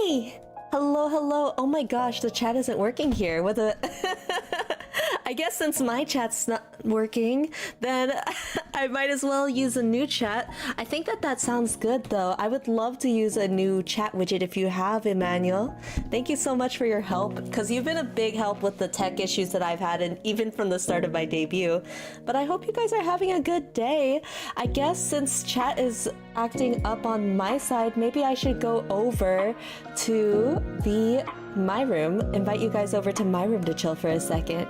Hey! Hello, hello. Oh my gosh, the chat isn't working here. What the... I guess since my chat's not working, then I might as well use a new chat. I think that sounds good though. I would love to use a new chat widget if you have, Emmanuel. Thank you so much for your help, because you've been a big help with the tech issues that I've had, and even from the start of my debut. But I hope you guys are having a good day. I guess since chat is acting up on my side, maybe I should go over to my room, invite you guys over to my room to chill for a second.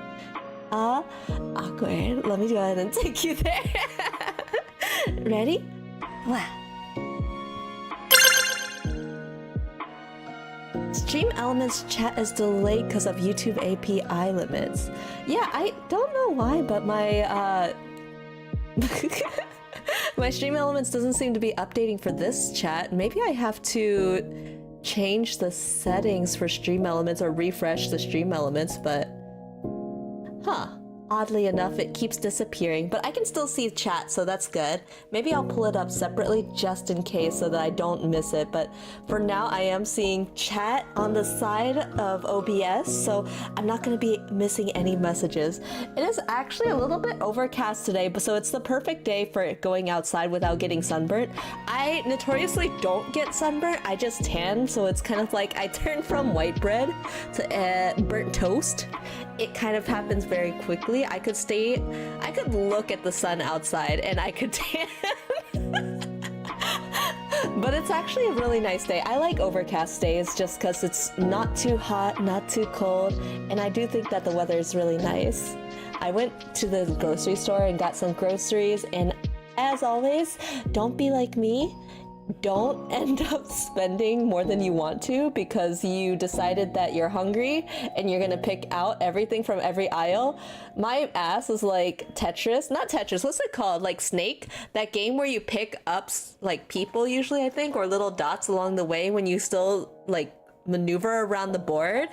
Awkward. Let me go ahead and take you there. Ready? Wow. Stream Elements chat is delayed because of YouTube API limits. Yeah, I don't know why, but my my Stream Elements doesn't seem to be updating for this chat. Maybe I have to change the settings for Stream Elements or refresh the Stream Elements, but oddly enough, it keeps disappearing, but I can still see chat, so that's good. Maybe I'll pull it up separately just in case so that I don't miss it, but for now I am seeing chat on the side of OBS, so I'm not going to be missing any messages. It is actually a little bit overcast today, so it's the perfect day for going outside without getting sunburnt. I notoriously don't get sunburnt, I just tan, so it's kind of like I turn from white bread to burnt toast. It kind of happens very quickly. I could look at the sun outside and I could tan. But it's actually a really nice day. I like overcast days just because it's not too hot, not too cold, and I do think that the weather is really nice. I went to the grocery store and got some groceries, and as always, don't be like me. Don't end up spending more than you want to because you decided that you're hungry and you're gonna pick out everything from every aisle. My ass is like Tetris, not Tetris, what's it called? Like Snake? That game where you pick up like people usually, I think, or little dots along the way when you still like maneuver around the board.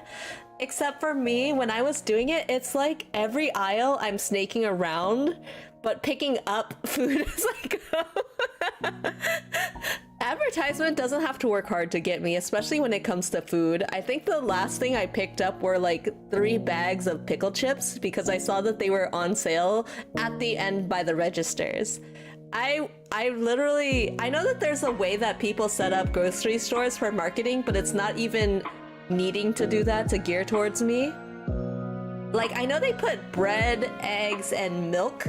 Except for me, when I was doing it, it's like every aisle I'm snaking around, but picking up food is like advertisement doesn't have to work hard to get me, especially when it comes to food. I think the last thing I picked up were like 3 bags of pickle chips because I saw that they were on sale at the end by the registers. I know that there's a way that people set up grocery stores for marketing, but it's not even needing to do that to gear towards me. Like, I know they put bread, eggs, and milk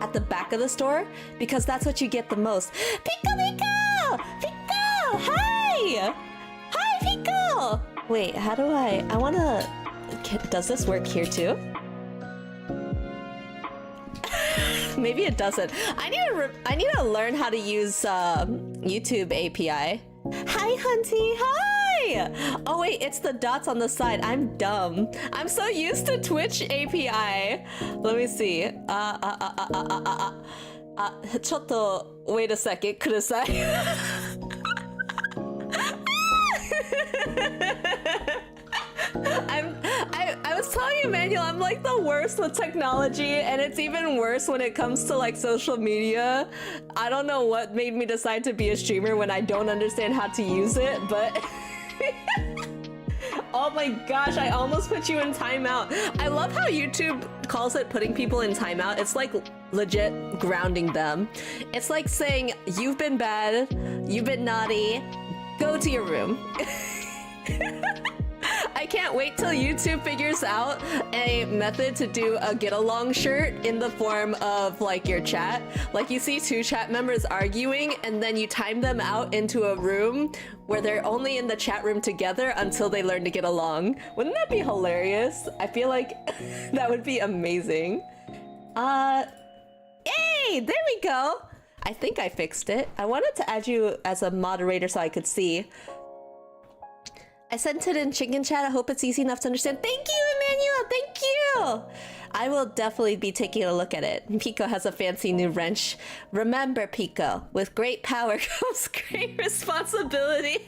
at the back of the store because that's what you get the most. Pico, Pico! Pico! Hi! Hi, Pico! Wait, how do I wanna... Does this work here too? Maybe it doesn't. I need to learn how to use YouTube API. Hi, Hunty! Hi! Oh wait, it's the dots on the side. I'm dumb. I'm so used to Twitch API. Let me see. Wait a second. Kudasai. I was telling you, Manuel, I'm like the worst with technology, and it's even worse when it comes to like social media. I don't know what made me decide to be a streamer when I don't understand how to use it, but oh my gosh, I almost put you in timeout. I love how YouTube calls it putting people in timeout. It's like legit grounding them. It's like saying, you've been bad, you've been naughty, go to your room. I can't wait till YouTube figures out a method to do a get along shirt in the form of like your chat. Like you see 2 chat members arguing and then you time them out into a room where they're only in the chat room together until they learn to get along. Wouldn't that be hilarious? I feel like that would be amazing. Hey, there we go. I think I fixed it. I wanted to add you as a moderator so I could see. I sent it in Chimkin chat. I hope it's easy enough to understand. Thank you, Emmanuel. Thank you. I will definitely be taking a look at it. Pico has a fancy new wrench. Remember, Pico, with great power comes great responsibility.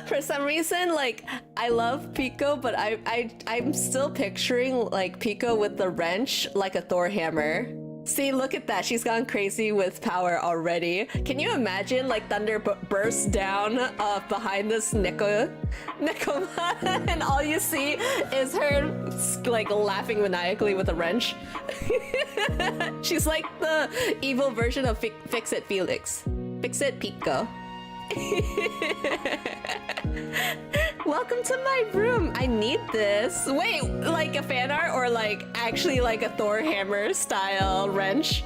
For some reason, like, I love Pico, but I'm still picturing like Pico with the wrench like a Thor hammer. See, look at that. She's gone crazy with power already. Can you imagine, like, thunder bursts down behind this Nekoma, and all you see is her, like, laughing maniacally with a wrench? She's like the evil version of Fix-It Felix. Fix-It Pico. Welcome to my room. I need this. Wait, like a fan art or like actually like a Thor hammer style wrench?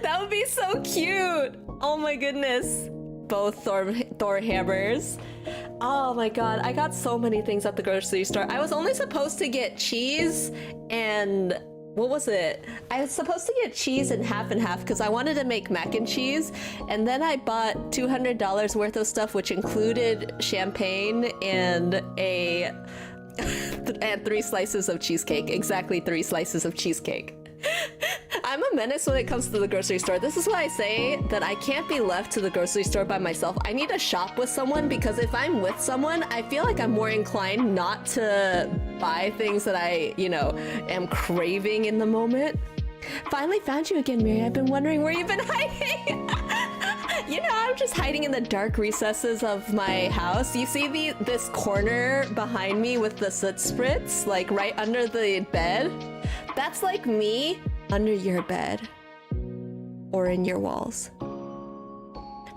That would be so cute. Oh my goodness. Both Thor hammers. Oh my god, I got so many things at the grocery store. I was only supposed to get cheese and what was it? I was supposed to get cheese and half because I wanted to make mac and cheese, and then I bought $200 worth of stuff, which included champagne and and 3 slices of cheesecake. Exactly 3 slices of cheesecake. I'm a menace when it comes to the grocery store. This is why I say that I can't be left to the grocery store by myself. I need to shop with someone, because if I'm with someone, I feel like I'm more inclined not to buy things that I, you know, am craving in the moment. Finally found you again, Miri. I've been wondering where you've been hiding. You know, I'm just hiding in the dark recesses of my house. You see this corner behind me with the soot spritz, like right under the bed? That's like me under your bed or in your walls.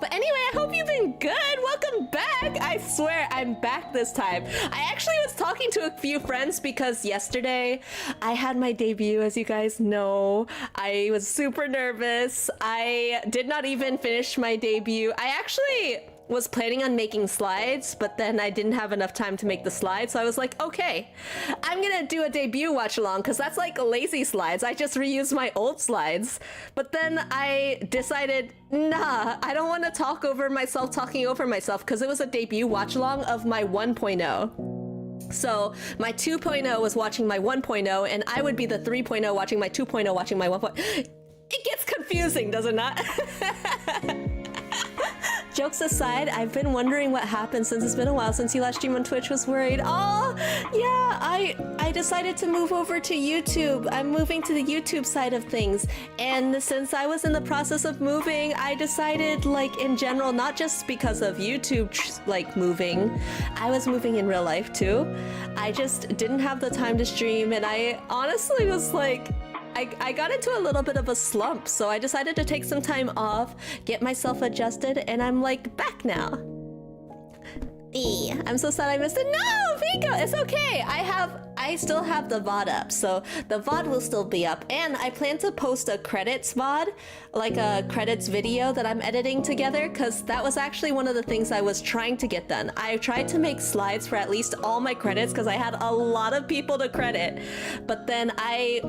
But anyway, I hope you've been good. Welcome back. I swear I'm back this time. I actually was talking to a few friends because yesterday I had my debut, as you guys know. I was super nervous. I did not even finish my debut. I actually was planning on making slides, but then I didn't have enough time to make the slides, so I was like, okay, I'm gonna do a debut watch along, because that's like lazy slides. I just reused my old slides. But then I decided, nah, I don't want to talk over myself talking over myself, because it was a debut watch along of my 1.0. So my 2.0 was watching my 1.0, and I would be the 3.0 watching my 2.0 watching my 1.0. It gets confusing, does it not? Jokes aside, I've been wondering what happened since it's been a while since you last streamed on Twitch. Was worried. Oh, yeah, I decided to move over to YouTube. I'm moving to the YouTube side of things. And since I was in the process of moving, I decided, like, in general, not just because of YouTube, like, moving, I was moving in real life too. I just didn't have the time to stream, and I honestly was like, I got into a little bit of a slump, so I decided to take some time off, get myself adjusted, and I'm like back now. I'm so sad I missed it. No, Vico, it's okay. I still have the VOD up, so the VOD will still be up, and I plan to post a credits VOD, like a credits video that I'm editing together, because that was actually one of the things I was trying to get done. I tried to make slides for at least all my credits because I had a lot of people to credit, but then I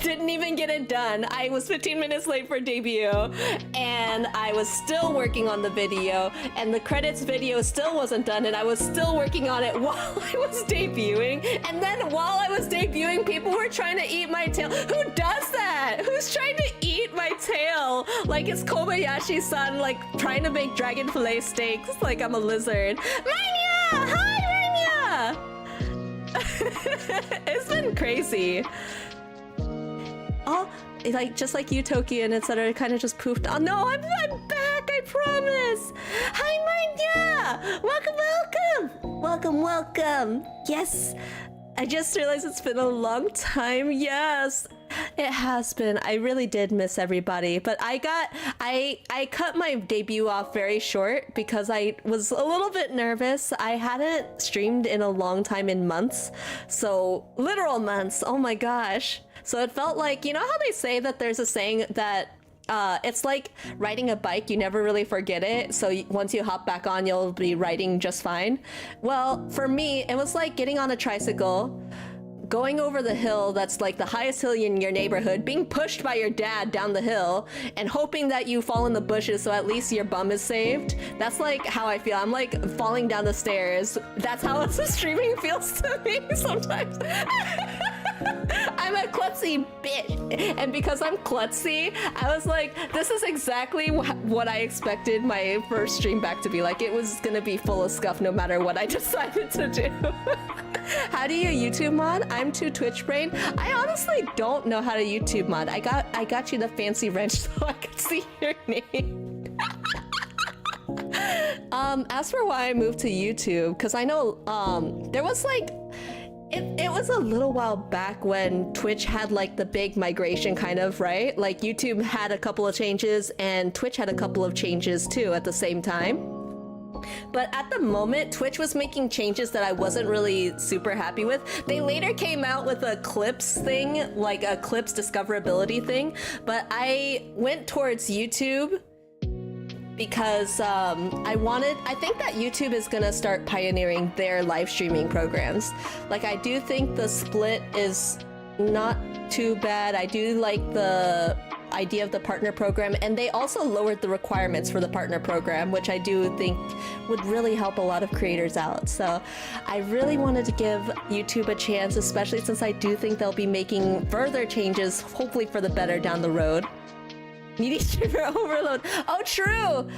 didn't even get it done. I was 15 minutes late for debut, and I was still working on the video, and the credits video still wasn't done, and I was still working on it while I was debuting. And then while I was debuting, people were trying to eat my tail. Who does that? Who's trying to eat my tail? Like it's Kobayashi-san, like trying to make dragon fillet steaks like I'm a lizard. Rainia! Hi, Rainia! It's been crazy. Oh, like just like you, Tokian, etc. Kind of just poofed. Oh no, I'm back. I promise. Hi, Manya. Welcome. Yes. I just realized it's been a long time. Yes, it has been. I really did miss everybody, but I cut my debut off very short because I was a little bit nervous. I hadn't streamed in a long time, in months, so literal months. Oh my gosh. So it felt like, you know how they say that there's a saying that it's like riding a bike, you never really forget it, so once you hop back on, you'll be riding just fine. Well, for me, it was like getting on a tricycle, going over the hill that's like the highest hill in your neighborhood, being pushed by your dad down the hill, and hoping that you fall in the bushes so at least your bum is saved. That's like how I feel. I'm like falling down the stairs. That's how streaming feels to me sometimes. I'm a klutzy bitch, and because I'm klutzy, I was like, this is exactly what I expected my first stream back to be like. It was gonna be full of scuff no matter what I decided to do. How do you YouTube mod? I'm too Twitch brain. I honestly don't know how to YouTube mod. I got you the fancy wrench so I could see your name. As for why I moved to YouTube, because I know there was like it was a little while back when Twitch had like the big migration kind of, right? Like YouTube had a couple of changes and Twitch had a couple of changes too at the same time. But at the moment, Twitch was making changes that I wasn't really super happy with. They later came out with a clips thing, like a clips discoverability thing. But I went towards YouTube because I think that YouTube is gonna start pioneering their live streaming programs. Like, I do think the split is not too bad. I do like the idea of the partner program, and they also lowered the requirements for the partner program, which I do think would really help a lot of creators out. So I really wanted to give YouTube a chance, especially since I do think they'll be making further changes, hopefully for the better down the road. Needy Streamer Overload. Oh, true!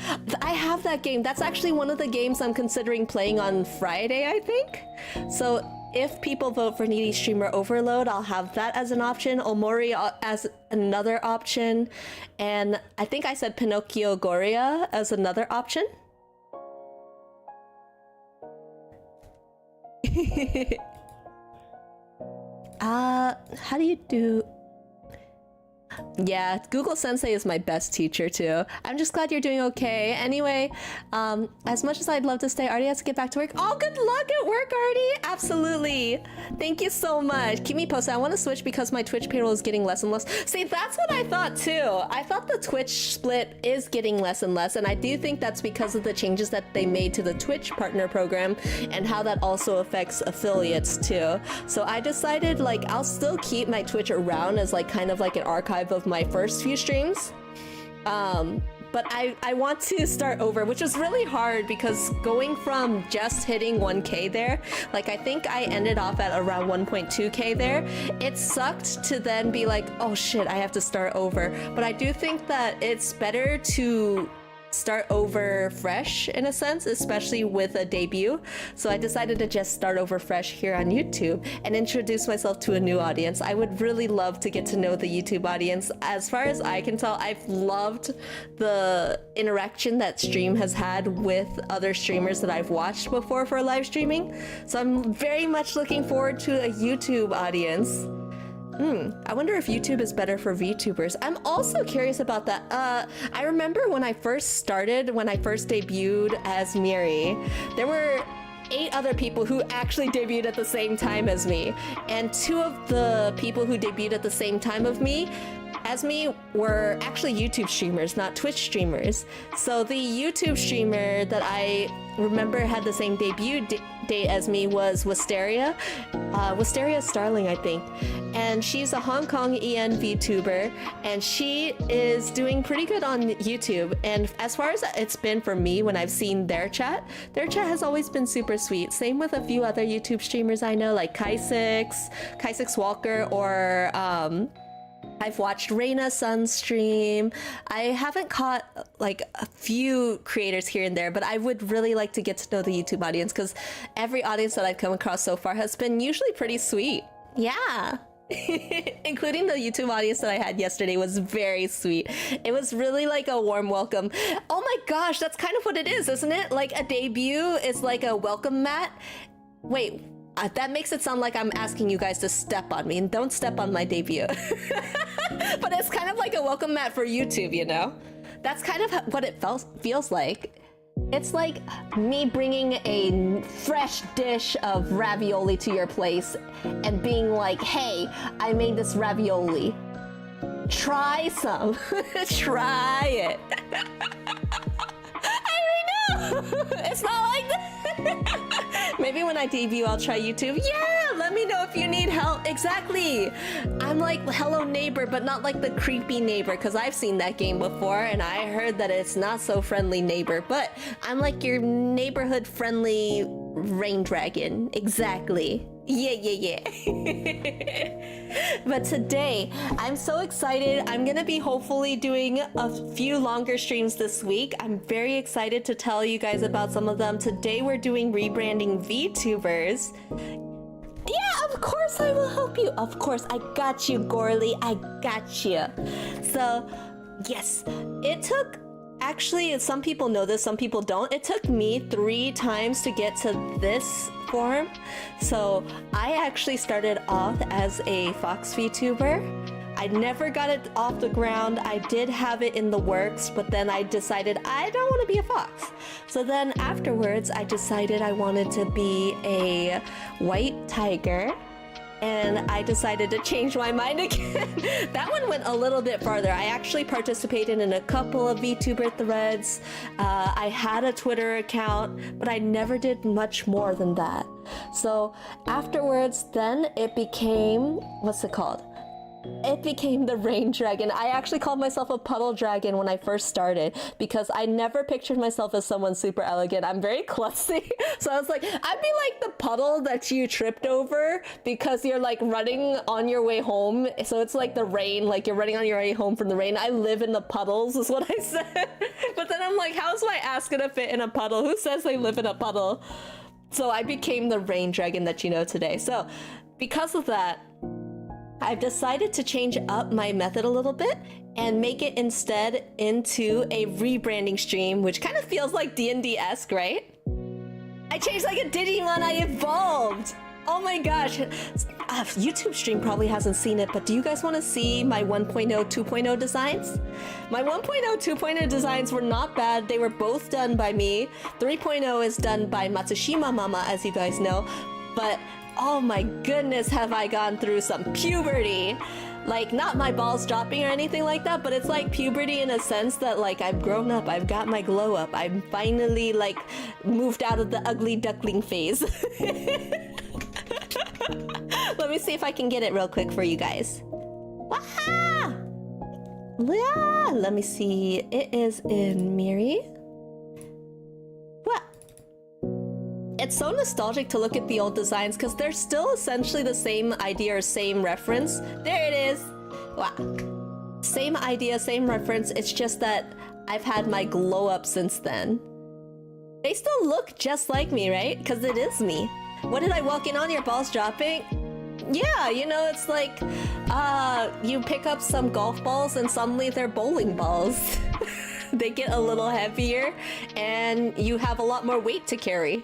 I have that game. That's actually one of the games I'm considering playing on Friday, I think. So if people vote for Needy Streamer Overload, I'll have that as an option, Omori as another option, and I think I said Pinocchio Goria as another option. How do you do... Yeah, Google Sensei is my best teacher too. I'm just glad you're doing okay. Anyway, as much as I'd love to stay, Artie has to get back to work. Oh, good luck at work, Artie! Absolutely. Thank you so much. Keep me posted. I want to switch because my Twitch payroll is getting less and less. See, that's what I thought too. I thought the Twitch split is getting less and less, and I do think that's because of the changes that they made to the Twitch partner program and how that also affects affiliates too. So I decided, like, I'll still keep my Twitch around as like kind of like an archive of my first few streams, but I want to start over, which was really hard because going from just hitting 1K there, like I think I ended off at around 1.2K there, it sucked to then be like, oh shit, I have to start over. But I do think that it's better to start over fresh in a sense, especially with a debut. So I decided to just start over fresh here on YouTube and introduce myself to a new audience. I would really love to get to know the YouTube audience. As far as I can tell, I've loved the interaction that stream has had with other streamers that I've watched before for live streaming. So I'm very much looking forward to a YouTube audience. I wonder if YouTube is better for VTubers. I'm also curious about that. I remember when I first debuted as Miri, there were 8 other people who actually debuted at the same time as me. And 2 of the people who debuted at the same time as me were actually YouTube streamers, not Twitch streamers. So the YouTube streamer that I remember had the same debut date as me was Wisteria. Wisteria Starling, I think. And she's a Hong Kong EN VTuber, and she is doing pretty good on YouTube. And as far as it's been for me when I've seen their chat has always been super sweet. Same with a few other YouTube streamers I know, like Kai6 Walker, or I've watched Reina Sun stream. I haven't caught like a few creators here and there, but I would really like to get to know the YouTube audience because every audience that I've come across so far has been usually pretty sweet. Yeah. Including the YouTube audience that I had yesterday was very sweet. It was really like a warm welcome. Oh my gosh, that's kind of what it is, isn't it? Like a debut is like a welcome mat. Wait. That makes it sound like I'm asking you guys to step on me, and don't step on my debut. But it's kind of like a welcome mat for YouTube, you know? That's kind of what it feels like. It's like me bringing a fresh dish of ravioli to your place and being like, hey, I made this ravioli. Try some. Try it. It's not like that. Maybe when I debut, I'll try YouTube. Yeah, let me know if you need help. Exactly. I'm like Hello Neighbor, but not like the creepy neighbor, because I've seen that game before and I heard that it's not so friendly neighbor, but I'm like your neighborhood friendly rain dragon. Exactly. Yeah. But today, I'm so excited. I'm gonna be hopefully doing a few longer streams this week. I'm very excited to tell you guys about some of them. Today, we're doing rebranding VTubers. Of course I will help you. Of course, I got you, Gorley. I got you. So, yes, it took... Actually, some people know this, some people don't. It took me 3 times to get to this form. So I actually started off as a fox VTuber. I never got it off the ground. I did have it in the works, but then I decided I don't want to be a fox. So then afterwards, I decided I wanted to be a white tiger. And I decided to change my mind again. That one went a little bit farther. I actually participated in a couple of VTuber threads. I had a Twitter account, but I never did much more than that. So afterwards, then it became, what's it called? It became the rain dragon. I actually called myself a puddle dragon when I first started because I never pictured myself as someone super elegant. I'm very klutzy. So I was like, I'd be like the puddle that you tripped over because you're like running on your way home. So it's like the rain, like you're running on your way home from the rain. I live in the puddles is what I said. But then I'm like, how's my ass gonna fit in a puddle? Who says they live in a puddle? So I became the rain dragon that you know today. So because of that, I've decided to change up my method a little bit and make it instead into a rebranding stream, which kind of feels like DnD-esque, right? I changed like a Digimon, I evolved! Oh my gosh. YouTube stream probably hasn't seen it, but do you guys want to see my 1.0, 2.0 designs? My 1.0, 2.0 designs were not bad. They were both done by me. 3.0 is done by Matsushima Mama, as you guys know, but oh my goodness, have I gone through some puberty. Like, not my balls dropping or anything like that, but it's like puberty in a sense that like I've grown up, I've got my glow up, I'm finally like moved out of the ugly duckling phase. Let me see if I can get it real quick for you guys. Waha! Yeah, let me see, it is in Miri. What? It's so nostalgic to look at the old designs because they're still essentially the same idea or same reference. There it is. Wow. Same idea, same reference. It's just that I've had my glow up since then. They still look just like me, right? Because it is me. What did I walk in on? Your balls dropping? Yeah, you know, it's like you pick up some golf balls and suddenly they're bowling balls. They get a little heavier and you have a lot more weight to carry.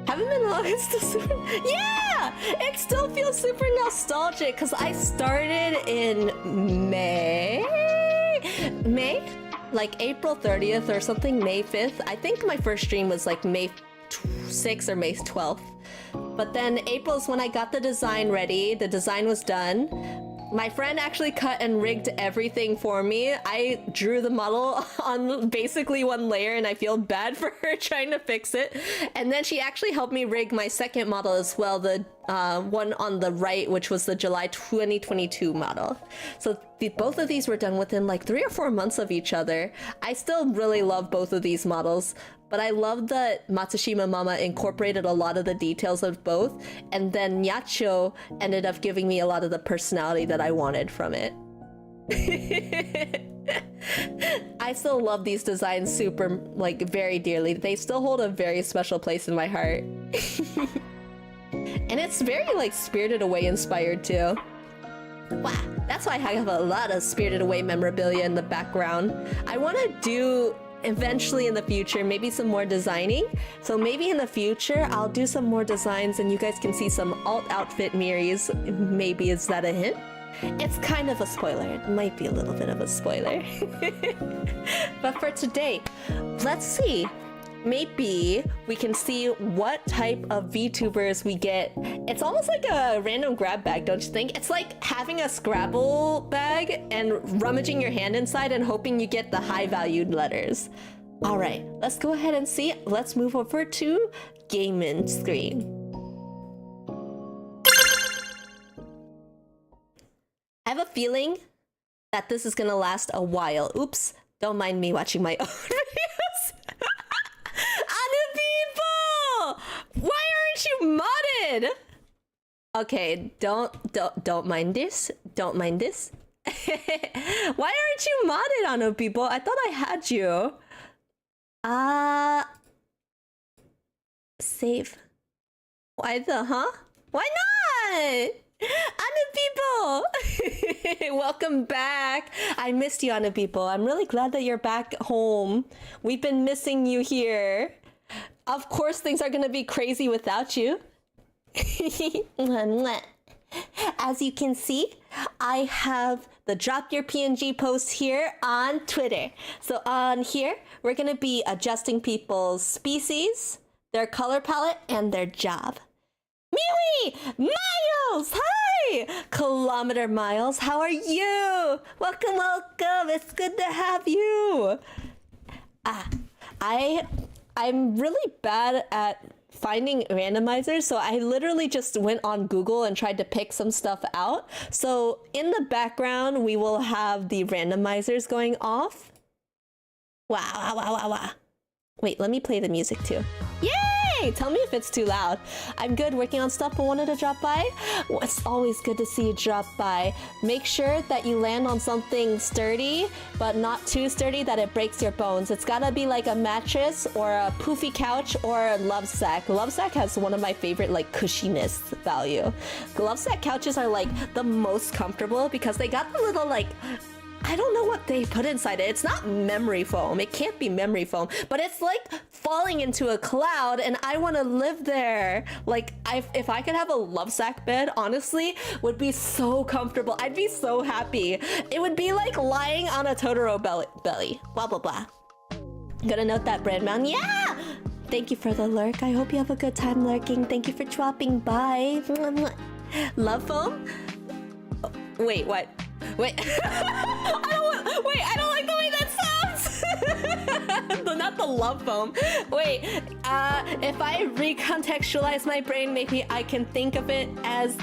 Haven't been long, it's still super... Yeah! It still feels super nostalgic because I started in May? Like April 30th or something, May 5th. I think my first stream was like May 6th or May 12th. But then April is when I got the design ready. The design was done. My friend actually cut and rigged everything for me. I drew the model on basically one layer and I feel bad for her trying to fix it. And then she actually helped me rig my second model as well, the one on the right, which was the July 2022 model. So both of these were done within like 3 or 4 months of each other. I still really love both of these models, but I love that Matsushima Mama incorporated a lot of the details of both, and then Nyacho ended up giving me a lot of the personality that I wanted from it. I still love these designs super, like, very dearly. They still hold a very special place in my heart. And it's very, like, Spirited Away inspired too. Wow, that's why I have a lot of Spirited Away memorabilia in the background. I want to do eventually in the future maybe some more designing, so maybe in the future I'll do some more designs and you guys can see some alt outfit Miris. Maybe, is that a hint? It's kind of a spoiler. It might be a little bit of a spoiler. But for today, let's see, maybe we can see what type of VTubers we get. It's almost like a random grab bag, don't you think? It's like having a Scrabble bag and rummaging your hand inside and hoping you get the high valued letters. All right, let's go ahead and see. Let's move over to gaming screen. I have a feeling that this is gonna last a while. Oops, don't mind me watching my own videos. Other people! Why aren't you modded? Okay, don't mind this. Don't mind this. Why aren't you modded, Ano people? I thought I had you. Save. Why the, huh? Why Anna people! Welcome back. I missed you, Anna people. I'm really glad that you're back home. We've been missing you here. Of course, things are gonna be crazy without you. As you can see, I have the Drop Your PNG post here on Twitter. So on here, we're gonna be adjusting people's species, their color palette, and their job. Miwi! Miles! Hi! Kilometer Miles, how are you? Welcome, welcome. It's good to have you. I'm really bad at finding randomizers, so I literally just went on Google and tried to pick some stuff out. So in the background, we will have the randomizers going off. Wow. Wait, let me play the music too. Yay! Tell me if it's too loud. I'm good working on stuff, but wanted to drop by. Well, it's always good to see you drop by. Make sure that you land on something sturdy, but not too sturdy that it breaks your bones. It's gotta be like a mattress or a poofy couch or a love sack. Love sack has one of my favorite like cushiness value. Love sack couches are like the most comfortable because they got the little like, I don't know what they put inside it. It's not memory foam. It can't be memory foam, but it's like falling into a cloud and I want to live there. Like if I could have a love sack bed, honestly, would be so comfortable. I'd be so happy. It would be like lying on a Totoro belly. Blah, blah, blah. I'm gonna note that, Brand Man. Yeah! Thank you for the lurk. I hope you have a good time lurking. Thank you for dropping by. Love foam? Oh, wait, what? Wait, I don't like the way that sounds. Not the love foam. Wait, if I recontextualize my brain, maybe I can think of it as.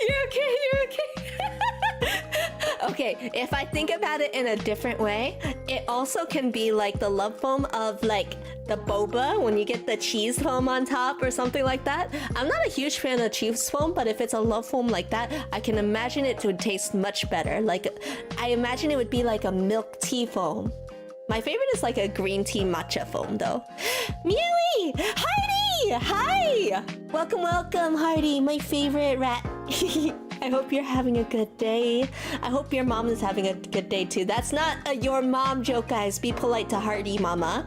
You're okay. Okay, if I think about it in a different way, it also can be like the love foam of like the boba when you get the cheese foam on top or something like that. I'm not a huge fan of cheese foam, but if it's a love foam like that, I can imagine it would taste much better. Like, I imagine it would be like a milk tea foam. My favorite is like a green tea matcha foam though. Mewy! Heidi! Hi! Welcome, Heidi, my favorite rat. I hope you're having a good day. I hope your mom is having a good day too. That's not a your mom joke, guys. Be polite to Hardy, mama.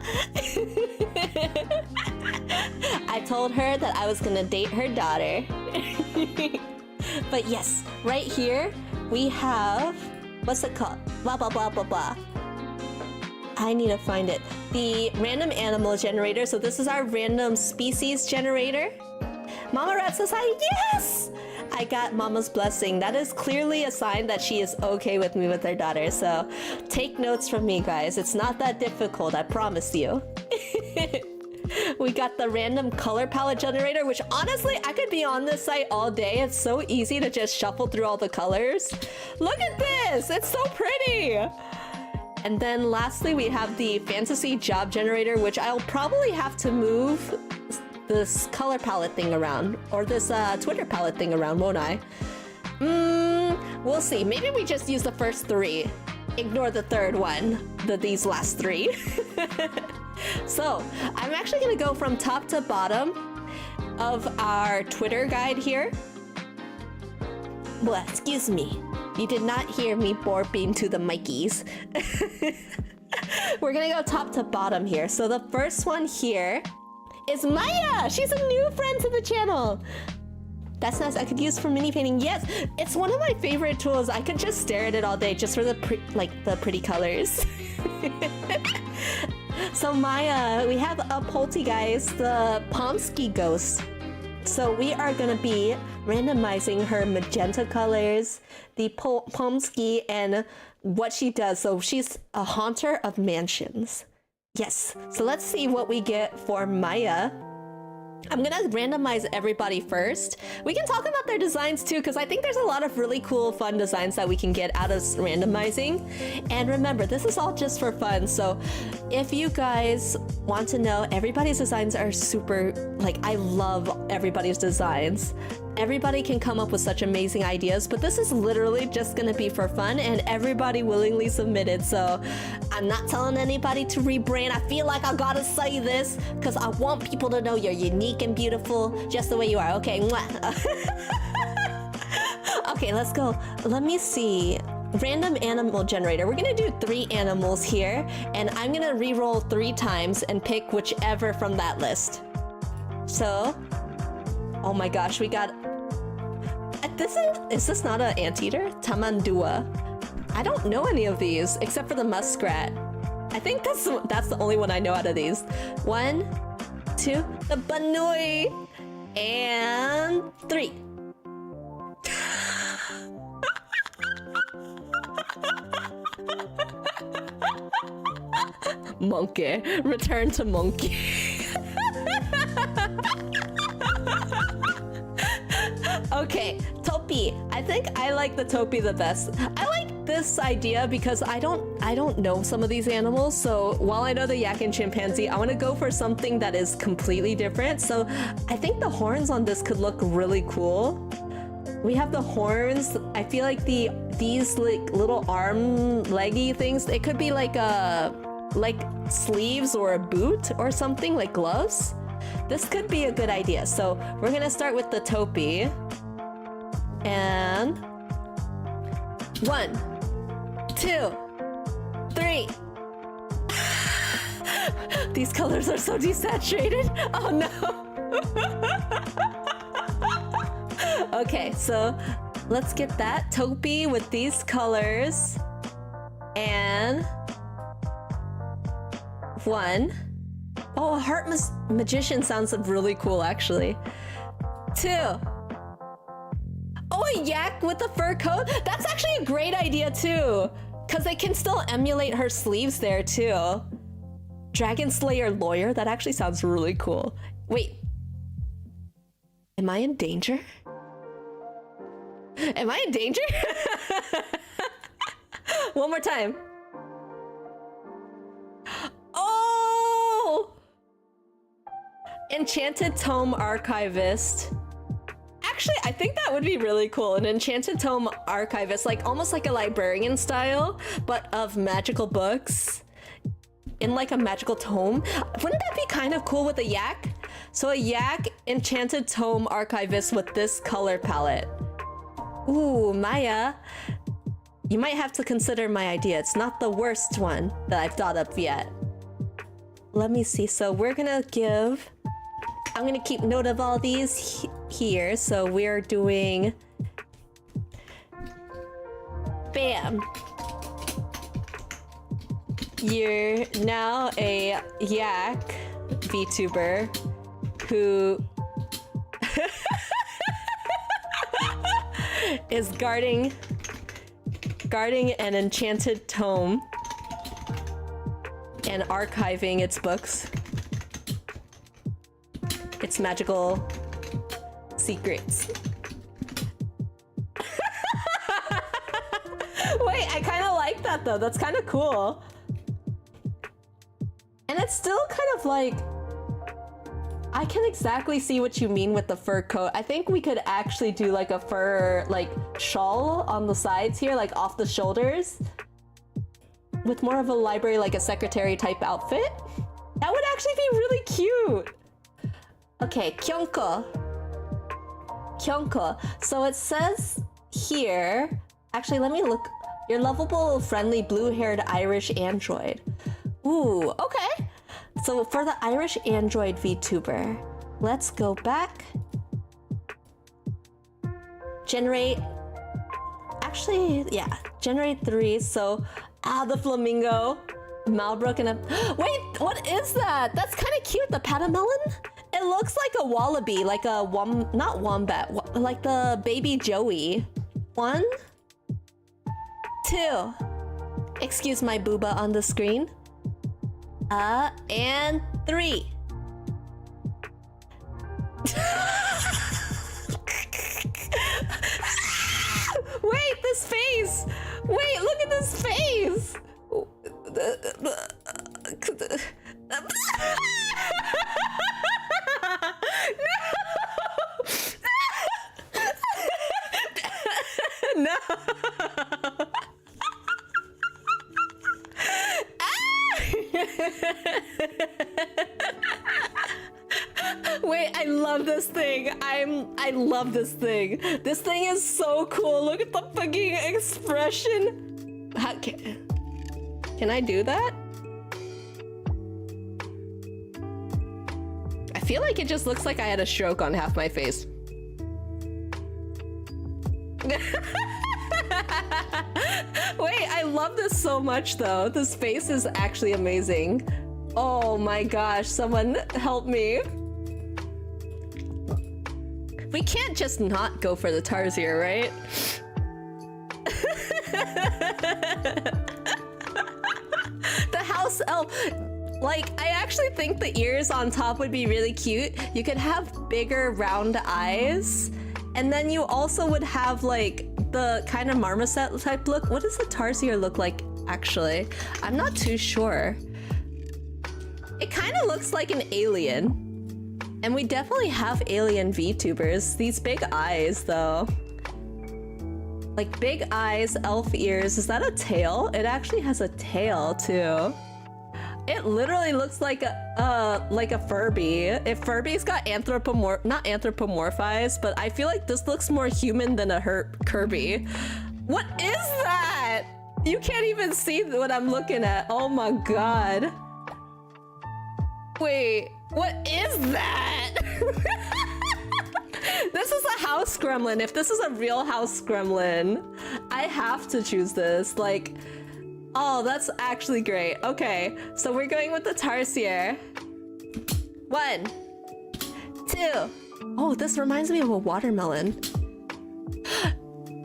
I told her that I was gonna date her daughter. But yes, right here we have, what's it called? Blah, blah, blah, blah, blah. I need to find it. The random animal generator. So this is our random species generator. Mama Rat says hi. Yes! I got Mama's blessing. That is clearly a sign that she is okay with me with her daughter. So take notes from me, guys. It's not that difficult, I promise you. We got the random color palette generator, which honestly, I could be on this site all day. It's so easy to just shuffle through all the colors. Look at this! It's so pretty! And then lastly, we have the fantasy job generator, which I'll probably have to move this color palette thing around, or this Twitter palette thing around, won't I? We'll see. Maybe we just use the first three. Ignore the third one, these last three. So, I'm actually gonna go from top to bottom of our Twitter guide here. Well, excuse me. You did not hear me burping to the miceys. We're gonna go top to bottom here. So the first one here is Maya! She's a new friend to the channel! That's nice. I could use for mini painting. Yes, it's one of my favorite tools. I could just stare at it all day just for the pretty colors. So Maya, we have a poltergeist, the Pomsky ghost. So we are gonna be randomizing her magenta colors, the Pomsky, and what she does. So she's a haunter of mansions. Yes, so let's see what we get for Maya. I'm gonna randomize everybody first. We can talk about their designs too, because I think there's a lot of really cool, fun designs that we can get out of randomizing. And remember, this is all just for fun. So if you guys want to know, everybody's designs are super, like, I love everybody's designs. everybody can come up with such amazing ideas, but this is literally just gonna be for fun, and everybody willingly submitted, so I'm not telling anybody to rebrand. I feel like I gotta say this because I want people to know you're unique and beautiful just the way you are. Okay, okay, let's go. Let me see. Random animal generator. We're gonna do 3 animals here, and I'm gonna re-roll 3 times and pick whichever from that list. So, oh my gosh, we got... Is this not an anteater? Tamandua. I don't know any of these, except for the muskrat. I think that's the only one I know out of these. 1, 2, the banoi, and 3. Monkey. Return to monkey. Okay, Topi. I think I like the Topi the best. I like this idea because I don't know some of these animals, so while I know the yak and chimpanzee, I want to go for something that is completely different. So I think the horns on this could look really cool. We have the horns. I feel like these like little arm leggy things, it could be like sleeves or a boot or something, like gloves. This could be a good idea. So we're gonna start with the Topi. And 1, 2, 3. These colors are so desaturated. Oh no. Okay, so let's get that Topi with these colors. And 1. Oh, a heart magician sounds really cool, actually. 2. Oh, a yak with a fur coat? That's actually a great idea, too. Because they can still emulate her sleeves there, too. Dragon Slayer lawyer? That actually sounds really cool. Wait. Am I in danger? Am I in danger? One more time. Oh! Enchanted Tome Archivist. Actually, I think that would be really cool. An Enchanted Tome Archivist, like almost like a librarian style, but of magical books in like a magical tome. Wouldn't that be kind of cool with a yak? So a yak Enchanted Tome Archivist with this color palette. Ooh, Maya. You might have to consider my idea. It's not the worst one that I've thought of yet. Let me see. So we're gonna give... I'm gonna keep note of all these here. So we're doing... Bam. You're now a yak VTuber who is guarding an enchanted tome and archiving its books, its magical secrets. Wait, I kind of like that though. That's kind of cool. And it's still kind of like, I can exactly see what you mean with the fur coat. I think we could actually do like a fur like shawl on the sides here, like off the shoulders, with more of a library, like a secretary type outfit. That would actually be really cute. Okay, Kyonko. Kyonko. So it says here, actually let me look. Your lovable, friendly, blue-haired Irish android. Ooh, okay. So for the Irish android VTuber, let's go back. Generate. Actually, yeah, generate 3. So, the flamingo, Malbrook, and a. Wait, what is that? That's kind of cute. The patamelon. It looks like a wallaby, like a not wombat, like the baby Joey. 1, 2. Excuse my booba on the screen. And 3. Wait, this face! Wait, look at this face! Wait, I love this thing. I love this thing. This thing is so cool. Look at the fucking expression. How can I do that? I feel like it just looks like I had a stroke on half my face. Wait, I love this so much though. This face is actually amazing. Oh my gosh, someone help me. We can't just not go for the Tarsier, right? The house elf. Like, I actually think the ears on top would be really cute. You could have bigger round eyes. And then you also would have like the kind of marmoset type look. What does the Tarsier look like actually? I'm not too sure. It kind of looks like an alien. And we definitely have alien VTubers. These big eyes though. Like big eyes, elf ears. Is that a tail? It actually has a tail too. It literally looks like a Furby. If Furby's got not anthropomorphized, but I feel like this looks more human than a Kirby. What is that? You can't even see what I'm looking at. Oh my god. Wait, what is that? This is a house gremlin. If this is a real house gremlin, I have to choose this. Like, oh, that's actually great. Okay, so we're going with the Tarsier. 1, 2. Oh, this reminds me of a watermelon.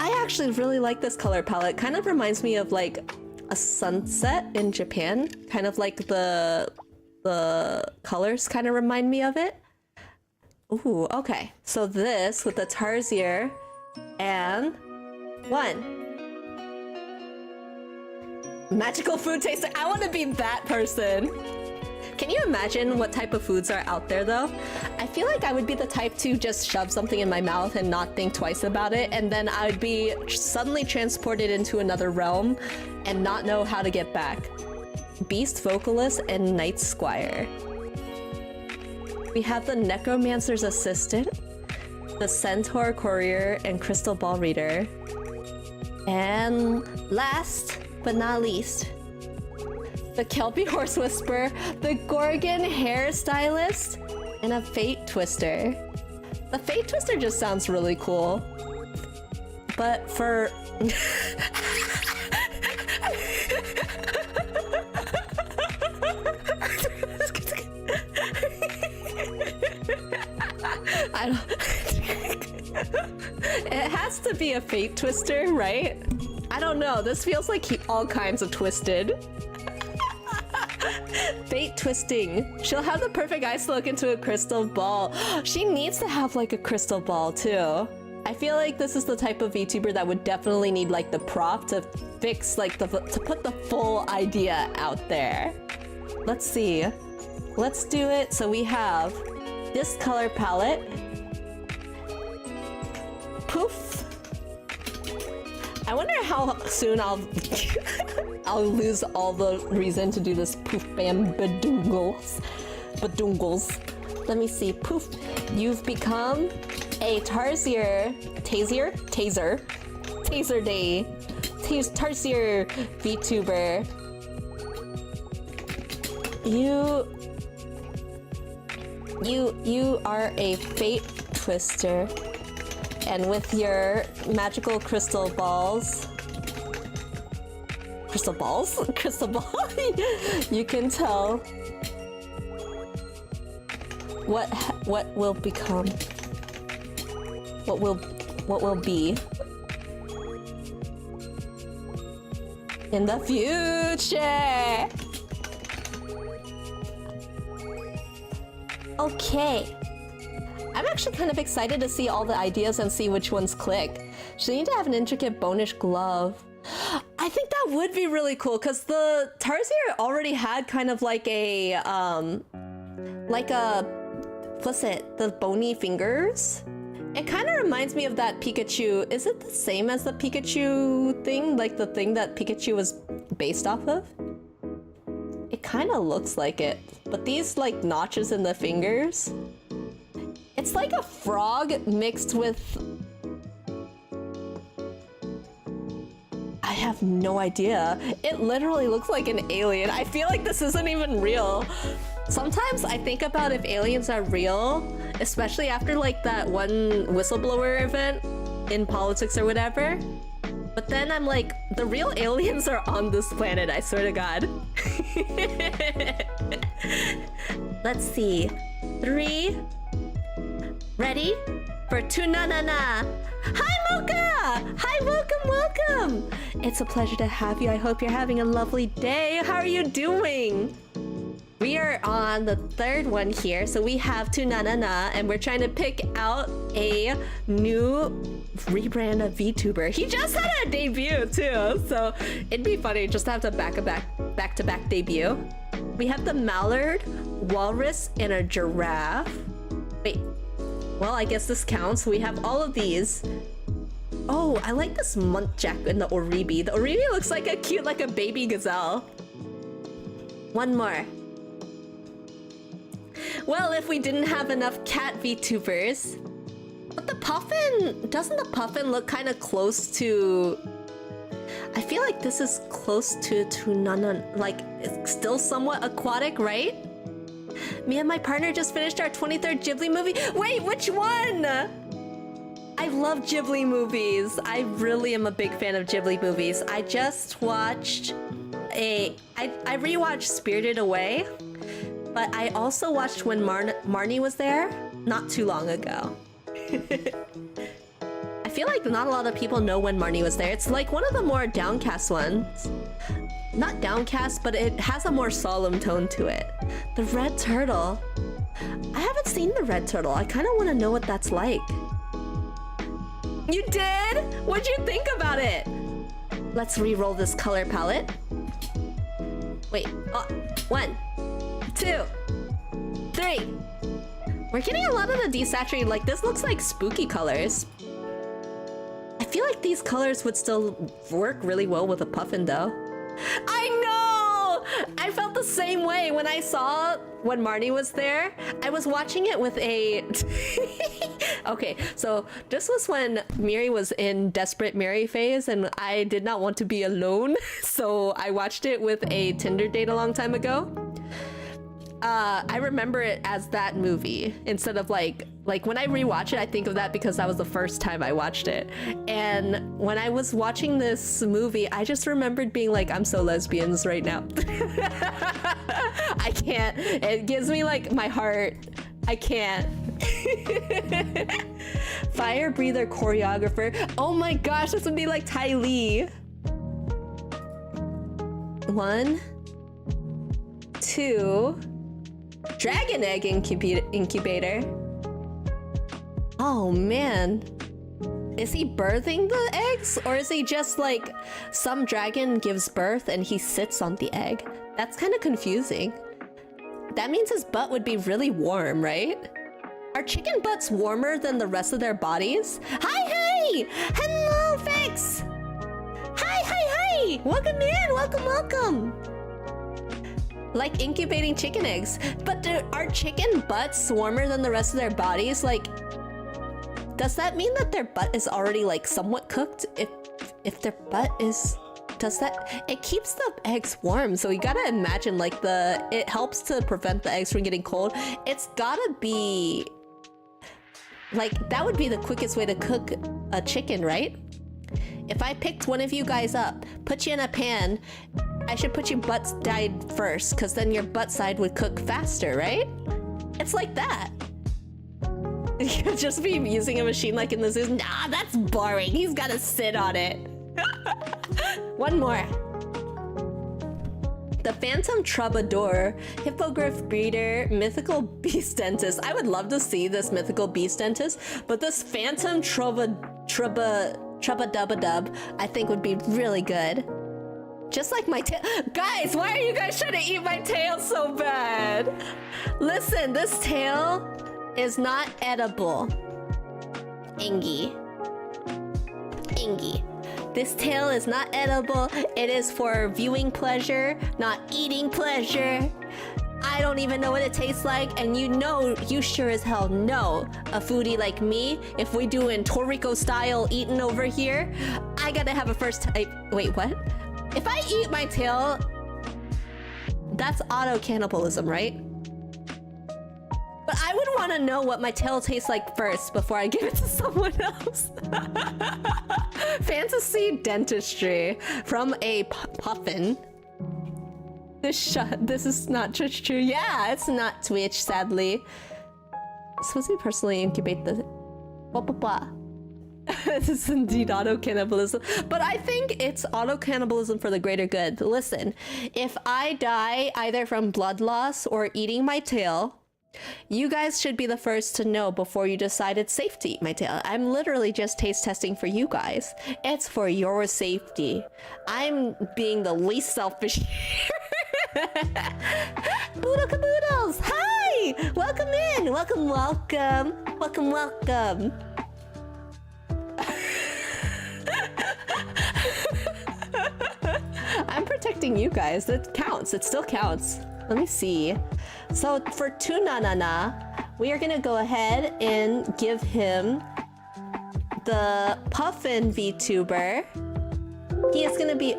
I actually really like this color palette. Kind of reminds me of like a sunset in Japan. Kind of like the colors kind of remind me of it. Ooh, okay. So this with the Tarsier and 1. Magical food taster. I want to be that person. Can you imagine what type of foods are out there though? I feel like I would be the type to just shove something in my mouth and not think twice about it, and then I would be suddenly transported into another realm and not know how to get back. Beast vocalist and Night Squire. We have the Necromancer's Assistant, the Centaur Courier, and Crystal Ball Reader. And last but not least, the Kelpie Horse Whisperer, the Gorgon Hairstylist, and a Fate Twister. The Fate Twister just sounds really cool. But for... I don't... It has to be a Fate Twister, right? I don't know. This feels like all kinds of twisted. Fate twisting. She'll have the perfect eyes to look into a crystal ball. She needs to have like a crystal ball too. I feel like this is the type of VTuber that would definitely need like the prop to fix like to put the full idea out there. Let's see. Let's do it. So we have this color palette. Poof. I wonder how soon I'll lose all the reason to do this poof bam badungles. Let me see. Poof. You've become a Tarsier Tarsier VTuber. You are a Fate Twister. And with your magical crystal balls, crystal ball, you can tell what will become, what will be in the future. Okay. I'm actually kind of excited to see all the ideas and see which ones click. She need to have an intricate bonish glove. I think that would be really cool because the Tarsier already had kind of like a what's it? The bony fingers. It kind of reminds me of that Pikachu. Is it the same as the Pikachu thing? Like the thing that Pikachu was based off of? It kind of looks like it, but these like notches in the fingers, it's like a frog mixed with... I have no idea. It literally looks like an alien. I feel like this isn't even real. Sometimes I think about if aliens are real, especially after like that one whistleblower event in politics or whatever. But then I'm like, the real aliens are on this planet, I swear to God. Let's see. 3. Ready? For 2 na na na. Hi Mocha! Hi, welcome! It's a pleasure to have you. I hope you're having a lovely day. How are you doing? We are on the 3rd one here, so we have 2 na na na, and we're trying to pick out a new rebrand of VTuber. He just had a debut too, so it'd be funny just to have to back-to-back debut. We have the mallard, walrus, and a giraffe. Wait, well, I guess this counts. We have all of these. Oh, I like this muntjac and the oribi. The oribi looks like a cute, like a baby gazelle. One more. Well, if we didn't have enough cat VTubers. But the puffin, doesn't the puffin look kind of close to... I feel like this is close to nana, like it's still somewhat aquatic, right? Me and my partner just finished our 23rd Ghibli movie. Wait, which one? I love Ghibli movies. I really am a big fan of Ghibli movies. I just watched I rewatched Spirited Away, but I also watched when Marnie was there not too long ago. I feel like not a lot of people know when Marnie was there. It's like one of the more downcast ones. Not downcast, but it has a more solemn tone to it. The red turtle. I haven't seen the red turtle. I kind of want to know what that's like. You did? What'd you think about it? Let's re-roll this color palette. Wait, 1, 2, 3. We're getting a lot of the desaturated, like this looks like spooky colors. I feel like these colors would still work really well with a puffin though. I know! I felt the same way when I saw when Marnie was there. I was watching it with a... Okay, so this was when Miri was in Desperate Mary phase and I did not want to be alone. So I watched it with a Tinder date a long time ago. I remember it as that movie instead of like when I rewatch it, I think of that because that was the first time I watched it. And when I was watching this movie, I just remembered being like, I'm so lesbians right now. I can't. It gives me like my heart. I can't. Fire breather choreographer. Oh my gosh, this would be like Ty Lee. 1, 2. Dragon egg incubator. Oh man. Is he birthing the eggs? Or is he just like some dragon gives birth and he sits on the egg? That's kind of confusing. That means his butt would be really warm, right? Are chicken butts warmer than the rest of their bodies? Hi! Hello, Vex! Hi! Welcome in! Welcome! Like incubating chicken eggs. But are chicken butts warmer than the rest of their bodies? Like, does that mean that their butt is already like somewhat cooked? If their butt is... Does that... It keeps the eggs warm, so you gotta imagine like it helps to prevent the eggs from getting cold. It's gotta be... Like, that would be the quickest way to cook a chicken, right? If I picked one of you guys up, put you in a pan, I should put you butt side first, because then your butt side would cook faster, right? It's like that. You'd just be using a machine like in the zoo. Nah, that's boring. He's gotta sit on it. One more. The Phantom Troubadour, Hippogriff Breeder, Mythical Beast Dentist. I would love to see this Mythical Beast Dentist, but this Phantom Trouba-Dubba-Dub I think would be really good. Just like my tail. Guys, why are you guys trying to eat my tail so bad? Listen, this tail is not edible. Ingy. This tail is not edible. It is for viewing pleasure, not eating pleasure. I don't even know what it tastes like, and you sure as hell know a foodie like me, if we do in Toriko style eating over here, I gotta have a first type. Wait, what? If I eat my tail, that's auto cannibalism, right? But I would want to know what my tail tastes like first before I give it to someone else. Fantasy dentistry from a puffin. This is not Twitch true. Yeah, it's not Twitch, sadly. It's supposed to be personally incubate the... Blah, blah, blah. This is indeed auto-cannibalism. But I think it's auto-cannibalism for the greater good. Listen, if I die either from blood loss or eating my tail, you guys should be the first to know before you decide it's safe to eat my tail. I'm literally just taste testing for you guys. It's for your safety. I'm being the least selfish here. Boodle caboodles! Hi! Welcome in! Welcome, welcome! Welcome, welcome! I'm protecting you guys. It counts. It still counts. Let me see. So for Tunanana, we are gonna go ahead and give him the Puffin VTuber. He is gonna be...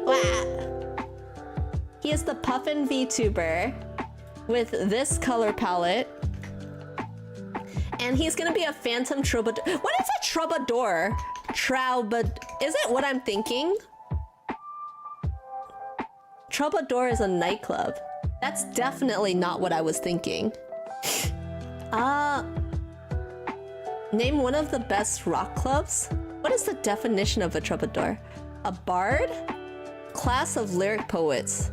He is the Puffin VTuber with this color palette. And he's gonna be a Phantom Troubadour. What is a Troubadour? Is it what I'm thinking? Troubadour is a nightclub. That's definitely not what I was thinking. Name one of the best rock clubs? What is the definition of a troubadour? A bard? Class of lyric poets.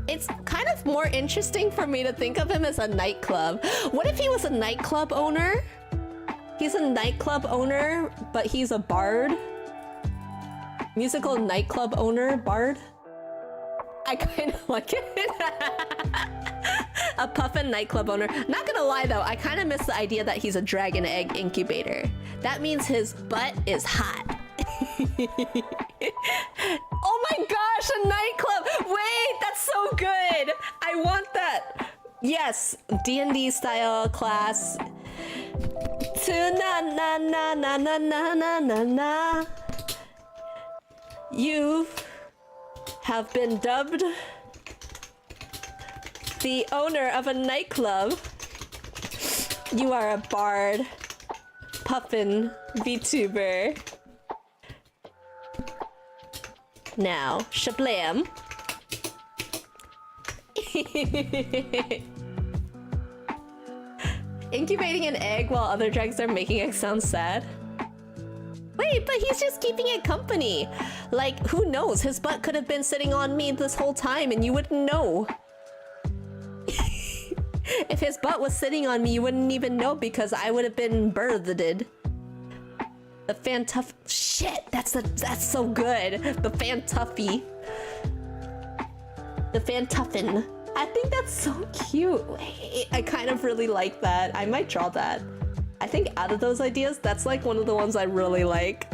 It's kind of more interesting for me to think of him as a nightclub. What if he was a nightclub owner? He's a nightclub owner, but he's a bard. Musical nightclub owner, bard. I kind of like it. A Puffin nightclub owner. Not gonna lie though, I kind of miss the idea that he's a dragon egg incubator. That means his butt is hot. Oh my gosh, a nightclub! Wait, that's so good! I want that! Yes, DnD style class. Na-na-na-na-na-na-na-na. You have been dubbed the owner of a nightclub. You are a bard, Puffin VTuber. Now, shablam. Incubating an egg while other dragons are making it sound sad. Wait, but he's just keeping it company. Like, who knows? His butt could have been sitting on me this whole time and you wouldn't know. If his butt was sitting on me, you wouldn't even know because I would have been birthed. The Fantuff... Shit, that's so good. The Fantuffy. The Fantuffin. I think that's so cute. I kind of really like that. I might draw that. I think out of those ideas, that's like one of the ones I really like.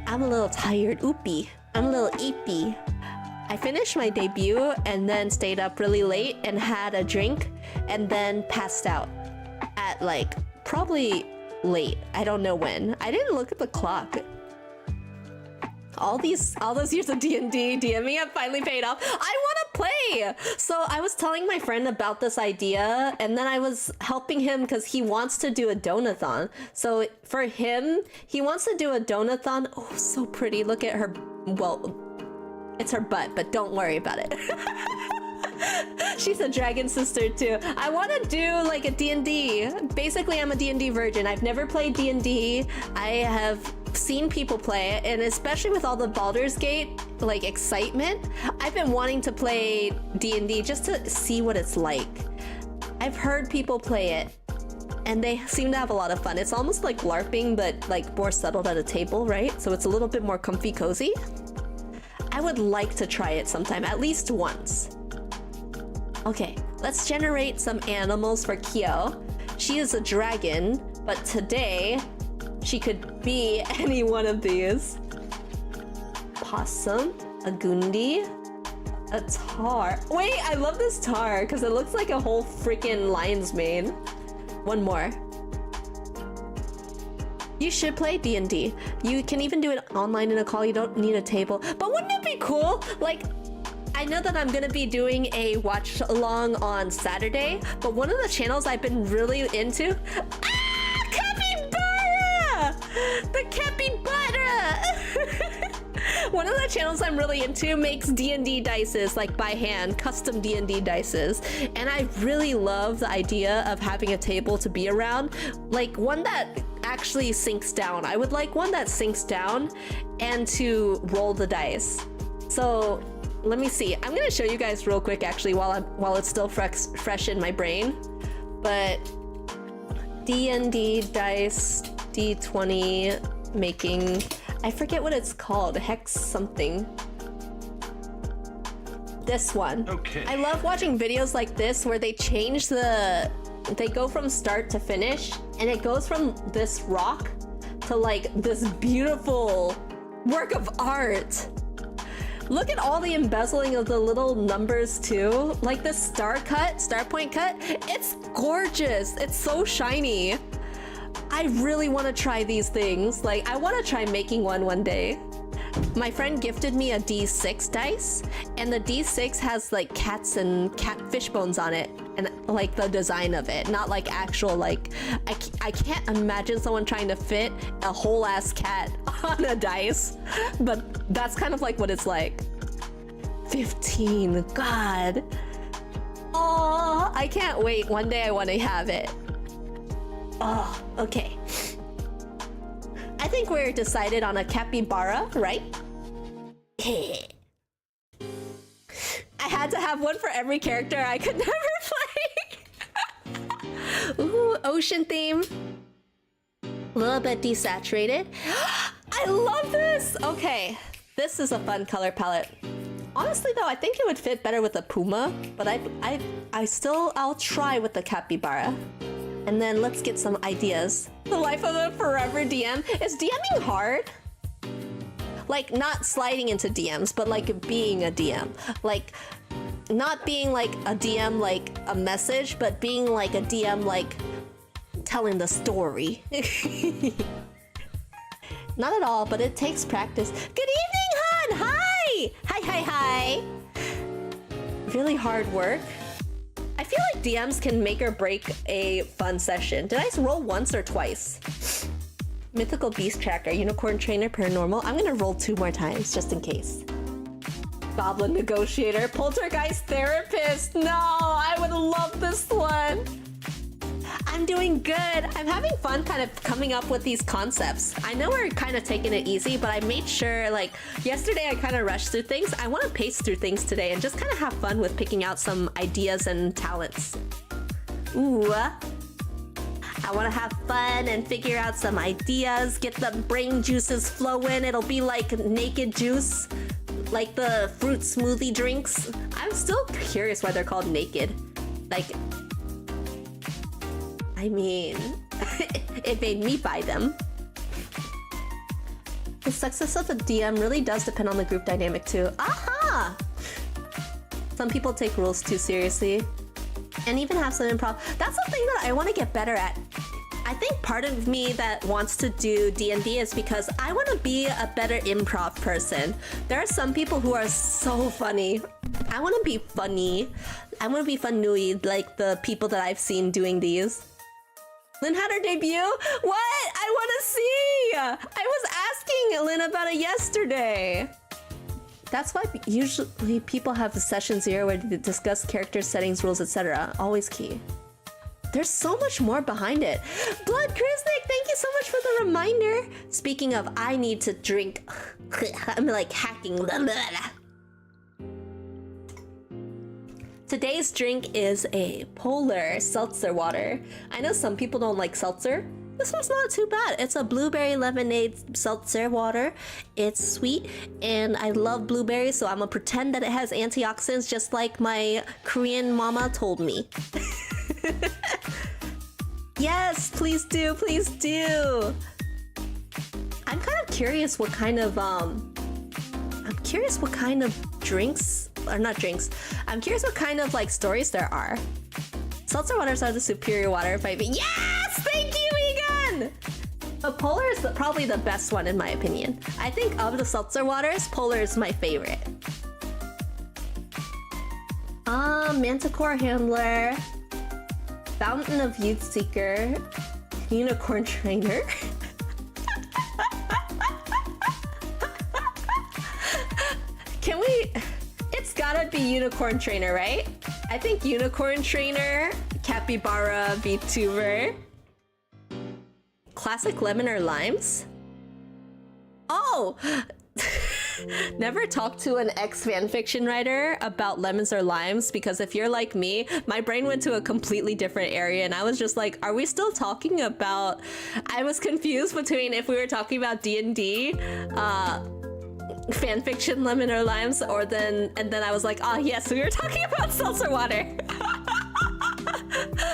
I'm a little tired. Oopie. I'm a little eepy. I finished my debut and then stayed up really late and had a drink and then passed out at like probably late. I don't know when. I didn't look at the clock. All those years of DnD DMing have finally paid off. I want to play! So I was telling my friend about this idea and then I was helping him because he wants to do a donathon. So for him, he wants to do a donathon. Oh, so pretty. Look at her. Well, it's her butt, but don't worry about it. She's a dragon sister too. I want to do like a D&D. Basically, I'm a D&D virgin. I've never played D&D. I have seen people play it, and especially with all the Baldur's Gate like excitement, I've been wanting to play D&D just to see what it's like. I've heard people play it, and they seem to have a lot of fun. It's almost like LARPing, but like more settled at a table, right? So it's a little bit more comfy cozy. I would like to try it sometime, at least once. Okay, let's generate some animals for Kyo. She is a dragon, but today she could be any one of these. Possum, a Gundi, a tar. Wait, I love this tar because it looks like a whole freaking lion's mane. One more. You should play DnD. You can even do it online in a call. You don't need a table. But wouldn't it be cool? Like, I know that I'm gonna be doing a watch along on Saturday, but one of the channels I've been really into. Ah, capybara! The capybara! One of the channels I'm really into makes DnD dices, like by hand, custom DnD dices. And I really love the idea of having a table to be around, like one that actually sinks down. I would like one that sinks down and to roll the dice. So let me see. I'm gonna show you guys real quick actually while it's still fresh in my brain. But DnD dice D20 making, I forget what it's called, hex something. This one. Okay. I love watching videos like this where they change they go from start to finish, and it goes from this rock to like this beautiful work of art. Look at all the embezzling of the little numbers too. Like the star point cut, it's gorgeous. It's so shiny. I really want to try these things. Like, I want to try making one day. My friend gifted me a D6 dice, and the D6 has like cats and fish bones on it, and like the design of it, not like actual like, I can't imagine someone trying to fit a whole ass cat on a dice, but that's kind of like what it's like. 15, God. Oh, I can't wait. One day I want to have it. Oh, okay. I think we're decided on a capybara, right? I had to have one for every character I could never play. Ooh, ocean theme. A little bit desaturated. I love this! Okay, this is a fun color palette. Honestly though, I think it would fit better with a puma, but I'll try with the capybara. And then let's get some ideas. The life of a forever DM. Is DMing hard? Like, not sliding into DMs, but like being a DM. Like, not being like a DM like a message, but being like a DM like telling the story. Not at all, but it takes practice. Good evening, hon! Hi! Hi. Really hard work. I feel like DMs can make or break a fun session. Did I roll once or twice? Mythical Beast Tracker, Unicorn Trainer, Paranormal. I'm gonna roll 2 more times, just in case. Goblin Negotiator, Poltergeist Therapist. No, I would love this one. I'm doing good. I'm having fun kind of coming up with these concepts. I know we're kind of taking it easy, but I made sure, like, yesterday I kind of rushed through things. I want to pace through things today and just kind of have fun with picking out some ideas and talents. Ooh. I want to have fun and figure out some ideas, get the brain juices flowing. It'll be like naked juice, like the fruit smoothie drinks. I'm still curious why they're called naked. Like, I mean, it made me buy them. The success of the DM really does depend on the group dynamic too. Aha! Some people take rules too seriously and even have some improv. That's something that I want to get better at. I think part of me that wants to do DnD is because I want to be a better improv person. There are some people who are so funny. I want to be funny. I want to be funny like the people that I've seen doing these. Lynn had her debut? What? I want to see! I was asking Lynn about it yesterday. That's why usually people have a session 0 where they discuss character settings, rules, etc. Always key. There's so much more behind it. Blood Krisnik, thank you so much for the reminder. Speaking of, I need to drink. I'm like hacking. Today's drink is a polar seltzer water. I know some people don't like seltzer. This one's not too bad. It's a blueberry lemonade seltzer water. It's sweet and I love blueberries, so I'm gonna pretend that it has antioxidants just like my Korean mama told me. Yes, please do, please do. I'm kind of curious what kind of drinks, or not drinks. I'm curious what kind of like stories there are. Seltzer waters are the superior water by yes! Thank you, Egan! But Polar is probably the best one in my opinion. I think of the seltzer waters, Polar is my favorite. Manticore Handler, Fountain of Youth Seeker, Unicorn Trainer. Can we... It's gotta be Unicorn Trainer, right? I think Unicorn Trainer, Capybara, VTuber. Classic lemon or limes? Oh! Never talk to an ex-fanfiction writer about lemons or limes, because if you're like me, my brain went to a completely different area and I was just like, are we still talking about... I was confused between if we were talking about DnD, fanfiction lemon or limes, or then I was like, yes, we were talking about seltzer water.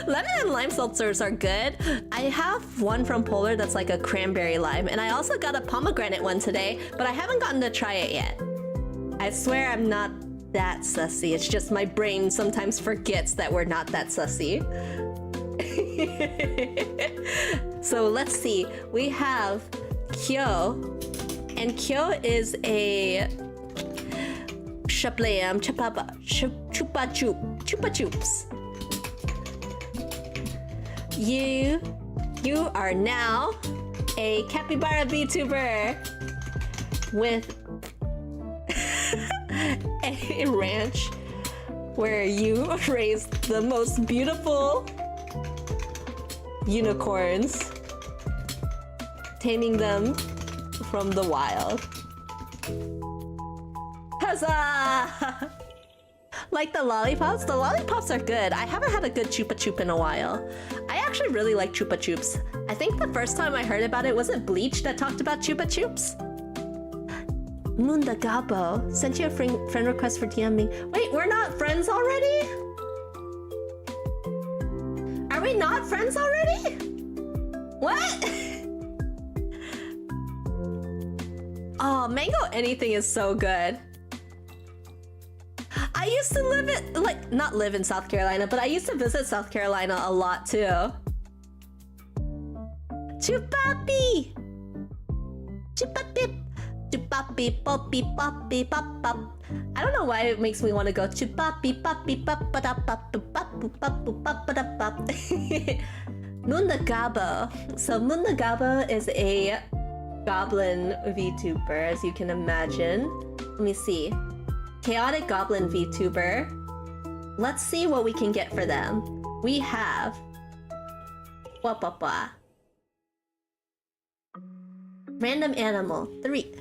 Lemon and lime seltzers are good. I have one from Polar that's like a cranberry lime, and I also got a pomegranate one today, but I haven't gotten to try it yet. I swear I'm not that sussy. It's just my brain sometimes forgets that we're not that sussy. So let's see. We have Kyo, and Kyo is a Shaplayam Chupa Chups. You are now a capybara VTuber with a ranch where you raise the most beautiful unicorns, taming them from the wild. Huzzah! Like the lollipops? The lollipops are good. I haven't had a good Chupa Chup in a while. I actually really like Chupa Chups. I think the first time I heard about it, was it Bleach that talked about Chupa Chups? Munda Gabo sent you a friend request for DMing. Wait, we're not friends already? Are we not friends already? What? Oh, Mango Anything is so good. I used to live in, like, not live in South Carolina, but I used to visit South Carolina a lot too. Chupapi! Chupapip! Chupapi, poppy, poppy, pop, pop. I don't know why it makes me want to go chupapi, poppy, pop, pa, da, pop, pop, pop, pop, da, pop. Mundagabo. So Mundagabo is a goblin VTuber, as you can imagine. Let me see. Chaotic Goblin VTuber. Let's see what we can get for them. We have... Wapapa. Random animal. 3.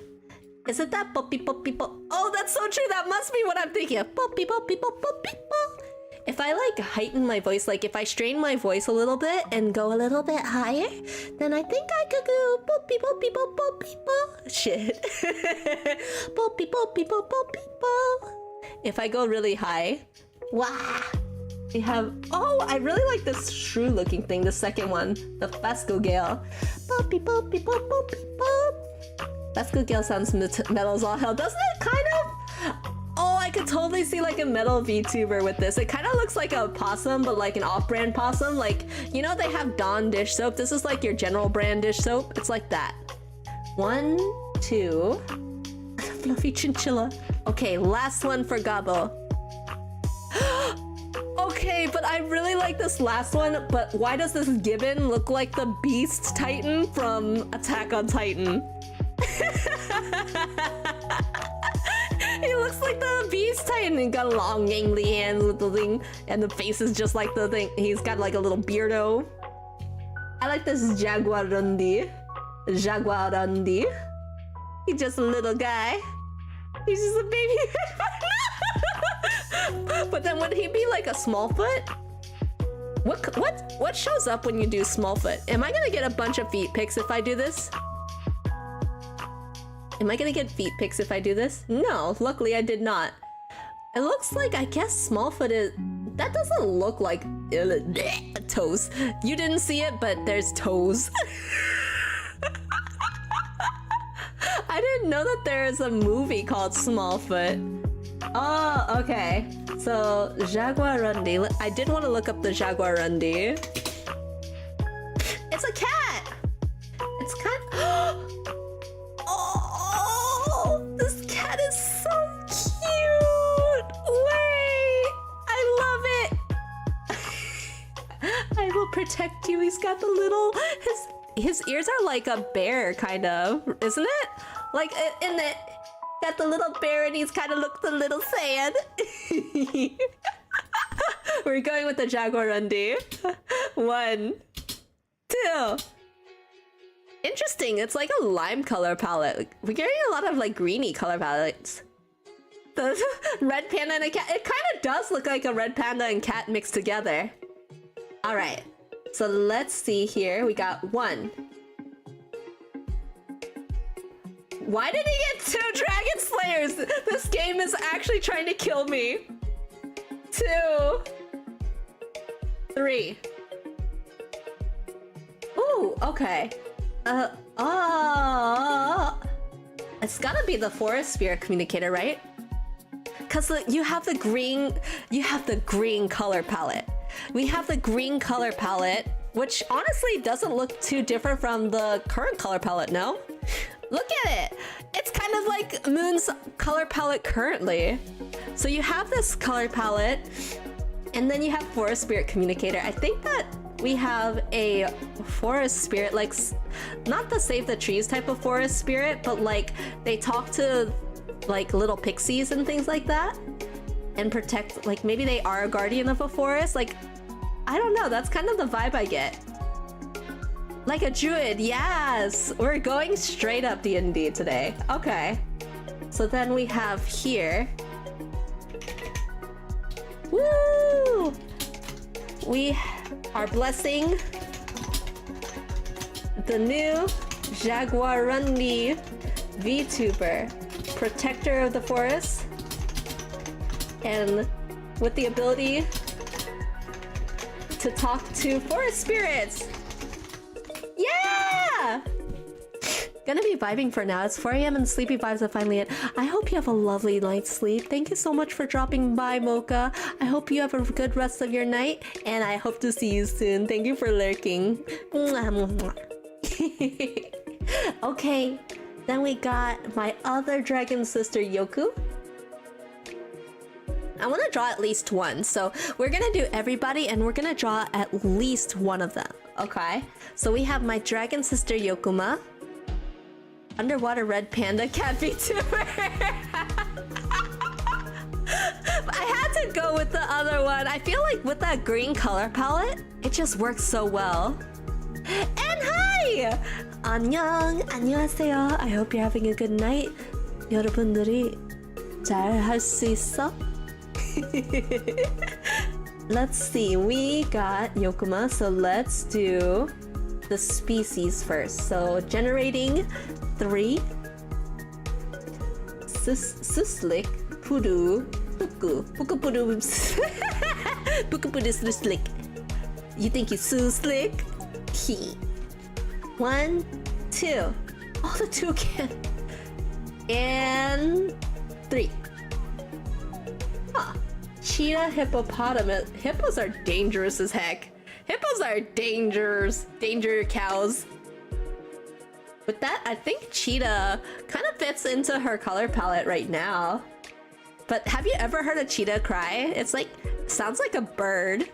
Isn't that poppy poppy pop? Oh, that's so true! That must be what I'm thinking of. Poppy poppy pop poppy pop. If I like heighten my voice, like if I strain my voice a little bit and go a little bit higher, then I think I could go poppy poppy pop poppy pop. Shit. Poppy poppy pop poppy pop. If I go really high, wow. We have, oh, I really like this shrew looking thing, the second one, the Fasco Gale. Poppy poppy pop poppy pop. Fasco Gale sounds metal as all hell, doesn't it? Kind of. Oh, I could totally see like a metal VTuber with this. It kind of looks like a possum, but like an off-brand possum. Like, you know, they have Dawn dish soap. This is like your general brand dish soap. It's like that. 1, 2. Fluffy chinchilla. Okay, last one for Gabo. Okay, but I really like this last one, but why does this gibbon look like the Beast Titan from Attack on Titan? He looks like the Beast Titan. He got a long gangly hands with the thing, and the face is just like the thing. He's got like a little beardo. I like this Jaguarundi. Jaguarundi. He's just a little guy. He's just a baby. But then would he be like a Smallfoot? What shows up when you do Smallfoot? Am I gonna get a bunch of feet pics if I do this? Am I gonna get feet pics if I do this? No, luckily I did not. It looks like, I guess Smallfoot is... That doesn't look like... toes. You didn't see it, but there's toes. I didn't know that there is a movie called Smallfoot. Oh, okay. So, Jaguarundi. I did want to look up the Jaguarundi. It's a cat! It's kind of... Oh, this cat is so cute! Wait! I love it! I will protect you. He's got the little... His ears are like a bear, kind of. Isn't it? Like, in the... Got the little bear and he's kind of looks a little sad. We're going with the Jaguarundi. 1, 2. Interesting. It's like a lime color palette. We're getting a lot of like greeny color palettes. The red panda and a cat. It kind of does look like a red panda and cat mixed together. All right. So let's see here. We got 1. Why did he get 2 Dragon Slayers? This game is actually trying to kill me. 2. 3. Ooh, okay. It's gotta be the Forest Spirit Communicator, right? Cause you have the green color palette. We have the green color palette, which honestly doesn't look too different from the current color palette, no? Look at it! It's kind of like Moon's color palette currently. So you have this color palette, and then you have Forest Spirit Communicator. I think that we have a Forest Spirit, like, not the Save the Trees type of Forest Spirit, but like, they talk to, like, little pixies and things like that. And protect, like, maybe they are a guardian of a forest. Like, I don't know, that's kind of the vibe I get. Like a druid, yes! We're going straight up DnD today. Okay. So then we have here... Woo! We are blessing the new Jaguarundi VTuber, protector of the forest, and with the ability to talk to forest spirits. Yeah! Gonna be vibing for now. It's 4 AM and sleepy vibes are finally in. I hope you have a lovely night's sleep. Thank you so much for dropping by, Mocha. I hope you have a good rest of your night, and I hope to see you soon. Thank you for lurking. Okay, then we got my other dragon sister, Yoku. I want to draw at least one, so we're gonna do everybody, and we're gonna draw at least one of them. Okay, so we have my dragon sister Yokuma, underwater red panda cat VTuber. I had to go with the other one. I feel like with that green color palette, it just works so well. And hi! 안녕, 안녕하세요. I hope you're having a good night. 여러분들이 잘 할 수 있어? Let's see, we got Yokuma, so let's do the species first. So generating 3. Suslik, Pudu, Puku, Pukupudu, Pukupudu Suslik. You think you're so slick? He. 1, 2. Oh, the 2 again. And 3. Huh. Cheetah hippopotamus. Hippos are dangerous as heck. Hippos are dangers. Danger cows. With that, I think cheetah kind of fits into her color palette right now. But have you ever heard a cheetah cry? It's like, sounds like a bird.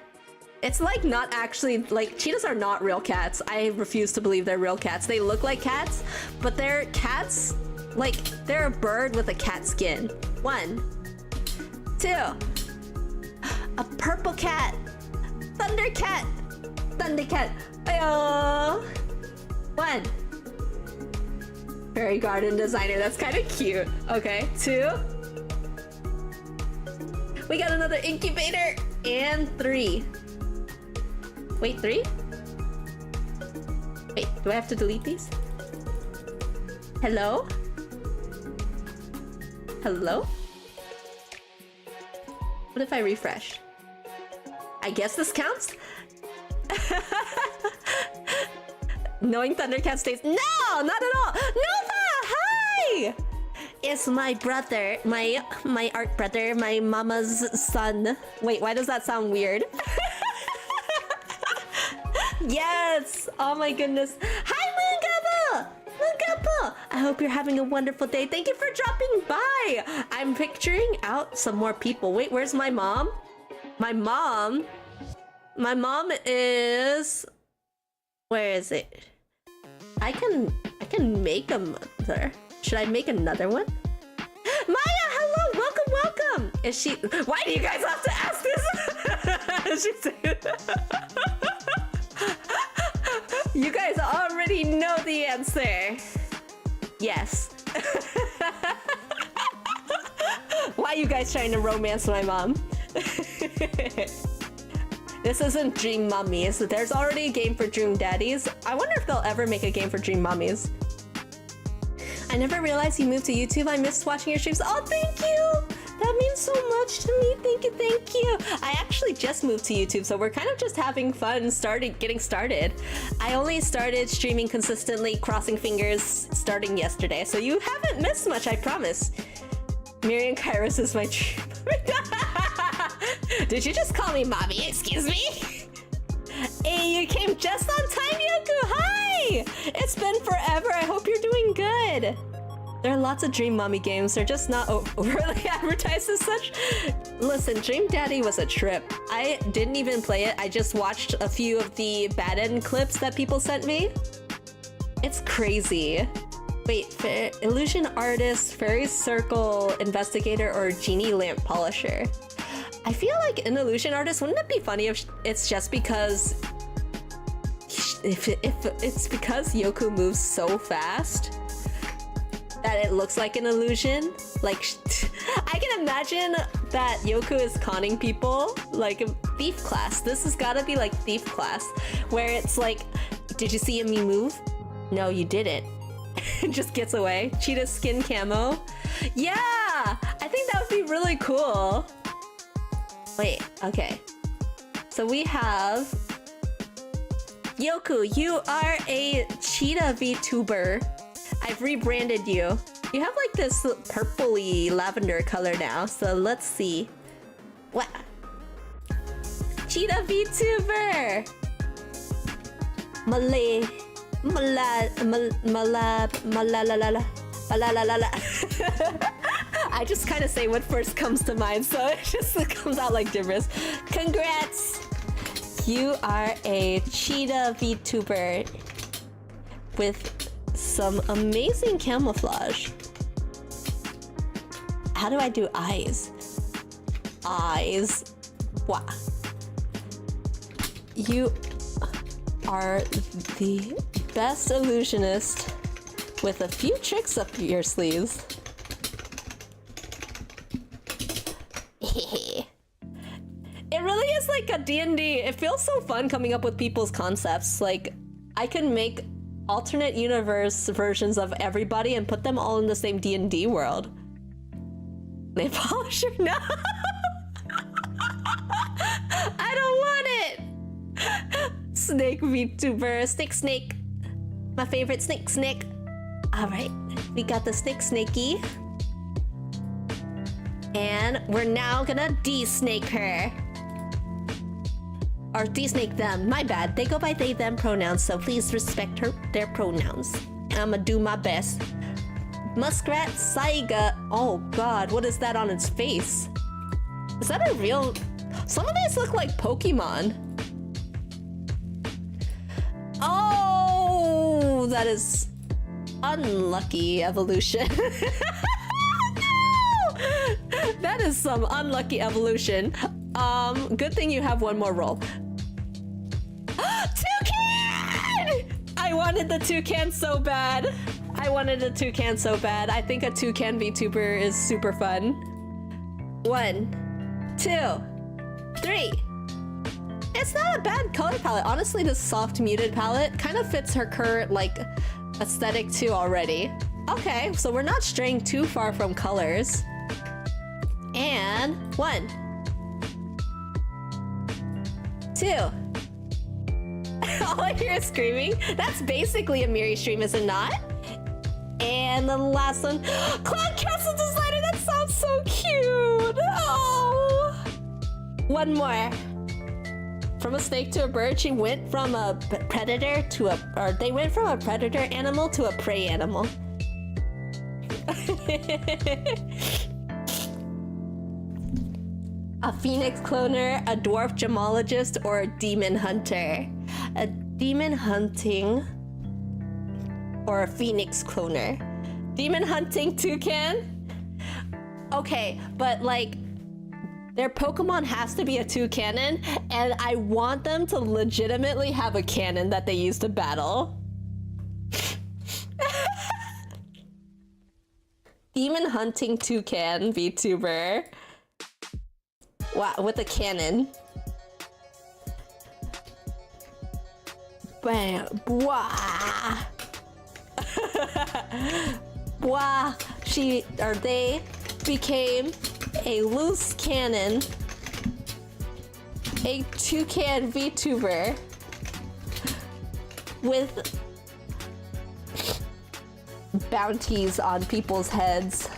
It's like not actually, like, cheetahs are not real cats. I refuse to believe they're real cats. They look like cats, but they're cats, like, they're a bird with a cat skin. 1, 2. A purple cat. Thundercat. Thundercat. Ayo. 1. Fairy garden designer. That's kind of cute. Okay. 2. We got another incubator. And 3. Wait, 3? Wait, do I have to delete these? Hello? Hello? What if I refresh? I guess this counts? Knowing Thundercat stays. No, not at all. Nova, hi! is my brother, my art brother, my mama's son. Wait, why does that sound weird? Yes! Oh my goodness. Hi, Moongappa! I hope you're having a wonderful day. Thank you for dropping by. I'm picturing out some more people. Wait, where's my mom? My mom is... Where is it? I can make a mother. Should I make another one? Maya, hello, welcome. Is she? Why do you guys have to ask this? You guys already know the answer. Yes. Why are you guys trying to romance my mom? This isn't Dream Mummies. There's already a game for Dream Daddies. I wonder if they'll ever make a game for Dream Mummies. I never realized you moved to YouTube. I missed watching your streams. Oh, thank you! That means so much to me. Thank you. I actually just moved to YouTube, so we're kind of just having fun getting started. I only started streaming consistently, crossing fingers, starting yesterday, so you haven't missed much, I promise. Miri and Kairos is my dream. Did you just call me mommy? Excuse me? Hey, you came just on time, Yoku! Hi! It's been forever. I hope you're doing good. There are lots of Dream Mommy games. They're just not overly advertised as such. Listen, Dream Daddy was a trip. I didn't even play it. I just watched a few of the bad end clips that people sent me. It's crazy. Wait, illusion artist, fairy circle investigator, or genie lamp polisher? I feel like an illusion artist, wouldn't it be funny if it's just because if it's because Yoku moves so fast that it looks like an illusion? Like, I can imagine that Yoku is conning people like a thief class. This has gotta be like thief class, where it's like, did you see me move? No, you didn't. It just gets away. Cheetah skin camo. Yeah, I think that would be really cool. Wait, okay. So we have Yoku, you are a cheetah VTuber. I've rebranded you. You have like this purpley lavender color now, so let's see. What? Cheetah VTuber! Malay. I just kind of say what first comes to mind, so it just comes out like gibberish. Congrats! You are a cheetah VTuber with some amazing camouflage. How do I do eyes? Eyes. Wow. You are the best illusionist with a few tricks up your sleeves. It really is like a DnD. It feels so fun coming up with people's concepts. Like, I can make alternate universe versions of everybody and put them all in the same DnD world. Nail polisher? No! I don't want it! Snake VTuber, snake. My favorite snake. Alright, we got the snakey. And we're now gonna de-snake her. Or de-snake them, my bad. They go by they, them pronouns, so please respect their pronouns. I'ma do my best. Muskrat Saiga. Oh god, what is that on its face? Is that a real... Some of these look like Pokemon. Oh, that is unlucky evolution. No! That is some unlucky evolution. Good thing you have one more roll. Toucan! I wanted the toucan so bad. I think a toucan VTuber is super fun. 1, 2, 3. It's not a bad color palette. Honestly, this soft muted palette kind of fits her current like aesthetic too already. Okay, so we're not straying too far from colors. And 1, 2. All I hear is screaming. That's basically a Miri stream, is it not? And the last one, Cloud Castle Designer, that sounds so cute! Oh! One more. From a snake to a bird, she went from a predator to they went from a predator animal to a prey animal. A phoenix cloner, a dwarf gemologist, or a demon hunter. A demon hunting or a phoenix cloner. Demon hunting toucan? Okay, but like their Pokemon has to be a toucanon, and I want them to legitimately have a cannon that they use to battle. Demon hunting toucan VTuber. Wow, with a cannon. Bam, bwah. Bwah. They became a loose cannon, a toucan VTuber with bounties on people's heads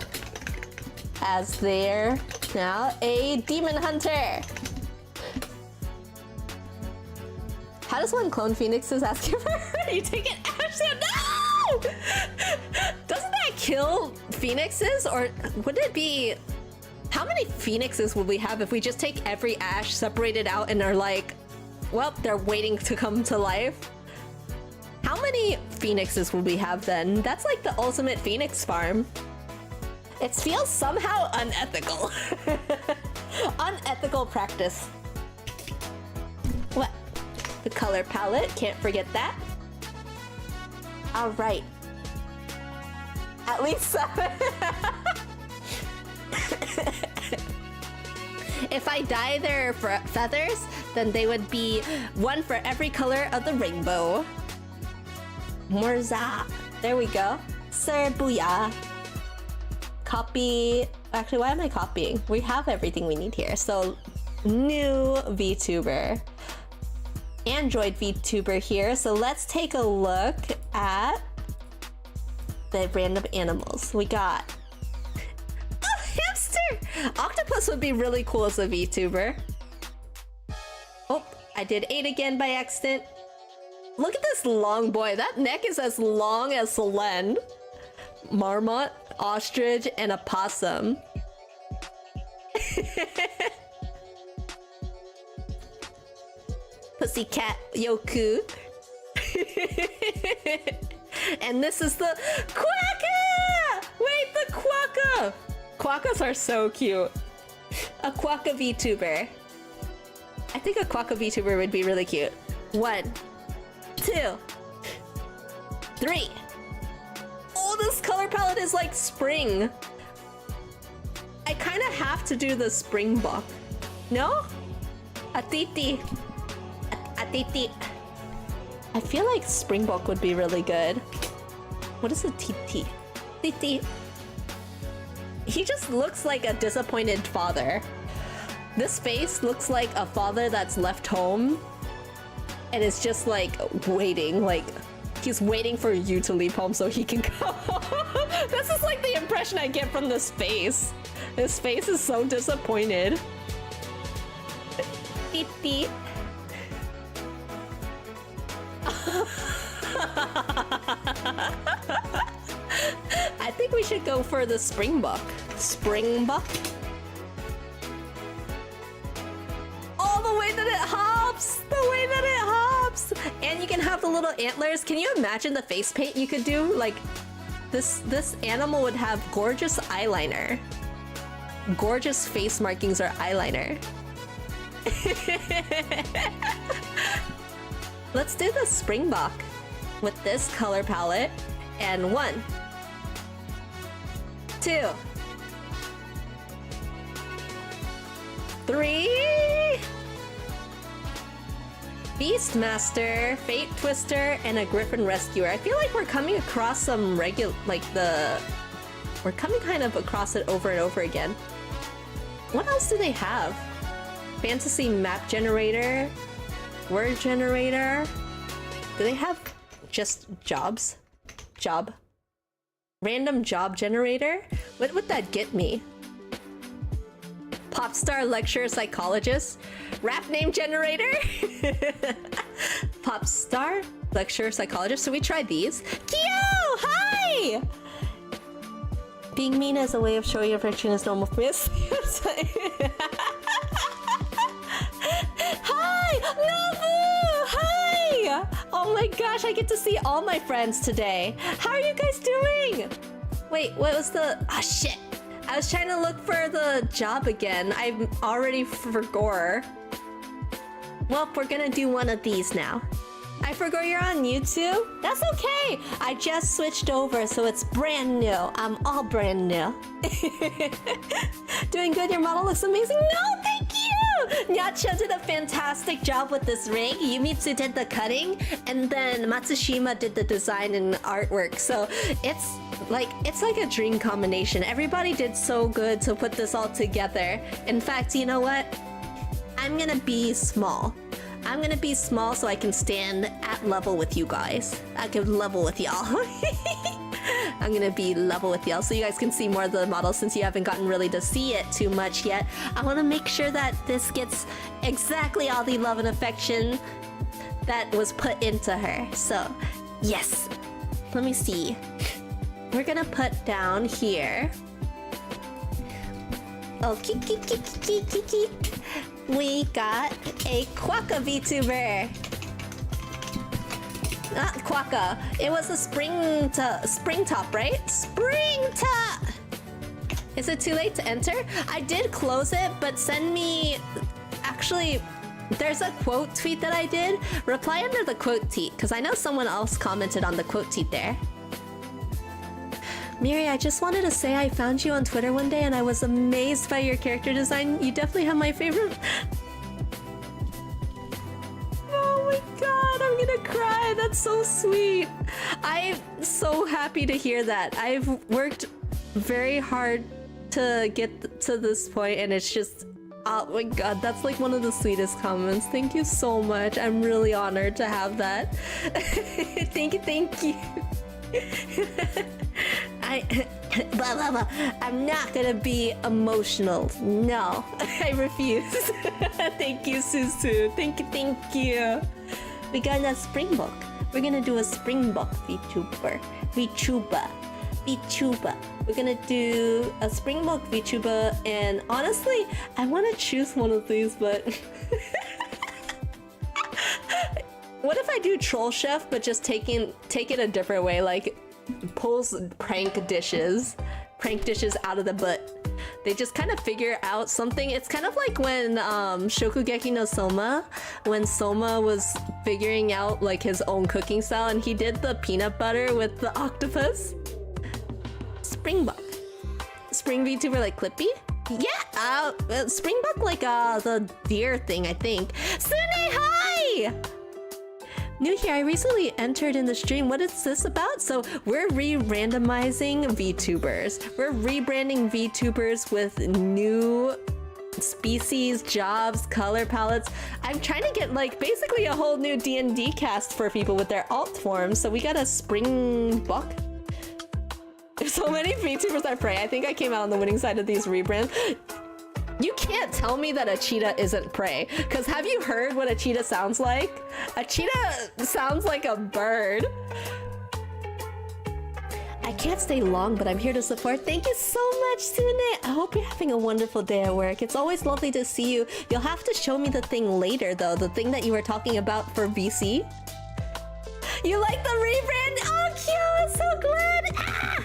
as they're now a demon hunter. How does one clone phoenixes? Asking for you take it, Ashley? No! Doesn't that kill phoenixes, or would it be? How many phoenixes would we have if we just take every ash, separate it out, and are like, well, they're waiting to come to life? How many phoenixes would we have then? That's like the ultimate phoenix farm. It feels somehow unethical. Unethical practice. What? The color palette, can't forget that. All right. At least 7. If I dye their feathers, then they would be 1 for every color of the rainbow. Morza. There we go. Sir Booyah. Copy. Actually, why am I copying? We have everything we need here. So, new VTuber. Android VTuber here. So let's take a look at the random animals. We got a hamster! Octopus would be really cool as a VTuber. Oh, I did 8 again by accident. Look at this long boy. That neck is as long as Selene. Marmot, ostrich, and a possum. Pussycat Yoku. And this is the quokka! Wait, the quokka! Quokkas are so cute. A quokka VTuber. I think a quokka VTuber would be really cute. 1, 2, 3. Oh, this color palette is like spring. I kind of have to do the springbok. No? A titi. A titi. I feel like springbok would be really good. What is a titi? Titi. He just looks like a disappointed father. This face looks like a father that's left home and is just like waiting, like he's waiting for you to leave home so he can go. This is like the impression I get from this face. His face is so disappointed. Beep beep. I think we should go for the springbok. Springbok. Oh, the way that it hops! The way that it hops! And you can have the little antlers. Can you imagine the face paint you could do? Like, this animal would have gorgeous eyeliner. Gorgeous face markings or eyeliner. Let's do the springbok with this color palette. And 1, 2, 3. Beastmaster, Fate Twister, and a Griffin Rescuer. I feel like we're coming across some we're coming kind of across it over and over again. What else do they have? Fantasy map generator, word generator. Do they have just jobs? Job. Random job generator? What would that get me? Pop star lecturer psychologist? Rap name generator? Pop star lecturer psychologist. So we tried these. Kyo! Hi! Being mean as a way of showing affection is normal for me. Hi! Nobu! Hi! Oh my gosh, I get to see all my friends today. How are you guys doing? Wait, what was the... Ah, shit. I was trying to look for the job again. I already forgot. Well, we're gonna do one of these now. I forgot you're on YouTube? That's okay. I just switched over, so it's brand new. I'm all brand new. Doing good? Your model looks amazing. No, thank you! Nyacha did a fantastic job with this rig. Yumitsu did the cutting, and then Matsushima did the design and artwork. So it's like a dream combination. Everybody did so good to put this all together. In fact, you know what? I'm gonna be small. I'm gonna be small so I can stand at level with you guys. I can level with y'all. I'm gonna be level with y'all so you guys can see more of the model since you haven't gotten really to see it too much yet. I wanna make sure that this gets exactly all the love and affection that was put into her. So, yes. Let me see. We're gonna put down here. Oh, kiki. We got a Quokka VTuber. Not Quokka. It was a spring top, right? Spring top! Is it too late to enter? I did close it, but send me... Actually, there's a quote tweet that I did. Reply under the quote tweet, because I know someone else commented on the quote tweet there. Miri, I just wanted to say I found you on Twitter one day and I was amazed by your character design. You definitely have my favorite... Oh my god, I'm gonna cry. That's so sweet. I'm so happy to hear that. I've worked very hard to get to this point and it's just... Oh my god, that's like one of the sweetest comments. Thank you so much. I'm really honored to have that. Thank you. Blah, blah, blah. I'm not gonna be emotional. No, I refuse. Thank you, Susu. Thank you. We got a Springbok. We're gonna do a Springbok VTuber. We're gonna do a Springbok VTuber, and honestly, I want to choose one of these, but what if I do Troll Chef, but just take it a different way, like pulls prank dishes out of the butt. They just kind of figure out something. It's kind of like when Shokugeki no Soma, when Soma was figuring out like his own cooking style and he did the peanut butter with the octopus. Springbok. Spring VTuber like Clippy? Yeah, Springbok like the deer thing, I think. Sune, hi! New here, I recently entered in the stream. What is this about? So we're re-randomizing VTubers. We're rebranding VTubers with new species, jobs, color palettes. I'm trying to get like basically a whole new DnD cast for people with their alt forms. So we got a Springbok. There's so many VTubers that pray. I think I came out on the winning side of these rebrands. You can't tell me that a cheetah isn't prey, because have you heard what a cheetah sounds like? A cheetah sounds like a bird. I can't stay long, but I'm here to support. Thank you so much, Sune. I hope you're having a wonderful day at work. It's always lovely to see you. You'll have to show me the thing later, though, the thing that you were talking about for VC. You like the rebrand? Oh, cute! I'm so glad! Ah!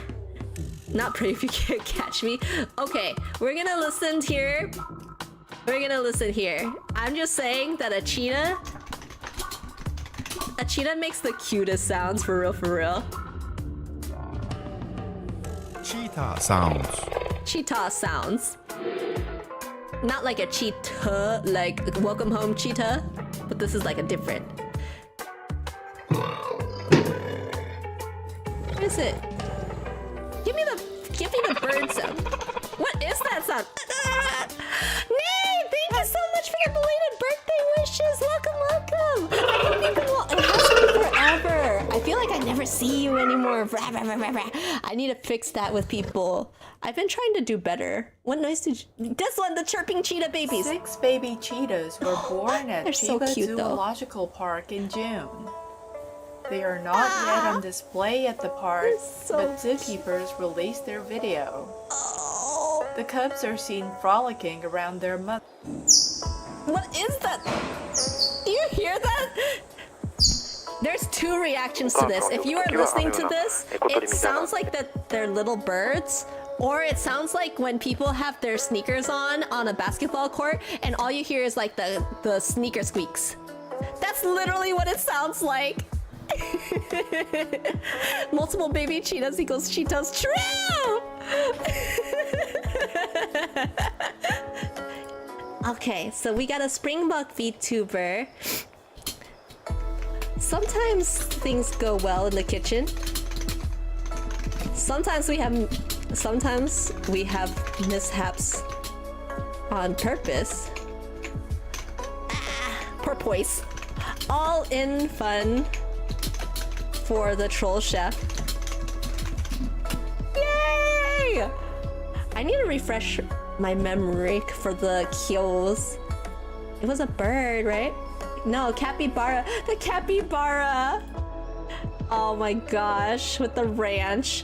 Not pray if you can't catch me. Okay, we're gonna listen here. I'm just saying that a cheetah makes the cutest sounds, for real. Cheetah sounds. Cheetah sounds. Not like a cheetah, like welcome home cheetah, but this is like a different. What is it? Give me the bird sound. What is that sound? Nay, thank you so much for your belated birthday wishes. Welcome. I hope you can. It has been forever. I feel like I never see you anymore. I need to fix that with people. I've been trying to do better. What noise did you... This one, the chirping cheetah babies. 6 baby cheetahs were born at They're so Chiba cute, though. Zoological Park in June. They are not yet on display at the park, They're so but zookeepers released their video. Oh, The cubs are seen frolicking around their mother. what is that? Do you hear that? There's 2 reactions to this. If you are listening to this, it sounds like that they're little birds, or it sounds like when people have their sneakers on a basketball court, and all you hear is like the sneaker squeaks. That's literally what it sounds like. Multiple baby cheetahs equals cheetahs. True! Okay, so we got a Springbok VTuber. Sometimes things go well in the kitchen. Sometimes we have mishaps on purpose. Porpoise. All in fun for the troll chef. Yay! I need to refresh my memory for the kills. It was a bird, right? No, capybara. The capybara. Oh my gosh, with the ranch.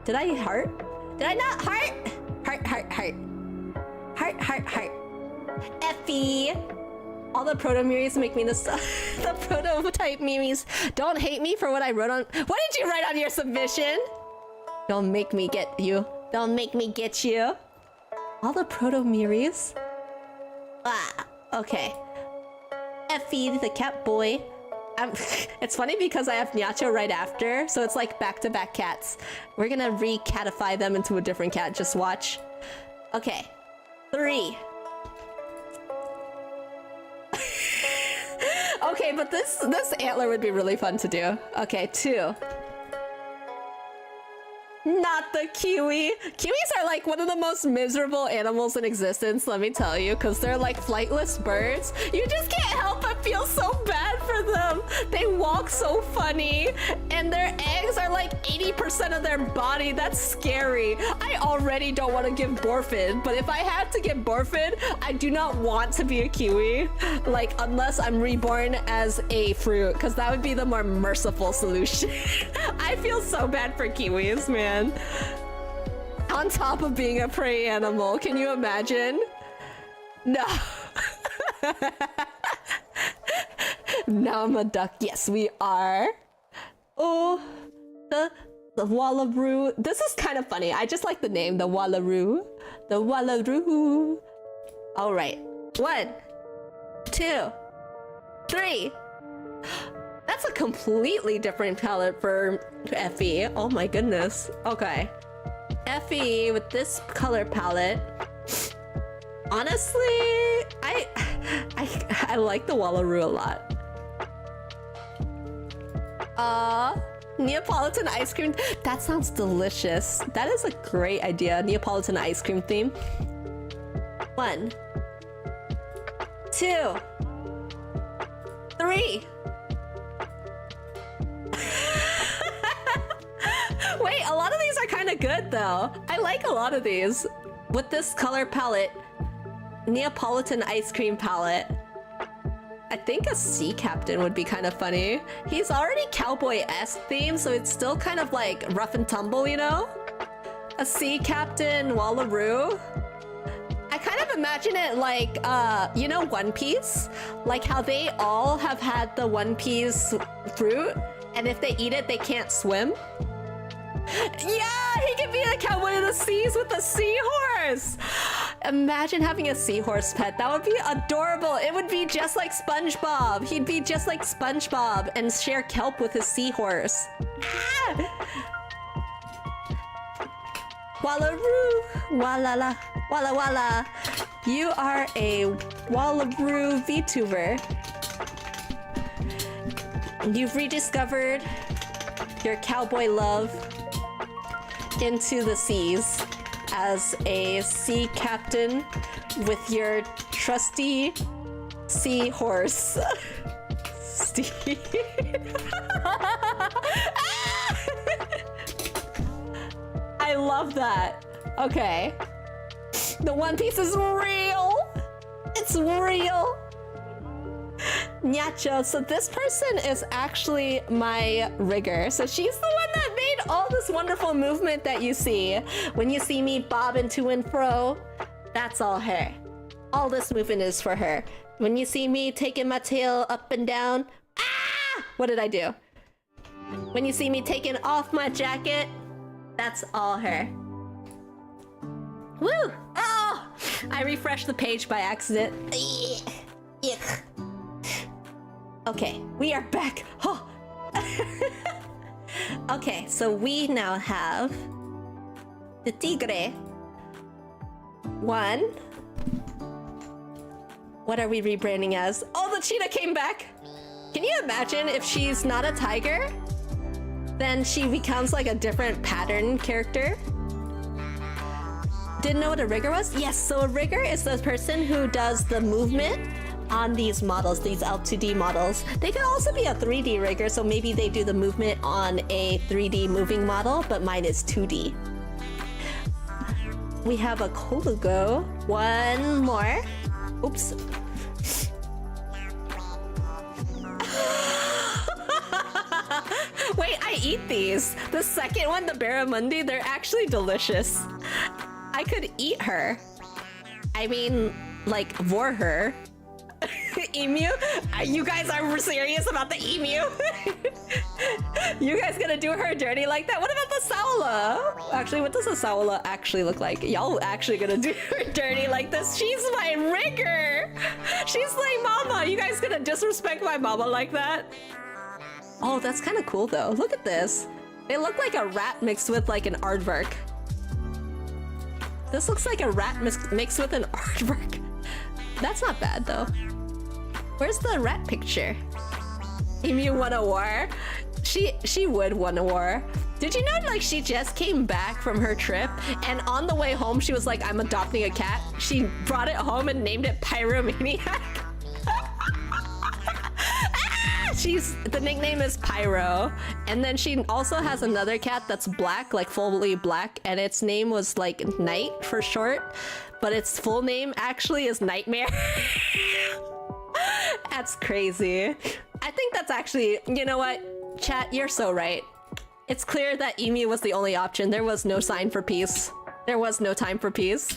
Did I heart? Did I not heart? Heart, heart, heart. Heart, heart, heart. Effie. All the proto-miris make me the prototype miris. Don't hate me for what I wrote on... What did you write on your submission? Don't make me get you. Don't make me get you. All the proto-miris? Ah, okay. Effie, the cat boy. It's funny because I have Nyacho right after, so it's like back-to-back cats. We're gonna re-catify them into a different cat, just watch. Okay, 3. Okay, but this antler would be really fun to do. Okay, 2. Not the kiwi. Kiwis are like one of the most miserable animals in existence, let me tell you, because they're like flightless birds. You just can't help but feel so bad for them. They walk so funny, and their eggs are like 80% of their body. That's scary. I already don't want to give Borfid, but if I had to give Borfid, I do not want to be a kiwi. Like, unless I'm reborn as a fruit, because that would be the more merciful solution. I feel so bad for kiwis, man. On top of being a prey animal, can you imagine? No. Now I'm a duck. Yes, we are. Oh, the Wallaroo. This is kind of funny. I just like the name, the Wallaroo. The Wallaroo. All right. 1, 2, 3. That's a completely different palette for Effie. Oh my goodness. Okay. Effie with this color palette. Honestly, I like the Wallaroo a lot. Neapolitan ice cream. That sounds delicious. That is a great idea. Neapolitan ice cream theme. 1, 2, 3. Wait, a lot of these are kind of good though. I like a lot of these. With this color palette, Neapolitan ice cream palette, I think a sea captain would be kind of funny. He's already cowboy-esque themed, so it's still kind of like rough and tumble, you know? A sea captain Wallaroo. I kind of imagine it like, you know, One Piece? Like how they all have had the One Piece fruit, and if they eat it, they can't swim. Yeah, he could be a cowboy of the seas with a seahorse. Imagine having a seahorse pet. That would be adorable. It would be just like SpongeBob. He'd be just like SpongeBob and share kelp with his seahorse. Ah! Wallaroo, walla walla walla. You are a Wallaroo VTuber. You've rediscovered your cowboy love into the seas as a sea captain with your trusty seahorse. Steve. love that. Okay. The One Piece is real. It's real. Nyacho, so this person is actually my rigger. So she's the one that made all this wonderful movement that you see. When you see me bobbing to and fro, that's all her. All this movement is for her. When you see me taking my tail up and down, ah! What did I do? When you see me taking off my jacket, that's all her. Woo! Oh! I refreshed the page by accident. Yuck. Okay, we are back. Oh. Okay, so we now have the tigre. One. What are we rebranding as? Oh, the cheetah came back. Can you imagine if she's not a tiger? Then she becomes like a different pattern character. Didn't know what a rigger was? Yes, so a rigger is the person who does the movement on these models, these L2D models. They could also be a 3D rigger, so maybe they do the movement on a 3D moving model, but mine is 2D. We have a Kolugo. One more. Oops. Wait, I eat these. The second one, the barramundi, they're actually delicious. I could eat her. I mean, like, vor her. Emu? You guys are serious about the emu? You guys gonna do her dirty like that? What about the Saola? Actually, what does a Saola actually look like? Y'all actually gonna do her dirty like this? She's my rigger! She's like mama! You guys gonna disrespect my mama like that? Oh, that's kind of cool though. Look at this. They look like a rat mixed with like an aardvark. This looks like a rat mixed with an aardvark. That's not bad though. Where's the rat picture? Emu won a war. She would won a war. Did you know like she just came back from her trip and on the way home she was like, I'm adopting a cat. She brought it home and named it Pyromaniac. The nickname is Pyro. And then she also has another cat that's black, like fully black, and its name was like Night for short, but its full name actually is Nightmare. That's crazy. I think that's actually, you know what? Chat, you're so right. It's clear that Emu was the only option. There was no sign for peace. There was no time for peace.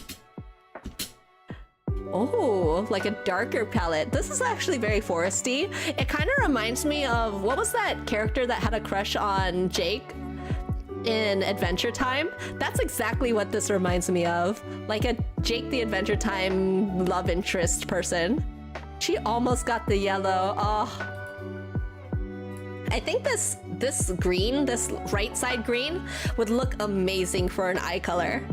Oh, like a darker palette. This is actually very foresty. It kind of reminds me of, what was that character that had a crush on Jake in Adventure Time? That's exactly what this reminds me of. Like a Jake the Adventure Time love interest person. She almost got the yellow. Oh. I think this green, this right side green, would look amazing for an eye color.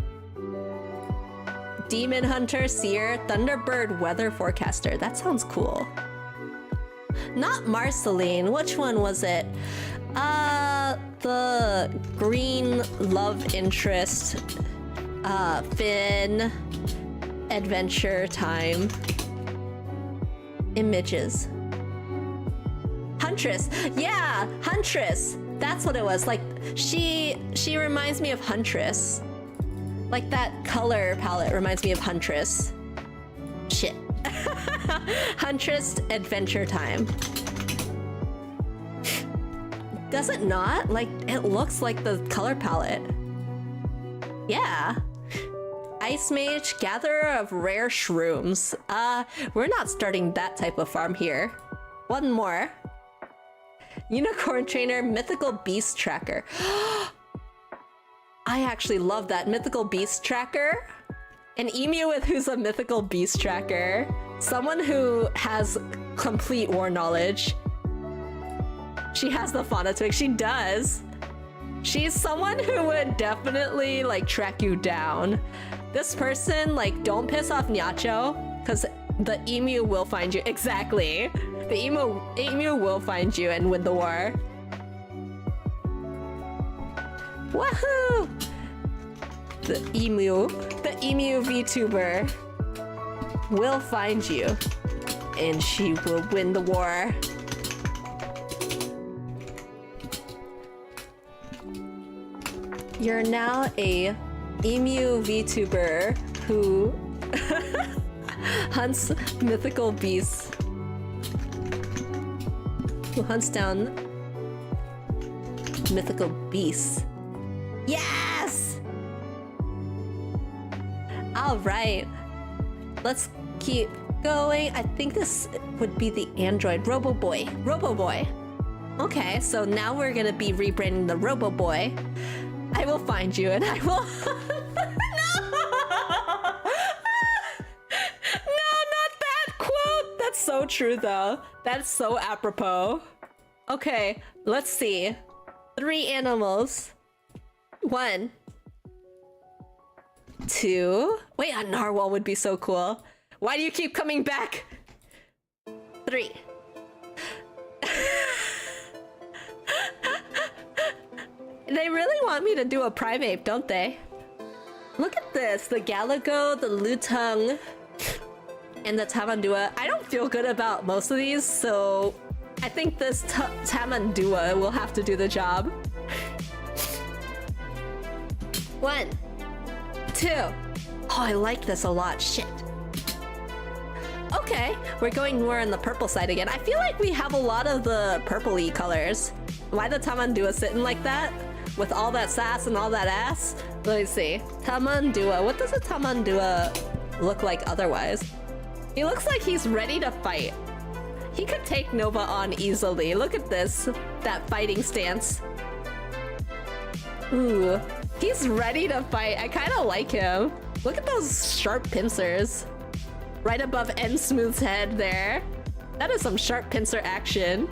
Demon Hunter, Seer, Thunderbird, Weather Forecaster. That sounds cool. Not Marceline. Which one was it? The green love interest. Finn. Adventure Time. Images. Huntress. Yeah, Huntress. That's what it was. Like, she reminds me of Huntress. Like that color palette reminds me of Huntress. Shit. Huntress Adventure Time. Does it not? Like, it looks like the color palette. Yeah. Ice Mage, Gatherer of Rare Shrooms. We're not starting that type of farm here. One more. Unicorn Trainer, Mythical Beast Tracker. I actually love that. Mythical Beast Tracker. An emu who's a mythical beast tracker. Someone who has complete war knowledge. She has the fauna twig. She does. She's someone who would definitely like track you down. This person, like, don't piss off Nyacho, because the emu will find you. Exactly. The emu will find you and win the war. Woohoo! The emu VTuber will find you and she will win the war. You're now a emu VTuber who hunts mythical beasts. Who hunts down mythical beasts. Yes! Alright. Let's keep going. I think this would be the android. Robo-boy. Robo-boy. Okay, so now we're gonna be rebranding the Robo-boy. I will find you and I will... No, not that quote! That's so true though. That's so apropos. Okay, let's see. 3 animals. 1. 2. Wait, a narwhal would be so cool. Why do you keep coming back? 3. They really want me to do a primate, don't they? Look at this. The Galago, the Lutung, and the Tamandua. I don't feel good about most of these, so I think this Tamandua will have to do the job. 1, 2. Oh, I like this a lot. Shit. Okay, we're going more on the purple side again. I feel like we have a lot of the purpley colors. Why the Tamandua sitting like that? With all that sass and all that ass? Let me see. Tamandua. What does a Tamandua look like otherwise? He looks like he's ready to fight. He could take Nova on easily. Look at this. That fighting stance. Ooh. He's ready to fight. I kind of like him. Look at those sharp pincers. Right above N Smooth's head there. That is some sharp pincer action.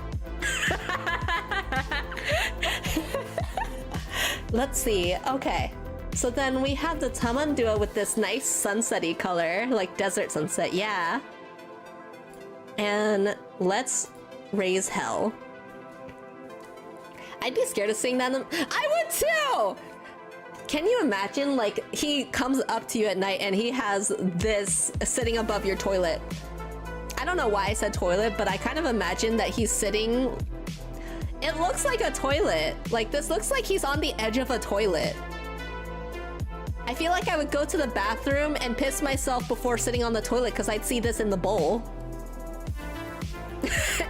Let's see. Okay. So then we have the Tamandua with this nice sunset-y color, like desert sunset, yeah. And let's raise hell. I'd be scared of seeing that. I would too! Can you imagine, like, he comes up to you at night and he has this sitting above your toilet? I don't know why I said toilet, but I kind of imagine that he's sitting... It looks like a toilet. Like, this looks like he's on the edge of a toilet. I feel like I would go to the bathroom and piss myself before sitting on the toilet because I'd see this in the bowl.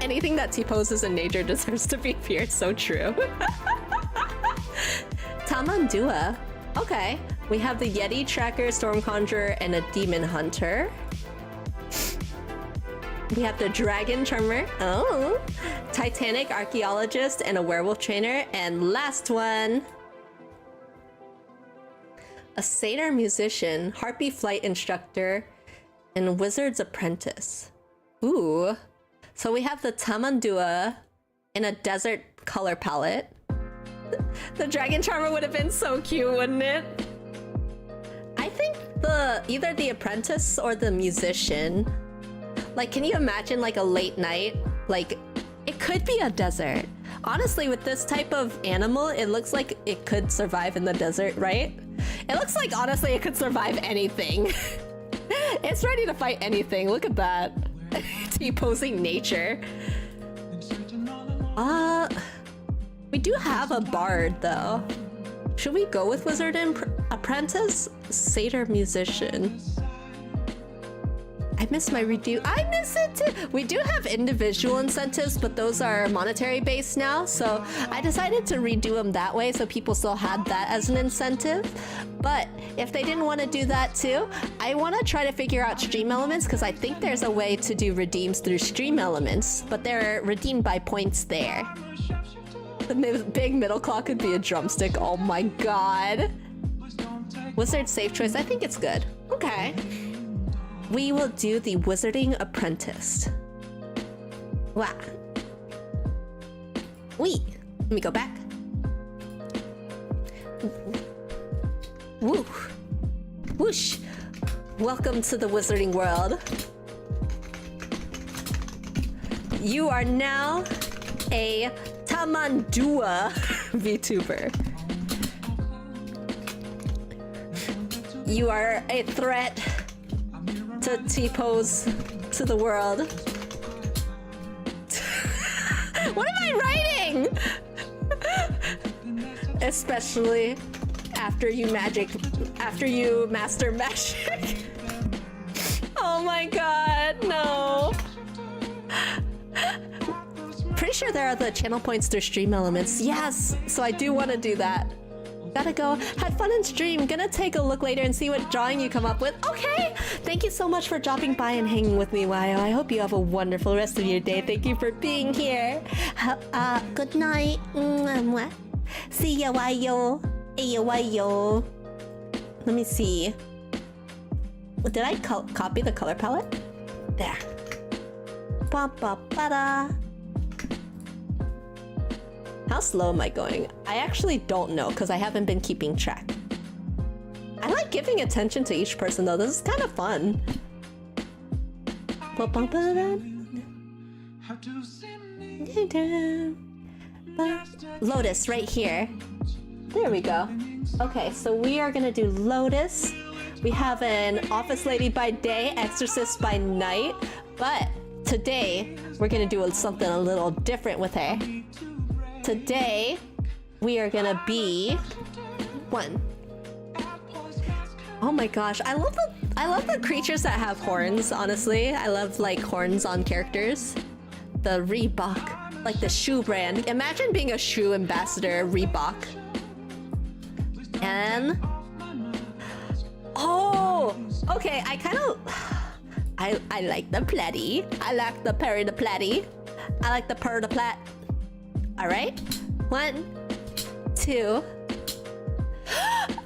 Anything that T-poses in nature deserves to be feared. So true. Tamandua. Okay. We have the Yeti Tracker, Storm Conjurer, and a Demon Hunter. We have the Dragon Charmer. Oh. Titanic Archaeologist and a Werewolf Trainer. And last one. A Satyr Musician, Harpy Flight Instructor, and Wizard's Apprentice. Ooh. So we have the Tamandua in a desert color palette. The Dragon Charmer would have been so cute, wouldn't it? I think either the Apprentice or the Musician. Like, can you imagine like a late night? Like, it could be a desert. Honestly, with this type of animal, it looks like it could survive in the desert, right? It looks like, honestly, it could survive anything. It's ready to fight anything. Look at that. T-posing nature. We do have a bard, though. Should we go with Wizard and Apprentice? Satyr Musician. I miss my redo. I miss it too. We do have individual incentives, but those are monetary based now. So I decided to redo them that way so people still had that as an incentive. But if they didn't want to do that too, I want to try to figure out stream elements because I think there's a way to do redeems through stream elements, but they're redeemed by points there. The big middle claw could be a drumstick. Oh my god. Wizard safe choice. I think it's good. Okay. We will do the Wizarding Apprentice. Wow. Wee. Let me go back. Woo. Whoosh. Welcome to the wizarding world. You are now a Tamandua VTuber. You are a threat to T-pose to the world. What am I writing? Especially after you master magic. Oh my god, no. Pretty sure there are the channel points through stream elements. Yes, so I do want to do that. Gotta go. Had fun in stream. Gonna take a look later and see what drawing you come up with. Okay! Thank you so much for dropping by and hanging with me, Wayo. I hope you have a wonderful rest of your day. Thank you for being here. Good night. See ya, Wayo. Hey, Wayo. Let me see. Did I copy the color palette? There. Ba-ba-ba-da. How slow am I going? I actually don't know because I haven't been keeping track. I like giving attention to each person though. This is kind of fun. Lotus right here. There we go. Okay, so we are gonna do Lotus. We have an office lady by day, exorcist by night, but today we're gonna do something a little different with her. Today, we are gonna be one. Oh my gosh, I love the creatures that have horns, honestly. I love like horns on characters. The Reebok, like the shoe brand. Imagine being a shoe ambassador, Reebok. And oh, okay, I like the platy. I like the Perry the Platty. I like the Purr the Plat. All right, 1, 2.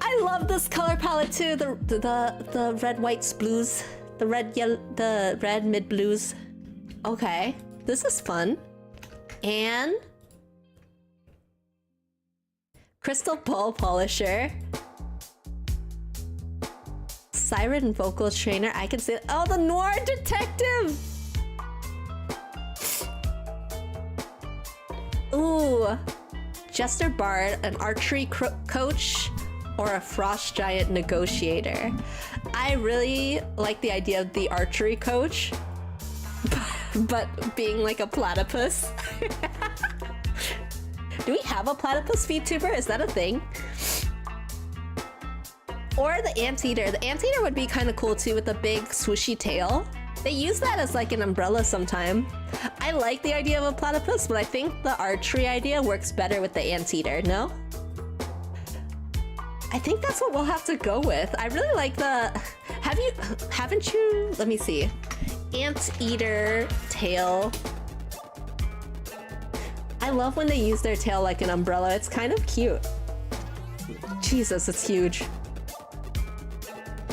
I love this color palette too. The red, whites, blues, the red mid blues. Okay, this is fun. And crystal ball polisher, siren vocal trainer. I can see it. Oh, the noir detective. Ooh, Jester Bard, an archery coach, or a frost giant negotiator. I really like the idea of the archery coach, but being like a platypus. Do we have a platypus VTuber? Is that a thing? Or the anteater. The anteater would be kind of cool too with the big swooshy tail. They use that as like an umbrella sometime. I like the idea of a platypus, but I think the archery idea works better with the anteater, no? I think that's what we'll have to go with. I really like the... Haven't you... Let me see. Anteater tail. I love when they use their tail like an umbrella. It's kind of cute. Jesus, it's huge.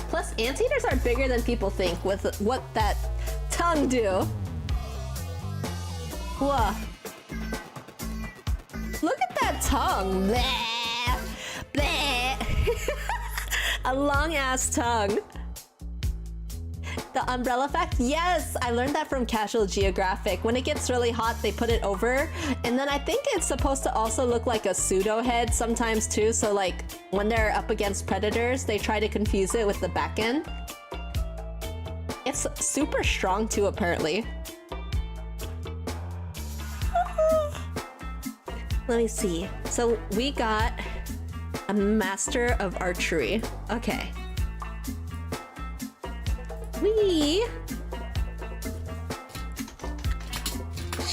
Plus, anteaters are bigger than people think with what that tongue do. Whoa. Look at that tongue. Bleh. Bleh. A long-ass tongue. The umbrella effect? Yes! I learned that from Casual Geographic. When it gets really hot, they put it over. And then I think it's supposed to also look like a pseudo head sometimes too. So like when they're up against predators, they try to confuse it with the back end. It's super strong too, apparently. Let me see. So we got a master of archery. Okay.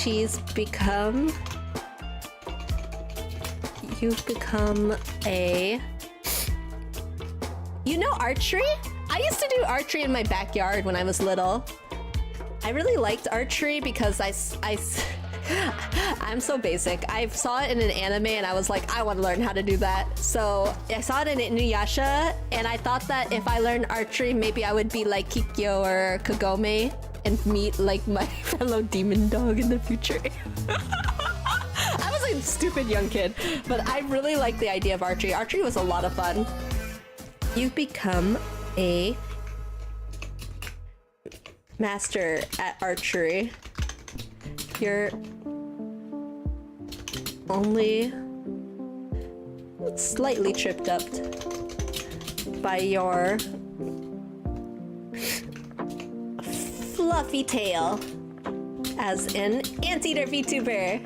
You've become a... You know archery? I used to do archery in my backyard when I was little. I really liked archery because I'm so basic. I saw it in an anime and I was like, I want to learn how to do that. So I saw it in Inuyasha and I thought that if I learned archery, maybe I would be like Kikyo or Kagome and meet like my fellow demon dog in the future. I was a stupid young kid, but I really like the idea of archery. Archery was a lot of fun. You've become a master at archery. You're only slightly tripped up by your fluffy tail as an anteater VTuber.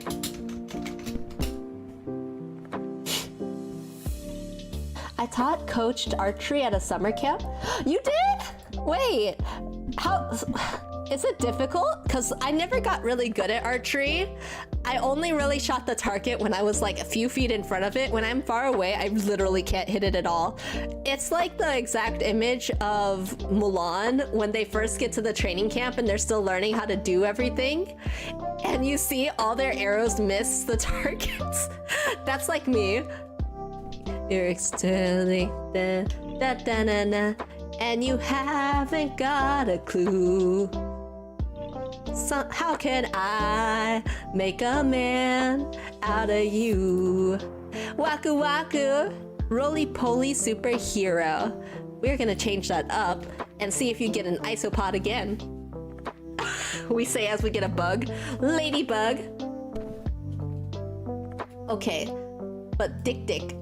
I taught coached archery at a summer camp. You did? Wait, how is it difficult? Because I never got really good at archery. I only really shot the target when I was like a few feet in front of it. When I'm far away, I literally can't hit it at all. It's like the exact image of Mulan when they first get to the training camp and they're still learning how to do everything. And you see all their arrows miss the targets. That's like me. You're externally da da da da da, and you haven't got a clue. So how can I make a man out of you? Waku waku, roly-poly superhero. We're gonna change that up and see if you get an isopod again. We say as we get a bug. Ladybug. Okay, but dick.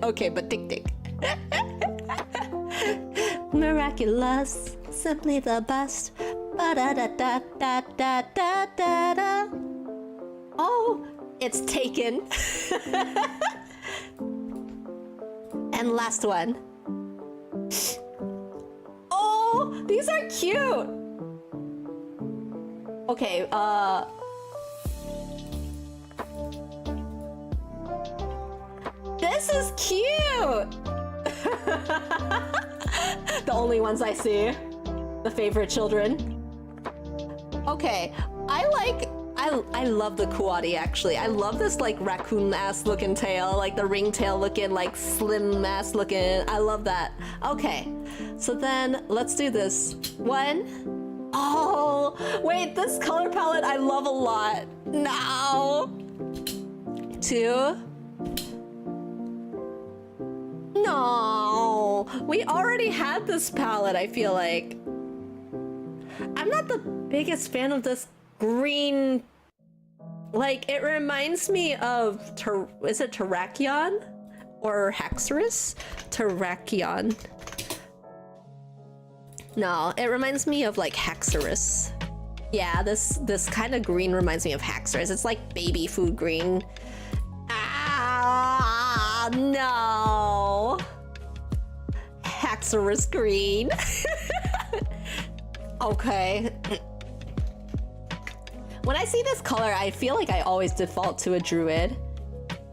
Okay, but dick. Miraculous, simply the best. Ba-da-da-da-da-da-da-da. Oh, it's taken. And last one. Oh, these are cute. Okay, this is cute. The only ones I see. The favorite children. Okay, I love the kuwari actually. I love this like raccoon-ass looking tail, like the ringtail looking, like slim-ass looking. I love that. Okay, so then let's do this. 1. Oh, wait, this color palette I love a lot. No. 2. No, we already had this palette, I feel like. I'm not the biggest fan of this green. Like, it reminds me of, is it Terrakion? Or Haxorus? Terrakion. No, it reminds me of like Haxorus. Yeah, this kind of green reminds me of Haxorus. It's like baby food green. Ah, no. Haxorus green. Okay. When I see this color, I feel like I always default to a druid.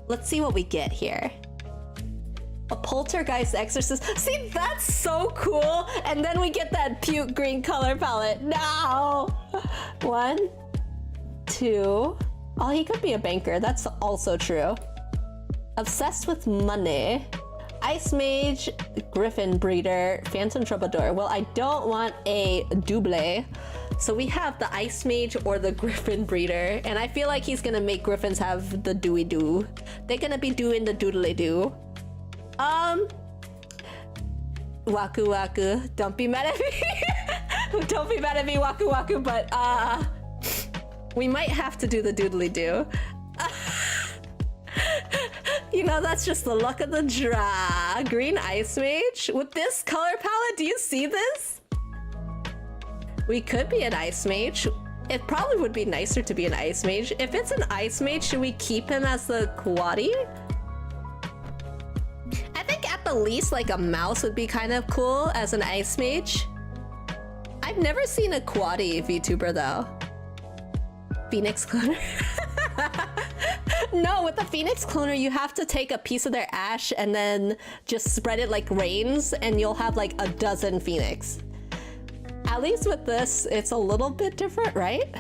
Let's see what we get here. A poltergeist exorcist. See, that's so cool. And then we get that puke green color palette. No. 1, 2. Oh, he could be a banker. That's also true. Obsessed with money. Ice Mage, Griffin Breeder, Phantom Troubadour. Well, I don't want a double. So we have the Ice Mage or the Griffin Breeder. And I feel like he's gonna make Griffins have the dooey-doo. They're gonna be doing the doodly-doo. Waku waku. Don't be mad at me. Don't be mad at me, waku waku, but we might have to do the doodly-doo. You know, that's just the luck of the draw. Green Ice Mage. With this color palette, do you see this? We could be an Ice Mage. It probably would be nicer to be an Ice Mage. If it's an Ice Mage, should we keep him as the kuwari? I think at the least, like a mouse would be kind of cool as an Ice Mage. I've never seen a kuwari VTuber though. Phoenix Cloner. No, with the Phoenix Cloner, you have to take a piece of their ash and then just spread it like rains and you'll have like a dozen Phoenix. At least with this, it's a little bit different, right?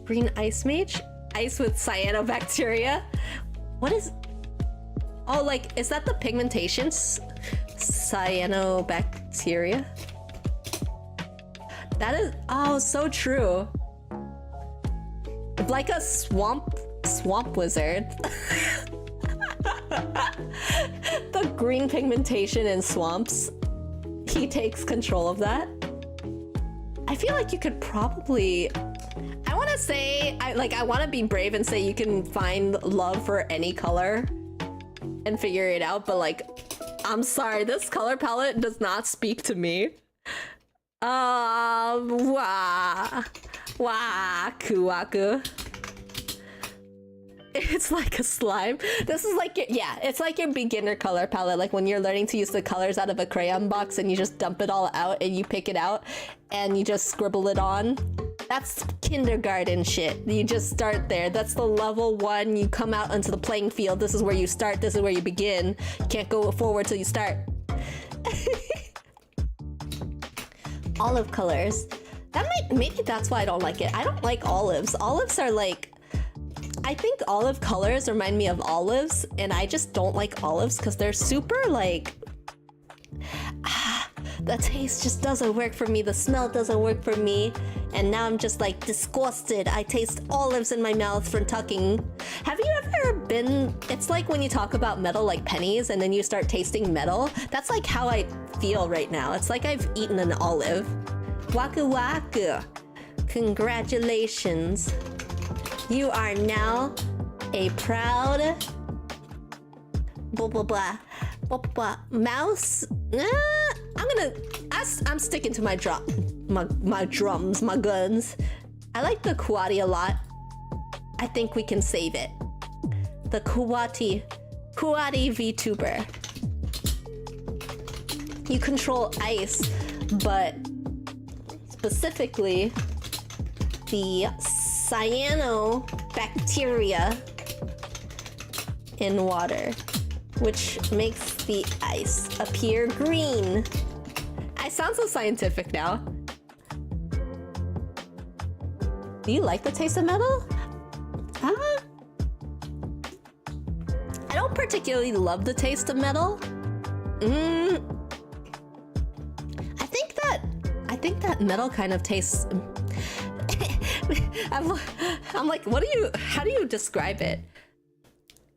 Green Ice Mage? Ice with cyanobacteria? What is... Oh, like, is that the pigmentations? Cyanobacteria? That is... Oh, so true. Like a swamp wizard. The green pigmentation in swamps. He takes control of that. I feel like you could probably... I want to say... I want to be brave and say you can find love for any color and figure it out, but like, I'm sorry, this color palette does not speak to me. Waku waku. It's like a slime. This is like yeah, it's like your beginner color palette, like when you're learning to use the colors out of a crayon box and you just dump it all out and you pick it out and you just scribble it on. That's kindergarten shit. You just start there. That's the level 1. You come out onto the playing field. This is where you start. This is where you begin. You can't go forward till you start. Olive colors. Maybe that's why I don't like it. I don't like olives. Olives are like, I think olive colors remind me of olives, and I just don't like olives because they're super like, the taste just doesn't work for me. The smell doesn't work for me. And now I'm just like disgusted. I taste olives in my mouth from tucking. Have you ever been, it's like when you talk about metal like pennies and then you start tasting metal. That's like how I feel right now. It's like I've eaten an olive. Waku waku. Congratulations. You are now a proud blah blah blah blah blah mouse. I'm sticking to my drums, my guns. I like the Kuwati a lot. I think we can save it. The Kuwati VTuber. You control ice, but specifically the cyanobacteria in water, which makes the ice appear green. I sound so scientific now. Do you like the taste of metal? I don't particularly love the taste of metal. I think that metal kind of tastes. I'm like, how do you describe it?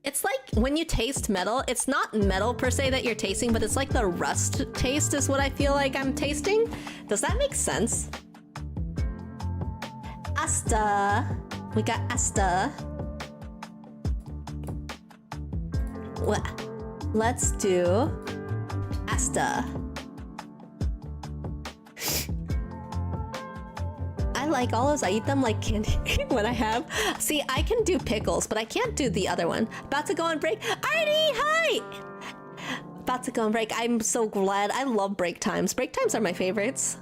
It's like when you taste metal, it's not metal per se that you're tasting, but it's like the rust taste is what I feel like I'm tasting. Does that make sense? Asta. We got Asta. Well, let's do Asta. I like olives. I eat them like candy when I have. See, I can do pickles, but I can't do the other one. About to go on break. Artie, hi! About to go on break. I'm so glad. I love break times. Break times are my favorites.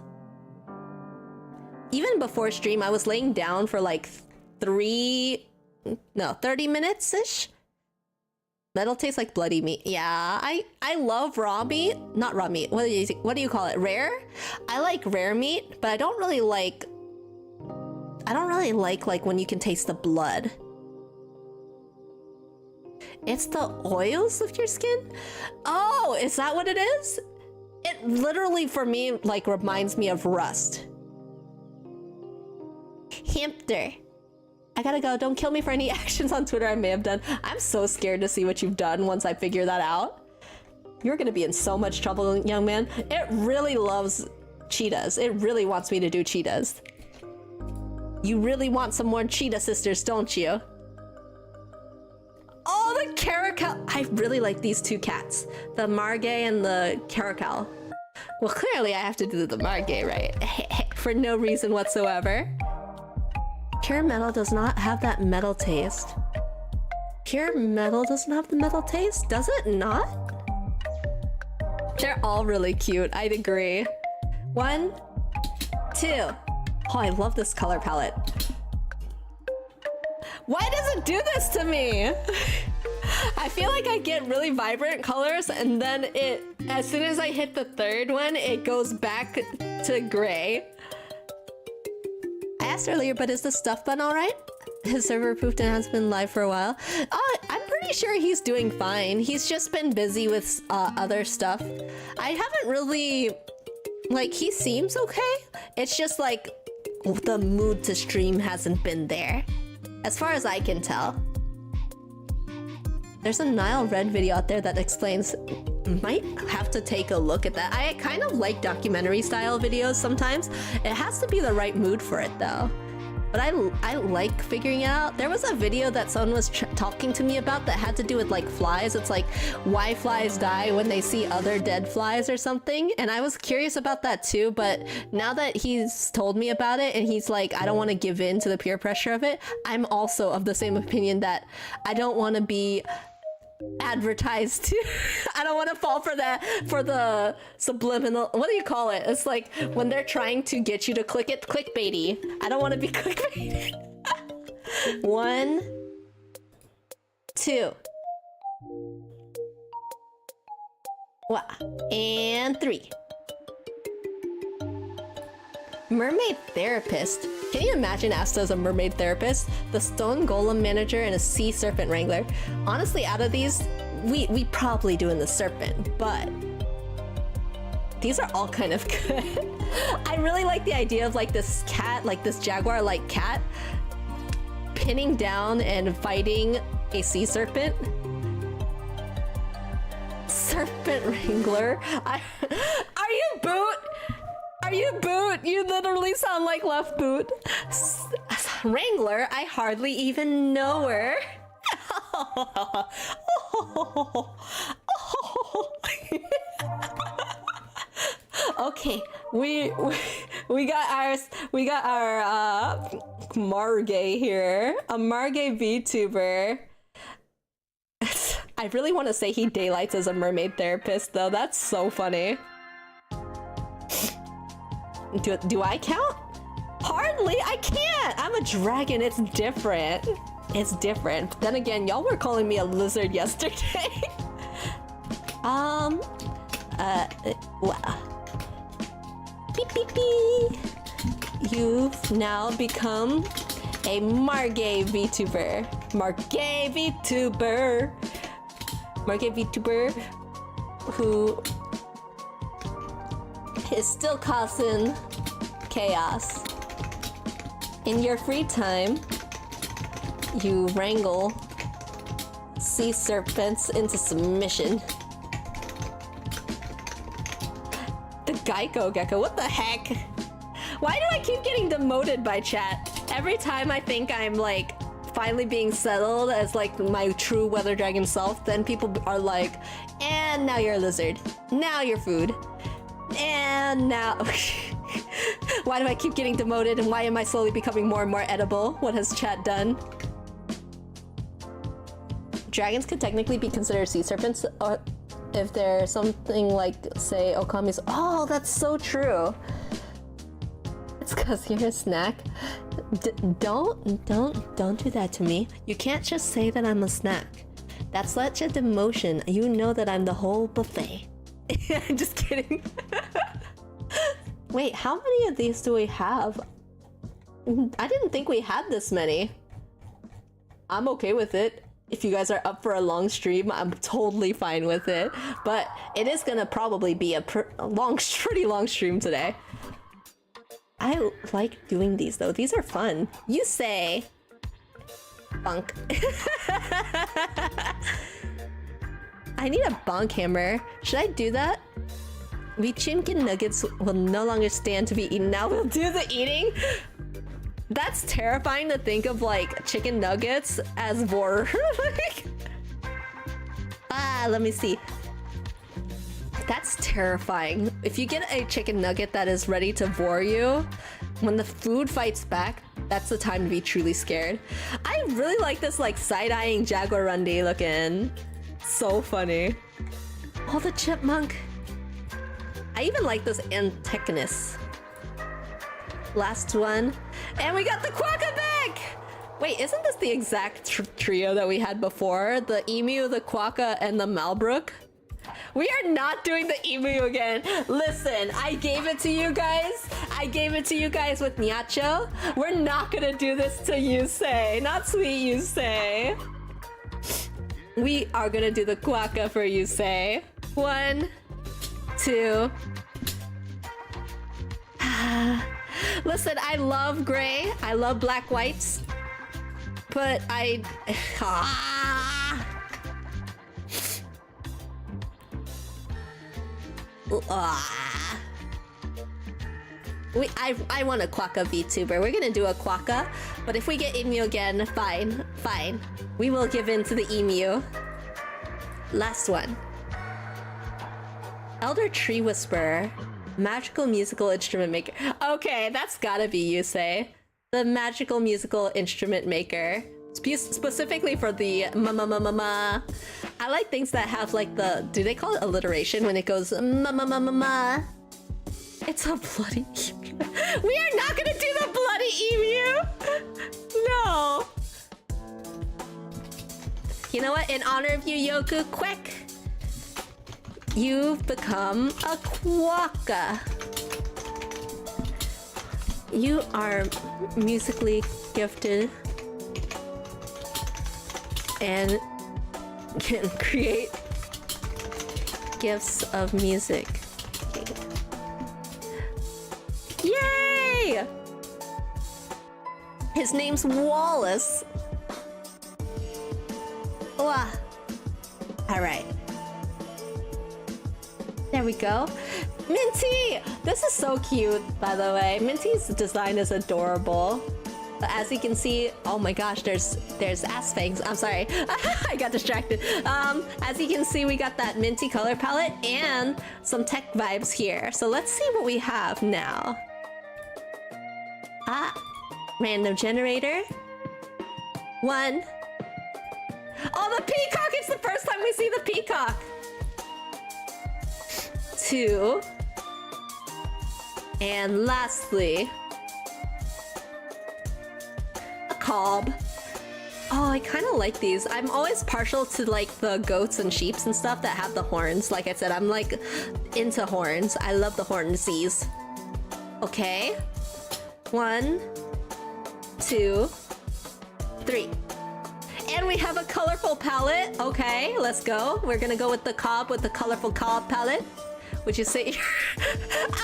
Even before stream, I was laying down for like 30 minutes-ish. Metal tastes like bloody meat. Yeah, I love raw meat. Not raw meat. What do you call it? Rare? I like rare meat, but I don't really like like when you can taste the blood. It's the oils of your skin? Oh, is that what it is? It literally for me like reminds me of rust. Hamster. I gotta go. Don't kill me for any actions on Twitter I may have done. I'm so scared to see what you've done once I figure that out. You're gonna be in so much trouble, young man. It really loves cheetahs. It really wants me to do cheetahs. You really want some more cheetah sisters, don't you? Oh, the caracal. I really like these two cats. The Margay and the caracal. Well, clearly I have to do the Margay, right? For no reason whatsoever. Pure metal does not have that metal taste. Pure metal doesn't have the metal taste? Does it not? They're all really cute, I'd agree. 1, 2. Oh, I love this color palette. Why does it do this to me? I feel like I get really vibrant colors and then as soon as I hit the third one, it goes back to gray. I asked earlier, but is the stuff bun all right? His server poofed and has been live for a while. I'm pretty sure he's doing fine. He's just been busy with other stuff. I haven't really, like, he seems okay. It's just like the mood to stream hasn't been there, as far as I can tell. There's a Nile Red video out there that explains. Might have to take a look at that. I kind of like documentary style videos sometimes. It has to be the right mood for it though. but I like figuring it out. There was a video that someone was talking to me about that had to do with like flies. It's like why flies die when they see other dead flies or something. And I was curious about that too, but now that he's told me about it and he's like, I don't want to give in to the peer pressure of it, I'm also of the same opinion that I don't want to be advertised to. I don't want to fall for the subliminal, what do you call it? It's like when they're trying to get you to click it, clickbaity. I don't want to be clickbaity. 1, 2. Wow. And 3. Mermaid therapist. Can you imagine Asta as a mermaid therapist? The stone golem manager and a sea serpent wrangler. Honestly, out of these, we probably doing the serpent, but these are all kind of good. I really like the idea of like this cat, like this jaguar-like cat, pinning down and fighting a sea serpent. Serpent wrangler. Are you Boot? Are you Boot? You literally sound like Left Boot. Wrangler, I hardly even know her. Okay, we got our Margay here, a Margay VTuber. I really want to say he daylights as a mermaid therapist, though. That's so funny. Do I count? Hardly. I can't. I'm a dragon. It's different. It's different. But then again, y'all were calling me a lizard yesterday. Wow. Beep beep beep. You've now become a Margay VTuber. Margay VTuber. Margay VTuber who is still causing chaos. In your free time, you wrangle sea serpents into submission. The Geico Gecko, what the heck? Why do I keep getting demoted by chat? Every time I think I'm like finally being settled as like my true weather dragon self, then people are like, and now you're a lizard. Now you're food. And now... Why do I keep getting demoted and why am I slowly becoming more and more edible? What has chat done? Dragons could technically be considered sea serpents or if they're something like, say, Okami's... Oh, that's so true. It's because you're a snack. Don't do that to me. You can't just say that I'm a snack. That's such a demotion. You know that I'm the whole buffet. I'm just kidding. Wait, how many of these do we have? I didn't think we had this many. I'm okay with it. If you guys are up for a long stream, I'm totally fine with it. But it is gonna probably be a pretty long stream today. I like doing these though. These are fun. You say. Bunk. I need a bonk hammer. Should I do that? We Chimkin nuggets will no longer stand to be eaten. Now we'll do the eating? That's terrifying to think of like chicken nuggets as vor. Let me see. That's terrifying. If you get a chicken nugget that is ready to vor you, when the food fights back, that's the time to be truly scared. I really like this like side-eyeing Jaguarundi looking. So funny. Oh, the chipmunk. I even like this Antechinus. Last one. And we got the quokka back! Wait, isn't this the exact trio that we had before? The emu, the quokka, and the Malbrook? We are not doing the emu again. Listen, I gave it to you guys. I gave it to you guys with Nyacho. We're not gonna do this to Yusei. Not sweet Yusei. We are gonna do the quokka for Yusei. 1, 2. Listen, I love gray. I love black whites. But I... I want a Quokka VTuber. We're gonna do a Quokka, but if we get Emu again, fine, fine. We will give in to the Emu. Last one. Elder Tree Whisperer. Magical musical instrument maker. Okay, that's gotta be you, say. The magical musical instrument maker. Specifically for the ma. I like things that have like the, do they call it alliteration when it goes ma? It's a bloody emu. We are not gonna do the bloody emu! No! You know what? In honor of you, Yoku, quick! You've become a Quokka. You are musically gifted and can create gifts of music. Yay! His name's Wallace. Wah. All right. There we go. Minty! This is so cute, by the way. Minty's design is adorable. But as you can see, oh my gosh, there's ass fangs. I'm sorry, I got distracted. As you can see, we got that minty color palette and some tech vibes here. So let's see what we have now. Random generator. 1. Oh, the peacock! It's the first time we see the peacock. 2. And lastly, a cob. Oh, I kind of like these. I'm always partial to like the goats and sheeps and stuff that have the horns. Like I said, I'm like into horns. I love the hornsies. Okay. 1, 2, 3. And we have a colorful palette. Okay, let's go. We're gonna go with the cob with the colorful cob palette. Would you say?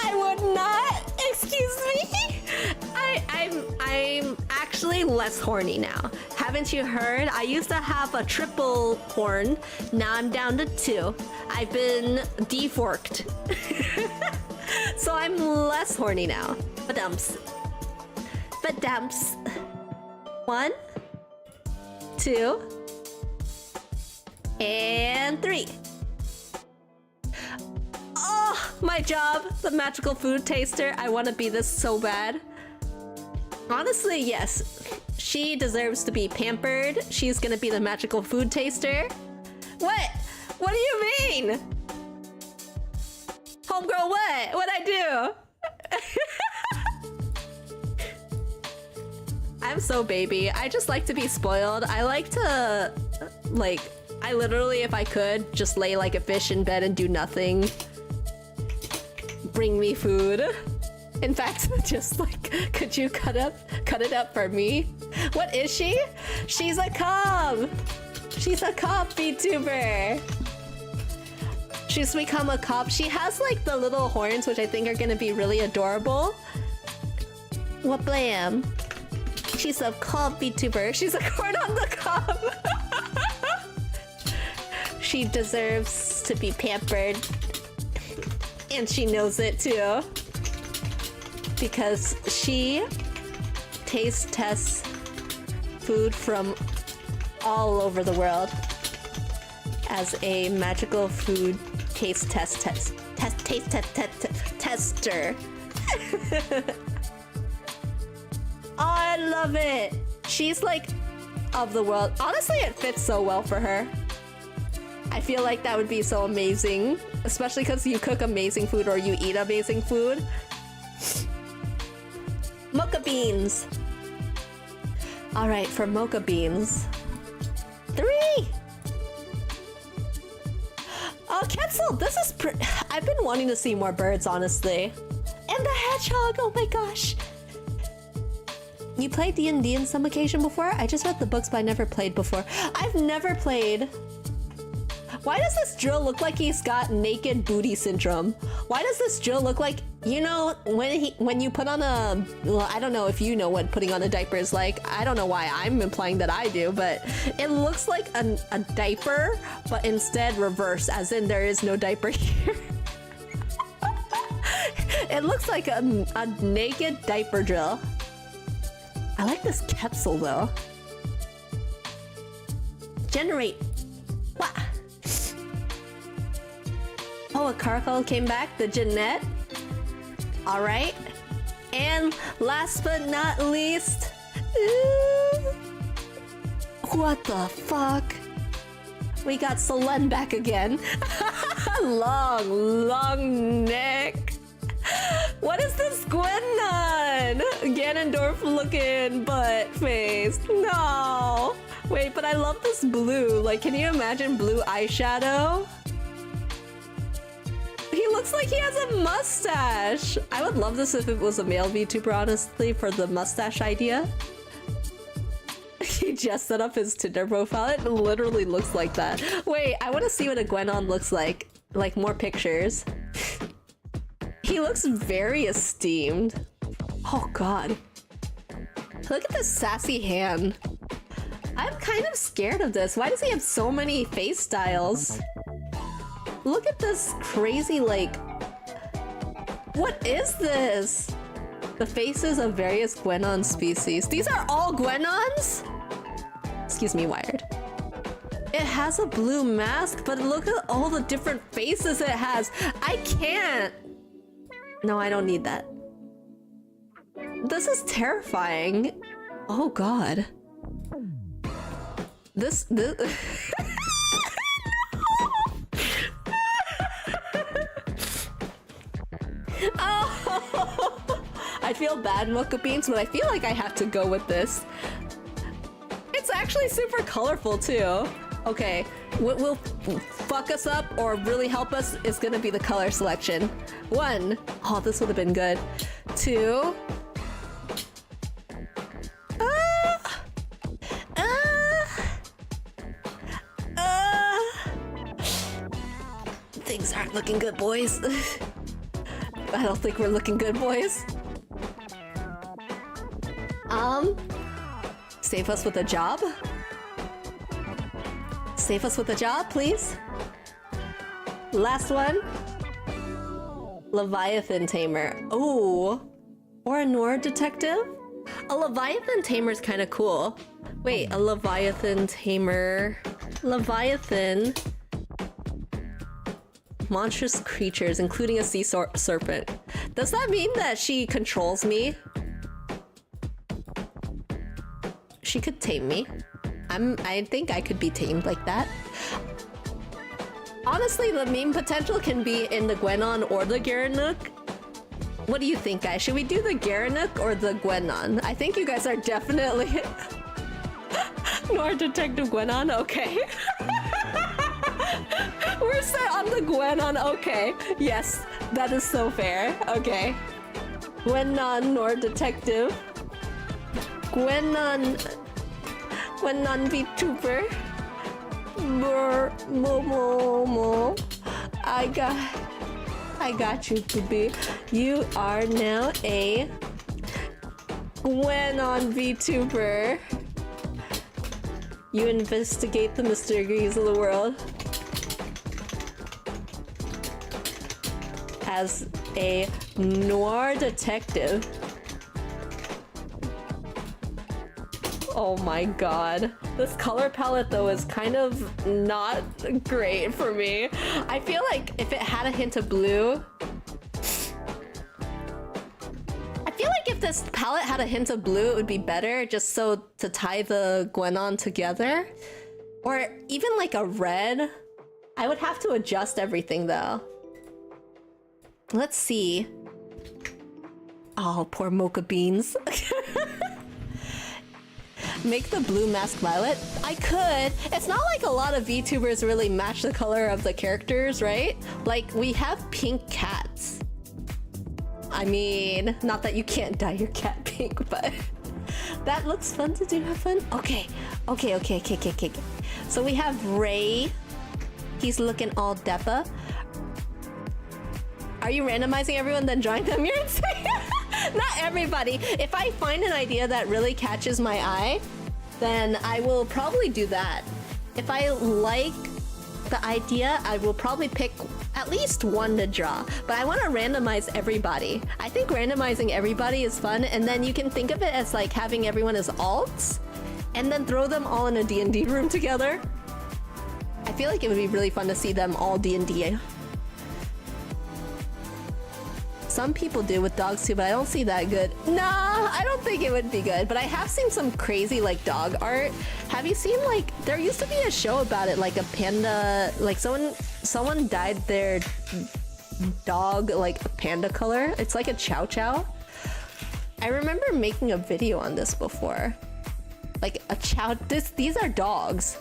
I would not. Excuse me. I'm actually less horny now. Haven't you heard? I used to have a triple horn. Now I'm down to 2. I've been deforked. So I'm less horny now. Badumps. Badumps. 1, 2, and 3. Oh, my job, the magical food taster. I want to be this so bad. Honestly, yes. She deserves to be pampered. She's gonna be the magical food taster. What? What do you mean? Homegirl, what? What'd I do? I'm so baby. I just like to be spoiled. I like to, like, I literally, if I could, just lay like a fish in bed and do nothing. Bring me food. In fact, just like, could you cut it up for me? What is she? She's a cob. She's a cob VTuber. She's become a cob. She has like the little horns, which I think are gonna be really adorable. What blam? She's a cob VTuber. She's a corn on the cob. She deserves to be pampered. And she knows it too. Because she taste tests food from all over the world as a magical food taste tester. Oh, I love it. She's like of the world. Honestly, it fits so well for her. I feel like that would be so amazing, especially because you cook amazing food or you eat amazing food. Mocha beans. All right, for mocha beans. 3. Oh, Ketzel, this is I've been wanting to see more birds, honestly. And the hedgehog, oh my gosh. You played DnD on some occasion before? I just read the books, but I never played before. I've never played. Why does this drill look like he's got naked booty syndrome? Why does this drill look like, you know, when you put on a, well, I don't know if you know what putting on a diaper is like. I don't know why I'm implying that I do, but it looks like a diaper, but instead reverse, as in there is no diaper here. It looks like a naked diaper drill. I like this capsule though. Generate. What? Oh, a Carco came back, the Jeanette. Alright. And last but not least. What the fuck? We got Solen back again. long neck. What is this Gwennon? Ganondorf looking butt face. No. Wait, but I love this blue. Like, can you imagine blue eyeshadow? He looks like he has a mustache. I would love this if it was a male VTuber, honestly, for the mustache idea. He just set up his Tinder profile. It literally looks like that. Wait, I want to see what a Gwennon looks like. Like, more pictures. He looks very esteemed. Oh, God. Look at this sassy hand. I'm kind of scared of this. Why does he have so many face styles? Look at this crazy, like... What is this? The faces of various Gwennon species. These are all Gwennons? Excuse me, Wired. It has a blue mask, but look at all the different faces it has. I can't. No, I don't need that. This is terrifying. Oh, God. This Oh, I feel bad, Mocha Beans, but I feel like I have to go with this. It's actually super colorful too. Okay, what will fuck us up or really help us is gonna be the color selection. 1, oh, this would have been good. 2, things aren't looking good, boys. I don't think we're looking good, boys. Save us with a job? Save us with a job, please. Last one. Leviathan Tamer. Oh, or a noir detective? A Leviathan Tamer is kind of cool. Wait, a Leviathan Tamer. Leviathan. Monstrous creatures, including a sea serpent. Does that mean that she controls me? She could tame me. I think I could be tamed like that. Honestly, the meme potential can be in the Gwennon or the Garanuk. What do you think, guys? Should we do the Garanuk or the Gwennon? I think you guys are definitely... Noir Detective Gwennon? Okay. We're set on the Gwennon, okay. Yes, that is so fair. Okay. Gwennon Noir Detective. Gwennon VTuber. Mo. I got you, baby. You are now a Gwennon VTuber. You investigate the mysteries of the world as a noir detective. Oh my god. This color palette though is kind of not great for me. I feel like if it had a hint of blue... I feel like if this palette had a hint of blue, it would be better, just so to tie the Gwennon together. Or even like a red. I would have to adjust everything though. Let's see. Oh, poor Mocha Beans. Make the blue mask violet? I could. It's not like a lot of VTubers really match the color of the characters, right? Like, we have pink cats. I mean, not that you can't dye your cat pink, but that looks fun to do. Have fun? Okay. So we have Ray. He's looking all dapper. Are you randomizing everyone then drawing them? You're insane. Not everybody. If I find an idea that really catches my eye, then I will probably do that. If I like the idea, I will probably pick At least one to draw, but I want to randomize everybody. I think randomizing everybody is fun, and then you can think of it as like having everyone as alts, and then throw them all in a D&D room together. I feel like it would be really fun to see them all D&D. Some people do with dogs too, but I don't see that good. Nah, I don't think it would be good, but I have seen some crazy like dog art. Have you seen like, there used to be a show about it, like a panda, like someone dyed their dog like a panda color. It's like a chow chow. I remember making a video on this before. Like a chow, these are dogs.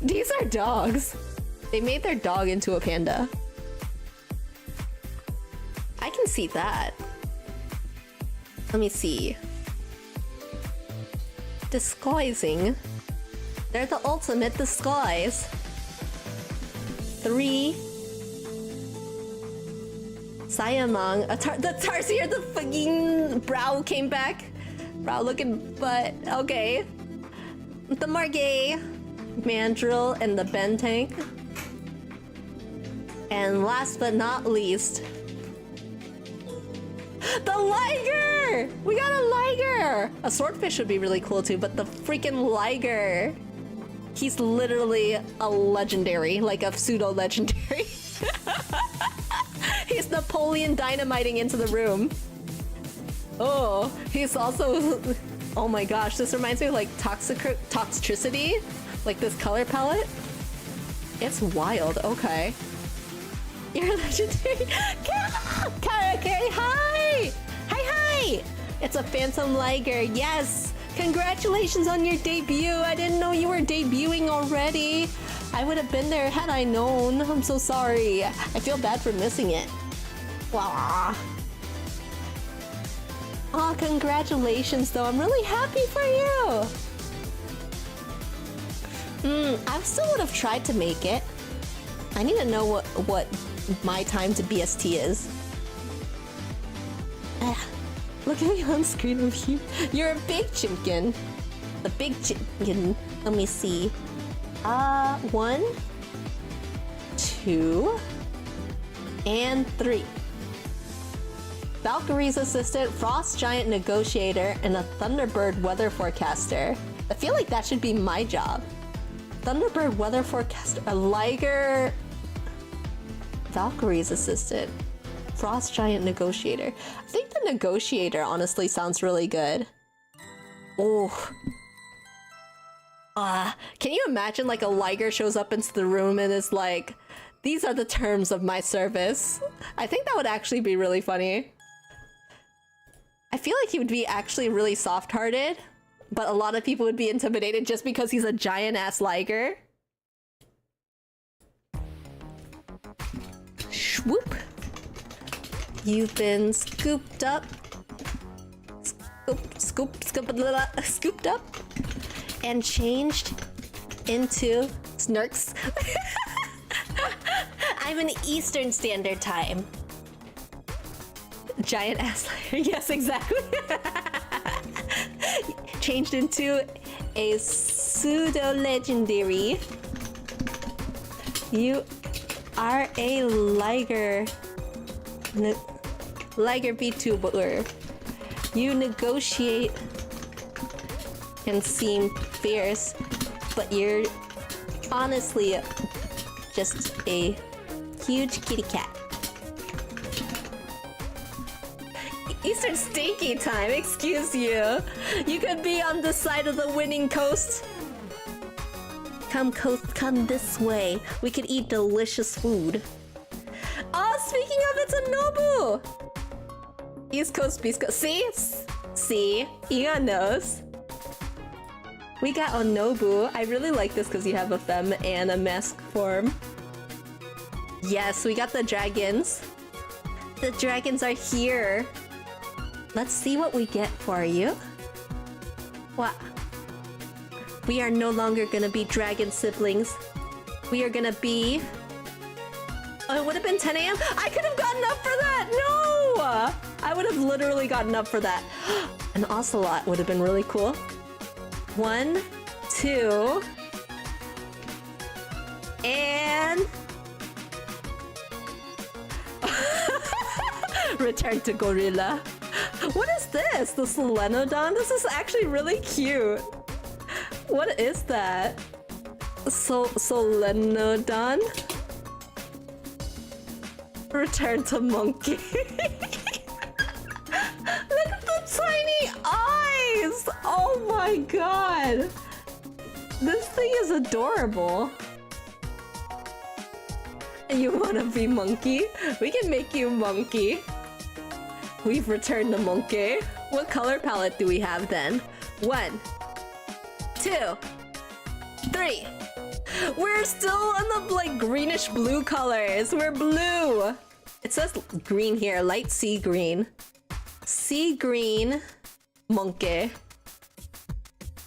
These are dogs. They made their dog into a panda. I can see that. Let me see. Disguising. They're the ultimate disguise. 3. Sayamang. The Tarsier, the fucking brow came back. Brow looking butt. Okay. The Margay. Mandrill and the Bentang. And last but not least, the Liger! We got a Liger! A swordfish would be really cool too, but the freaking Liger. He's literally a legendary, like a pseudo-legendary. He's Napoleon dynamiting into the room. Oh, he's also... Oh my gosh, this reminds me of like Toxicity. Like this color palette. It's wild, okay. You're legendary. Karake, hi! Hi! It's a Phantom Liger, yes! Congratulations on your debut! I didn't know you were debuting already. I would have been there had I known. I'm so sorry. I feel bad for missing it. Wow. Aw, congratulations though. I'm really happy for you. I still would have tried to make it. I need to know what my time to BST is. Look at me on screen with you. You're a big Chimkin. The big Chimkin. Let me see. 1, 2, and 3. Valkyrie's assistant, Frost Giant Negotiator, and a Thunderbird Weather Forecaster. I feel like that should be my job. Thunderbird Weather Forecaster, a Liger, Valkyrie's assistant, Frost Giant Negotiator. I think the Negotiator honestly sounds really good. Oh. Can you imagine like a Liger shows up into the room and is like, these are the terms of my service. I think that would actually be really funny. I feel like he would be actually really soft-hearted. But a lot of people would be intimidated just because he's a giant-ass Liger. Swoop. You've been scooped up. Scooped up. And changed into Snurks. I'm in Eastern Standard Time. Giant-ass Liger. Yes, exactly. Changed into a pseudo-legendary. You are a Liger VTuber. You negotiate and seem fierce, but you're honestly just a huge kitty cat. Eastern Stinky Time, excuse you. You could be on the side of the winning coast. Come this way. We could eat delicious food. Oh, speaking of, it's a Nobu! East Coast, Beast Coast. See? Eon knows. We got a Nobu. I really like this because you have a femme and a mask form. Yes, we got the dragons. The dragons are here. Let's see what we get for you. What? We are no longer gonna be dragon siblings. We are gonna be... Oh, it would have been 10 a.m.? I could have gotten up for that! No! I would have literally gotten up for that. An ocelot would have been really cool. 1, 2... And... Return to gorilla. What is this? The Solenodon? This is actually really cute. What is that? Solenodon? Return to monkey. Look at the tiny eyes! Oh my god! This thing is adorable. You wanna be monkey? We can make you monkey. We've returned the monkey. What color palette do we have then? 1, 2, 3. We're still on the like greenish blue colors. We're blue. It says green here, light sea green. Sea green monkey.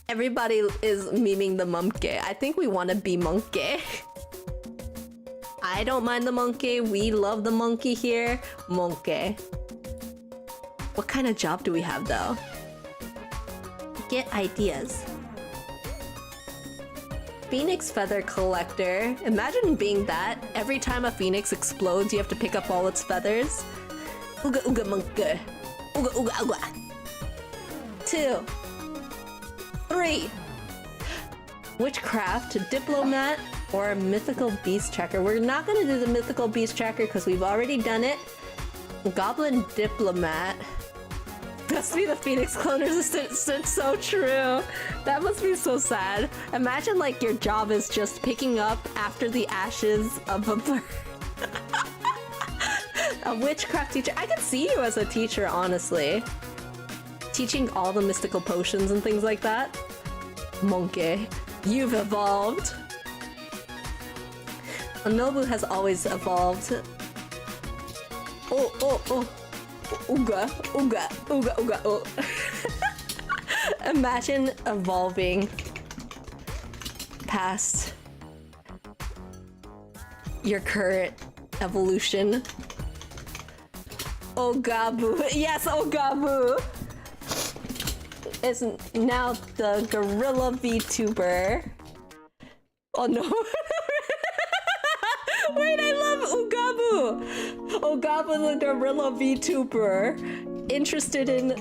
Everybody is memeing the monkey. I think we want to be monkey. I don't mind the monkey. We love the monkey here. Monkey. What kind of job do we have though? Get ideas. Phoenix feather collector. Imagine being that. Every time a phoenix explodes, you have to pick up all its feathers. Ooga ooga monkey. Ooga ooga ooga. 2, 3. Witchcraft, diplomat, or a mythical beast tracker. We're not gonna do the mythical beast tracker because we've already done it. Goblin diplomat. Must be the Phoenix clone resistance. It's so true. That must be so sad. Imagine like your job is just picking up after the ashes of a bird. A witchcraft teacher. I could see you as a teacher, honestly. Teaching all the mystical potions and things like that. Monkey, you've evolved. Nobu has always evolved. Oh, oh, oh. Ooga, ooga, ooga, ooga, oh. Imagine evolving past your current evolution. Ogabu. Yes, Ogabu is now the gorilla VTuber. Oh no. Wait, I love Ogabu! Ogabu the gorilla VTuber. Interested in...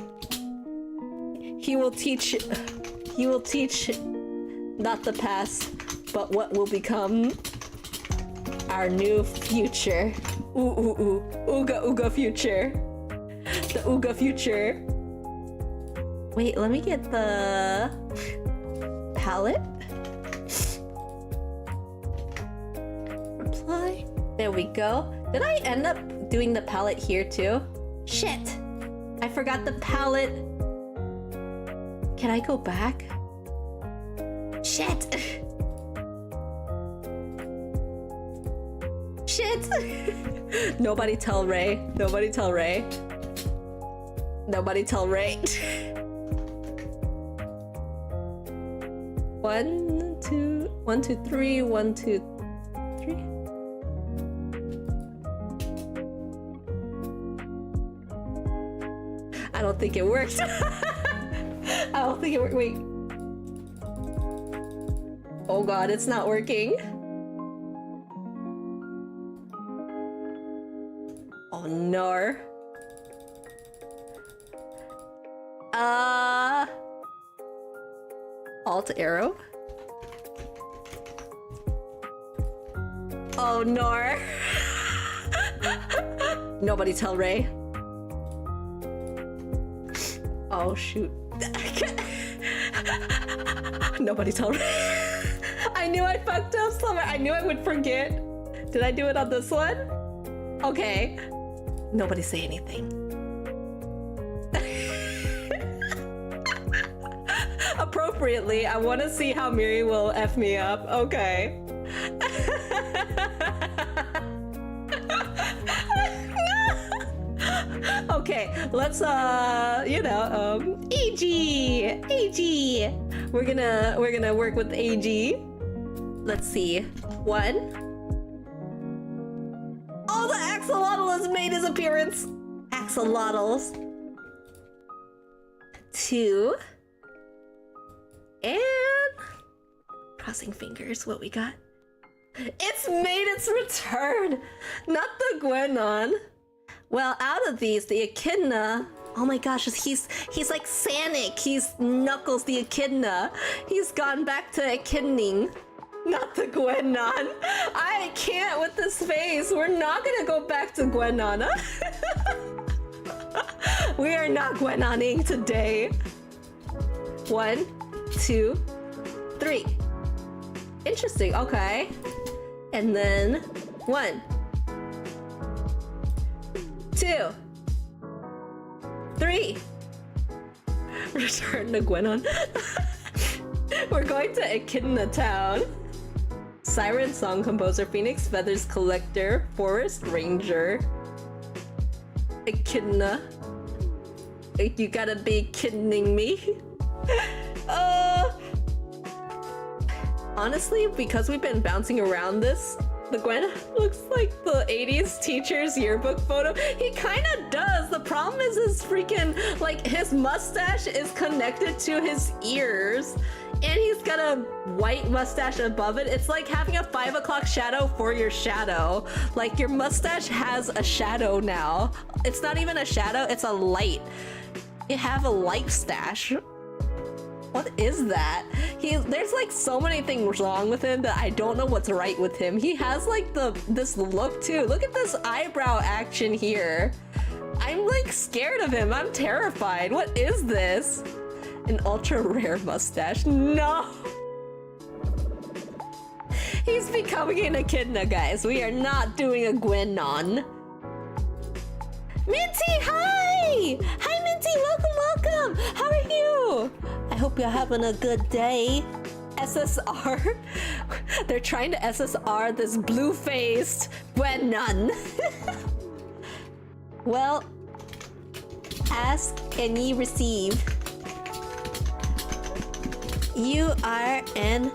He will teach not the past, but what will become our new future. Ooh, ooh, ooh. Ooga, ooga future. The ooga future. Wait, let me get the palette. Reply. There we go. Did I end up doing the palette here too? Shit! I forgot the palette. Can I go back? Shit! Shit! Nobody tell Ray. Nobody tell Ray. Nobody tell Ray. 1, 2, 1, 2, 3, 1, 2, 3. I don't think it worked. I don't think it worked. Wait. Oh god, it's not working. Oh no. Alt arrow. Oh no. Nobody tell Ray. Oh shoot. Nobody tell Ray. I knew I fucked up somewhere. I knew I would forget. Did I do it on this one? Okay. Nobody say anything. Appropriately, I want to see how Miri will F me up. Okay. Okay, let's AG. We're gonna work with AG. Let's see. 1. Oh, the axolotl has made his appearance. Axolotls. 2. And crossing fingers, what we got? It's made its return. Not the Gwenon. Well, out of these, the echidna. Oh my gosh, he's like Sonic. He's Knuckles the echidna. He's gone back to echidning. Not to Gwenon. I can't with this face. We're not gonna go back to Gwenon. We are not Gwenoning today. 1, 2, 3. Interesting, okay. And then 1, 2, 3. Return to Gwenon. We're going to Echidna Town. Siren Song Composer, Phoenix Feathers Collector, Forest Ranger. Echidna. You gotta be kidding me. Honestly, because we've been bouncing around this, the Gwen looks like the 80s teacher's yearbook photo. He kind of does. The problem is his freaking, like, his mustache is connected to his ears. And he's got a white mustache above it. It's like having a 5 o'clock shadow for your shadow. Like, your mustache has a shadow now. It's not even a shadow, it's a light. You have a light stash. What is that? There's like so many things wrong with him that I don't know what's right with him. He has like this look too. Look at this eyebrow action here. I'm like scared of him. I'm terrified. What is this? An ultra rare mustache. No! He's becoming an echidna, guys. We are not doing a Gwenon. Minty, hi! Hi, Minty, welcome! How are you? I hope you're having a good day. SSR? They're trying to SSR this blue-faced Gwenon. Well, ask and ye receive. You are an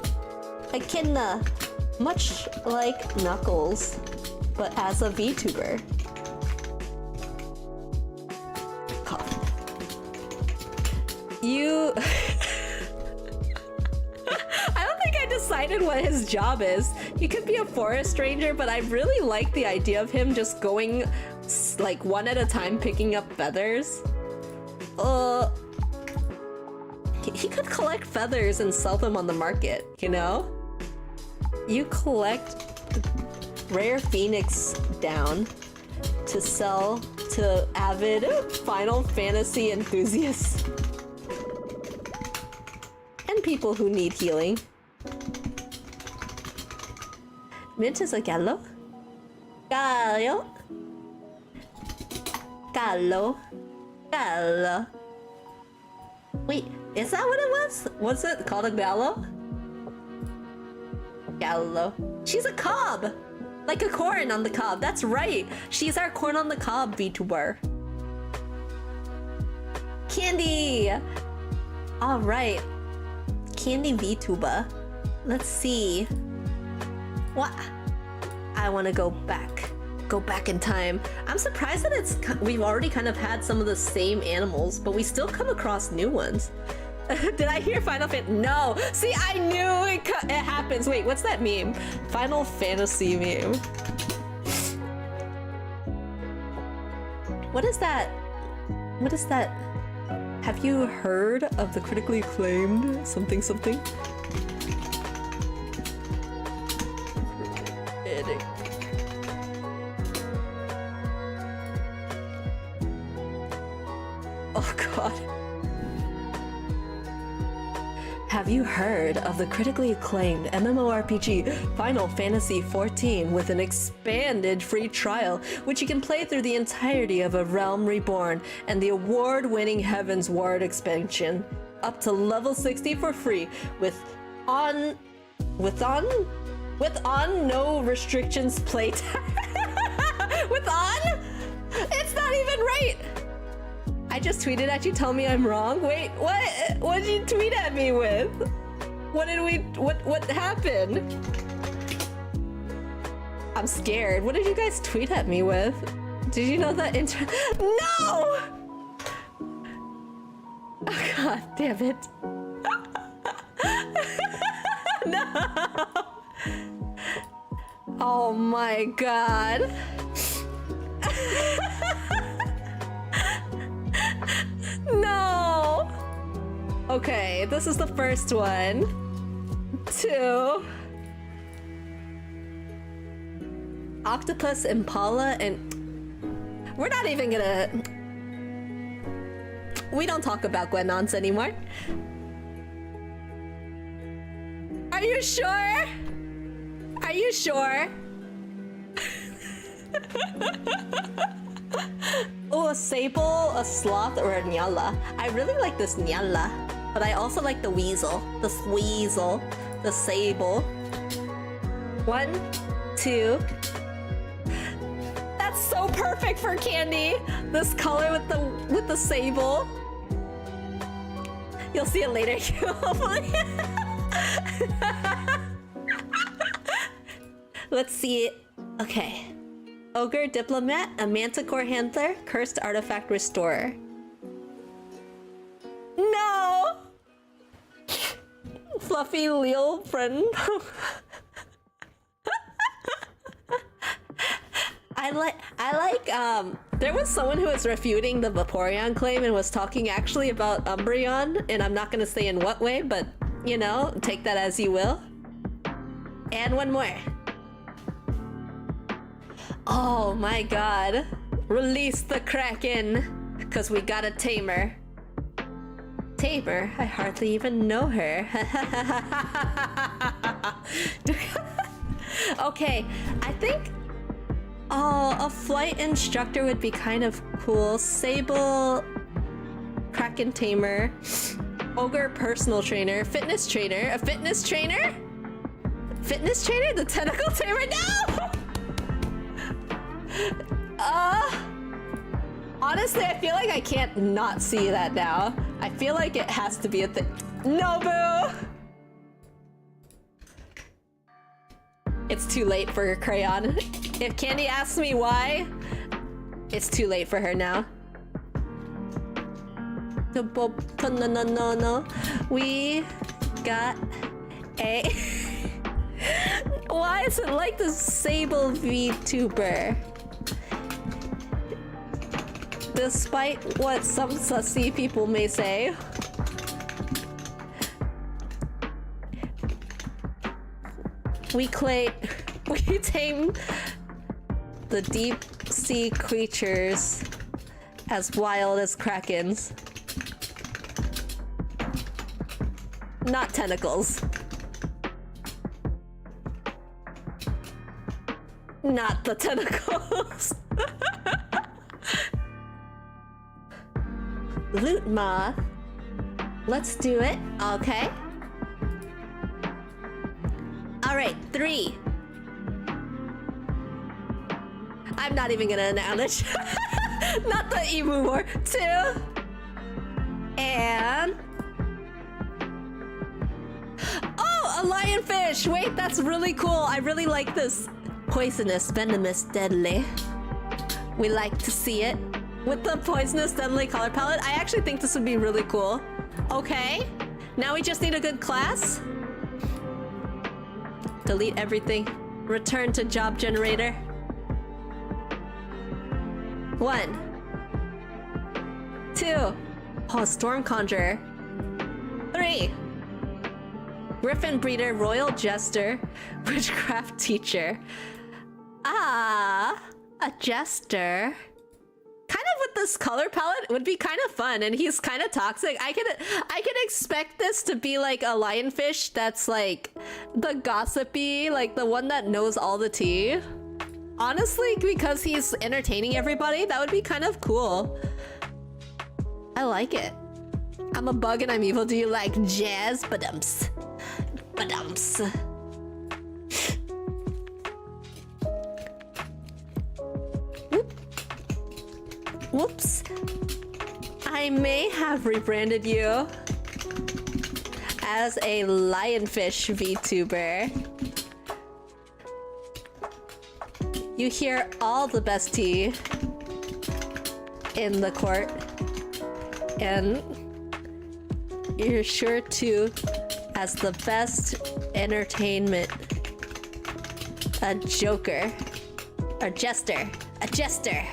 echidna, much like Knuckles, but as a VTuber. You... I don't think I decided what his job is. He could be a forest ranger, but I really like the idea of him just going like one at a time picking up feathers. He could collect feathers and sell them on the market, you know? You collect rare phoenix down to sell to avid Final Fantasy enthusiasts. And people who need healing. Mint is a gallo? Gallo? Gallo? Gallo? Wait, is that what it was? Was it called a gallo? Gallo. She's a cob! Like a corn on the cob, that's right! She's our corn on the cob VTuber. Candy! Alright. Candy VTuber. Let's see. What? I want to go back in time. I'm surprised that we've already kind of had some of the same animals, but we still come across new ones. Did I hear Final Fantasy? No. See, I knew it happens. Wait, what's that meme? Final Fantasy meme. What is that? What is that? Have you heard of the critically acclaimed something something? Oh god. Have you heard of the critically acclaimed MMORPG Final Fantasy XIV with an expanded free trial, which you can play through the entirety of A Realm Reborn and the award-winning Heaven's Ward expansion, up to level 60 for free, with on no restrictions playtime. With on? It's not even right. I just tweeted at you, tell me I'm wrong. Wait, what did you tweet at me with? What happened? I'm scared. What did you guys tweet at me with? Did you know that No! Oh god, damn it. No! Oh my god. Okay, this is the first one. 2. Octopus, Impala, and... We're not even gonna... We don't talk about Gwenons anymore. Are you sure? Are you sure? Oh, a sable, a sloth, or a nyala. I really like this nyala, but I also like the weasel. The weasel. The sable. 1, 2. That's so perfect for Candy. This color with the sable. You'll see it later, hopefully. Let's see it. Okay. Ogre Diplomat, a Manticore Handler, Cursed Artifact Restorer. No! Fluffy Lil friend. I like there was someone who was refuting the Vaporeon claim and was talking actually about Umbreon, and I'm not gonna say in what way, but you know, take that as you will. And one more. Oh my god. Release the Kraken, because we got a tamer. Tamer? I hardly even know her. Okay, I think... Oh, a flight instructor would be kind of cool. Sable... Kraken tamer. Ogre personal trainer. Fitness trainer. A fitness trainer? Fitness trainer? The tentacle tamer? No! Honestly, I feel like I can't not see that now. I feel like it has to be a thing. No, boo! It's too late for Crayon. If Candy asks me why, it's too late for her now. No. We got a... Why is it like the Sable VTuber? Despite what some sussy people may say. We tame the deep sea creatures as wild as krakens. Not tentacles. Not the tentacles. Loot moth. Let's do it. Okay. Alright, 3. I'm not even gonna announce it. Not the emu more. 2. And... Oh, a lionfish! Wait, that's really cool. I really like this. Poisonous, venomous, deadly. We like to see it. With the poisonous, deadly color palette, I actually think this would be really cool. Okay. Now we just need a good class. Delete everything. Return to job generator. 1. 2. Oh, Storm Conjurer. 3. Griffin Breeder, Royal Jester, Witchcraft Teacher. Ah, a jester. Kind of with this color palette would be kind of fun, and he's kind of toxic. I can expect this to be like a lionfish that's like the gossipy, like the one that knows all the tea. Honestly, because he's entertaining everybody, that would be kind of cool. I like it. I'm a bug and I'm evil. Do you like jazz? Badumps. Badumps. Whoops. I may have rebranded you as a lionfish VTuber. You hear all the best tea in the court, and you're sure to, as the best entertainment, a joker, a jester, a jester.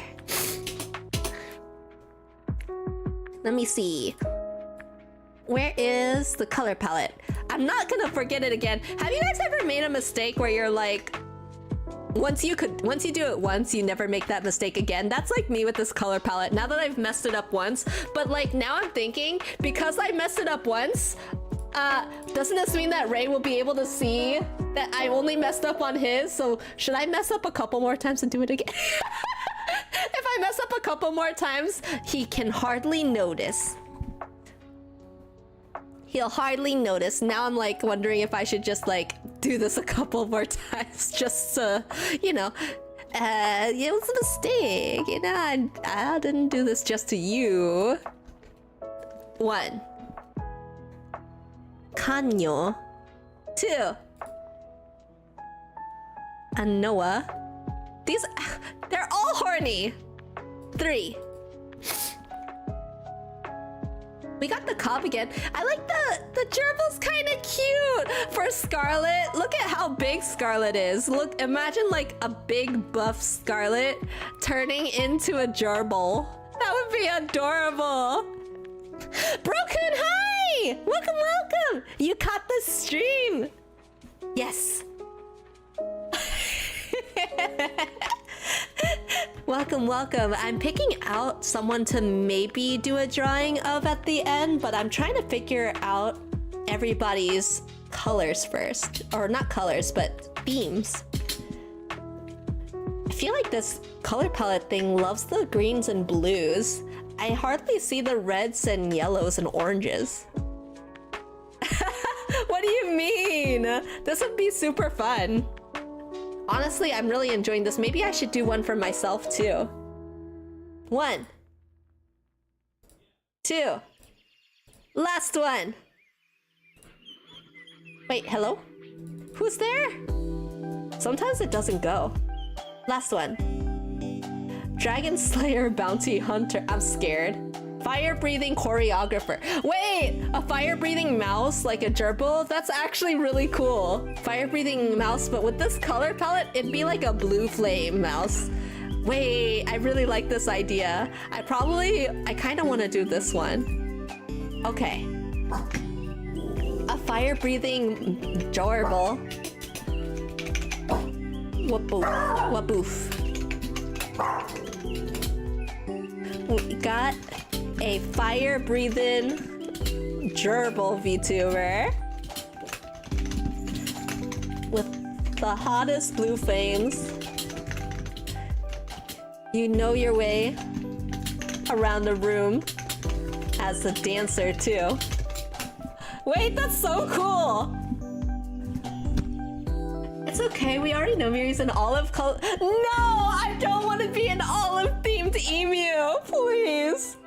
Let me see. Where is the color palette? I'm not gonna forget it again. Have you guys ever made a mistake where you're like, once you do it once, you never make that mistake again? That's like me with this color palette. Now that I've messed it up once, but like now I'm thinking, because I messed it up once, doesn't this mean that Ray will be able to see that I only messed up on his? So should I mess up a couple more times and do it again? If I mess up a couple more times, he can hardly notice. He'll hardly notice. Now I'm like wondering if I should just like do this a couple more times just to, you know, it was a mistake. You know, I didn't do this just to you. 1. Kanyo. 2. And Noah. These, they're all horny. 3. We got the cob again. I like the gerbil's kind of cute for Scarlet. Look at how big Scarlet is. Look, imagine like a big buff Scarlet turning into a gerbil. That would be adorable. Broken, hi! Welcome, welcome! You caught the stream. Yes. Welcome, welcome. I'm picking out someone to maybe do a drawing of at the end, but I'm trying to figure out everybody's colors first. Or not colors, but themes. I feel like this color palette thing loves the greens and blues. I hardly see the reds and yellows and oranges. What do you mean? This would be super fun. Honestly, I'm really enjoying this. Maybe I should do one for myself too. 1. 2. Last one. Wait, hello? Who's there? Sometimes it doesn't go. Last one. Dragon Slayer Bounty Hunter. I'm scared. Fire-breathing choreographer. Wait, a fire-breathing mouse like a gerbil? That's actually really cool. Fire-breathing mouse, but with this color palette, it'd be like a blue flame mouse. Wait, I really like this idea. I kind of want to do this one. Okay. A fire-breathing gerbil. Whoop-boof. Whoop-boof. We got a fire-breathing gerbil VTuber with the hottest blue flames. You know your way around the room as a dancer too. Wait, that's so cool! It's okay, we already know Miri's an olive color. No, I don't want to be an olive-themed emu, please.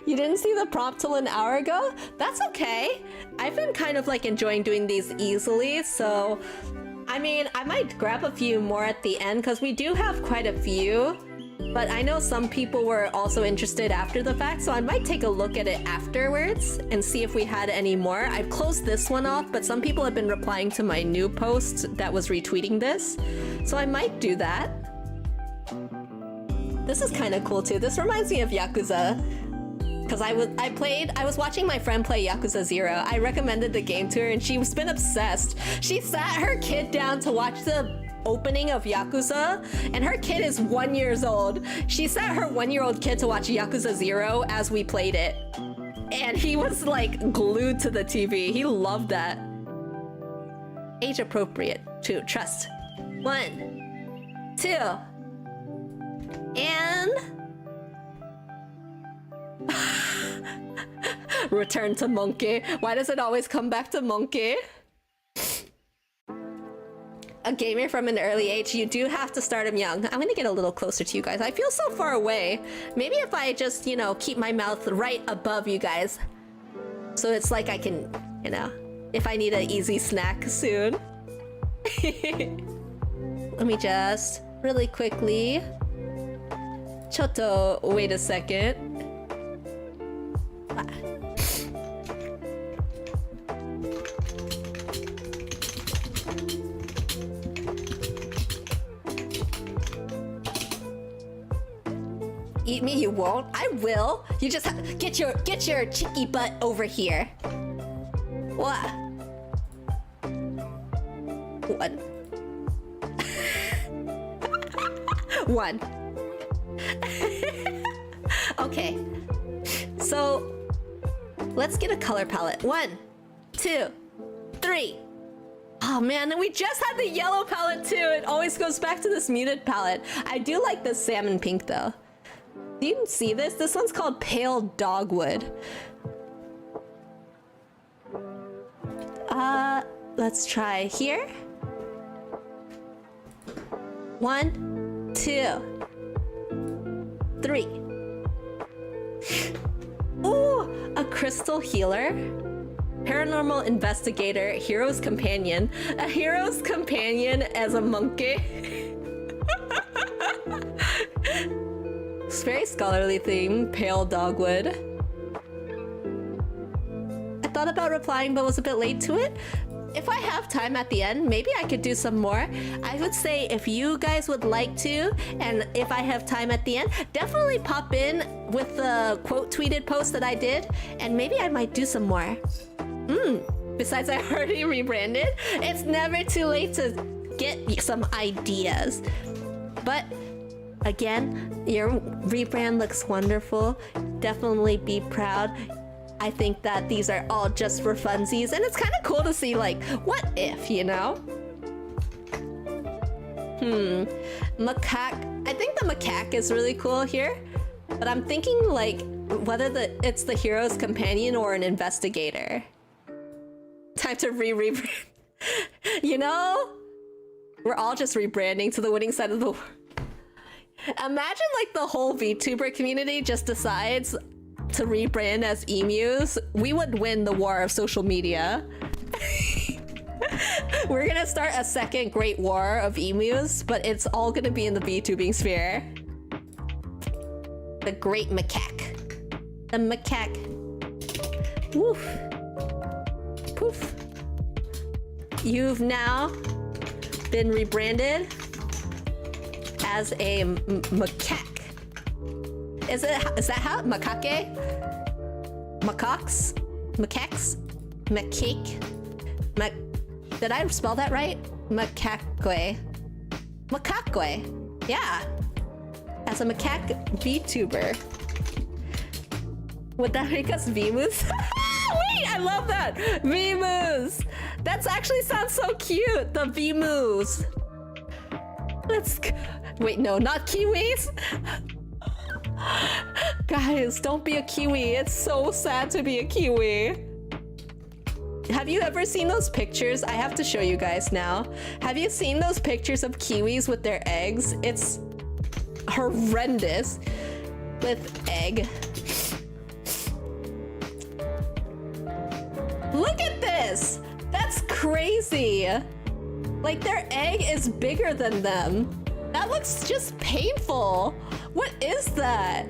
You didn't see the prompt till an hour ago? That's okay. I've been kind of like enjoying doing these easily, so I mean, I might grab a few more at the end because we do have quite a few, but I know some people were also interested after the fact, so I might take a look at it afterwards and see if we had any more. I've closed this one off, but some people have been replying to my new post that was retweeting this, so I might do that. This is kind of cool too. This reminds me of Yakuza. Because I was watching my friend play Yakuza 0. I recommended the game to her and she's been obsessed. She sat her kid down to watch the opening of Yakuza, and her kid is 1 year old. She sat her 1-year-old kid to watch Yakuza 0 as we played it. And he was like glued to the TV. He loved that. Age appropriate too. Trust. 1, 2, and return to monkey. Why does it always come back to monkey? A gamer from an early age, you do have to start him young. I'm gonna get a little closer to you guys. I feel so far away. Maybe if I just, you know, keep my mouth right above you guys. So it's like I can, you know, if I need an easy snack soon. Let me just really quickly. Choto, wait a second. Eat me, you won't. I will. You just get your cheeky butt over here. What? One. One. Okay. So let's get a color palette. 1, 2, 3. Oh man, we just had the yellow palette too. It always goes back to this muted palette. I do like this salmon pink though. Do you see this? This one's called Pale Dogwood. Let's try here. 1, 2, 3. Ooh, a crystal healer. Paranormal investigator, hero's companion. A hero's companion as a monkey. It's very scholarly theme, pale dogwood. I thought about replying but was a bit late to it. If I have time at the end, maybe I could do some more. I would say if you guys would like to, and if I have time at the end, definitely pop in with the quote tweeted post that I did, and maybe I might do some more. Besides, I already rebranded. It's never too late to get some ideas. But again, your rebrand looks wonderful. Definitely be proud. I think that these are all just for funsies, and it's kind of cool to see, like, what if, you know? Macaque. I think the macaque is really cool here, but I'm thinking, like, whether it's the hero's companion or an investigator. Time to rebrand. You know? We're all just rebranding to the winning side of the world. Imagine, like, the whole VTuber community just decides to rebrand as emus. We would win the war of social media. We're gonna start a second great war of emus, but it's all gonna be in the VTubing sphere. The great macaque. The macaque. Woof. Poof. You've now been rebranded as a macaque. Is that how? Macaque? Macaques? Macaques? Macaque? Did I spell that right? Macaque. Macaque. Yeah. As a macaque VTuber. Would that make us Vmus? Wait, I love that! Vmus! That actually sounds so cute! The Vmus! Wait, no, not Kiwis? Guys, don't be a Kiwi. It's so sad to be a Kiwi. Have you ever seen those pictures? I have to show you guys now. Have you seen those pictures of Kiwis with their eggs? It's horrendous. With egg. Look at this! That's crazy! Like, their egg is bigger than them. That looks just painful. What is that?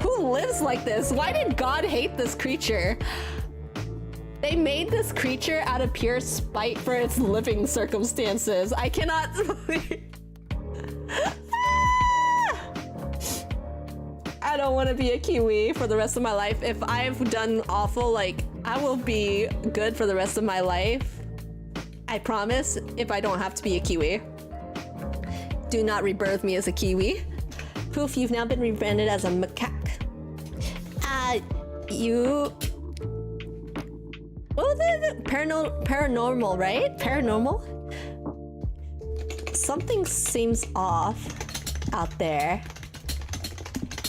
Who lives like this? Why did God hate this creature? They made this creature out of pure spite for its living circumstances. I cannot believe. I don't want to be a Kiwi for the rest of my life. If I've done awful, like, I will be good for the rest of my life. I promise, if I don't have to be a Kiwi. Do not rebirth me as a Kiwi. Poof, you've now been rebranded as a macaque. What was it? Paranormal, right? Paranormal? Something seems off out there.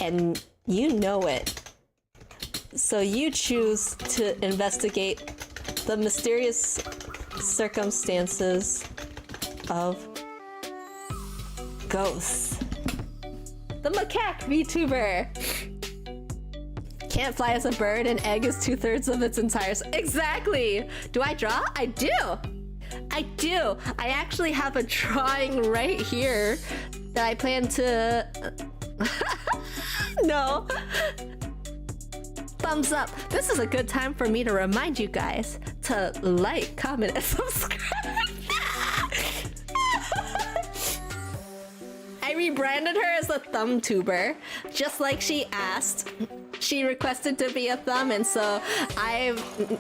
And you know it. So you choose to investigate the mysterious circumstances of ghosts. The macaque VTuber. Can't fly as a bird, and egg is 2/3 of its entire. Exactly. Do I draw? I do. I do. I actually have a drawing right here that I plan to. No. Thumbs up. This is a good time for me to remind you guys to like, comment, and subscribe. I branded her as a thumb tuber, just like she asked. She requested to be a thumb, and so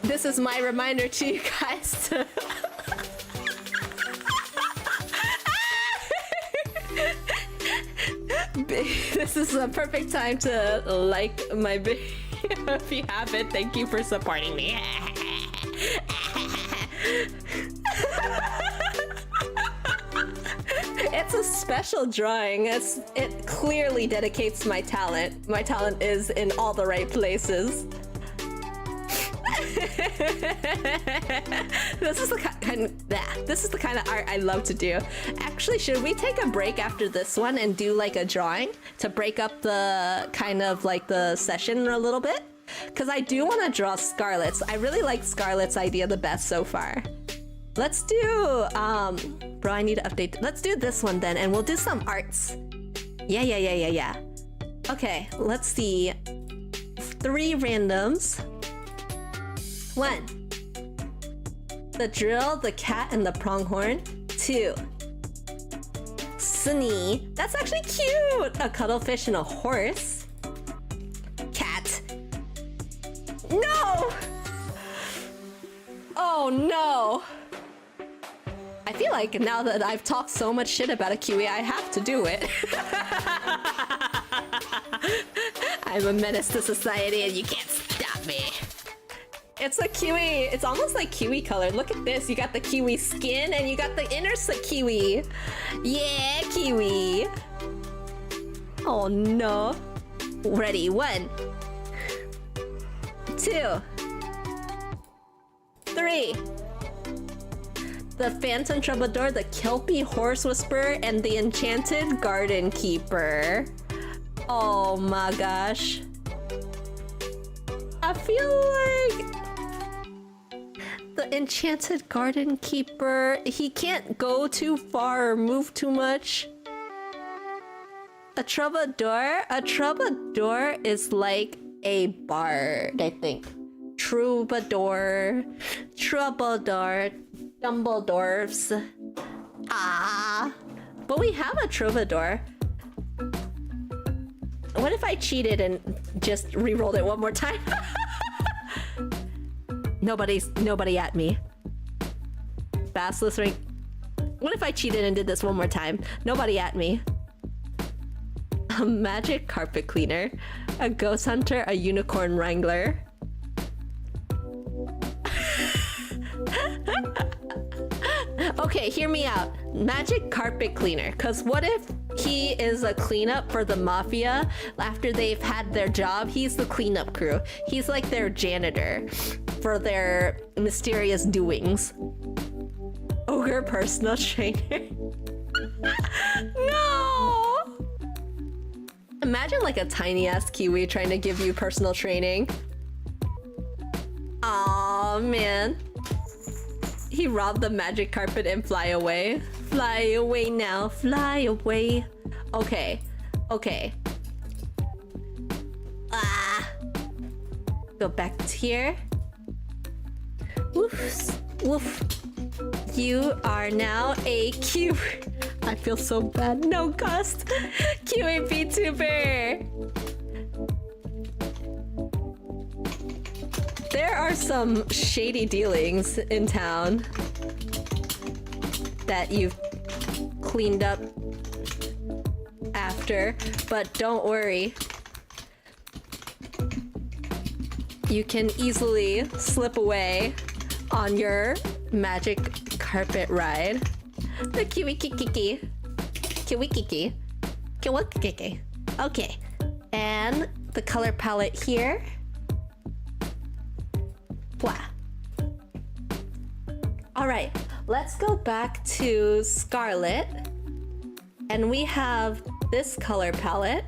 this is my reminder to you guys to this is a perfect time to like my video if you haven't. Thank you for supporting me. It's a special drawing. It clearly dedicates my talent. My talent is in all the right places. This is the kind of art I love to do. Actually, should we take a break after this one and do like a drawing to break up the kind of like the session a little bit? Because I do want to draw Scarlet's. I really like Scarlet's idea the best so far. Let's do bro, I need to update. Let's do this one then, and we'll do some arts. Yeah. Okay, let's see. 3 randoms. 1. The drill, the cat, and the pronghorn. 2. Sunny. That's actually cute! A cuttlefish and a horse. Cat. No! Oh no! I feel like now that I've talked so much shit about a kiwi, I have to do it. I'm a menace to society and you can't stop me. It's a kiwi. It's almost like kiwi colored. Look at this. You got the kiwi skin and you got the inner kiwi. Yeah, kiwi. Oh no. Ready. 1, 2, 3. The Phantom Troubadour, the Kelpie Horse Whisperer, and the Enchanted Garden Keeper. Oh my gosh. I feel like the Enchanted Garden Keeper, he can't go too far or move too much. A troubadour is like a bard, I think. Troubadour, Dumbledores. But we have a troubadour. What if I cheated and just re-rolled it one more time? Nobody at me. Basilisk ring. What if I cheated and did this one more time? Nobody at me. A magic carpet cleaner, a ghost hunter, a unicorn wrangler. Okay, hear me out. Magic carpet cleaner. Cause what if he is a cleanup for the mafia after they've had their job? He's the cleanup crew. He's like their janitor for their mysterious doings. Ogre personal trainer. No! Imagine like a tiny ass kiwi trying to give you personal training. Aw, man. He robbed the magic carpet and fly away. Fly away now, fly away. Okay. Go back to here. Woof. You are now a kiwi. I feel so bad. No cost. Kiwi VTuber. There are some shady dealings in town that you've cleaned up after, but don't worry. You can easily slip away on your magic carpet ride. The kiwi kiki. Kiwi kiki. Kiwi kiki. Okay. And the color palette here. Blah. All right, let's go back to Scarlet. And we have this color palette.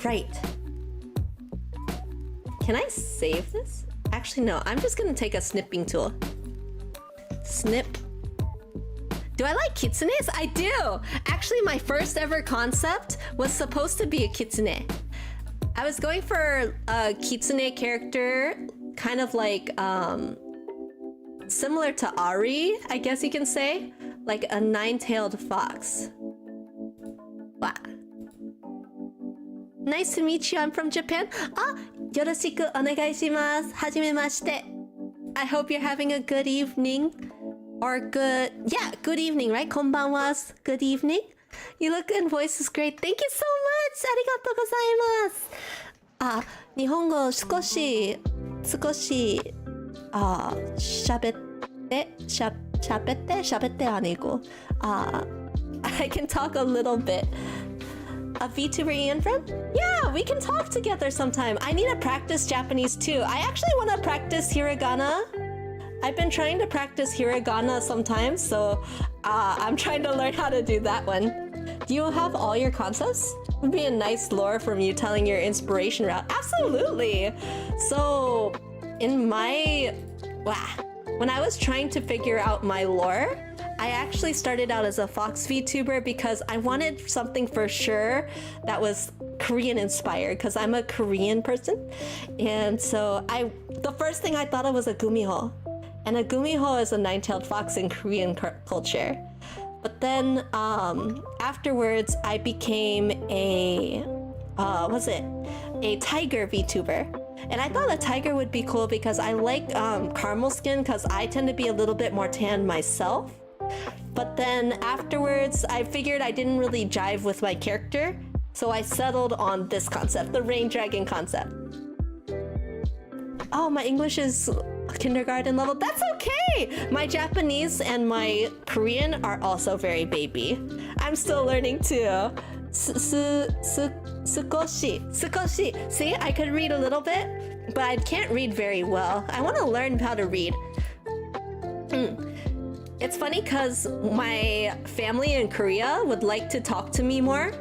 Right. Can I save this? Actually, no, I'm just gonna take a snipping tool. Snip. Do I like kitsunes? I do! Actually, my first ever concept was supposed to be a kitsune. I was going for a kitsune character, kind of like, similar to Ari, I guess you can say. Like a 9-tailed fox. Wow. Nice to meet you. I'm from Japan. Ah, yoroshiku onegai shimasu. Hajimemashite. I hope you're having a good evening. Or good... Yeah, good evening, right? Konbanwa. Good evening. You look good. Voice is great. Thank you so much. Arigatou gozaimasu. Ah, 日本語少し喋って아니고 I can talk a little bit. A VTuber Ian friend? Yeah, we can talk together sometime. I need to practice Japanese too. I actually want to practice hiragana. I've been trying to practice hiragana sometimes, so I'm trying to learn how to do that one. Do you have all your concepts? It would be a nice lore from you telling your inspiration route. Absolutely! So, when I was trying to figure out my lore, I actually started out as a Fox VTuber because I wanted something for sure that was Korean inspired because I'm a Korean person. And so the first thing I thought of was a gumiho. And a gumiho is a nine-tailed fox in Korean culture. But then afterwards, I became a tiger VTuber. And I thought a tiger would be cool because I like caramel skin because I tend to be a little bit more tan myself. But then afterwards, I figured I didn't really jive with my character. So I settled on this concept, the rain dragon concept. Oh, my English is kindergarten level. That's okay! My Japanese and my Korean are also very baby. I'm still learning too. Sukoshi. See, I could read a little bit, but I can't read very well. I want to learn how to read. It's funny because my family in Korea would like to talk to me more,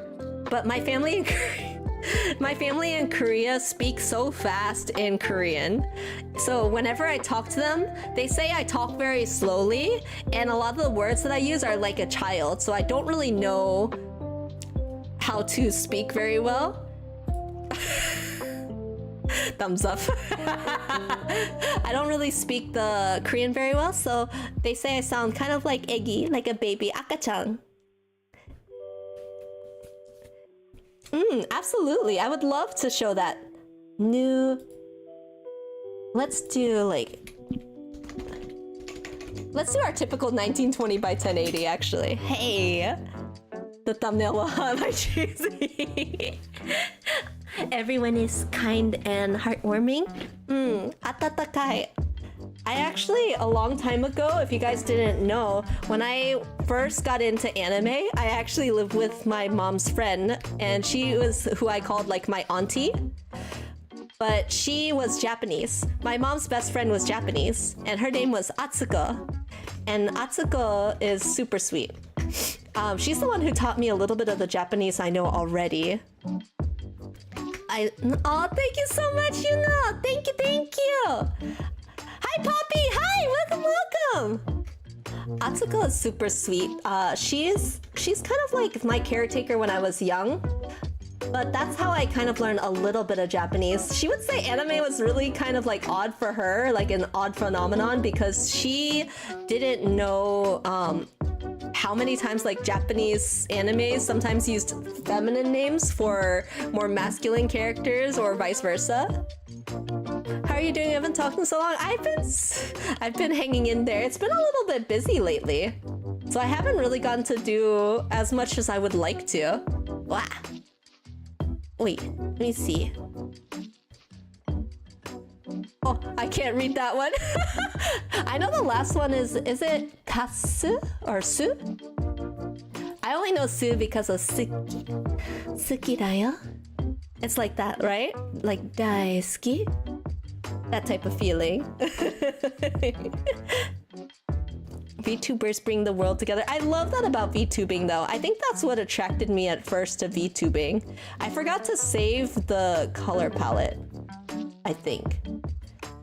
but my family in Korea speaks so fast in Korean. So whenever I talk to them, they say I talk very slowly, and a lot of the words that I use are like a child, so I don't really know how to speak very well. Thumbs up. I don't really speak the Korean very well, so they say I sound kind of like eggy, like a baby, akachan. Absolutely. I would love to show that. Let's do our typical 1920 by 1080 actually. Hey. The thumbnail will have my choosing. Everyone is kind and heartwarming. Atatakai. I actually, a long time ago, if you guys didn't know, when I first got into anime, I actually lived with my mom's friend, and she was who I called like my auntie. But she was Japanese. My mom's best friend was Japanese, and her name was Atsuko. And Atsuko is super sweet. She's the one who taught me a little bit of the Japanese I know already. Oh, thank you so much, Yuno! Thank you! Hi, Poppy! Hi! Welcome! Atsuko is super sweet. She's kind of like my caretaker when I was young. But that's how I kind of learned a little bit of Japanese. She would say anime was really kind of like odd for her, like an odd phenomenon, because she didn't know how many times like Japanese animes sometimes used feminine names for more masculine characters or vice versa. How are you doing? I haven't talked in so long. I've been hanging in there. It's been a little bit busy lately, so I haven't really gotten to do as much as I would like to. Wow. Wait, let me see. Oh, I can't read that one. I know the last one is it Tasu or Su? I only know Su because of Suki. Suki dayo. It's like that, right? Like daisuki? That type of feeling. VTubers bring the world together. I love that about VTubing though. I think that's what attracted me at first to VTubing. I forgot to save the color palette, I think.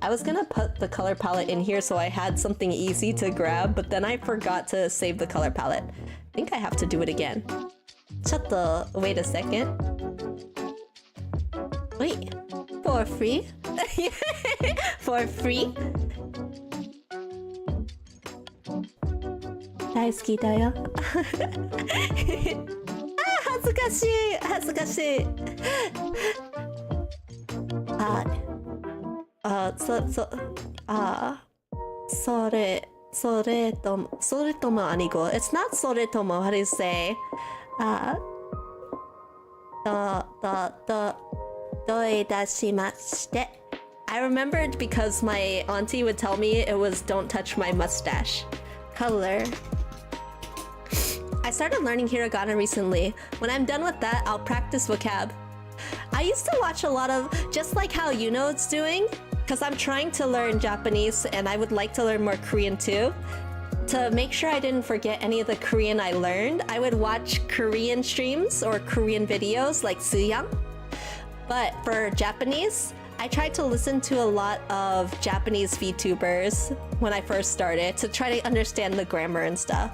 I was gonna put the color palette in here so I had something easy to grab, but then I forgot to save the color palette. I think I have to do it again. Wait a second. Wait, for free? For free? 大好きだよ。あ、恥恥ずかしい。それとも 아니고. It's not それとも. How do you say? どういたしまして. I remembered because my auntie would tell me it was don't touch my mustache. Color. I started learning hiragana recently. When I'm done with that, I'll practice vocab. I used to watch a lot of, just like how it's doing, because I'm trying to learn Japanese and I would like to learn more Korean too. To make sure I didn't forget any of the Korean I learned, I would watch Korean streams or Korean videos like Suyang. But for Japanese, I tried to listen to a lot of Japanese VTubers when I first started to try to understand the grammar and stuff.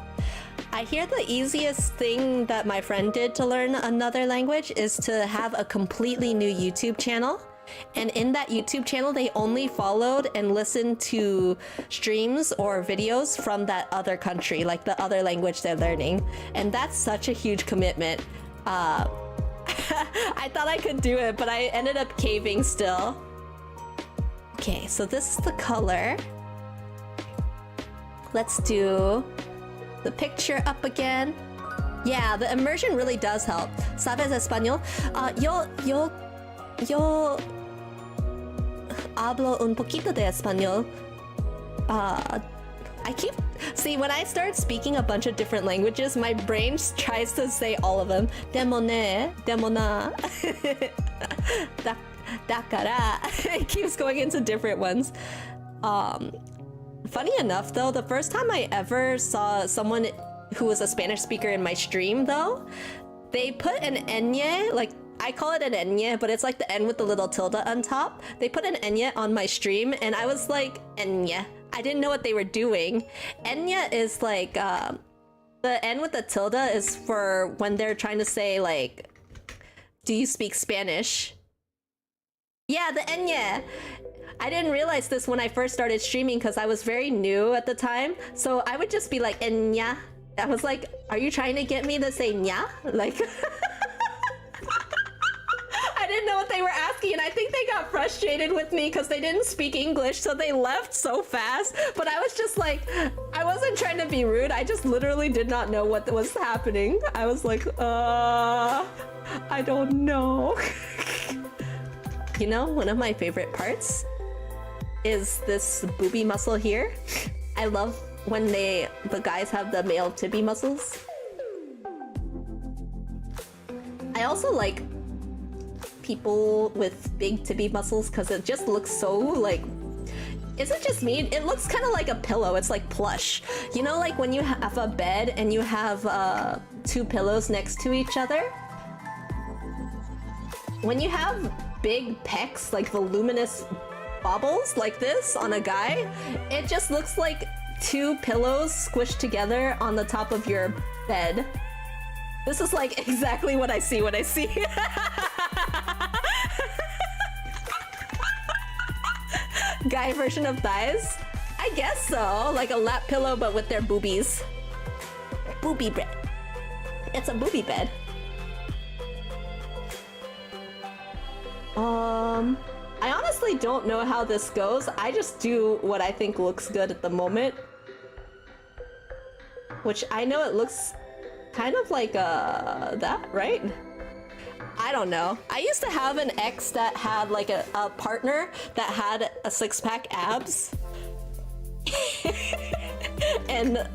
I hear the easiest thing that my friend did to learn another language is to have a completely new YouTube channel. And in that YouTube channel, they only followed and listened to streams or videos from that other country, like the other language they're learning. And that's such a huge commitment. I thought I could do it, but I ended up caving still. Okay, so this is the color. Let's do the picture up again. Yeah, the immersion really does help. ¿Sabes español? Yo hablo un poquito de español. See, when I start speaking a bunch of different languages, my brain tries to say all of them. Demone, demona. Dakara. It keeps going into different ones. Funny enough, though, the first time I ever saw someone who was a Spanish speaker in my stream, though, they put an enye, like, I call it an enye, but it's like the N with the little tilde on top. They put an enye on my stream, and I was like, enye. I didn't know what they were doing. Enye is like, the N with the tilde is for when they're trying to say, like, do you speak Spanish? Yeah, the enye. I didn't realize this when I first started streaming because I was very new at the time. So I would just be like, enya. I was like, are you trying to get me to say nya? Like, I didn't know what they were asking, and I think they got frustrated with me because they didn't speak English, so they left so fast. But I was just like, I wasn't trying to be rude. I just literally did not know what was happening. I was like, I don't know. You know, one of my favorite parts is this booby muscle here. I love when the guys have the male tibby muscles. I also like people with big tibby muscles because it just looks so, like, is it just me? It looks kind of like a pillow. It's like plush. You know, like when you have a bed and you have two pillows next to each other? When you have big pecs, like voluminous baubles like this on a guy, it just looks like two pillows squished together on the top of your bed. This is like exactly what I see when I see guy version of thighs. I guess so, like a lap pillow but with their boobies. Booby bed. It's a booby bed. I honestly don't know how this goes. I just do what I think looks good at the moment. Which I know it looks kind of like that, right? I don't know. I used to have an ex that had like a partner that had a six-pack abs. And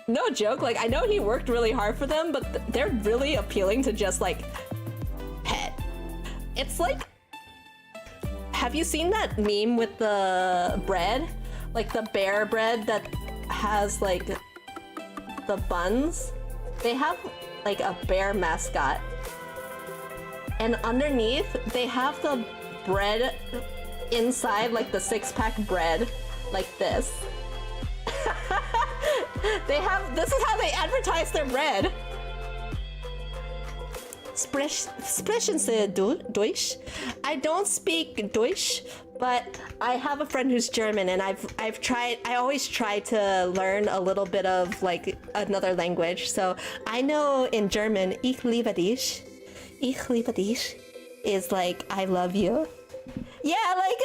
no joke, like I know he worked really hard for them, but they're really appealing to just like pet. It's like, have you seen that meme with the bread? Like the bear bread that has like the buns? They have like a bear mascot. And underneath, they have the bread inside, like the six-pack bread, like this. This is how they advertise their bread. sprechen Sie Deutsch? I don't speak Deutsch, but I have a friend who's German, and I always try to learn a little bit of like another language. So I know in German, ich liebe dich is like I love you. Yeah, like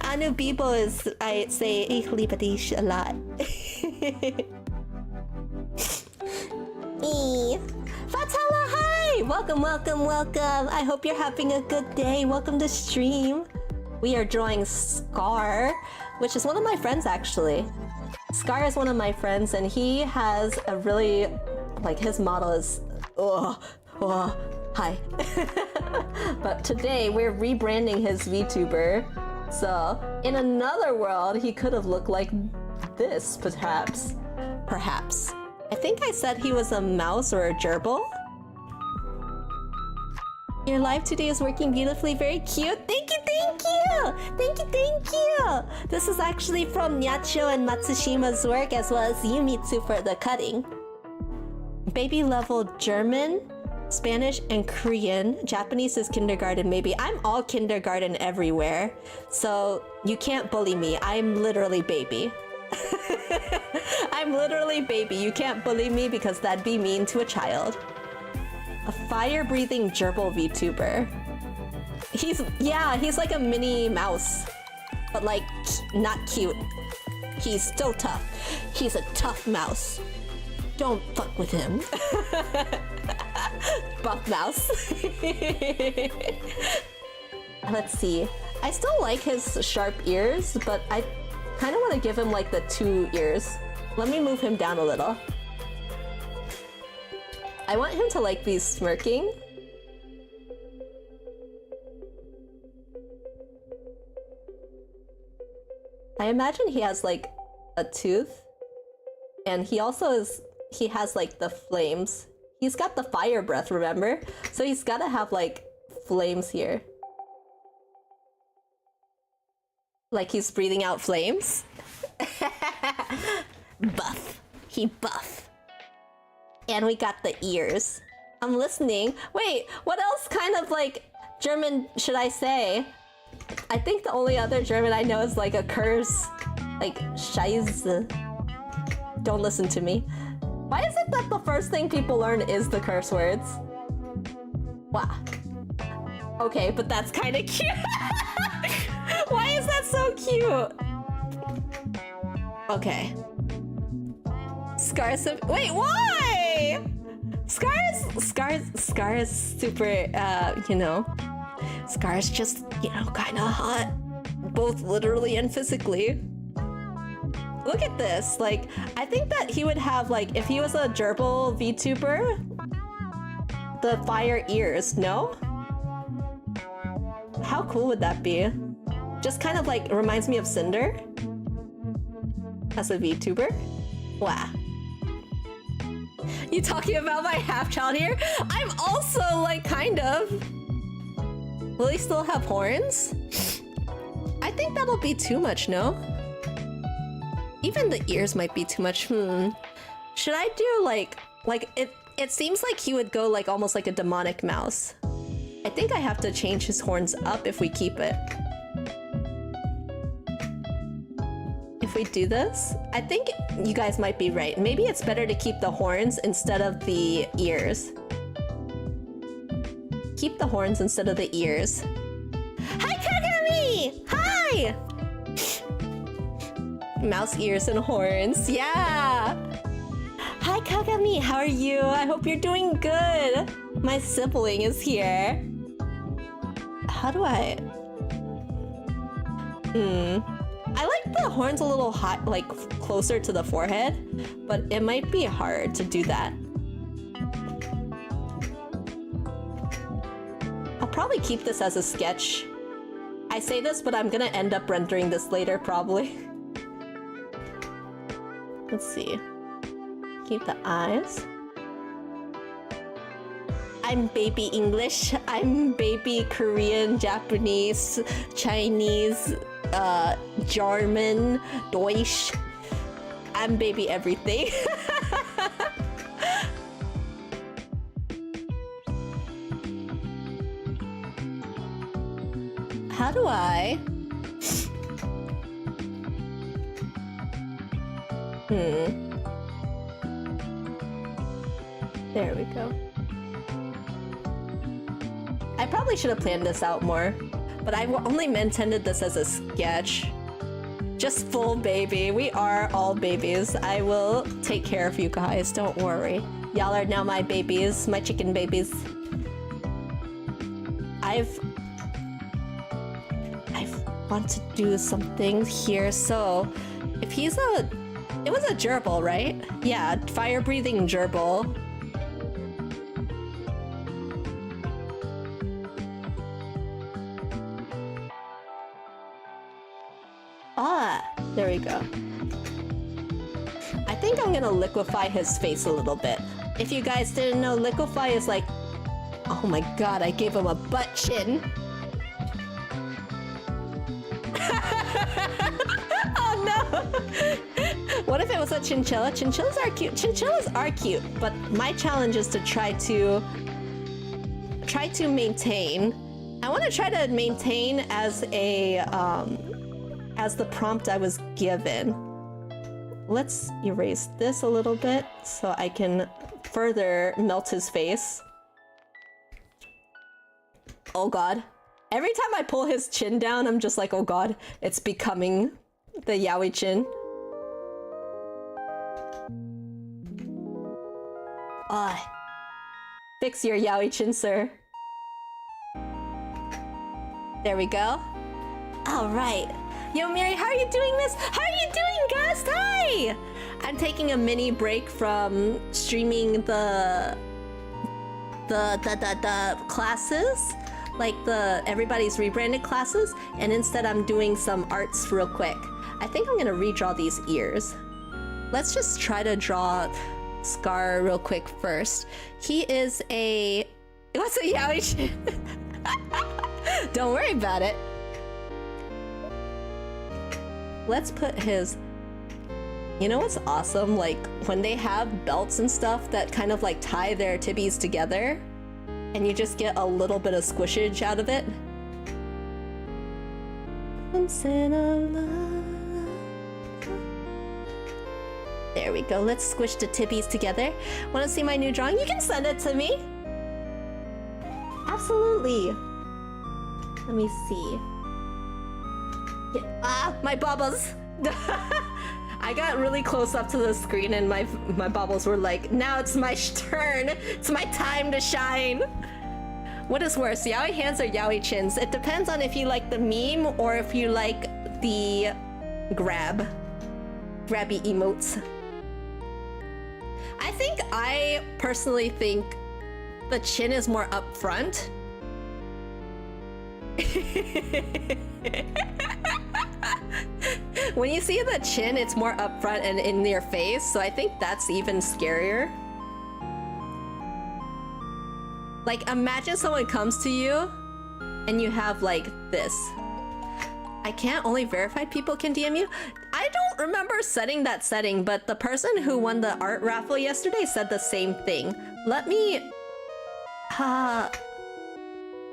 Anu Bibo is, I say ich liebe dich a lot. Fatala, hi! Welcome. I hope you're having a good day. Welcome to stream. We are drawing Scar, which is one of my friends actually. Scar is one of my friends, and he has a really, like, his model is, hi. But today we're rebranding his VTuber. So in another world, he could have looked like this, perhaps. I think I said he was a mouse or a gerbil. Your live today is working beautifully, very cute. Thank you. This is actually from Nyacho and Matsushima's work, as well as Yumitsu for the cutting. Baby level German, Spanish, and Korean. Japanese is kindergarten, maybe. I'm all kindergarten everywhere, so you can't bully me. I'm literally baby. I'm literally baby. You can't bully me because that'd be mean to a child. A fire-breathing gerbil VTuber. He's like a mini mouse, but like not cute. He's still tough. He's a tough mouse. Don't fuck with him. Buff mouse. Let's see. I still like his sharp ears, but I kind of want to give him like the 2 ears. Let me move him down a little. I want him to like be smirking. I imagine he has like a tooth, and he has like the flames. He's got the fire breath, remember? So he's gotta have like flames here. Like he's breathing out flames. Buff. He buff. And we got the ears. I'm listening. Wait, what else kind of like German should I say? I think the only other German I know is like a curse. Like Scheiße. Don't listen to me. Why is it that the first thing people learn is the curse words? Wow. Okay, but that's kind of cute. Why is that so cute? Okay. Scar's wait, why? Scar is super, you know. Scar's just, you know, kind of hot. Both literally and physically. Look at this. Like, I think that he would have, like, if he was a gerbil VTuber, the fire ears, no? How cool would that be? Just kind of like reminds me of Cinder as a VTuber. Wow. You talking about my half-child here? I'm also like kind of. Will he still have horns? I think that'll be too much, no? Even the ears might be too much. Should I do like it seems like he would go like almost like a demonic mouse. I think I have to change his horns up if we keep it. If we do this, I think you guys might be right. Maybe it's better to keep the horns instead of the ears. Keep the horns instead of the ears. Hi, Kagami! Hi! Mouse ears and horns, yeah! Hi, Kagami, how are you? I hope you're doing good. My sibling is here. How do I... I like the horns a little hot, like closer to the forehead, but it might be hard to do that. I'll probably keep this as a sketch. I say this, but I'm gonna end up rendering this later, probably. Let's see. Keep the eyes. I'm baby English. I'm baby Korean, Japanese, Chinese, German, Deutsch. I'm baby everything. How do I... There we go. I probably should have planned this out more, but I only intended this as a sketch. Just full baby. We are all babies. I will take care of you guys, don't worry. Y'all are now my babies, my chicken babies. I want to do something here, so if he's a... It was a gerbil, right? Yeah, fire-breathing gerbil. Ah, there we go. I think I'm gonna liquefy his face a little bit. If you guys didn't know, liquefy is like... Oh my god, I gave him a butt chin. Oh no! What if it was a chinchilla? Chinchillas are cute. Chinchillas are cute, but my challenge is to try to maintain. I want to try to maintain as a as the prompt I was given. Let's erase this a little bit so I can further melt his face. Oh god. Every time I pull his chin down, I'm just like, oh god, it's becoming the yaoi chin. Ah. Fix your yaoi chin, sir. There we go. Alright. Yo, Miri, how are you doing this? How are you doing, guest? Hi! I'm taking a mini break from streaming the classes, like the everybody's rebranded classes, and instead I'm doing some arts real quick. I think I'm gonna redraw these ears. Let's just try to draw Scar real quick first. He is a... What's a yaoi chin? Don't worry about it. Let's put his... You know what's awesome? Like, when they have belts and stuff that kind of like tie their tibbies together, and you just get a little bit of squishage out of it. There we go. Let's squish the tibbies together. Want to see my new drawing? You can send it to me. Absolutely. Let me see. Yeah. Ah, my bubbles. I got really close up to the screen and my bubbles were like, now it's my turn. It's my time to shine. What is worse, yaoi hands or yaoi chins? It depends on if you like the meme or if you like the grabby emotes. I personally think the chin is more up front. When you see the chin, it's more up front and in your face, so I think that's even scarier. Like, imagine someone comes to you and you have like this. I can't, only verified people can DM you. I don't remember setting that setting, but the person who won the art raffle yesterday said the same thing. Let me...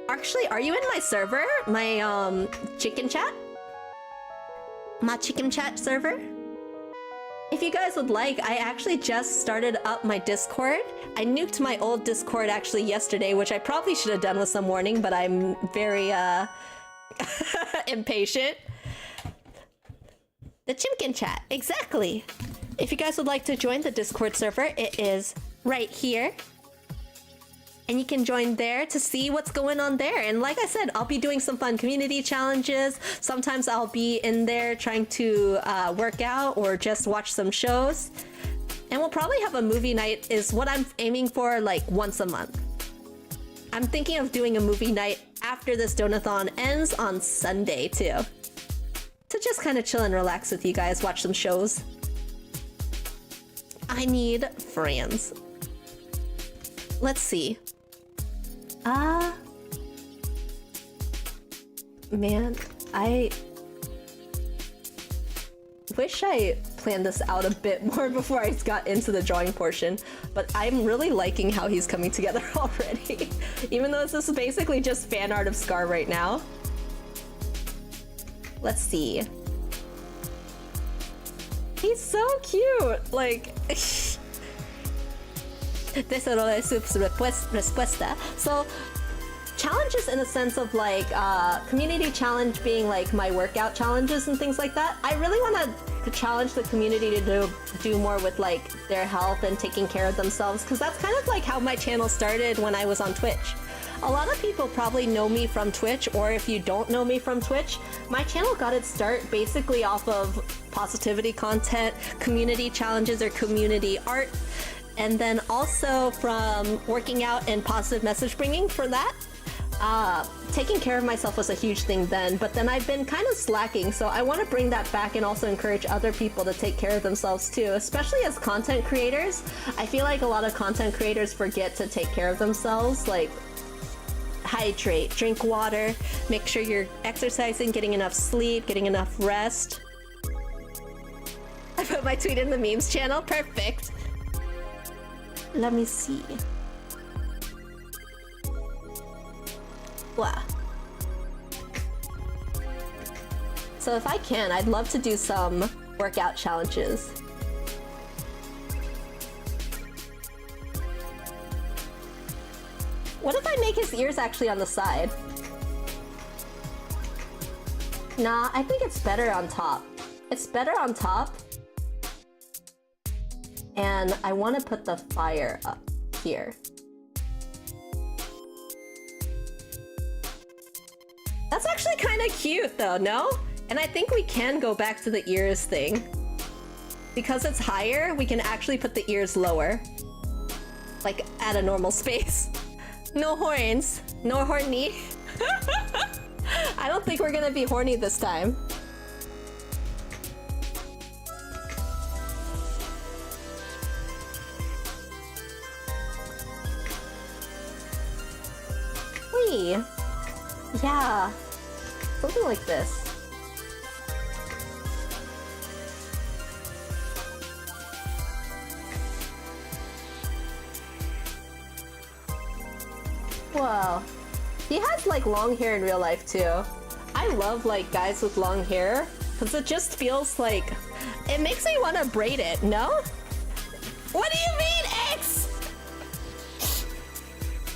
Actually, are you in my server? My, chicken chat? My chicken chat server? If you guys would like, I actually just started up my Discord. I nuked my old Discord actually yesterday, which I probably should have done with some warning, but I'm very, impatient. The Chimkin chat, exactly. If you guys would like to join the Discord server, it is right here. And you can join there to see what's going on there. And like I said, I'll be doing some fun community challenges. Sometimes I'll be in there trying to work out or just watch some shows. And we'll probably have a movie night is what I'm aiming for, like once a month. I'm thinking of doing a movie night after this Donathon ends on Sunday too. To just kind of chill and relax with you guys, watch some shows. I need friends. Let's see. Man, I wish I planned this out a bit more before I got into the drawing portion, but I'm really liking how he's coming together already. Even though this is basically just fan art of Scar right now. Let's see. He's so cute. Like. Tesoro de su respuesta. So. Challenges in a sense of like community challenge being like my workout challenges and things like that. I really want to challenge the community to do more with like their health and taking care of themselves, because that's kind of like how my channel started when I was on Twitch. A lot of people probably know me from Twitch, or if you don't know me from Twitch, my channel got its start basically off of positivity content, community challenges, or community art, and then also from working out and positive message bringing for that. Taking care of myself was a huge thing then, but then I've been kind of slacking, so I want to bring that back and also encourage other people to take care of themselves too, especially as content creators. I feel like a lot of content creators forget to take care of themselves, like hydrate, drink water, make sure you're exercising, getting enough sleep, getting enough rest. I put my tweet in the memes channel, perfect. Let me see. Wow. So if I can, I'd love to do some workout challenges. What if I make his ears actually on the side? Nah, I think it's better on top. It's better on top. And I want to put the fire up here. That's actually kind of cute though, no? And I think we can go back to the ears thing. Because it's higher, we can actually put the ears lower. Like at a normal space. No horns. No horny. I don't think we're gonna be horny this time. Wee. Yeah, something like this. Whoa. He has like long hair in real life too. I love like guys with long hair because it just feels like it makes me want to braid it, no? What do you mean, X?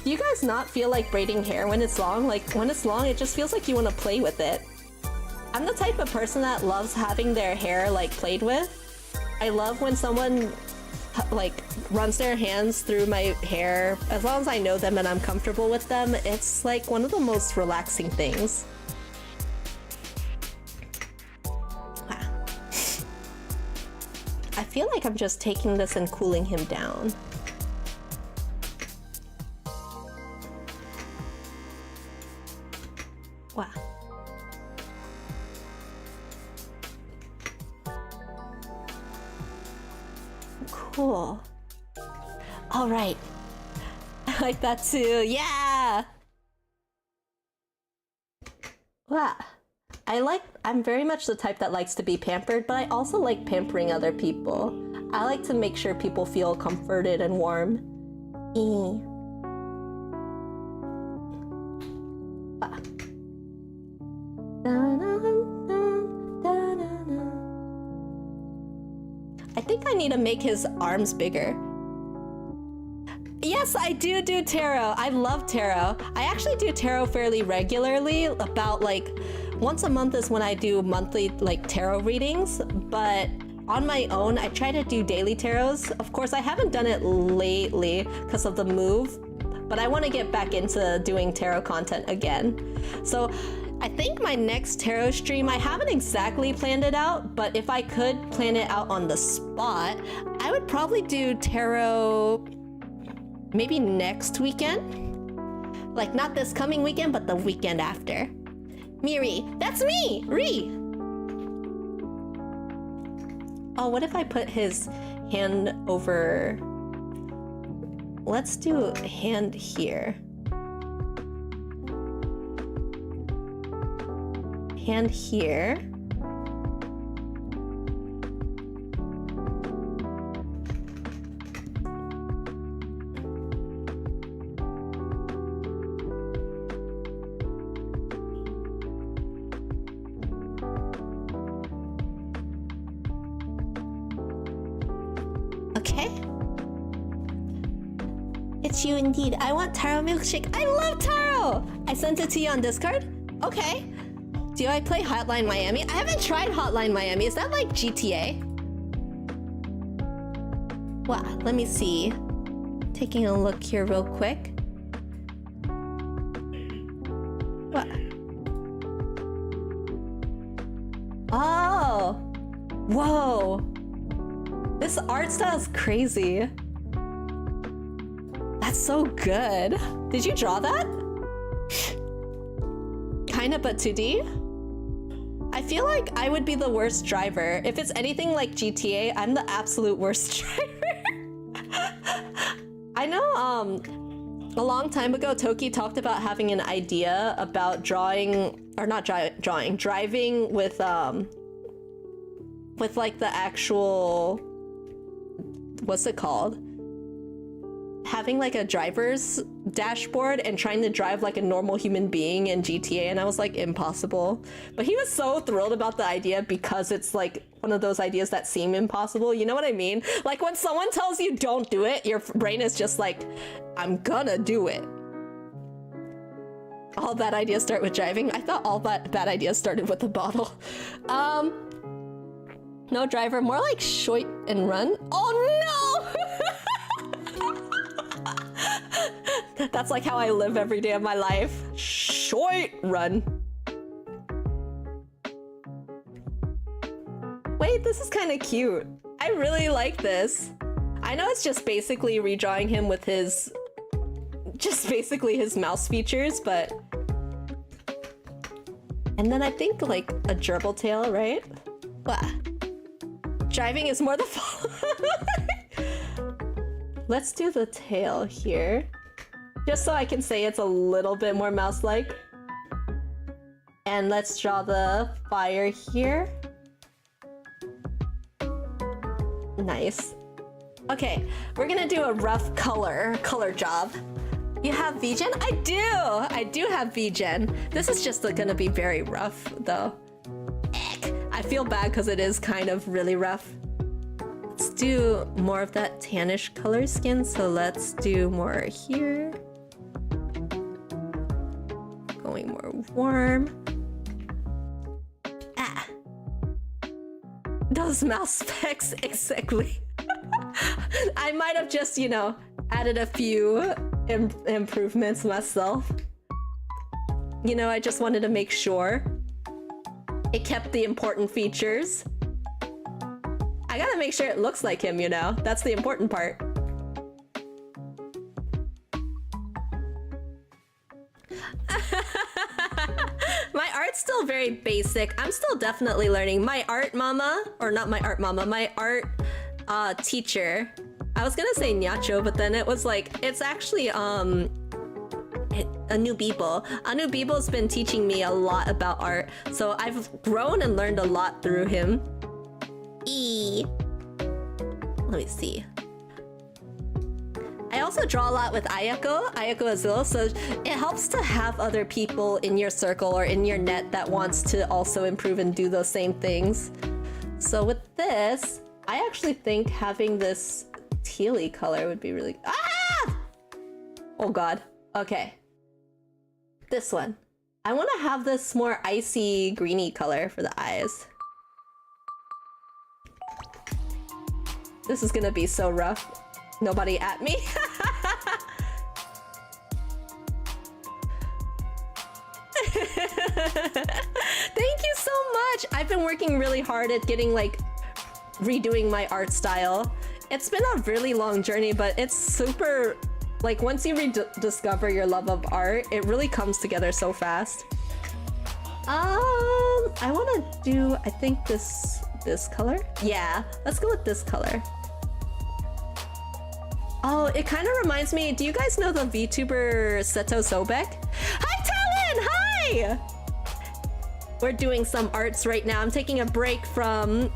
Do you guys not feel like braiding hair when it's long? Like, when it's long, it just feels like you want to play with it. I'm the type of person that loves having their hair, like, played with. I love when someone, like, runs their hands through my hair. As long as I know them and I'm comfortable with them, it's, like, one of the most relaxing things. Wow. I feel like I'm just taking this and cooling him down. Wow. Cool. All right. I like that too. Yeah. Wow. I'm very much the type that likes to be pampered, but I also like pampering other people. I like to make sure people feel comforted and warm. Wow. I think I need to make his arms bigger. Yes, I do tarot. I love tarot. I actually do tarot fairly regularly. About like once a month is when I do monthly like tarot readings, but on my own, I try to do daily tarots. Of course, I haven't done it lately because of the move, but I want to get back into doing tarot content again. So I think my next tarot stream, I haven't exactly planned it out, but if I could plan it out on the spot, I would probably do tarot maybe next weekend. Like not this coming weekend, but the weekend after. Miri, that's me, Ri. Oh, what if I put his hand over? Let's do hand here. Hand here. Okay. It's you indeed. I want taro milkshake. I love taro! I sent it to you on Discord? Okay. Do I play Hotline Miami? I haven't tried Hotline Miami. Is that like GTA? Wow, let me see. Taking a look here real quick. What? Oh! Whoa! This art style is crazy. That's so good. Did you draw that? Kinda, but 2D? I feel like I would be the worst driver. If it's anything like GTA, I'm the absolute worst driver. I know, a long time ago, Toki talked about having an idea about drawing, or not drawing, driving with like the actual, what's it called? Having like a driver's dashboard and trying to drive like a normal human being in GTA, and I was like, impossible. But he was so thrilled about the idea because it's like one of those ideas that seem impossible. You know what I mean? Like when someone tells you don't do it, your brain is just like, I'm gonna do it. All bad ideas start with driving. I thought all bad ideas started with a bottle. No driver, more like shoot and run. Oh no! That's like how I live every day of my life. Shoot, run. Wait, this is kind of cute. I really like this. I know it's just basically redrawing him with his, just basically his mouse features, but. And then I think like a gerbil tail, right? What? Driving is more the fun. Let's do the tail here. Just so I can say it's a little bit more mouse-like. And let's draw the fire here. Nice. Okay, we're gonna do a rough color job. You have VGen? I do have VGen. This is just gonna be very rough though. Eck. I feel bad because it is kind of really rough. Let's do more of that tannish color skin, so let's do more here. Going more warm. Ah. Those mouse specs, exactly. I might have just, you know, added a few improvements myself. You know, I just wanted to make sure it kept the important features. I gotta make sure it looks like him, you know? That's the important part. My art's still very basic. I'm still definitely learning. My art mama, or not my art mama, my art teacher. I was gonna say Nyacho, but then it was like, it's actually Anu Bibo. Anu Bibo's been teaching me a lot about art, so I've grown and learned a lot through him. Let me see. I also draw a lot with Ayako Azul, so it helps to have other people in your circle or in your net that wants to also improve and do those same things. So with this, I actually think having this tealy color would be really... Ah! Oh god. Okay. This one. I want to have this more icy greeny color for the eyes. This is gonna be so rough. Nobody at me. Thank you so much. I've been working really hard at getting like redoing my art style. It's been a really long journey, but it's super, like once you rediscover your love of art, it really comes together so fast. I want to do, I think this color. Yeah, let's go with this color. Oh, it kind of reminds me, do you guys know the VTuber Seto Sobek? Hi, Talon! Hi! We're doing some arts right now. I'm taking a break from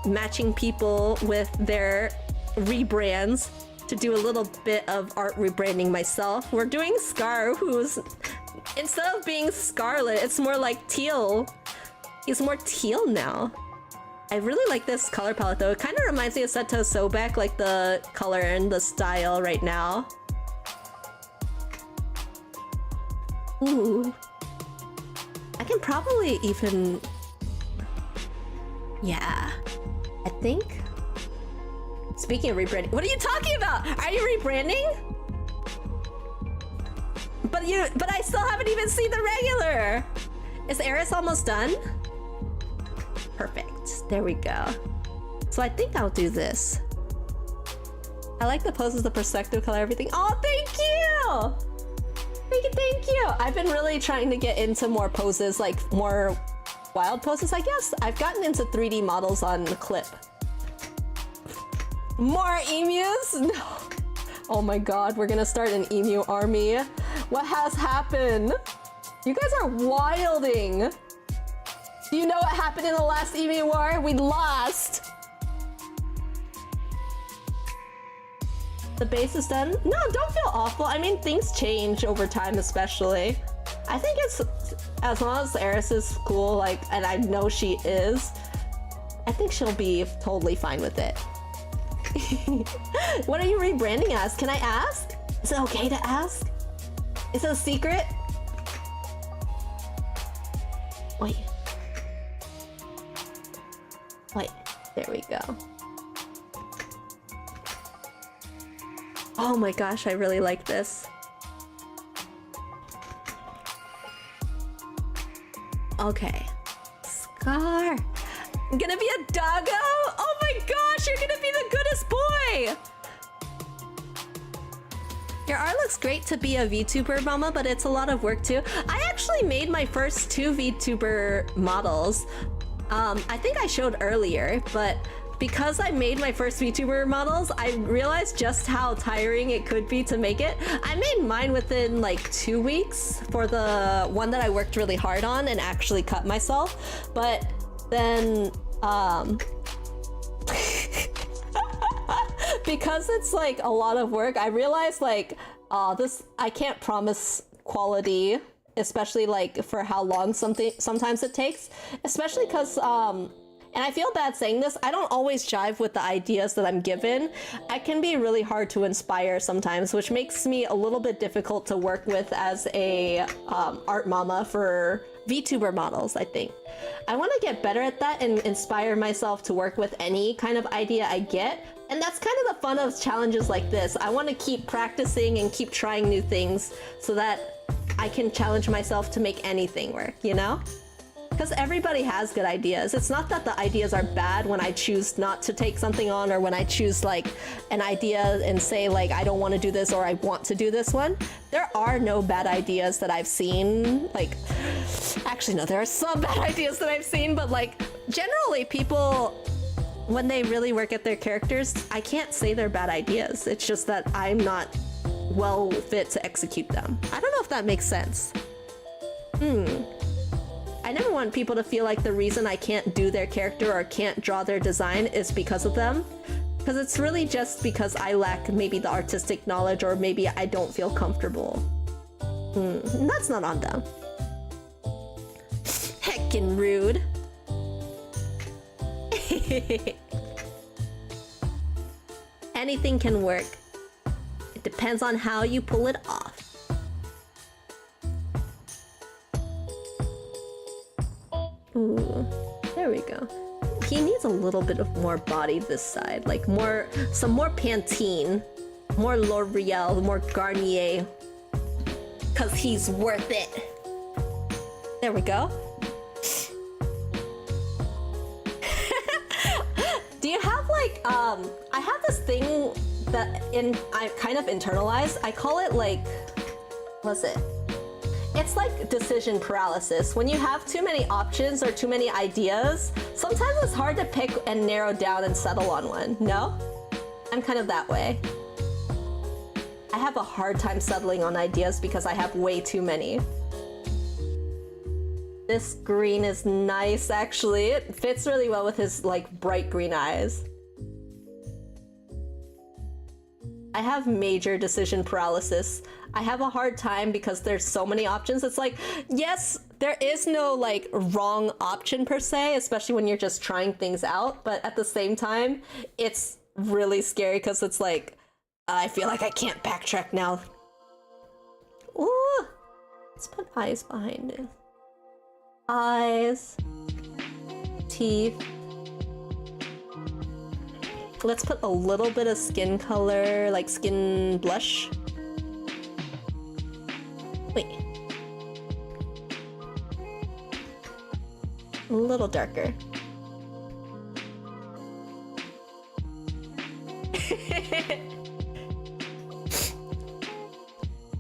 matching people with their rebrands to do a little bit of art rebranding myself. We're doing Scar, who's, instead of being Scarlet, it's more like teal. He's more teal now. I really like this color palette though. It kind of reminds me of Seto Sobek, like the color and the style right now. Ooh. I can probably even... Yeah. I think... Speaking of rebranding... What are you talking about? Are you rebranding? But I still haven't even seen the regular! Is Eris almost done? Perfect. There we go. So I think I'll do this. I like the poses, the perspective, color, everything. Oh, thank you! Thank you! I've been really trying to get into more poses, like more wild poses, I guess. I've gotten into 3D models on Clip. More emus? No. Oh my god, we're gonna start an emu army. What has happened? You guys are wilding. Do you know what happened in the last emu war? We lost. The base is done? No, don't feel awful. I mean, things change over time, especially. I think it's, as long as Eris is cool, like, and I know she is, I think she'll be totally fine with it. What are you rebranding as? Can I ask? Is it okay to ask? Is it a secret? Wait. There we go. Oh my gosh, I really like this. Okay. Scar. I'm gonna be a doggo? Oh my gosh, you're gonna be the goodest boy! Your art looks great to be a VTuber, mama, but it's a lot of work too. I actually made my first 2 VTuber models. I think I showed earlier, but because I made my first VTuber models, I realized just how tiring it could be to make it. I made mine within like 2 weeks for the one that I worked really hard on and actually cut myself. But then, because it's like a lot of work, I realized like, I can't promise quality, especially like for how long sometimes it takes, especially because, and I feel bad saying this, I don't always jive with the ideas that I'm given. I can be really hard to inspire sometimes, which makes me a little bit difficult to work with as a art mama for VTuber models, I think. I want to get better at that and inspire myself to work with any kind of idea I get. And that's kind of the fun of challenges like this. I want to keep practicing and keep trying new things so that I can challenge myself to make anything work, you know? Because everybody has good ideas. It's not that the ideas are bad when I choose not to take something on, or when I choose like an idea and say like, I don't want to do this, or I want to do this one. There are no bad ideas that I've seen. Like, actually no, there are some bad ideas that I've seen, but like generally people, when they really work at their characters, I can't say they're bad ideas. It's just that I'm not well fit to execute them. I don't know if that makes sense. I never want people to feel like the reason I can't do their character or can't draw their design is because of them. Because it's really just because I lack maybe the artistic knowledge, or maybe I don't feel comfortable. And that's not on them. Heckin' rude. Anything can work. It depends on how you pull it off. Ooh, there we go. He needs a little bit of more body this side, like some more Pantene, more L'Oreal, more Garnier, cause he's worth it. There we go. Do you have like, I have this thing that I kind of internalized. I call it like, what's it? It's like decision paralysis. When you have too many options or too many ideas, sometimes it's hard to pick and narrow down and settle on one, no? I'm kind of that way. I have a hard time settling on ideas because I have way too many. This green is nice, actually. It fits really well with his like bright green eyes. I have major decision paralysis. I have a hard time because there's so many options. It's like, yes, there is no like wrong option per se, especially when you're just trying things out. But at the same time, it's really scary because it's like, I feel like I can't backtrack now. Ooh, let's put eyes behind it. Eyes, teeth. Let's put a little bit of skin color, like skin blush. Wait. A little darker.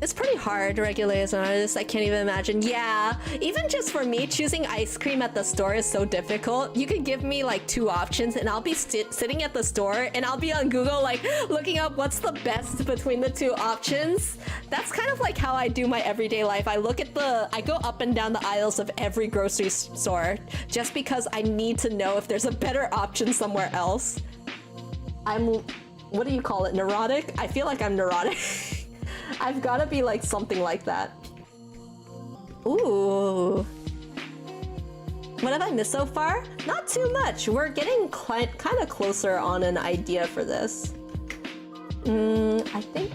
It's pretty hard regularly as an artist. I can't even imagine. Yeah, even just for me, choosing ice cream at the store is so difficult. You could give me like 2 options and I'll be sitting at the store and I'll be on Google like looking up what's the best between the 2 options. That's kind of like how I do my everyday life. I go up and down the aisles of every grocery store just because I need to know if there's a better option somewhere else. What do you call it? Neurotic? I feel like I'm neurotic. I've got to be like something like that. Ooh. What have I missed so far? Not too much. We're getting kind of closer on an idea for this. I think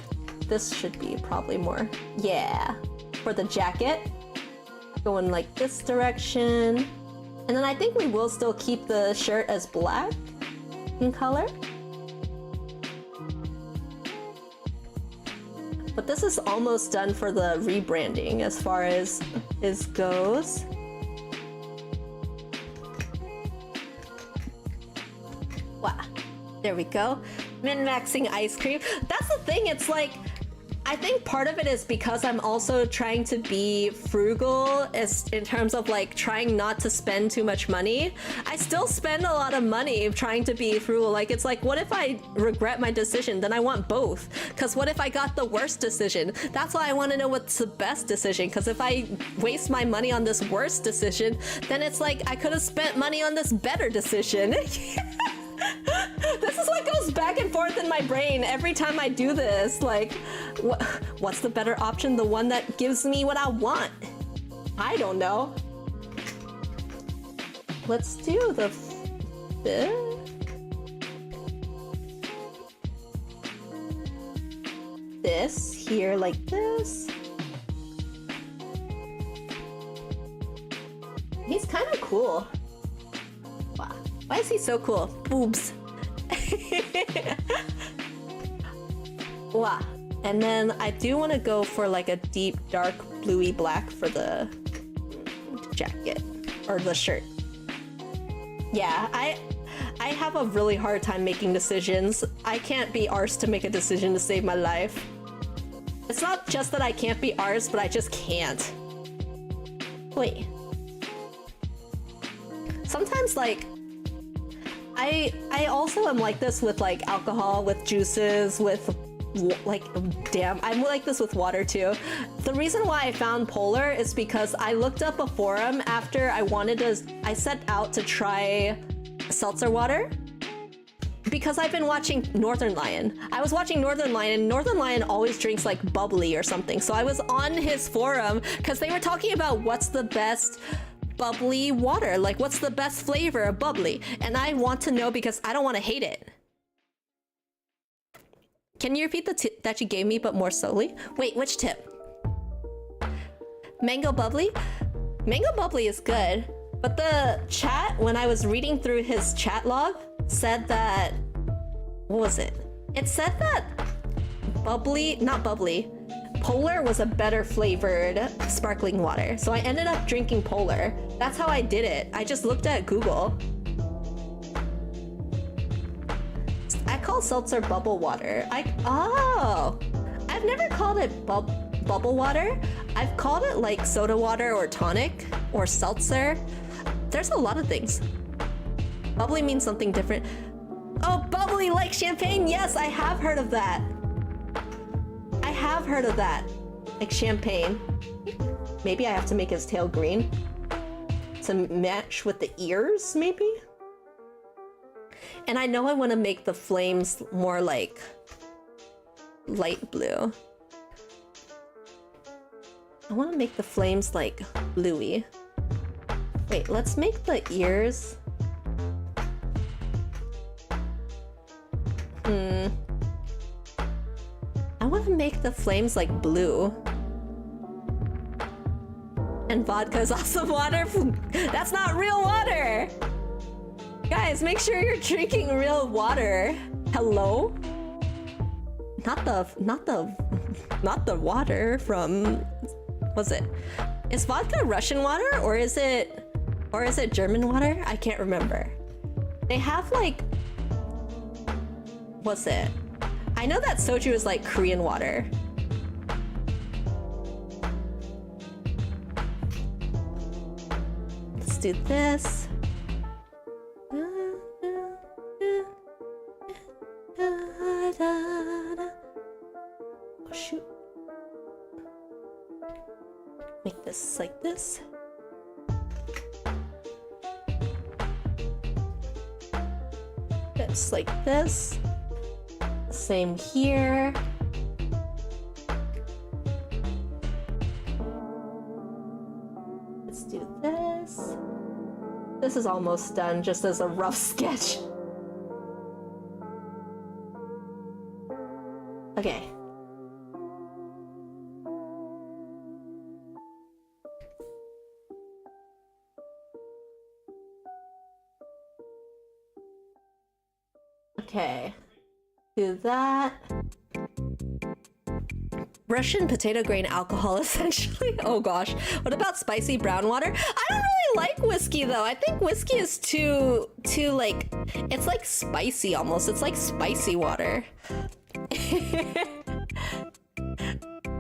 this should be probably more. Yeah. For the jacket. Going like this direction. And then I think we will still keep the shirt as black in color. But this is almost done for the rebranding as far as goes. Wow, there we go. Min-maxing ice cream. That's the thing, it's like, I think part of it is because I'm also trying to be frugal in terms of like trying not to spend too much money. I still spend a lot of money trying to be frugal. Like it's like, what if I regret my decision? Then I want both. Because what if I got the worst decision? That's why I want to know what's the best decision. Because if I waste my money on this worst decision, then it's like I could have spent money on this better decision. This is what goes back and forth in my brain every time I do this. Like, what's the better option? The one that gives me what I want? I don't know. Let's do this here like this. He's kind of cool. Wow. Why is he so cool? Boobs. Wow. And then I do want to go for like a deep dark bluey black for the jacket or the shirt. Yeah, I have a really hard time making decisions. I can't be arsed to make a decision to save my life. It's not just that I can't be arsed, but I just can't. Wait. Sometimes like I also am like this with like alcohol, with juices, with like, damn, I'm like this with water too. The reason why I found Polar is because I looked up a forum after I set out to try seltzer water. Because I've been watching Northern Lion. I was watching Northern Lion, and Northern Lion always drinks like bubbly or something. So I was on his forum because they were talking about what's the best bubbly water, like what's the best flavor of bubbly, and I want to know because I don't want to hate it. Can you repeat the tip that you gave me but more slowly? Wait, which tip? Mango bubbly? Mango bubbly is good, but the chat, when I was reading through his chat log, said that, what was it? It said that Polar was a better flavored sparkling water. So I ended up drinking Polar. That's how I did it. I just looked at Google. I call seltzer bubble water. I've never called it bubble water. I've called it like soda water or tonic or seltzer. There's a lot of things. Bubbly means something different. Oh, bubbly like champagne? Yes, I have heard of that. I have heard of that. Like champagne. Maybe I have to make his tail green to match with the ears, maybe? And I know I want to make the flames more like light blue. I want to make the flames like bluey. Wait, let's make the ears. I want to make the flames like blue. And vodka is also water. That's not real water. Guys, make sure you're drinking real water. Hello? Not the water from, was it? Is vodka Russian water or is it German water? I can't remember. They have like, what's it? I know that soju is like Korean water. Let's do this. Oh shoot. Make this like this. Just like this. Same here. Let's do this. This is almost done, just as a rough sketch. Okay. Okay. Do that. Russian potato grain alcohol, essentially. Oh gosh. What about spicy brown water? I don't really like whiskey though. I think whiskey is too like, it's like spicy almost. It's like spicy water.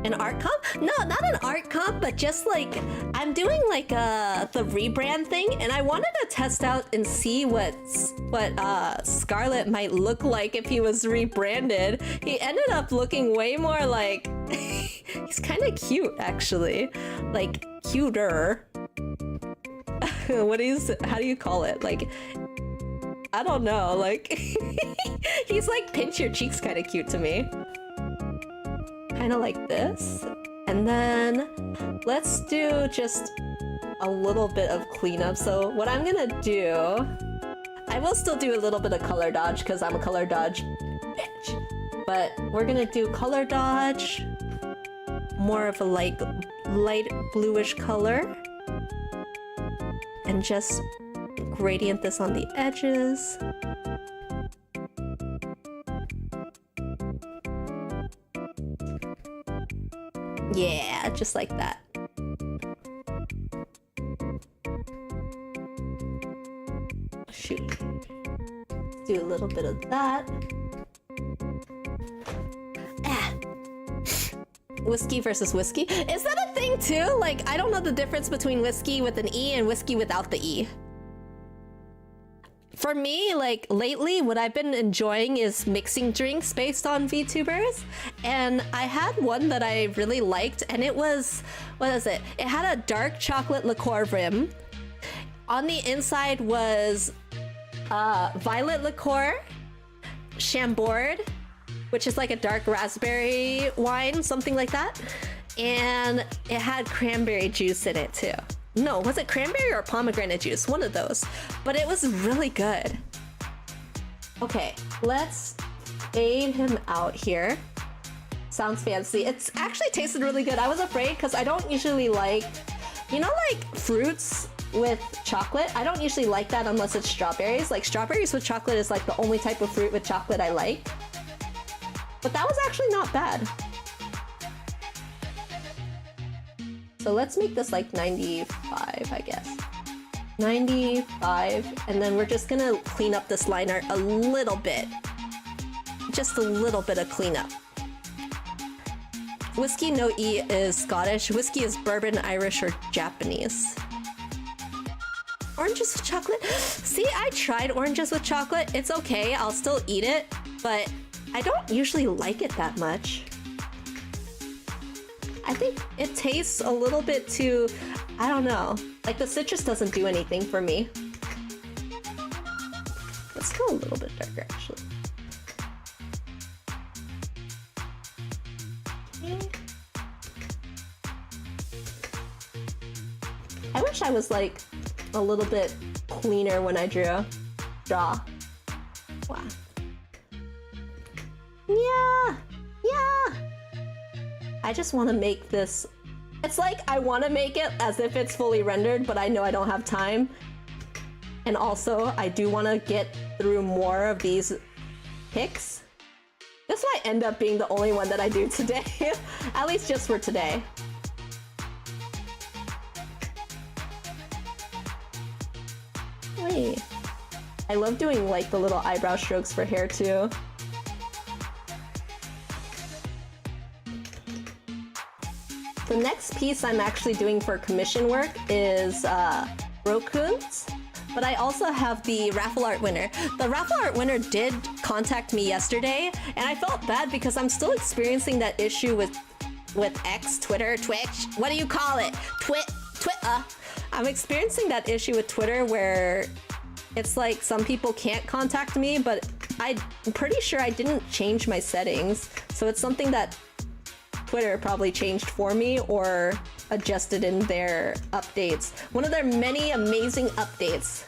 An art comp? No, not an art comp, but just like, I'm doing like the rebrand thing, and I wanted to test out and see what Scarlet might look like if he was rebranded. He ended up looking way more like, he's kind of cute actually, like cuter. How do you call it? Like, I don't know, like, he's like pinch your cheeks kind of cute to me. Kind of like this. And then let's do just a little bit of cleanup. So what I'm gonna do, I will still do a little bit of color dodge because I'm a color dodge bitch. But we're gonna do color dodge, more of a like light bluish color. And just gradient this on the edges. Yeah, just like that. Shoot. Do a little bit of that. Ah. Whiskey versus whiskey. Is that a thing too? Like, I don't know the difference between whiskey with an E and whiskey without the E. For me, like lately, what I've been enjoying is mixing drinks based on VTubers. And I had one that I really liked, and it was, what is it? It had a dark chocolate liqueur rim. On the inside was violet liqueur, Chambord, which is like a dark raspberry wine, something like that. And it had cranberry juice in it too. No, was it cranberry or pomegranate juice? One of those. But it was really good. Okay, let's fade him out here. Sounds fancy. It's actually tasted really good. I was afraid because I don't usually like, you know, like fruits with chocolate. I don't usually like that unless it's strawberries. Like strawberries with chocolate is like the only type of fruit with chocolate I like. But that was actually not bad. So let's make this like 95, I guess. 95, and then we're just gonna clean up this line art a little bit. Just a little bit of cleanup. Whiskey no E is Scottish. Whiskey is bourbon, Irish, or Japanese. Oranges with chocolate? See, I tried oranges with chocolate. It's okay, I'll still eat it, but I don't usually like it that much. I think it tastes a little bit too, I don't know. Like the citrus doesn't do anything for me. Let's go a little bit darker actually. Okay. I was like a little bit cleaner when I draw. Wow. Yeah. I just want to make this. It's like I want to make it as if it's fully rendered, but I know I don't have time. And also, I do want to get through more of these pics. This might end up being the only one that I do today, at least just for today. Wait. I love doing like the little eyebrow strokes for hair too. The next piece I'm actually doing for commission work is Rokuns, but I also have the raffle art winner. The raffle art winner did contact me yesterday, and I felt bad because I'm still experiencing that issue with X, Twitter, Twitch. What do you call it? Twitter. I'm experiencing that issue with Twitter where it's like some people can't contact me, but I'm pretty sure I didn't change my settings, so it's something that Twitter probably changed for me or adjusted in their updates. One of their many amazing updates.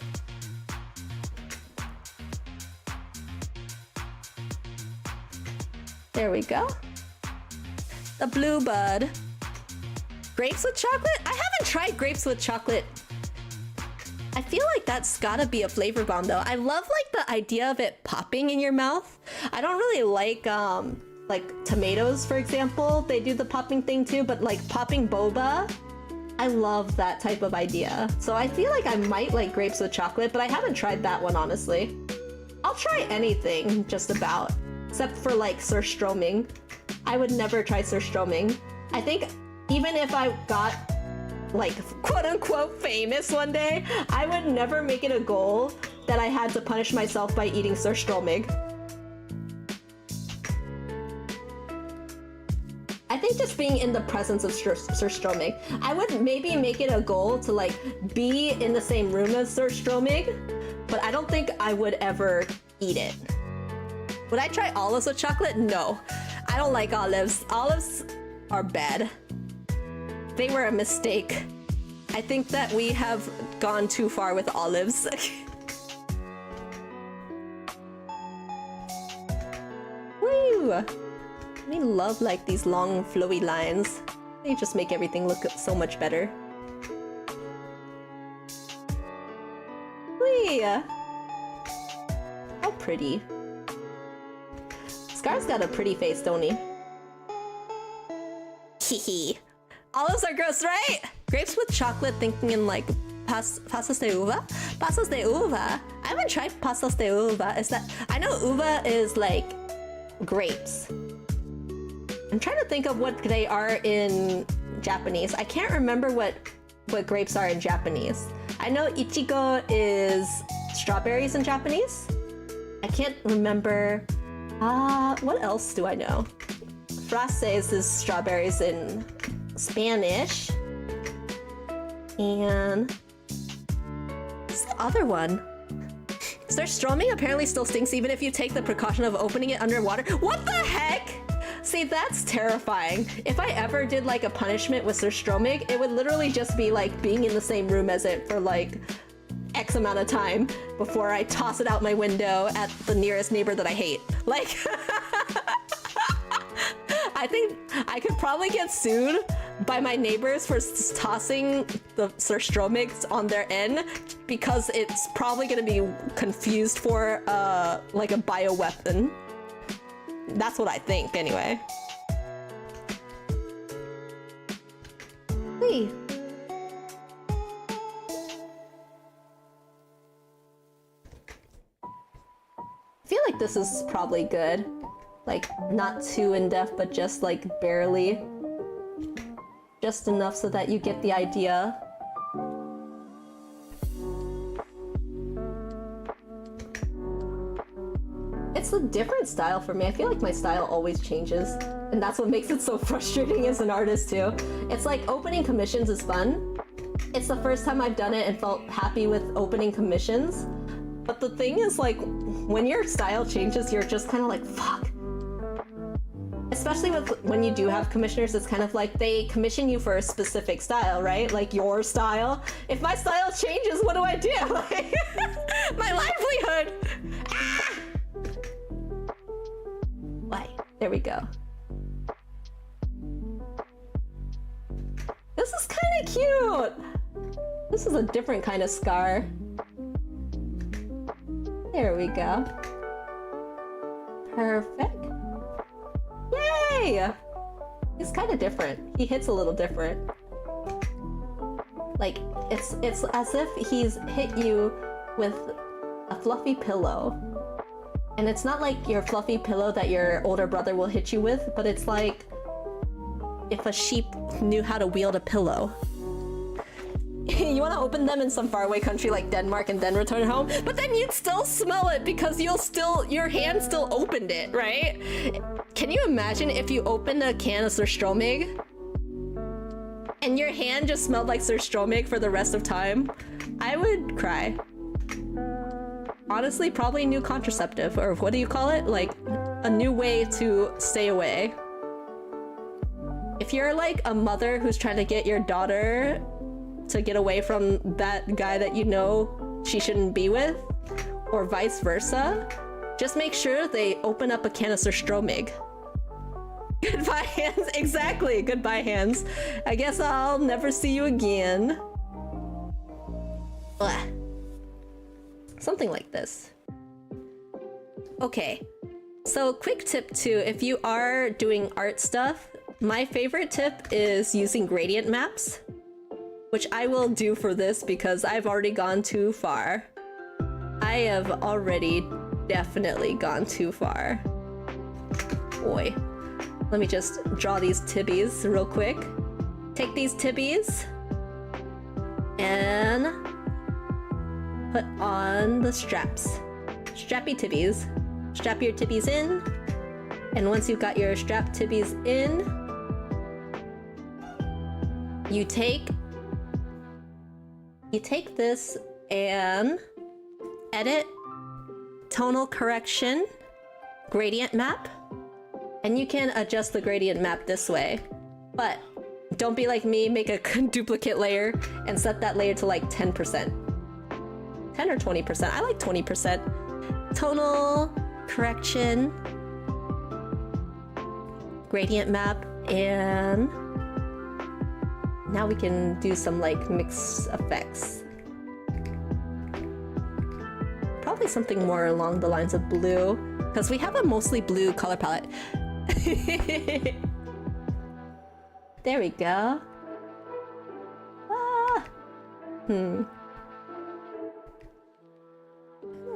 There we go. The blue bud. Grapes with chocolate? I haven't tried grapes with chocolate. I feel like that's gotta be a flavor bomb though. I love like the idea of it popping in your mouth. I don't really like tomatoes, for example. They do the popping thing too, but like popping boba, I love that type of idea. So I feel like I might like grapes with chocolate, but I haven't tried that one, honestly. I'll try anything, just about. Except for like surströmming. I would never try surströmming. I think even if I got like quote-unquote famous one day, I would never make it a goal that I had to punish myself by eating surströmming. I think just being in the presence of surströmming. I would maybe make it a goal to like be in the same room as surströmming, but I don't think I would ever eat it. Would I try olives with chocolate? No. I don't like olives. Olives are bad. They were a mistake. I think that we have gone too far with olives. Woo! I love like these long flowy lines. They just make everything look so much better. Whee! How pretty. Scar's got a pretty face, don't he? Hehe. Olives are gross, right? Grapes with chocolate, thinking in like pasas de uva? Pasas de uva? I haven't tried pasas de uva. Is that... I know uva is like grapes. I'm trying to think of what they are in Japanese. I can't remember what grapes are in Japanese. I know ichigo is strawberries in Japanese. I can't remember. What else do I know? Frases is strawberries in Spanish. And what's the other one? Surströmming apparently still stinks even if you take the precaution of opening it underwater. What the heck? See, that's terrifying. If I ever did like a punishment with surströmming, it would literally just be like being in the same room as it for like X amount of time before I toss it out my window at the nearest neighbor that I hate. Like, I think I could probably get sued by my neighbors for tossing the surströmming on their end because it's probably gonna be confused for like a bioweapon. That's what I think, anyway. Whee! I feel like this is probably good. Like, not too in-depth, but just like barely. Just enough so that you get the idea. It's a different style for me. I feel like my style always changes, and that's what makes it so frustrating as an artist too. It's like opening commissions is fun. It's the first time I've done it and felt happy with opening commissions. But the thing is, like, when your style changes, you're just kind of like, fuck. especially with when you do have commissioners, it's kind of like they commission you for a specific style, right? Like your style. If my style changes, what do I do? Like, my livelihood. Ah! Why? There we go. This is kind of cute. This is a different kind of scar. There we go. Perfect. Yay! He's kind of different. He hits a little different. Like, it's as if he's hit you with a fluffy pillow. And it's not like your fluffy pillow that your older brother will hit you with, but it's like if a sheep knew how to wield a pillow. You want to open them in some faraway country like Denmark and then return home, but then you'd still smell it because your hand still opened it, right? Can you imagine if you opened a can of surströmming and your hand just smelled like surströmming for the rest of time? I would cry. Honestly, probably a new contraceptive, or what do you call it? Like a new way to stay away. If you're like a mother who's trying to get your daughter to get away from that guy that you know she shouldn't be with, or vice versa, just make sure they open up a can of surströmming. Goodbye, hands. Exactly. Goodbye, hands. I guess I'll never see you again. Ugh. Something like this. Okay. So quick tip too, if you are doing art stuff, my favorite tip is using gradient maps, which I will do for this because I've already gone too far. I have already definitely gone too far. Boy. Let me just draw these tibbies real quick. Take these tibbies and put on the straps. Strappy tibbies. Strap your tibbies in. And once you've got your strap tibbies in, you take this and edit tonal correction gradient map, and you can adjust the gradient map this way, but don't be like me, make a duplicate layer and set that layer to like 10%. 10 or 20%, I like 20%. Tonal correction gradient map, and now we can do some like mix effects. Probably something more along the lines of blue, because we have a mostly blue color palette. There we go. Ah. I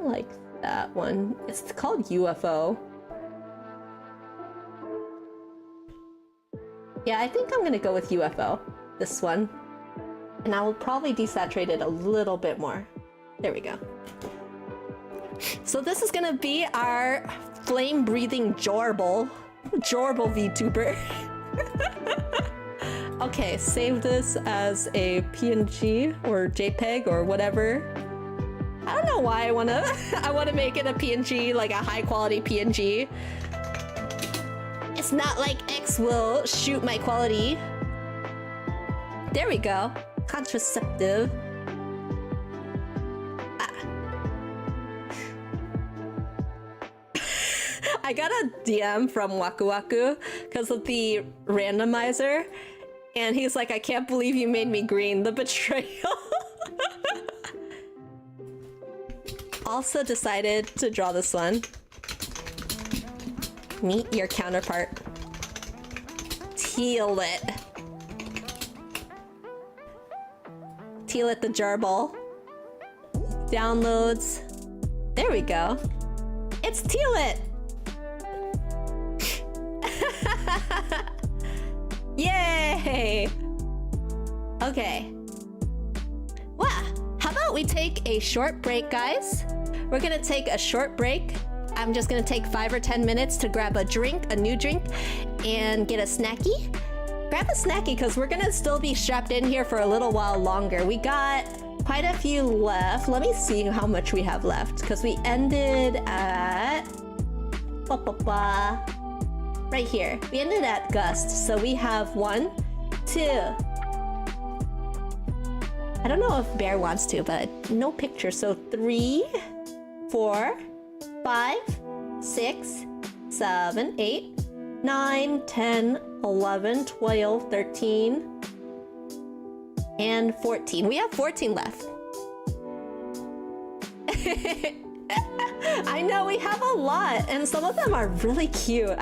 like that one. It's called UFO. Yeah, I think I'm gonna go with UFO. This one. And I will probably desaturate it a little bit more. There we go. So this is gonna be our flame-breathing Jorble VTuber. Okay, save this as a PNG or JPEG or whatever. I don't know why I wanna make it a PNG, like a high-quality PNG. It's not like X will shoot my quality. There we go. Contraceptive. I got a DM from Waku Waku because of the randomizer, and he's like, I can't believe you made me green. The betrayal. Also decided to draw this one. Meet your counterpart. Tealit. Tealit the Gerbil. Downloads. There we go. It's Tealit! Yay! Okay. Wow. How about we take a short break, guys? We're gonna take a short break. I'm just gonna take 5 or 10 minutes to grab a drink, a new drink, and get a snacky. Grab a snacky because we're gonna still be strapped in here for a little while longer. We got quite a few left. Let me see how much we have left because we ended at right here. We ended at gust, so we have 1, 2. I don't know if Bear wants to, but no picture. So 3, 4, 5, 6, 7, 8, 9, 10, 11, 12, 13, and 14. We have 14 left. I know, we have a lot, and some of them are really cute.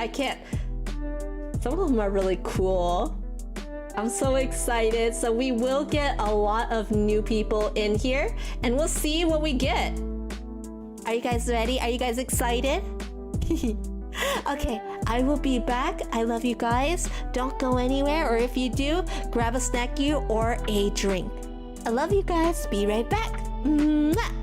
Some of them are really cool. I'm so excited. So we will get a lot of new people in here, and we'll see what we get. Are you guys ready? Are you guys excited? Okay, I will be back. I love you guys. Don't go anywhere, or if you do, grab a snack or a drink. I love you guys. Be right back. Mwah!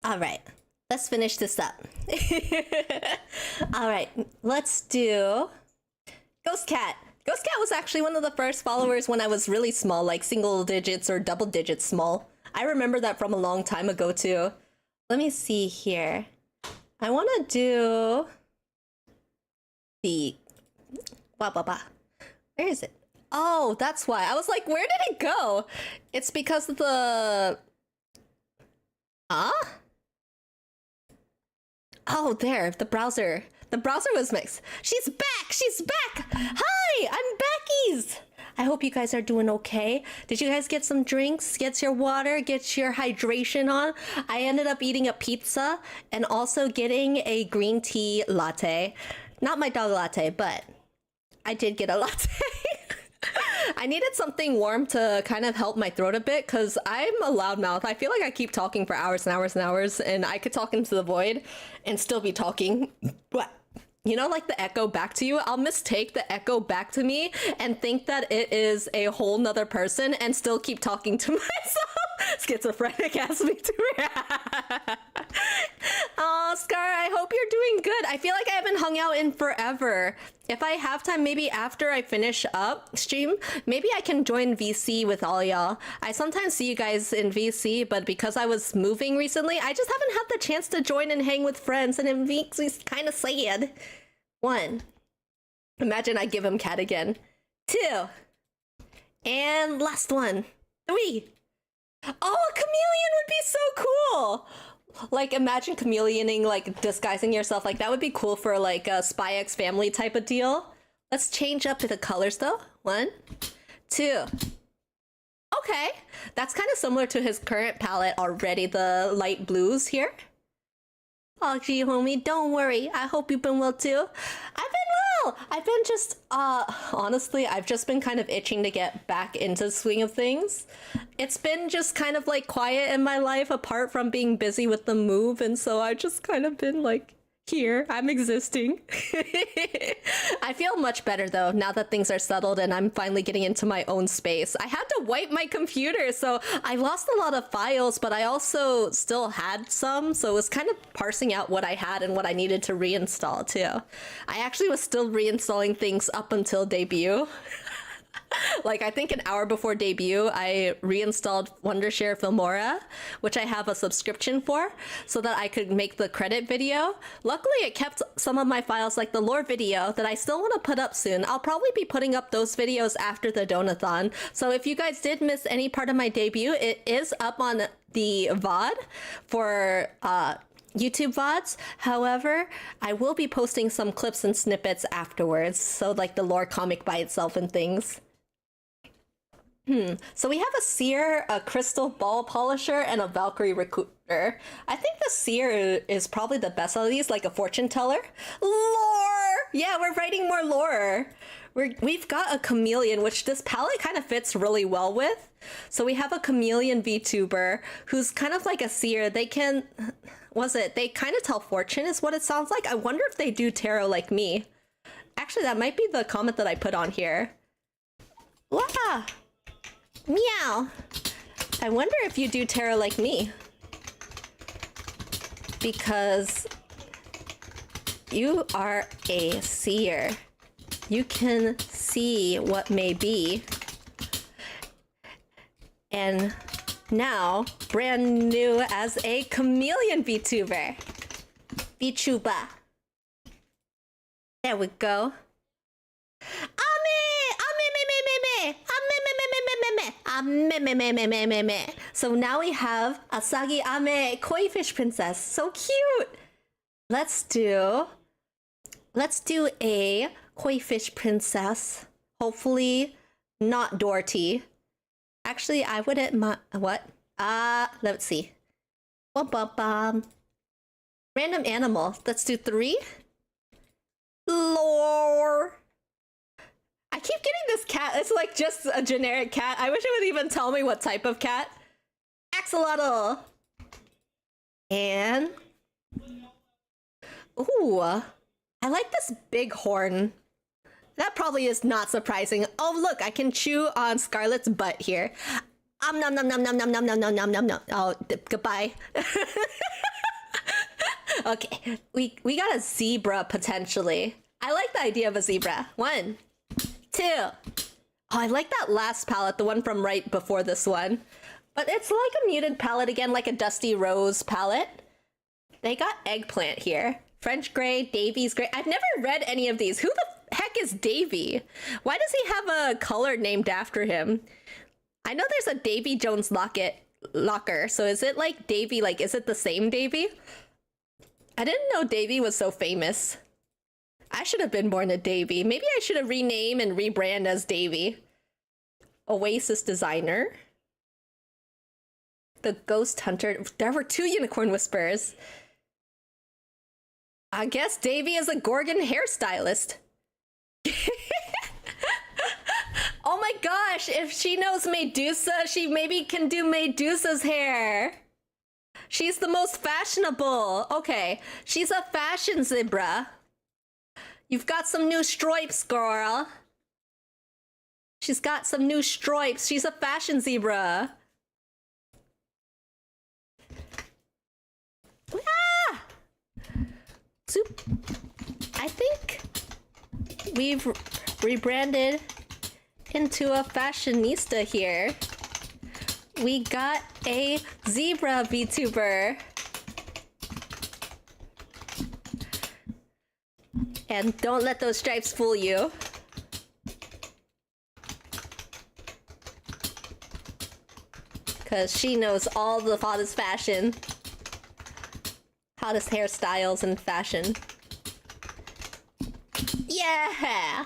All right, let's finish this up. All right, let's do Ghost Cat. Ghost Cat was actually one of the first followers when I was really small, like single digits or double digits small. I remember that from a long time ago too. Let me see here. I want to do the... Where is it? Oh, that's why. I was like, where did it go? It's because of the... Huh? Oh, there, the browser. The browser was mixed. She's back! She's back! Hi! I'm backies! I hope you guys are doing okay. Did you guys get some drinks? Get your water? Get your hydration on? I ended up eating a pizza and also getting a green tea latte. Not my dog latte, but I did get a latte. I needed something warm to kind of help my throat a bit because I'm a loudmouth. I feel like I keep talking for hours and hours and hours, and I could talk into the void and still be talking. But you know, like the echo back to you, I'll mistake the echo back to me and think that it is a whole nother person and still keep talking to myself. Schizophrenic ass VTuber. Aw, Scar, I hope you're doing good. I feel like I haven't hung out in forever. If I have time, maybe after I finish up stream, maybe I can join VC with all y'all. I sometimes see you guys in VC, but because I was moving recently, I just haven't had the chance to join and hang with friends, and it makes me kind of sad. 1. Imagine I give him cat again. 2. And last one. 3. Oh, a chameleon would be so cool! Like, imagine chameleoning, like, disguising yourself. Like, that would be cool for, like, a Spy X Family type of deal. Let's change up the colors, though. 1, 2. Okay. That's kind of similar to his current palette already, the light blues here. Oh, gee, homie, don't worry. I hope you've been well, too. I've been well! I've been just, honestly, I've just been kind of itching to get back into the swing of things. It's been just kind of, like, quiet in my life apart from being busy with the move, and so I've just kind of been, like, here. I'm existing. I feel much better, though, now that things are settled and I'm finally getting into my own space. I had to wipe my computer, so I lost a lot of files, but I also still had some, so it was kind of parsing out what I had and what I needed to reinstall, too. I actually was still reinstalling things up until debut. Like, I think an hour before debut, I reinstalled Wondershare Filmora, which I have a subscription for, so that I could make the credit video. Luckily, it kept some of my files, like the lore video, that I still want to put up soon. I'll probably be putting up those videos after the Donathon. So if you guys did miss any part of my debut, it is up on the VOD for YouTube VODs. However, I will be posting some clips and snippets afterwards, so like the lore comic by itself and things. So we have a seer, a crystal ball polisher, and a Valkyrie recruiter. I think the seer is probably the best of these, like a fortune teller. Lore! Yeah, we're writing more lore. We've got a chameleon, which this palette kind of fits really well with. So we have a chameleon VTuber who's kind of like a seer. They can, they kind of tell fortune is what it sounds like. I wonder if they do tarot like me. Actually, that might be the comment that I put on here. Wow. Meow. I wonder if you do tarot like me. Because you are a seer. You can see what may be. And now, brand new as a chameleon VTuber. VTuber. There we go. So now we have Asagi Ame, koi fish princess. So cute. Let's do a koi fish princess. Hopefully not Dorothy. Actually, I wouldn't mind. What? Let's see. Random animal. Let's do 3. Lore. I keep getting this cat. It's like just a generic cat. I wish it would even tell me what type of cat. Axolotl. And ooh, I like this big horn. That probably is not surprising. Oh, look, I can chew on Scarlet's butt here. Nom nom nom nom nom nom nom nom nom nom nom nom. Oh, goodbye. Okay, we got a zebra potentially. I like the idea of a zebra. 1, 2. Oh, I like that last palette, the one from right before this one. But it's like a muted palette again, like a Dusty Rose palette. They got eggplant here. French gray, Davy's gray. I've never read any of these. Who the heck is Davy? Why does he have a color named after him? I know there's a Davy Jones locker. So is it like Davy, like is it the same Davy? I didn't know Davy was so famous. I should have been born a Davy. Maybe I should have renamed and rebrand as Davy. Oasis designer. The ghost hunter. There were 2 unicorn whispers. I guess Davy is a Gorgon hairstylist. Oh my gosh, if she knows Medusa, she maybe can do Medusa's hair. She's the most fashionable. Okay, she's a fashion zebra. You've got some new stripes, girl. She's got some new stripes. She's a fashion zebra. Ah! Soup. I think we've rebranded into a fashionista here. We got a zebra VTuber. And don't let those stripes fool you. Because she knows all the hottest fashion. Hottest hairstyles and fashion. Yeah!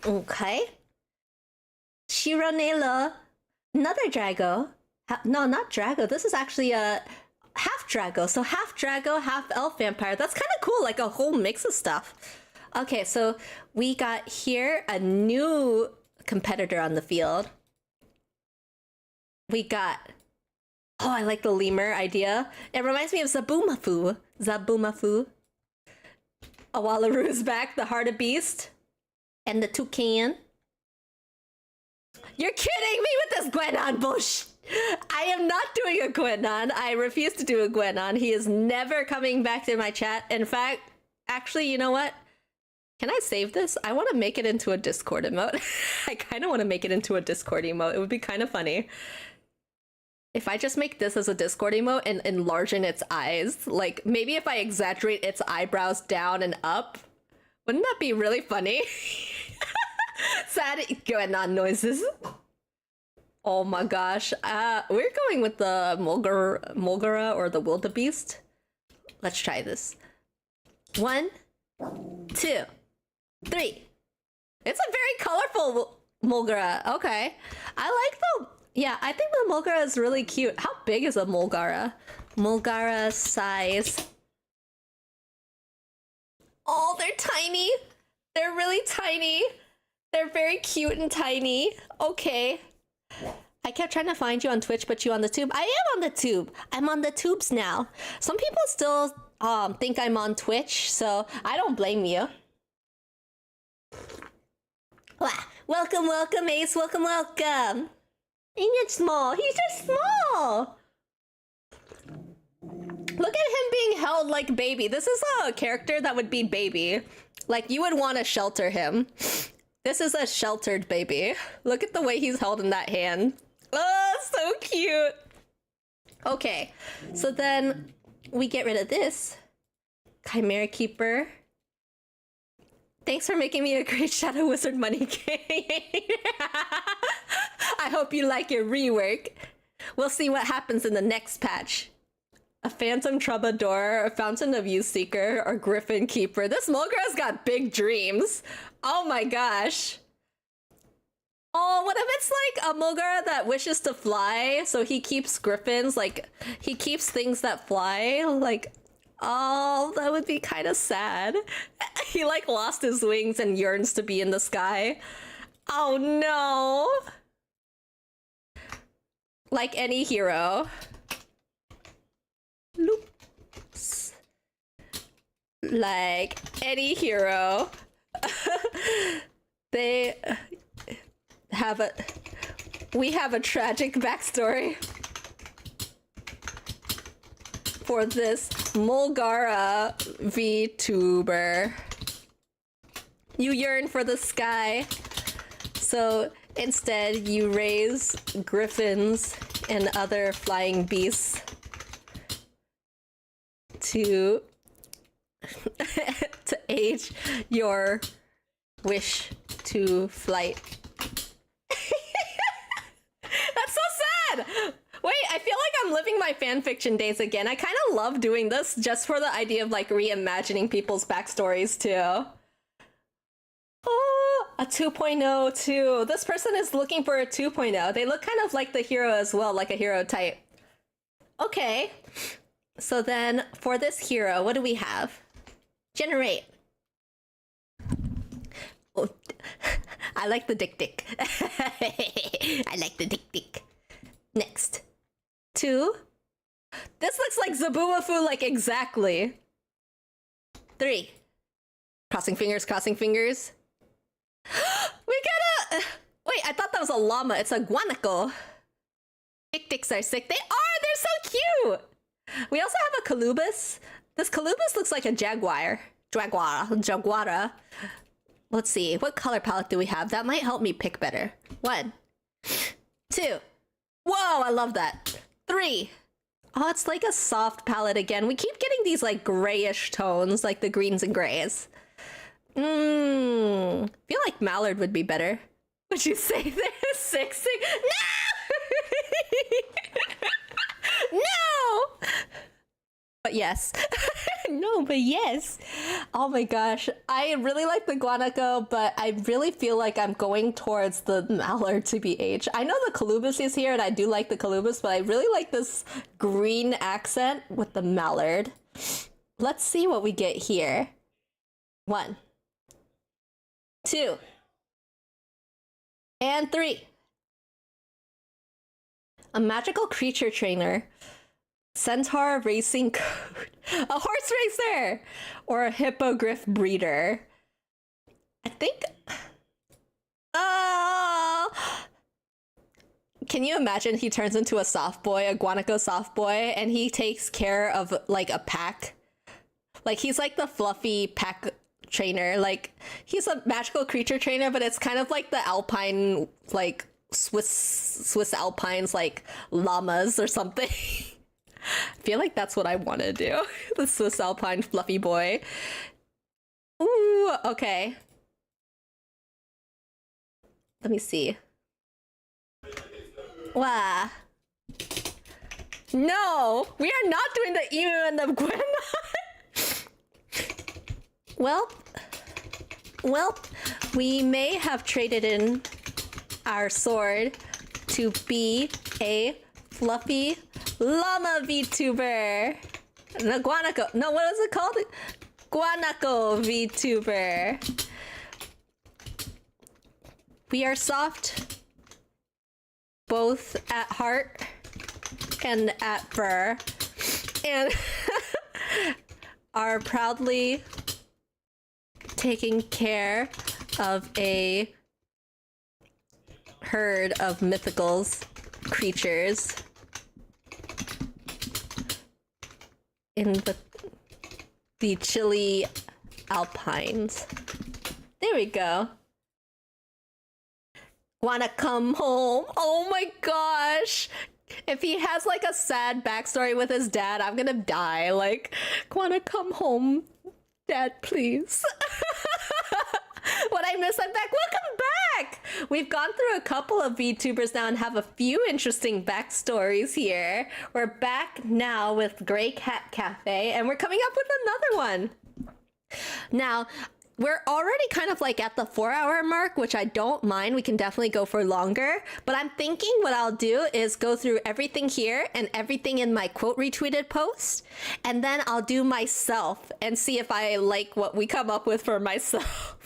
Okay. Shiranela. Another Drago. No, not Drago. This is actually a half Drago. So half Drago, half elf vampire. That's kind of cool. Like a whole mix of stuff. Okay, so we got here a new competitor on the field. We got... Oh, I like the lemur idea. It reminds me of Zabumafu. Zabumafu. Awalaru's back, the heart of beast. And the toucan. You're kidding me with this Gwenon bush! I am not doing a Gwenon. I refuse to do a Gwenon. He is never coming back to my chat. In fact, actually, you know what? Can I save this? I want to make it into a Discord emote. I kind of want to make it into a Discord emote. It would be kind of funny. If I just make this as a Discord emote and enlargen its eyes, like maybe if I exaggerate its eyebrows down and up, wouldn't that be really funny? Sad Gwenon noises. Oh my gosh. We're going with the Mulgara or the wildebeest. Let's try this. 1, 2, 3. It's a very colorful Mulgara. Okay. I like the... Yeah, I think the Mulgara is really cute. How big is a Mulgara? Mulgara size. Oh, they're tiny. They're really tiny. They're very cute and tiny. Okay. I kept trying to find you on Twitch, but you on the tube. I am on the tube. I'm on the tubes now. Some people still think I'm on Twitch, so I don't blame you. Welcome, welcome, Ace. Welcome, welcome. He's just small. He's just small. Look at him being held like baby. This is a character that would be baby. Like, you would want to shelter him. This is a sheltered baby. Look at the way he's held in that hand. Oh, so cute. Okay, so then we get rid of this. Chimera Keeper. Thanks for making me a great Shadow Wizard money king. I hope you like your rework. We'll see what happens in the next patch. A Phantom Troubadour, a Fountain of Youth Seeker, or Griffin Keeper. This Mulgra's got big dreams. Oh my gosh. Oh, what if it's like a Mulgar that wishes to fly? So he keeps griffins, like, he keeps things that fly. Like, oh, that would be kind of sad. He like lost his wings and yearns to be in the sky. Oh no. Like any hero. Loops. Like any hero. They have we have a tragic backstory. for this Mulgara VTuber. You yearn for the sky, so instead you raise griffins and other flying beasts to to age your wish to flight. That's so sad! Wait, I feel like I'm living my fanfiction days again. I kind of love doing this just for the idea of like reimagining people's backstories too. Oh, a 2.0 too. This person is looking for a 2.0. They look kind of like the hero as well, like a hero type. Okay. So then for this hero, what do we have? Generate. Oh, I like the dick. I like the dick. Next. 2. This looks like Zabuafu, like exactly. 3. Crossing fingers, crossing fingers. We got a... Wait, I thought that was a llama. It's a guanaco. Dicks are sick. They are! They're so cute! We also have a colubus. This colubus looks like a jaguar. Jaguara. Let's see. What color palette do we have? That might help me pick better. 1. 2. Whoa, I love that. 3. Oh, it's like a soft palette again. We keep getting these like grayish tones, like the greens and grays. I feel like mallard would be better. Would you say they're 6? No! No! But yes. No, but yes. Oh my gosh. I really like the guanaco, but I really feel like I'm going towards the mallard to be aged. I know the colubus is here and I do like the colubus, but I really like this green accent with the mallard. Let's see what we get here. 1. 2. And 3. A magical creature trainer. Centaur racing code. A horse racer! Or a hippogriff breeder. I think... Can you imagine he turns into a soft boy, a guanaco soft boy, and he takes care of like a pack? Like he's like the fluffy pack trainer. Like he's a magical creature trainer, but it's kind of like the alpine, like Swiss alpines, like llamas or something. I feel like that's what I want to do. The Swiss alpine fluffy boy. Ooh, okay. Let me see. Wow. No, we are not doing the emu and the Gwen. Well, we may have traded in our sword to be a fluffy llama VTuber. No, guanaco. No, what is it called? Guanaco VTuber. We are soft, both at heart and at fur, and are proudly taking care of a herd of mythicals creatures in the chilly alpines. There we go. Wanna come home? Oh my gosh! If he has like a sad backstory with his dad, I'm gonna die. Like, wanna come home, Dad, please. What I miss, I'm back. Welcome back! We've gone through a couple of VTubers now and have a few interesting backstories here. We're back now with Grey Cat Cafe, and we're coming up with another one. Now, we're already kind of like at the 4-hour mark, which I don't mind. We can definitely go for longer. But I'm thinking what I'll do is go through everything here and everything in my quote retweeted post. And then I'll do myself and see if I like what we come up with for myself.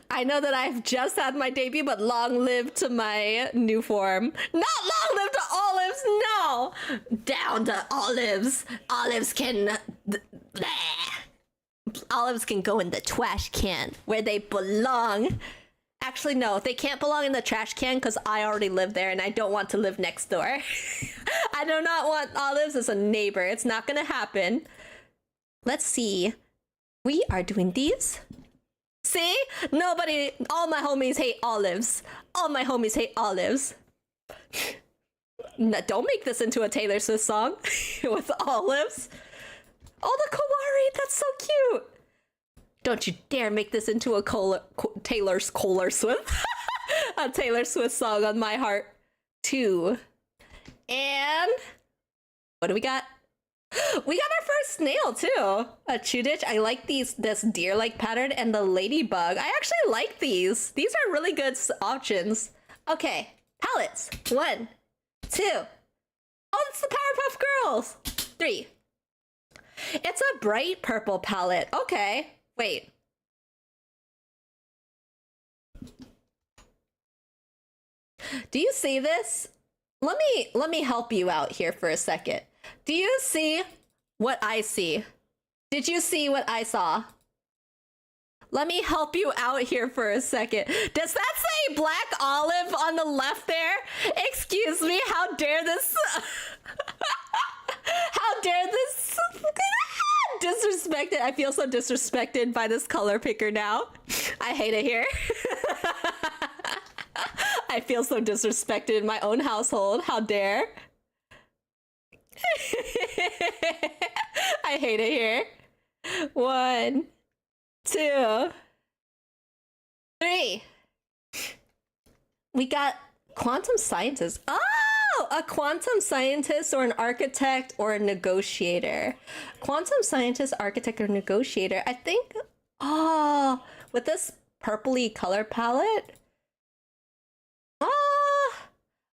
I know that I've just had my debut, but long live to my new form. Not long live to olives, no! Down to olives. Olives can... Olives can go in the trash can where they belong. Actually, no, they can't belong in the trash can because I already live there and I don't want to live next door. I do not want Olives as a neighbor. It's not gonna happen. Let's see. We are doing these. See? Nobody, all my homies hate Olives. All my homies hate Olives. No, don't make this into a Taylor Swift song with Olives. Oh, the Kawari, that's so cute. Don't you dare make this into a Taylor Swift. A Taylor Swift song on my heart, too. And what do we got? We got our first snail, too. A Chudich. I like this deer-like pattern and the ladybug. I actually like these. These are really good options. Okay, palettes. 1, 2. Oh, it's the Powerpuff Girls. 3. It's a bright purple palette. Okay, wait. Do you see this? Let me help you out here for a second. Do you see what I see? Did you see what I saw? Let me help you out here for a second. Does that say black olive on the left there? Excuse me, how dare this? How dare this? Disrespected. I feel so disrespected by this color picker now. I hate it here. I feel so disrespected in my own household. How dare? I hate it here. 1, 2, 3. We got quantum scientist. Oh, a quantum scientist or an architect or a negotiator. Quantum scientist, architect, or negotiator. I think, oh, with this purpley color palette.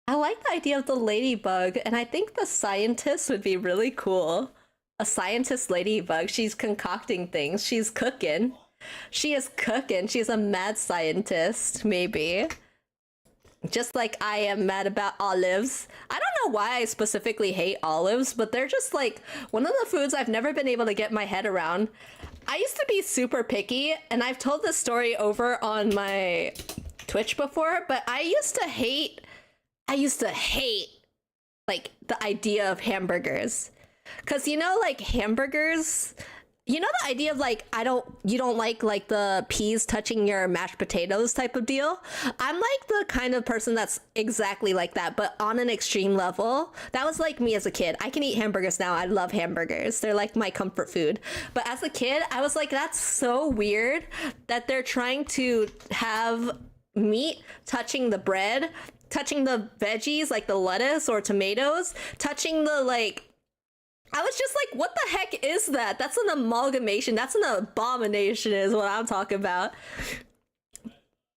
I like the idea of the ladybug, and I think the scientist would be really cool. A scientist ladybug. She's concocting things. She's cooking. She is cooking. She's a mad scientist, maybe. Just like I am mad about olives. I don't know why I specifically hate olives, but they're just like one of the foods I've never been able to get my head around. I used to be super picky, and I've told this story over on my Twitch before, but I used to hate like the idea of hamburgers. Cause you know, like hamburgers, you know, the idea of like, you don't like the peas touching your mashed potatoes type of deal. I'm like the kind of person that's exactly like that, but on an extreme level. That was like me as a kid. I can eat hamburgers now. I love hamburgers. They're like my comfort food. But as a kid, I was like, that's so weird that they're trying to have meat touching the bread, touching the veggies like the lettuce or tomatoes, touching the like, I was just like, what the heck is that? That's an amalgamation. That's an abomination is what I'm talking about.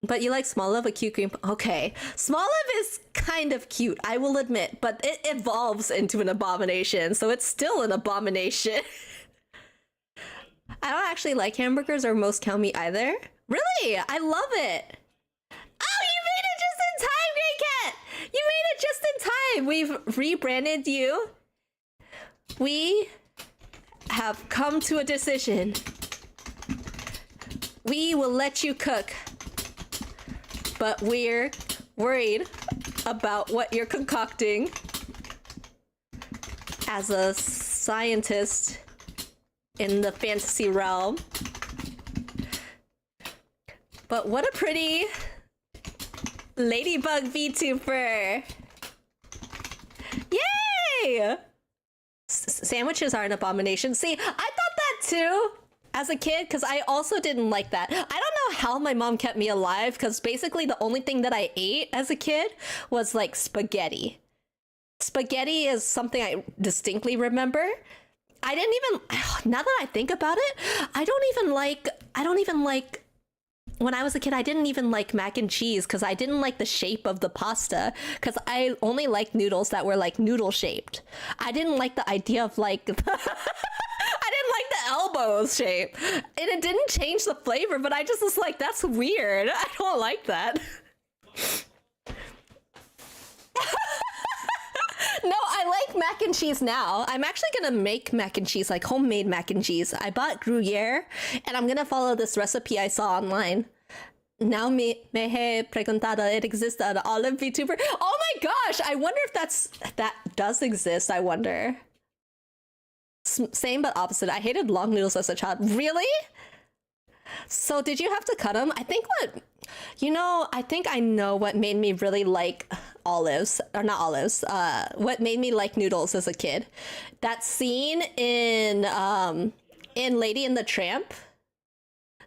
But you like Smoliv, a cute green... Okay. Smoliv is kind of cute, I will admit, but it evolves into an abomination, so it's still an abomination. I don't actually like hamburgers or most cow meat either. Really? I love it. Oh, you made it just in time, Grey Cat! You made it just in time! We've rebranded you. We have come to a decision. We will let you cook, but we're worried about what you're concocting as a scientist in the fantasy realm. But what a pretty ladybug VTuber! Yay! Sandwiches are an abomination. See, I thought that too as a kid, because I also didn't like that. I don't know how my mom kept me alive, because basically the only thing that I ate as a kid was like spaghetti. Spaghetti is something I distinctly remember. I didn't even, now that I think about it, I don't even like, when I was a kid, I didn't even like mac and cheese because I didn't like the shape of the pasta, because I only liked noodles that were like noodle shaped. I didn't like the idea of like, I didn't like the elbows shape. And it didn't change the flavor, but I just was like, that's weird. I don't like that. No, I like mac and cheese now. I'm actually gonna make mac and cheese, like homemade mac and cheese. I bought Gruyere, and I'm gonna follow this recipe I saw online. Now me he preguntado, it exists an olive VTuber. Oh my gosh, I wonder if that does exist. I wonder. Same but opposite. I hated long noodles as a child. Really? So did you have to cut them? I think I think I know what made me really like olives, or not olives. What made me like noodles as a kid. That scene in Lady and the Tramp.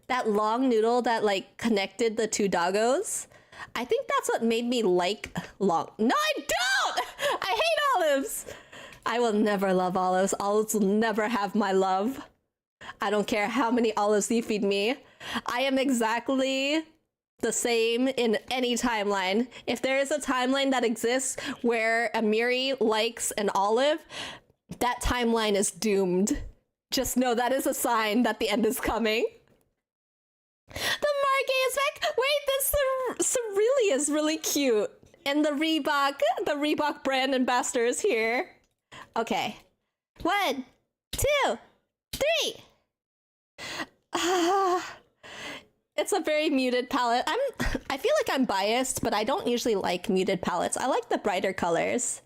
That long noodle that like connected the two doggos. I think that's what made me like long. No, I don't! I hate olives! I will never love olives. Olives will never have my love. I don't care how many olives you feed me. I am exactly the same in any timeline. If there is a timeline that exists where a Miri likes an olive, that timeline is doomed. Just know that is a sign that the end is coming. The Margay is back! Wait, this Cerealia is really cute. And the Reebok brand ambassador is here. Okay. 1, 2, 3! It's a very muted palette. I feel like I'm biased, but I don't usually like muted palettes. I like the brighter colors.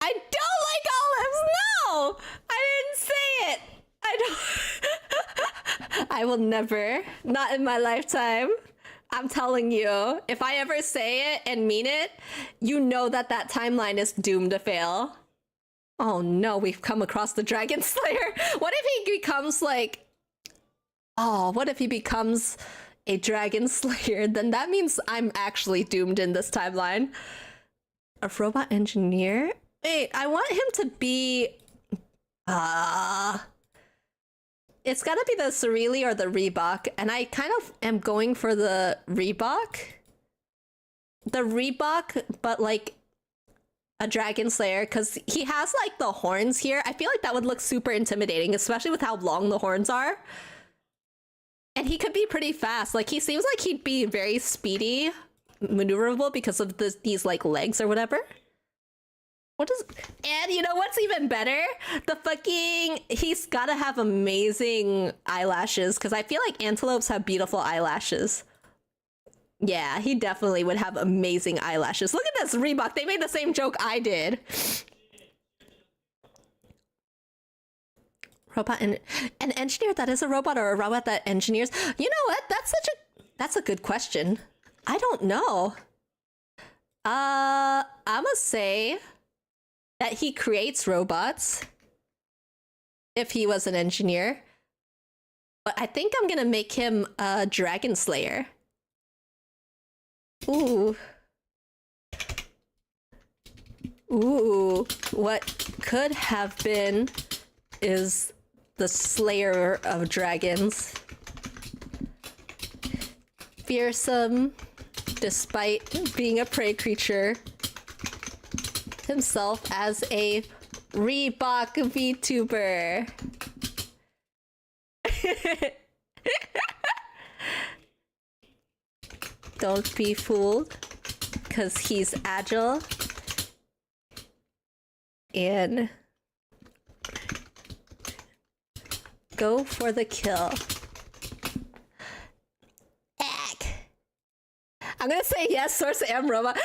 I don't like olives! No! I didn't say it! I don't... I will never. Not in my lifetime. I'm telling you. If I ever say it and mean it, you know that timeline is doomed to fail. Oh no, we've come across the Dragon Slayer. What if he becomes like... Oh, what if he becomes a Dragon Slayer? Then that means I'm actually doomed in this timeline. A robot engineer? Wait, I want him to be... It's gotta be the Cerealia or the Reebok, and I kind of am going for the Reebok. The Reebok, but like a Dragon Slayer, because he has like the horns here. I feel like that would look super intimidating, especially with how long the horns are. And he could be pretty fast. Like, he seems like he'd be very speedy, maneuverable because of these like legs or whatever. And you know what's even better? He's gotta have amazing eyelashes, because I feel like antelopes have beautiful eyelashes. Yeah, he definitely would have amazing eyelashes. Look at this Reebok. They made the same joke I did. Robot and an engineer that is a robot, or a robot that engineers? You know what? That's a good question. I don't know. I'ma say that he creates robots if he was an engineer. But I think I'm gonna make him a Dragon Slayer. Ooh. Ooh. What could have been is the Slayer of Dragons. Fearsome, despite being a prey creature. Himself as a Reebok VTuber. Don't be fooled, because he's agile and go for the kill. I'm gonna say yes, Source M Robot.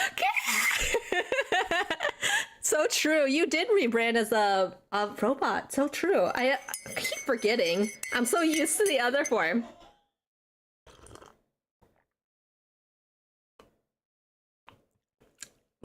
So true. You did rebrand as a robot. So true. I keep forgetting. I'm so used to the other form.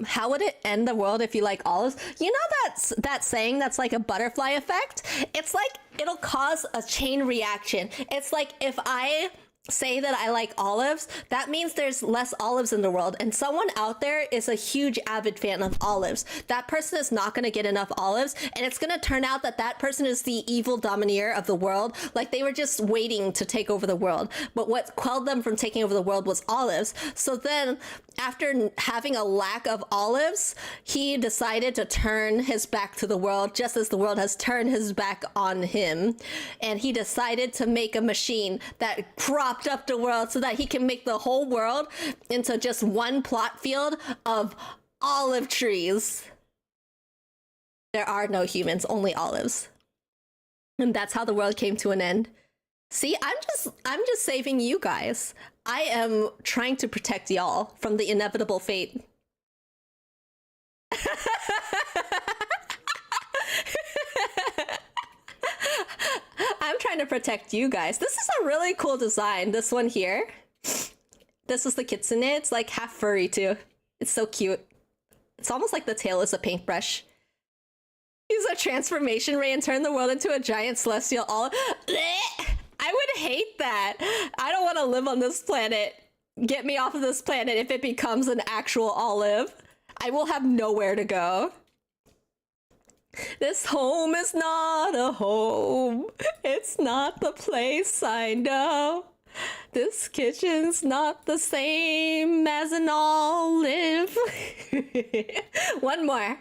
How would it end the world if you like olives? You know that saying that's like a butterfly effect? It's like it'll cause a chain reaction. It's like if I say that I like olives, that means there's less olives in the world, and someone out there is a huge avid fan of olives. That person is not going to get enough olives, and it's going to turn out that that person is the evil domineer of the world. Like, they were just waiting to take over the world, but what quelled them from taking over the world was olives. So then, after having a lack of olives, he decided to turn his back to the world, just as the world has turned his back on him. And he decided to make a machine that cropped up the world so that he can make the whole world into just one plot field of olive trees. There are no humans, only olives. And that's how the world came to an end. See, I'm just saving you guys. I am trying to protect y'all from the inevitable fate. I'm trying to protect you guys. This is a really cool design. This one here. This is the kitsune. It's like half furry too. It's so cute. It's almost like the tail is a paintbrush. Use a transformation ray and turn the world into a giant celestial olive. I would hate that. I don't want to live on this planet. Get me off of this planet if it becomes an actual olive. I will have nowhere to go. This home is not a home. It's not the place I know. This kitchen's not the same as an olive. One more.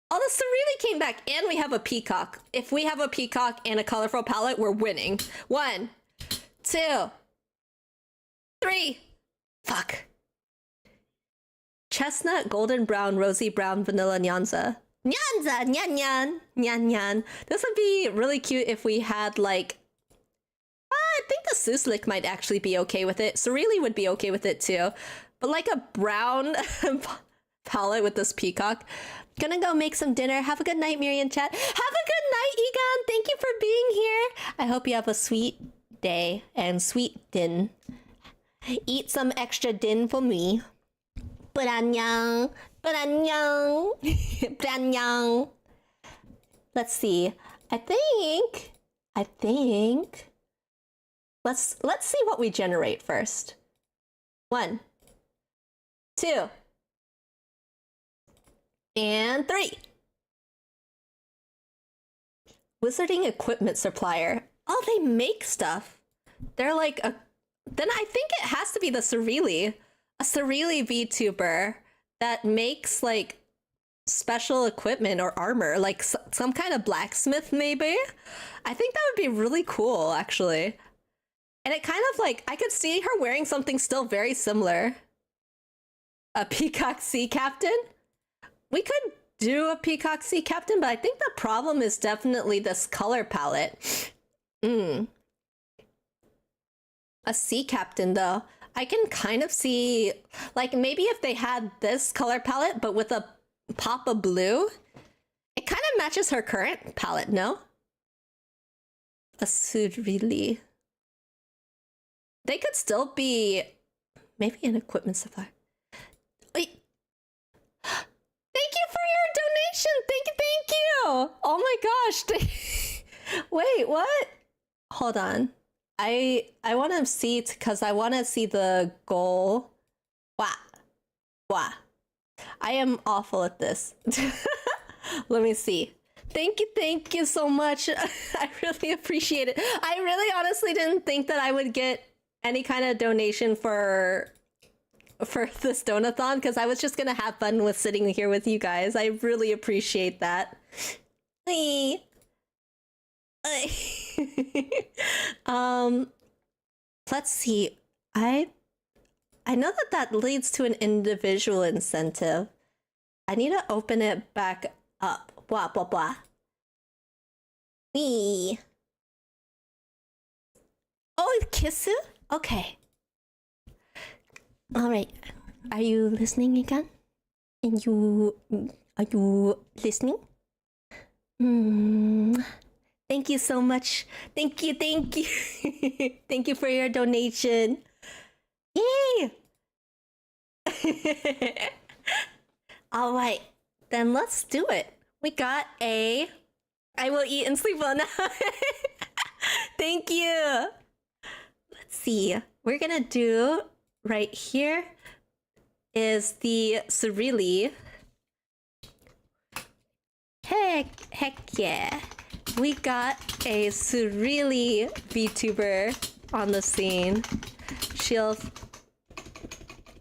Oh, the Cerealy came back, and we have a peacock. If we have a peacock and a colorful palette, we're winning. 1, 2, 3. Fuck. Chestnut, golden brown, rosy brown, vanilla nyanza. Nyanza! Nyan nyan! Nyan nyan. This would be really cute if we had, like... I think the Suslik might actually be okay with it. Cerealy would be okay with it, too. But, like, a brown palette with this peacock... Gonna go make some dinner. Have a good night, Miri and chat. Have a good night, Egon. Thank you for being here. I hope you have a sweet day and sweet din. Eat some extra din for me. Branyang. Branyang. Branyang. Let's see. I think. Let's see what we generate first. 1, 2. And 3. Wizarding equipment supplier. Oh, they make stuff. They're like a... Then I think it has to be the Cerealy. A Cerealy VTuber that makes like special equipment or armor. Like some kind of blacksmith maybe? I think that would be really cool actually. And it kind of like... I could see her wearing something still very similar. A peacock sea captain? We could do a peacock sea captain, but I think the problem is definitely this color palette. A sea captain, though. I can kind of see, like, maybe if they had this color palette, but with a pop of blue, it kind of matches her current palette, no? A Cerealy. They could still be maybe an equipment supplier. Wait. Thank you for your donation. Thank you. Oh my gosh. Wait, what? Hold on. I want to see because I want to see the goal. Wah. I am awful at this. Let me see. Thank you so much. I really appreciate it. I really honestly didn't think that I would get any kind of donation for this donathon because I was just gonna have fun with sitting here with you guys. I really appreciate that. Let's see. I know that leads to an individual incentive. I need to open it back up. Blah blah blah. Oh, Kisu? Okay. All right, are you listening again? Are you listening? Thank you so much. Thank you. Thank you for your donation. Yay! All right, then let's do it. We got a... I will eat and sleep well now. Thank you. Let's see. We're gonna do... Right here is the Cerealy. Heck yeah. We got a Cerealy VTuber on the scene. She'll...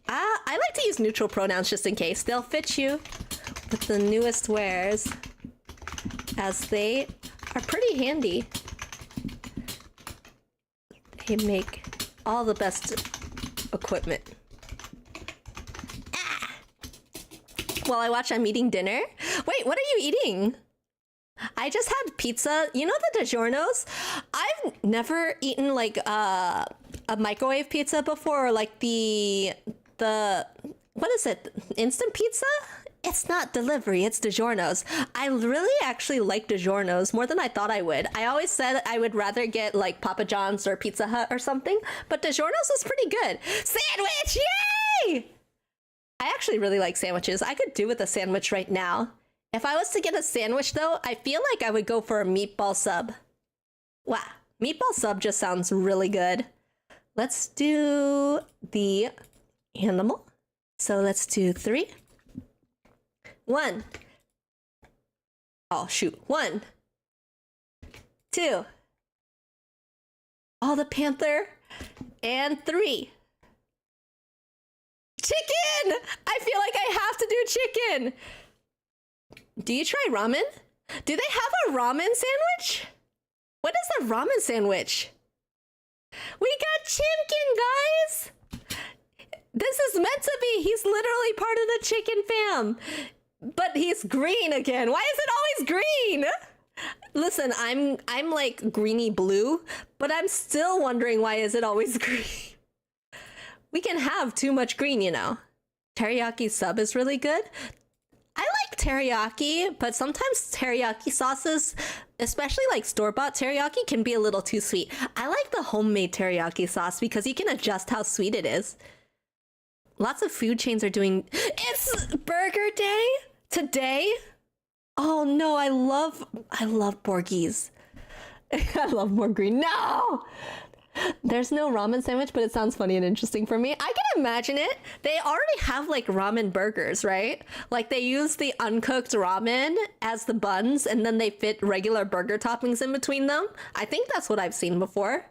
I like to use neutral pronouns just in case. They'll fit you with the newest wares as they are pretty handy. They make all the best equipment. While I watch, I'm eating dinner. Wait, what are you eating? I just had pizza. You know the DiGiorno's? I've never eaten like a microwave pizza before, or like the what is it? Instant pizza? It's not delivery, it's DiGiorno's. I really actually like DiGiorno's more than I thought I would. I always said I would rather get like Papa John's or Pizza Hut or something, but DiGiorno's is pretty good. Sandwich, yay! I actually really like sandwiches. I could do with a sandwich right now. If I was to get a sandwich though, I feel like I would go for a meatball sub. Wow, meatball sub just sounds really good. Let's do the animal. So let's do 3. 1. Oh, shoot. 1, 2. Oh, the panther. And 3. Chicken! I feel like I have to do chicken. Do you try ramen? Do they have a ramen sandwich? What is a ramen sandwich? We got Chimkin, guys! This is meant to be. He's literally part of the Chimkin Fam. But he's green again. Why is it always green? Listen, I'm like greeny blue, but I'm still wondering why is it always green. We can have too much green, you know. Teriyaki sub is really good. I like teriyaki, but sometimes teriyaki sauces, especially like store-bought teriyaki, can be a little too sweet. I like the homemade teriyaki sauce because you can adjust how sweet it is. Lots of food chains are doing... It's burger day today. Oh no, I love Borgies. I love more green. No! There's no ramen sandwich, but it sounds funny and interesting for me. I can imagine it. They already have like ramen burgers, right? Like they use the uncooked ramen as the buns and then they fit regular burger toppings in between them. I think that's what I've seen before.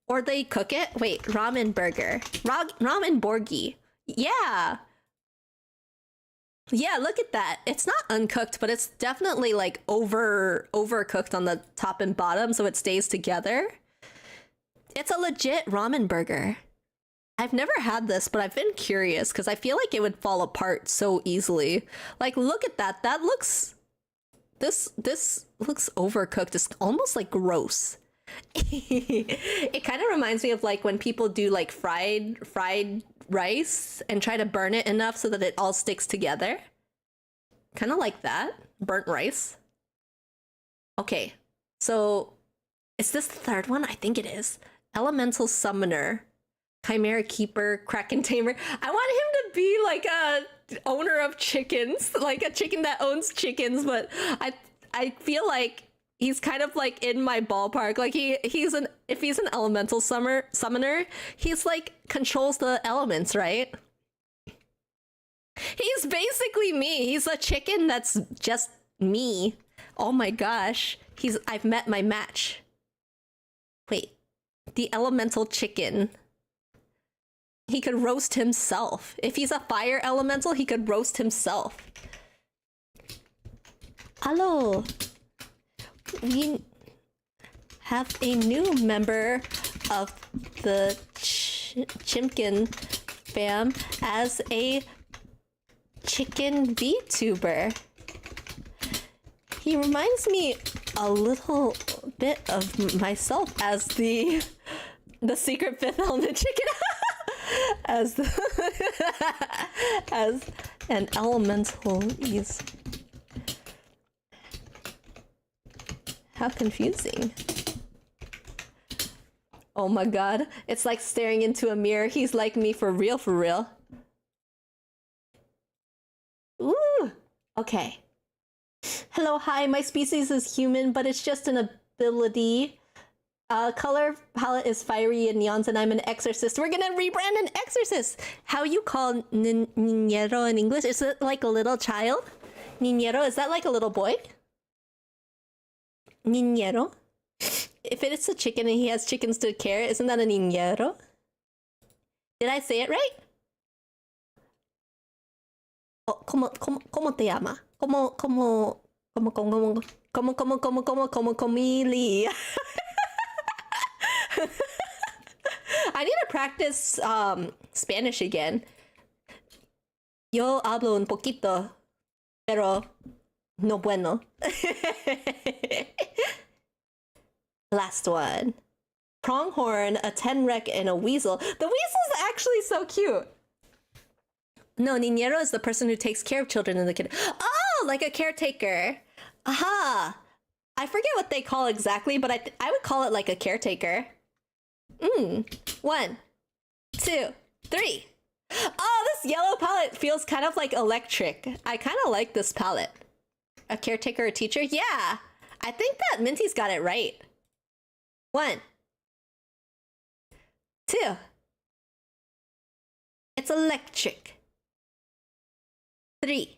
Or they cook it. Wait, ramen burger. Ramen Borgie. Yeah. Yeah, look at that. It's not uncooked, but it's definitely like overcooked on the top and bottom so it stays together. It's a legit ramen burger. I've never had this, but I've been curious because I feel like it would fall apart so easily. Like, look at that. That looks... This looks overcooked. It's almost like gross. It kind of reminds me of like when people do like fried rice and try to burn it enough so that it all sticks together. Kind of like that. Burnt rice. Okay, so is this the third one? I think it is. Elemental Summoner, Chimera Keeper, Kraken Tamer. I want him to be like a owner of chickens, like a chicken that owns chickens, but I feel like he's kind of like in my ballpark. Like if he's an elemental summoner, he's like controls the elements, right? He's basically me. He's a chicken that's just me. Oh my gosh. I've met my match. Wait, the elemental chicken. He could roast himself. If he's a fire elemental, he could roast himself. Hello. We have a new member of the Chimkin Fam as a chicken VTuber. He reminds me a little bit of myself as the secret fifth element chicken. as an elemental is. How confusing. Oh my god, it's like staring into a mirror. He's like me for real, for real. Ooh, okay. Hello, hi, my species is human, but it's just an ability. Color palette is fiery and neons, and I'm an exorcist. We're gonna rebrand an exorcist. How you call niñero in English? Is it like a little child? Niñero, is that like a little boy? Niñero? If it's a chicken and he has chickens to care, isn't that a niñero? Did I say it right? Oh, ¿cómo te llama? ¿Cómo comili? I need to practice Spanish again. Yo hablo un poquito, pero no bueno. Last one. pronghorn, a tenrec, and a weasel. The weasel's actually so cute. No, niñero is the person who takes care of children in the kid. Oh, like a caretaker. Aha. I forget what they call exactly, but I would call it like a caretaker. 1, 2, 3. Oh, this yellow palette feels kind of like electric. I kind of like this palette. A caretaker, a teacher? Yeah. I think that Minty's got it right. 1, 2. It's electric. 3.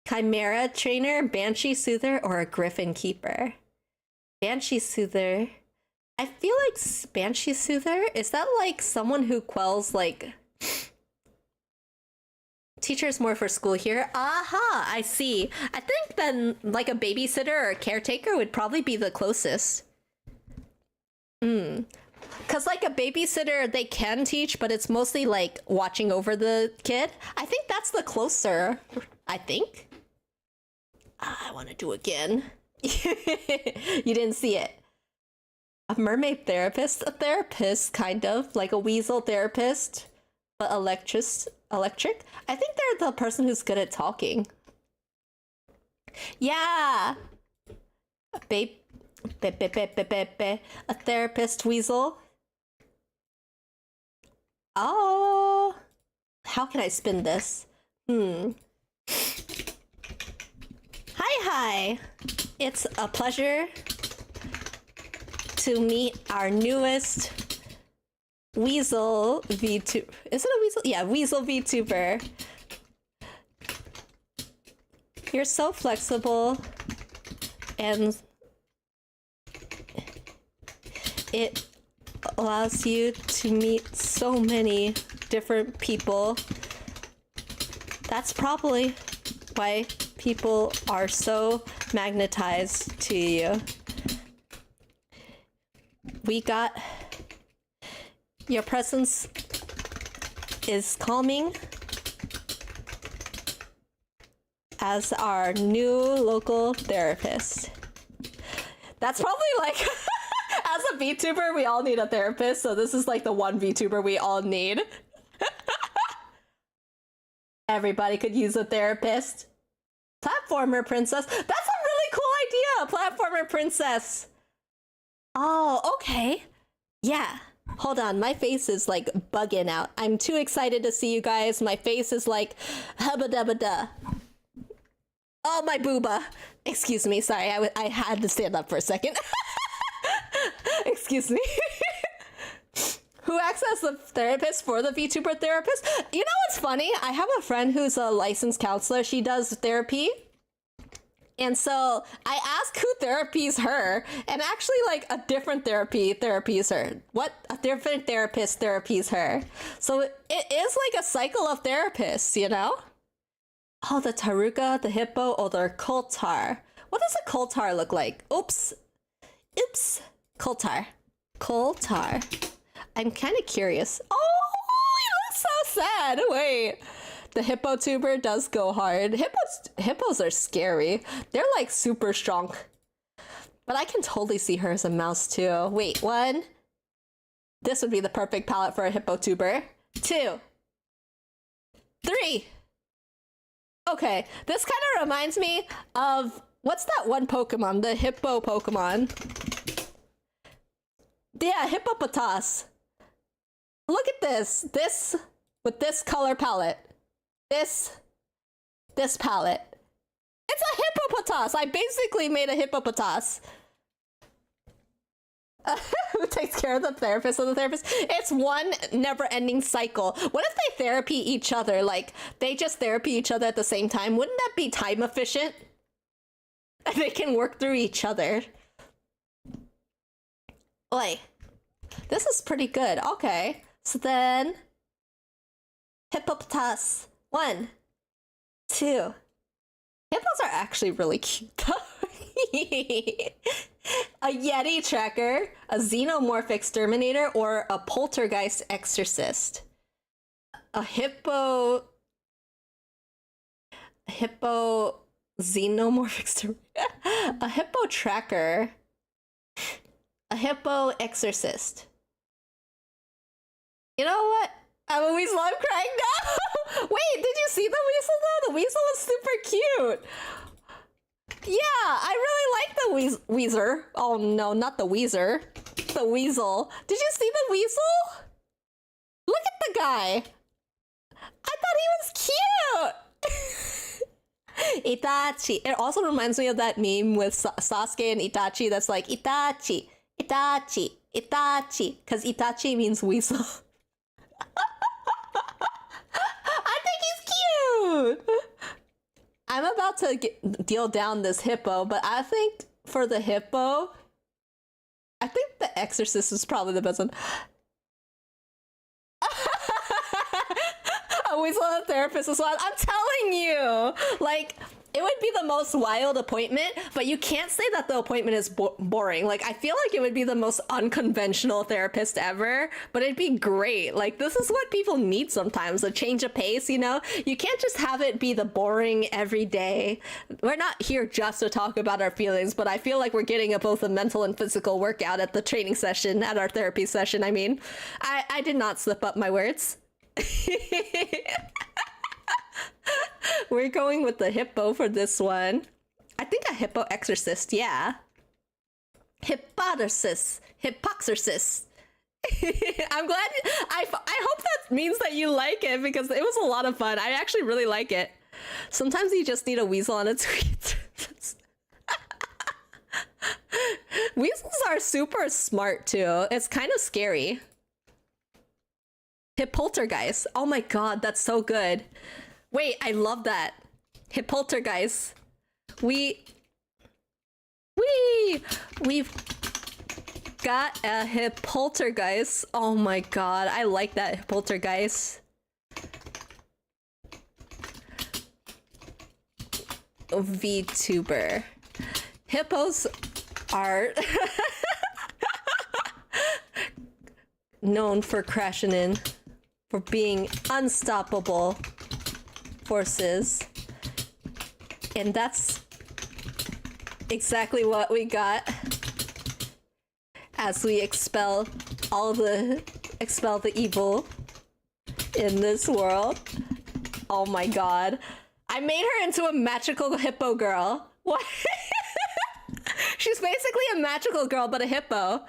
Chimera trainer, Banshee soother, or a Griffin keeper? Banshee soother. I feel like Banshee soother, is that like someone who quells like... Teacher's more for school here. Aha, I see. I think then like a babysitter or a caretaker would probably be the closest. Because like a babysitter, they can teach, but it's mostly like watching over the kid. I think that's the closer, I think. I want to do again. You didn't see it. A mermaid therapist? A therapist, kind of. Like a weasel therapist, but electric? I think they're the person who's good at talking. Yeah! A therapist weasel. Oh! How can I spin this? Hi! It's a pleasure to meet our newest Weasel VTuber. Is it a Weasel? Yeah, Weasel VTuber. You're so flexible and it allows you to meet so many different people. That's probably why people are so magnetized to you. We got... Your presence is calming as our new local therapist. That's probably like... As a VTuber, we all need a therapist, so this is like the one VTuber we all need. Everybody could use a therapist. Platformer princess. That's a really cool idea! Platformer princess. Oh, okay. Yeah. Hold on, my face is like bugging out. I'm too excited to see you guys. My face is like hubba dubba da. Oh, my booba. Excuse me, sorry, I had to stand up for a second. Excuse me. Who acts as the therapist for the VTuber therapist? You know what's funny? I have a friend who's a licensed counselor. She does therapy. And so I asked who therapies her, and actually like a different therapies her. What? A different therapist therapies her. So it is like a cycle of therapists, you know? Oh, the Taruka, the hippo, or the Koltar. What does a Koltar look like? Oops. Koltar. I'm kind of curious. Oh, he looks so sad. Wait. The hippo tuber does go hard. Hippos are scary. They're like super strong. But I can totally see her as a mouse too. Wait, 1. This would be the perfect palette for a hippo tuber. 2. 3. Okay, this kind of reminds me of, what's that one Pokemon? The hippo Pokemon. Yeah, Hippopotas. Look at this. This, with this color palette. This palette. It's a hippopotas. I basically made a hippopotas. Who takes care of the therapist of the therapist? It's one never-ending cycle. What if they therapy each other? Like, they just therapy each other at the same time? Wouldn't that be time efficient? They can work through each other. Oi. This is pretty good. Okay. So then... Hippopotas. 1, 2. Hippos are actually really cute though. A Yeti tracker, a xenomorph exterminator, or a poltergeist exorcist. A hippo xenomorph exterminator. A hippo tracker. A hippo exorcist. You know what? I'm a weasel. I'm crying now. Wait, did you see the weasel though? The weasel was super cute. Yeah, I really like the Weezer. Oh no, not the Weezer. The weasel. Did you see the weasel? Look at the guy. I thought he was cute. Itachi. It also reminds me of that meme with Sasuke and Itachi that's like Itachi, Itachi, Itachi. Because Itachi means weasel. I think he's cute. I'm about to deal down this hippo, but I think for the hippo, I think the Exorcist is probably the best one. A weasel and a therapist as well. I'm telling you, like, it would be the most wild appointment, but you can't say that the appointment is boring. Like, I feel like it would be the most unconventional therapist ever, but it'd be great. Like, this is what people need sometimes, a change of pace, you know? You can't just have it be the boring every day. We're not here just to talk about our feelings, but I feel like we're getting both a mental and physical workout at the training session, at our therapy session. I mean, I did not slip up my words. We're going with the hippo for this one. I think a hippo exorcist, yeah. Hippoxercist. I'm glad. I hope that means that you like it because it was a lot of fun. I actually really like it. Sometimes you just need a weasel on a tweet. Weasels are super smart too. It's kind of scary. Hippoltergeist. Oh my god, that's so good. Wait, I love that. Hippoltergeist. We've got a Hippoltergeist. Oh my god, I like that Hippoltergeist. VTuber. Hippos are known for crashing in, for being unstoppable forces. And that's exactly what we got as we expel the evil in this world. Oh my god. I made her into a magical hippo girl. What? She's basically a magical girl, but a hippo.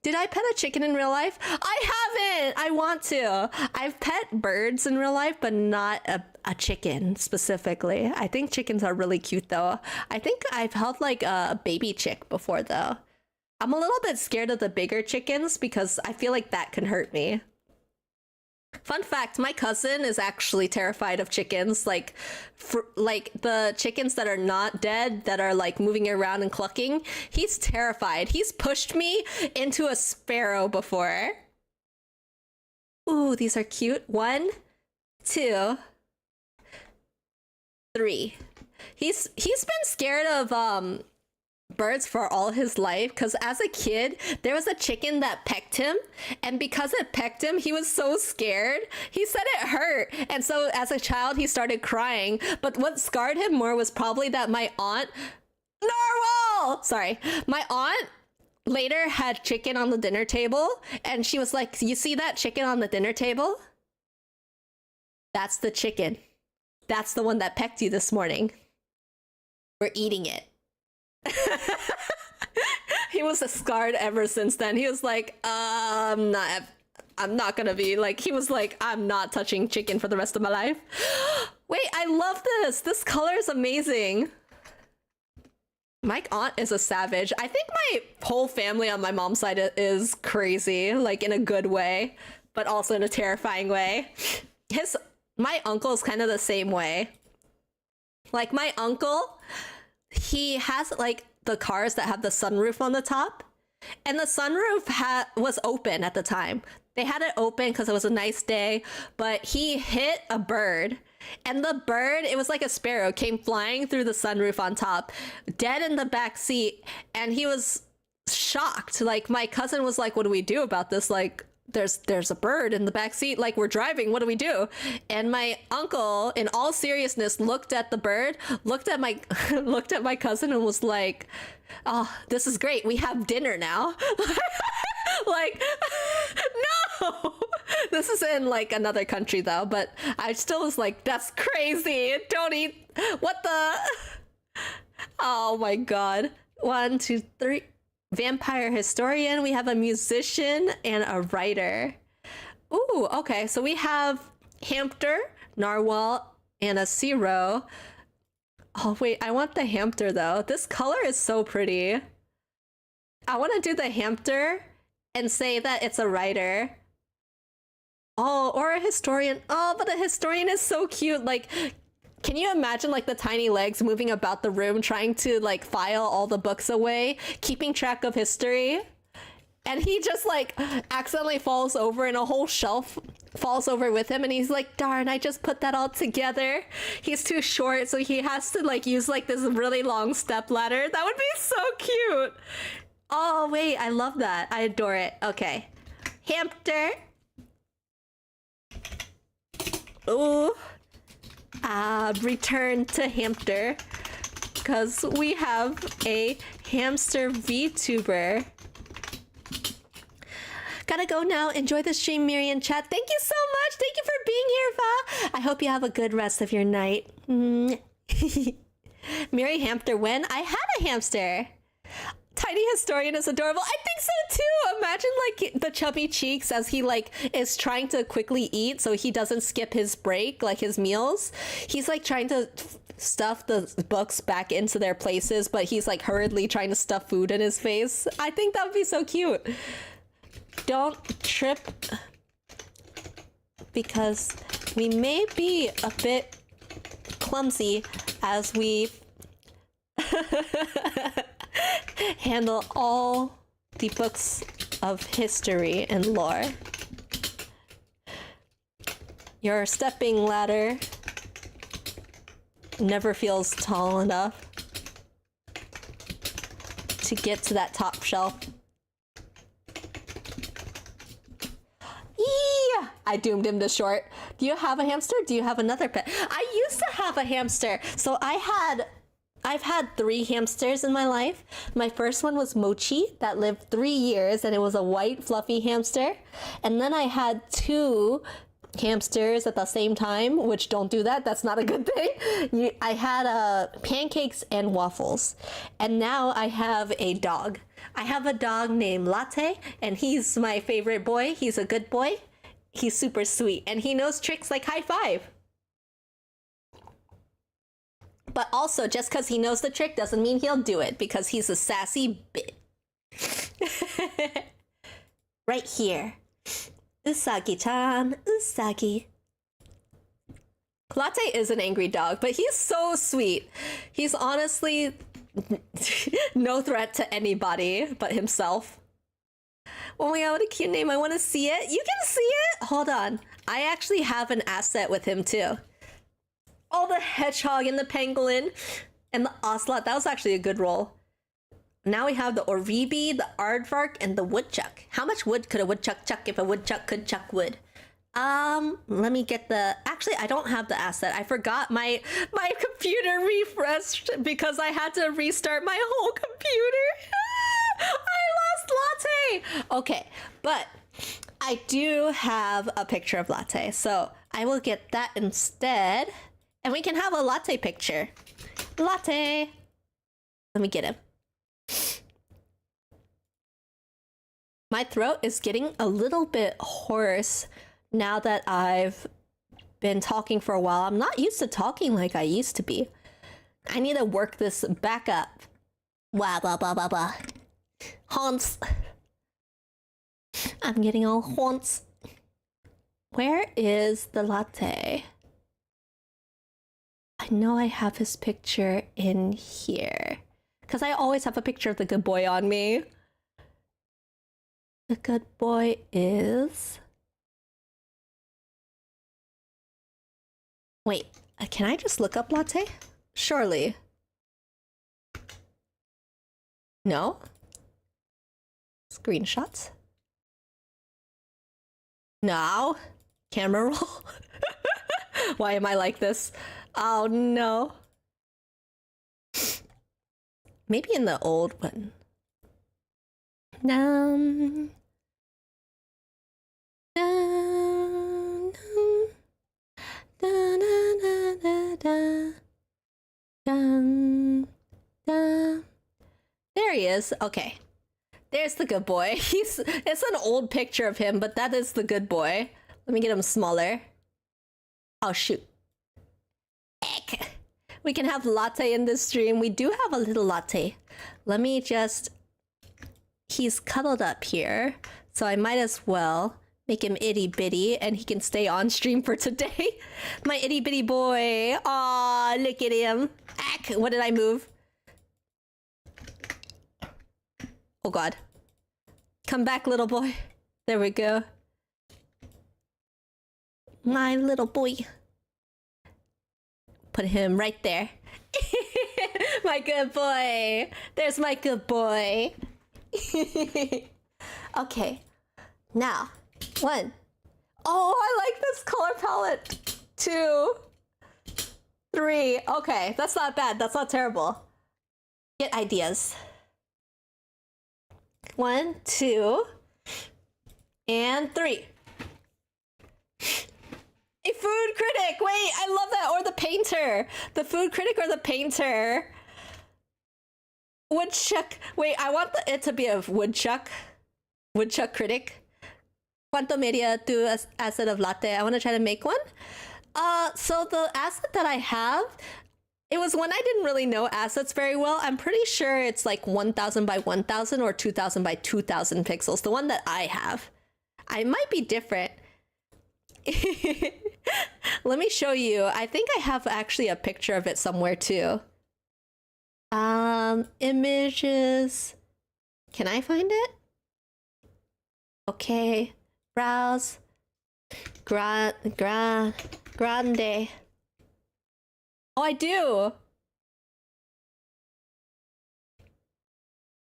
Did I pet a chicken in real life? I haven't! I want to. I've pet birds in real life, but not a chicken specifically. I think chickens are really cute though. I think I've held like a baby chick before though. I'm a little bit scared of the bigger chickens because I feel like that can hurt me. Fun fact, my cousin is actually terrified of chickens, like the chickens that are not dead, that are like moving around and clucking. He's terrified. He's pushed me into a sparrow before. Ooh, these are cute. 1, 2, 3. He's been scared of birds for all his life because as a kid there was a chicken that pecked him, and because it pecked him he was so scared. He said it hurt, and so as a child he started crying. But what scarred him more was probably that my aunt later had chicken on the dinner table, and she was like, you see that chicken on the dinner table? That's the chicken. That's the one that pecked you this morning. We're eating it. He was scarred ever since then. He was like, I'm not gonna be like, he was like, I'm not touching chicken for the rest of my life. Wait, I love this. This color is amazing. My aunt is a savage. I think my whole family on my mom's side is crazy, like in a good way, but also in a terrifying way. My uncle is kind of the same way. Like my uncle, he has like the cars that have the sunroof on the top, and the sunroof was open at the time. They had it open because it was a nice day, but he hit a bird, and the bird, it was like a sparrow, came flying through the sunroof on top, dead in the back seat, and he was shocked. Like my cousin was like, what do we do about this? Like there's a bird in the back seat, like we're driving, what do we do? And my uncle, in all seriousness, looked at the bird, looked at my looked at my cousin and was like, oh, this is great, we have dinner now. Like, no. This is in like another country though, but I still was like, that's crazy, don't eat, what the. Oh my god. 1, 2, 3. Vampire historian, we have a musician and a writer. Ooh, okay, so we have hamster, narwhal, and a zero. Oh wait, I want the hamster though. This color is so pretty. I want to do the hamster and say that it's a writer. Oh, or a historian. Oh, but a historian is so cute. Like, can you imagine like the tiny legs moving about the room trying to like file all the books away, keeping track of history? And he just like accidentally falls over and a whole shelf falls over with him and he's like, darn, I just put that all together. He's too short, so he has to like use like this really long step ladder. That would be so cute. Oh wait, I love that. I adore it. Okay. Hamster. Ooh. Return to hamster, because we have a hamster VTuber. Gotta go now. Enjoy the stream, Miri and chat. Thank you so much. Thank you for being here, Va. I hope you have a good rest of your night. Miri hamster when? I had a hamster. Tiny historian is adorable. I think so too. Imagine like the chubby cheeks as he like is trying to quickly eat so he doesn't skip his break, like his meals. He's like trying to stuff the books back into their places, but he's like hurriedly trying to stuff food in his face. I think that would be so cute. Don't trip, because we may be a bit clumsy as we handle all the books of history and lore. Your stepping ladder never feels tall enough to get to that top shelf. Eee! I doomed him to short. Do you have a hamster? Do you have another pet? I used to have a hamster. So I've had 3 hamsters in my life. My first one was Mochi, that lived 3 years, and it was a white fluffy hamster. And then I had 2 hamsters at the same time, which don't do that. That's not a good thing. I had pancakes and waffles. And now I have a dog. I have a dog named Latte, and he's my favorite boy. He's a good boy. He's super sweet, and he knows tricks like high five. But also, just because he knows the trick doesn't mean he'll do it, because he's a sassy bit. Right here. Usagi-chan, Usagi. Latte is an angry dog, but he's so sweet. He's honestly no threat to anybody but himself. Oh my god, what a cute name. I want to see it. You can see it? Hold on. I actually have an asset with him too. Oh, the hedgehog and the pangolin and the ocelot. That was actually a good roll. Now we have the Oribi, the aardvark, and the woodchuck. How much wood could a woodchuck chuck if a woodchuck could chuck wood? Let me get the... Actually, I don't have the asset. I forgot my computer refreshed because I had to restart my whole computer. I lost Latte. Okay, but I do have a picture of Latte, so I will get that instead. And we can have a Latte picture. Latte. Let me get him. My throat is getting a little bit hoarse now that I've been talking for a while. I'm not used to talking like I used to be. I need to work this back up. Wah, blah, blah, blah, blah. Haunts. I'm getting all haunts. Where is the Latte? I know I have his picture in here, because I always have a picture of the good boy on me. The good boy is... Wait, can I just look up Latte? Surely. No? Screenshots? Now, camera roll. Why am I like this? Oh no. Maybe in the old one. Dum, dum, dum, da, da, da, da, dum, dum. There he is. Okay. There's the good boy. It's an old picture of him, but that is the good boy. Let me get him smaller. Oh shoot. Eck. We can have latte in this stream. We do have a little latte. Let me just... He's cuddled up here, so I might as well make him itty bitty and he can stay on stream for today. My itty bitty boy. Aw, look at him. Eck. What did I move? Oh god. Come back, little boy. There we go. My little boy. Put him right there. My good boy. There's my good boy. Okay. Now, 1. Oh, I like this color palette. 2, 3. Okay, that's not bad. That's not terrible. Get ideas. 1, 2, and 3. A food critic! Wait, I love that! Or the painter! The food critic or the painter? Woodchuck. Wait, I want it to be a woodchuck. Woodchuck critic. ¿Cuánto media tu asset of latte? I want to try to make one. So the asset that I have, it was when I didn't really know assets very well. I'm pretty sure it's like 1000 by 1000 or 2000 by 2000 pixels. The one that I have. I might be different. Let me show you. I think I have actually a picture of it somewhere too. Images. Can I find it? Okay. Browse. Grande. Oh, I do.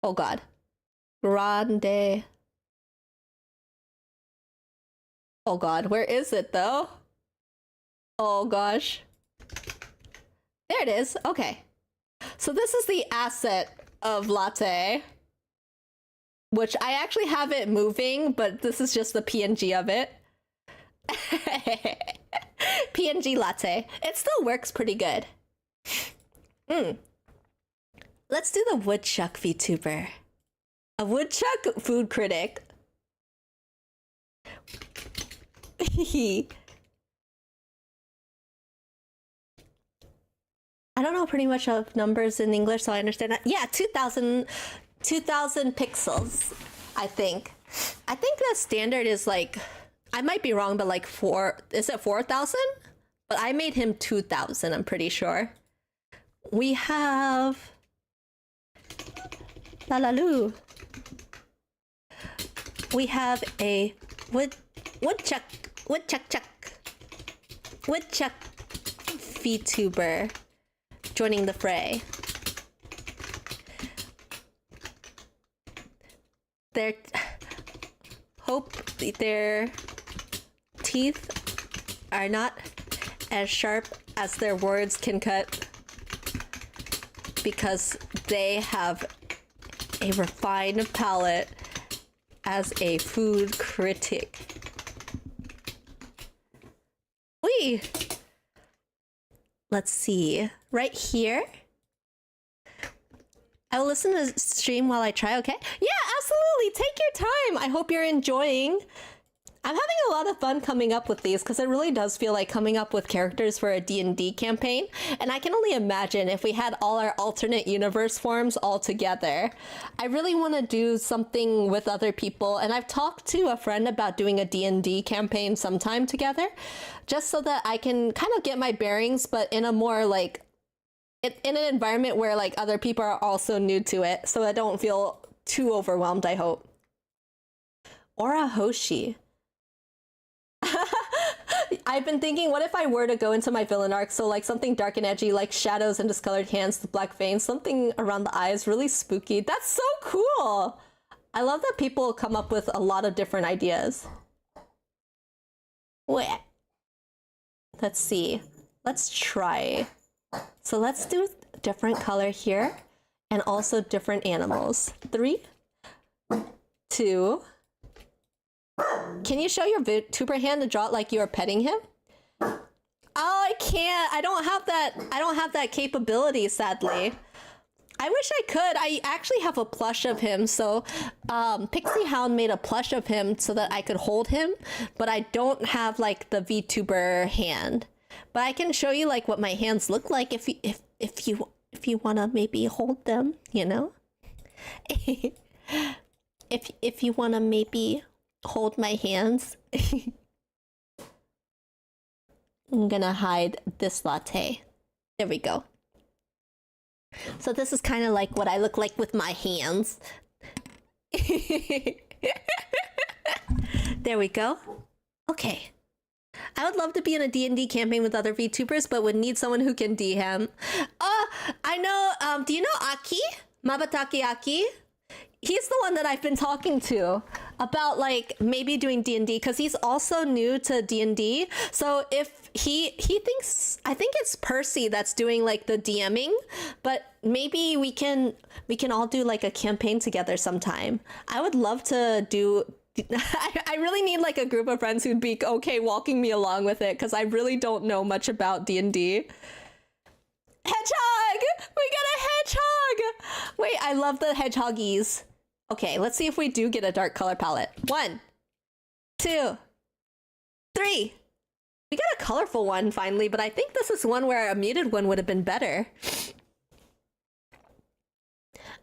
Oh god. Grande. Oh god, where is it though? Oh gosh. There it is. Okay. So this is the asset of latte. Which I actually have it moving, but this is just the PNG of it. PNG latte. It still works pretty good. Let's do the woodchuck VTuber. A woodchuck food critic. I don't know pretty much of numbers in English, so I understand that. Yeah, 2000 pixels, I think. I think the standard is like, I might be wrong, but like is it 4000? But I made him 2000, I'm pretty sure. We have... La la loo. We have a woodchuck VTuber joining the fray. Hope their teeth are not as sharp as their words can cut, because they have a refined palate as a food critic. Wee! Let's see. Right here. I will listen to the stream while I try, okay? Yeah, absolutely! Take your time! I hope you're enjoying. I'm having a lot of fun coming up with these because it really does feel like coming up with characters for a D&D campaign. And I can only imagine if we had all our alternate universe forms all together. I really want to do something with other people, and I've talked to a friend about doing a D&D campaign sometime together, just so that I can kind of get my bearings, but in a more like, in an environment where like other people are also new to it, so I don't feel too overwhelmed, I hope. Aura Hoshi. I've been thinking, what if I were to go into my villain arc, so like something dark and edgy, like shadows and discolored hands, the black veins, something around the eyes, really spooky. That's so cool! I love that people come up with a lot of different ideas. Wait. Let's see. Let's try. So let's do different color here and also different animals. 3, 2. Can you show your VTuber hand to draw it like you are petting him? Oh, I can't. I don't have that capability, sadly. I wish I could. I actually have a plush of him, so Pixie Hound made a plush of him so that I could hold him, but I don't have like the VTuber hand. But I can show you like what my hands look like if you want to maybe hold them, you know? if you want to maybe hold my hands. I'm gonna hide this latte. There we go. So this is kind of like what I look like with my hands. There we go. Okay. I would love to be in a DnD campaign with other VTubers, but would need someone who can DM. I know, do you know Aki? Mabataki Aki? He's the one that I've been talking to about like maybe doing DnD because he's also new to DnD. So if he thinks, I think it's Percy that's doing like the DMing, but maybe we can all do like a campaign together sometime. I would love to do. I really need like a group of friends who'd be okay walking me along with it because I really don't know much about D&D. Hedgehog! We got a hedgehog! Wait, I love the hedgehoggies. Okay, let's see if we do get a dark color palette. 1, 2, 3. We got a colorful one finally, but I think this is one where a muted one would have been better.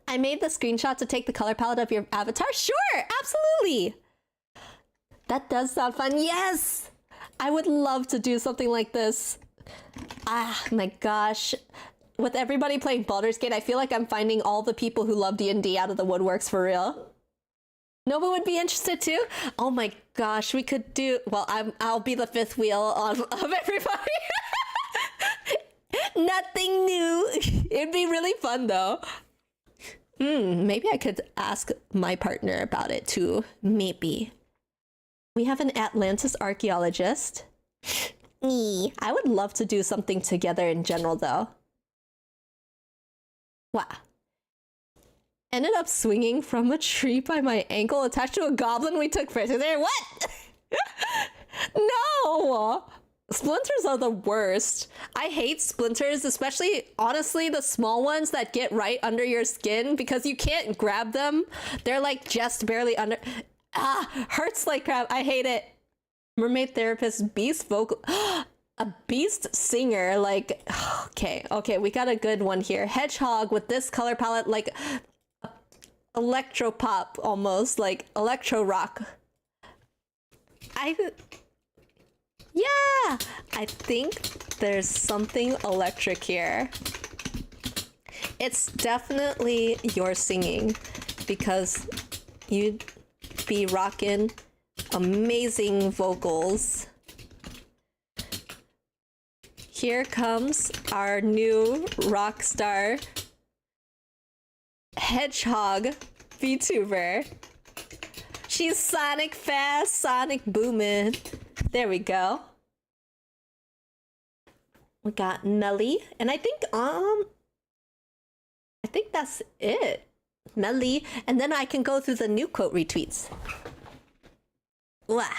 I made the screenshot to take the color palette of your avatar. Sure, absolutely. That does sound fun. Yes, I would love to do something like this. Ah, my gosh. With everybody playing Baldur's Gate, I feel like I'm finding all the people who love D&D out of the woodworks for real. Nova would be interested too. Oh my gosh, we could do. Well, I'll be the fifth wheel of everybody. Nothing new. It'd be really fun though. Maybe I could ask my partner about it too. Maybe. We have an Atlantis archaeologist. I would love to do something together in general though. Wow. Ended up swinging from a tree by my ankle attached to a goblin we took for there. What? No! Splinters are the worst. I hate splinters, especially, honestly, the small ones that get right under your skin because you can't grab them. They're like just barely under. Ah, hurts like crap. I hate it. Mermaid therapist, beast vocal. A beast singer, like, okay, we got a good one here. Hedgehog with this color palette, like electro pop almost, like electro rock. Yeah, I think there's something electric here. It's definitely your singing because you'd be rocking amazing vocals. Here comes our new rock star hedgehog VTuber. She's Sonic fast, Sonic booming. There we go. We got Melly, and I think that's it. Melly, and then I can go through the new quote retweets. Wow.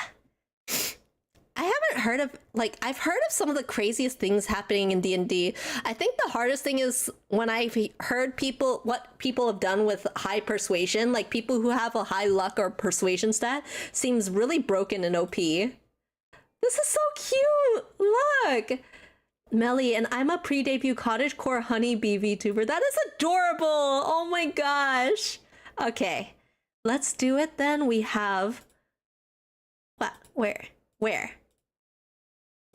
I haven't heard of, like, I've heard of some of the craziest things happening in D&D. I think the hardest thing is when I've heard what people have done with high persuasion, like people who have a high luck or persuasion stat seems really broken and OP. This is so cute. Look. Melly, and I'm a pre-debut cottagecore honeybee VTuber. That is adorable. Oh my gosh. Okay, let's do it then. We have, what? Where?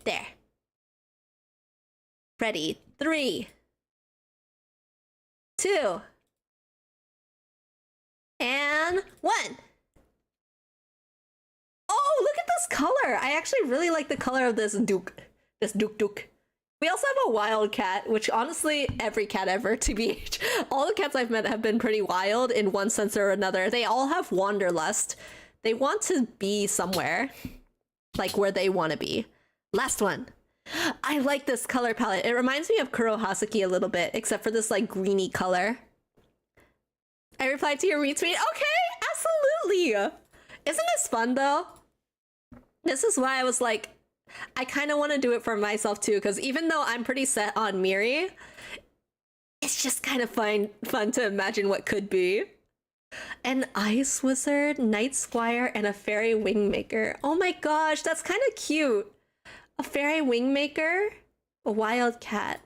There. Ready. 3, 2, and 1. Oh, look at this color. I actually really like the color of this duke. We also have a wild cat, which honestly, every cat ever, TBH. All the cats I've met have been pretty wild in one sense or another. They all have wanderlust. They want to be somewhere. like where they want to be. Last one. I like this color palette. It reminds me of Kurohasuki a little bit, except for this like greeny color. I replied to your retweet. Okay, absolutely. Isn't this fun though? This is why I was like, I kind of want to do it for myself too, because even though I'm pretty set on Miri, it's just kind of fun to imagine what could be. An ice wizard, night squire, and a fairy wingmaker. Oh my gosh, that's kind of cute. A fairy wingmaker, a wild cat.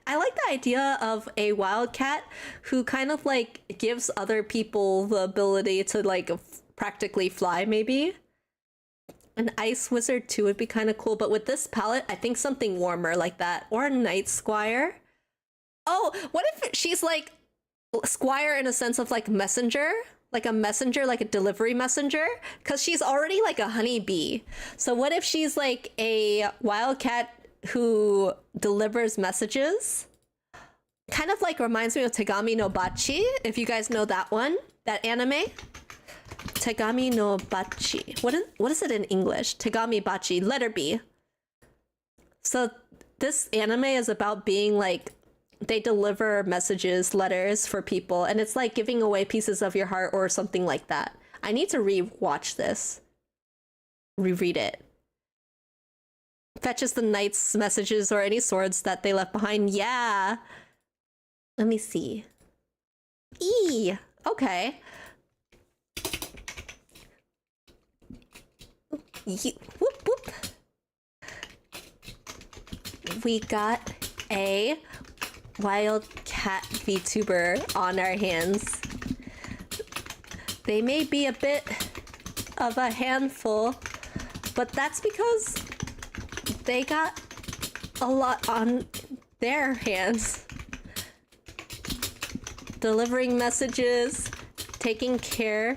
I like the idea of a wild cat who kind of like gives other people the ability to like practically fly, maybe. An ice wizard too would be kind of cool, but with this palette, I think something warmer like that. Or a night squire. Oh, what if she's like squire in a sense of like messenger? Like a messenger, like a delivery messenger? Because she's already like a honeybee. So what if she's like a wildcat who delivers messages? Kind of like reminds me of Tegami no Bachi, if you guys know that one, that anime. Tegami no Bachi. What is it in English? Tegami Bachi, letter B. So this anime is about being like, they deliver messages, letters for people, and it's like giving away pieces of your heart or something like that. I need to re-watch this. Reread it. Fetches the knight's messages or any swords that they left behind. Yeah. Let me see. Okay. Whoop, whoop. We got a wildcat VTuber on our hands. They may be a bit of a handful, but that's because they got a lot on their hands. Delivering messages, taking care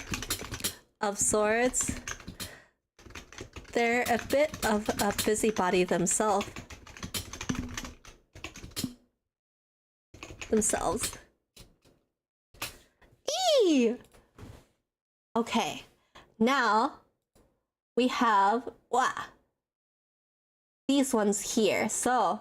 of swords. They're a bit of a busybody themselves. Okay, now we have these ones here. So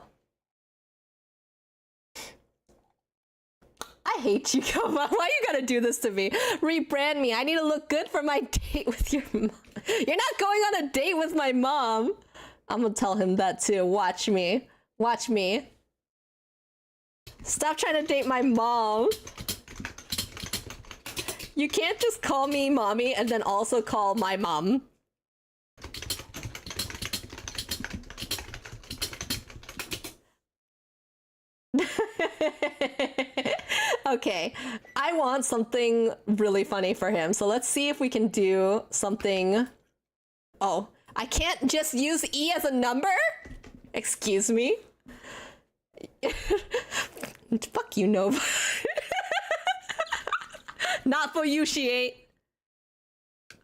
I hate you, Koma. Why you gotta do this to me? Rebrand me. I need to look good for my date with your mom. You're not going on a date with my mom. I'm gonna tell him that too. Watch me. Watch me. Stop trying to date my mom. You can't just call me mommy and then also call my mom. Okay, I want something really funny for him. So let's see if we can do something. Oh, I can't just use E as a number? Excuse me? Fuck you, Nova. Not for you, she ain't.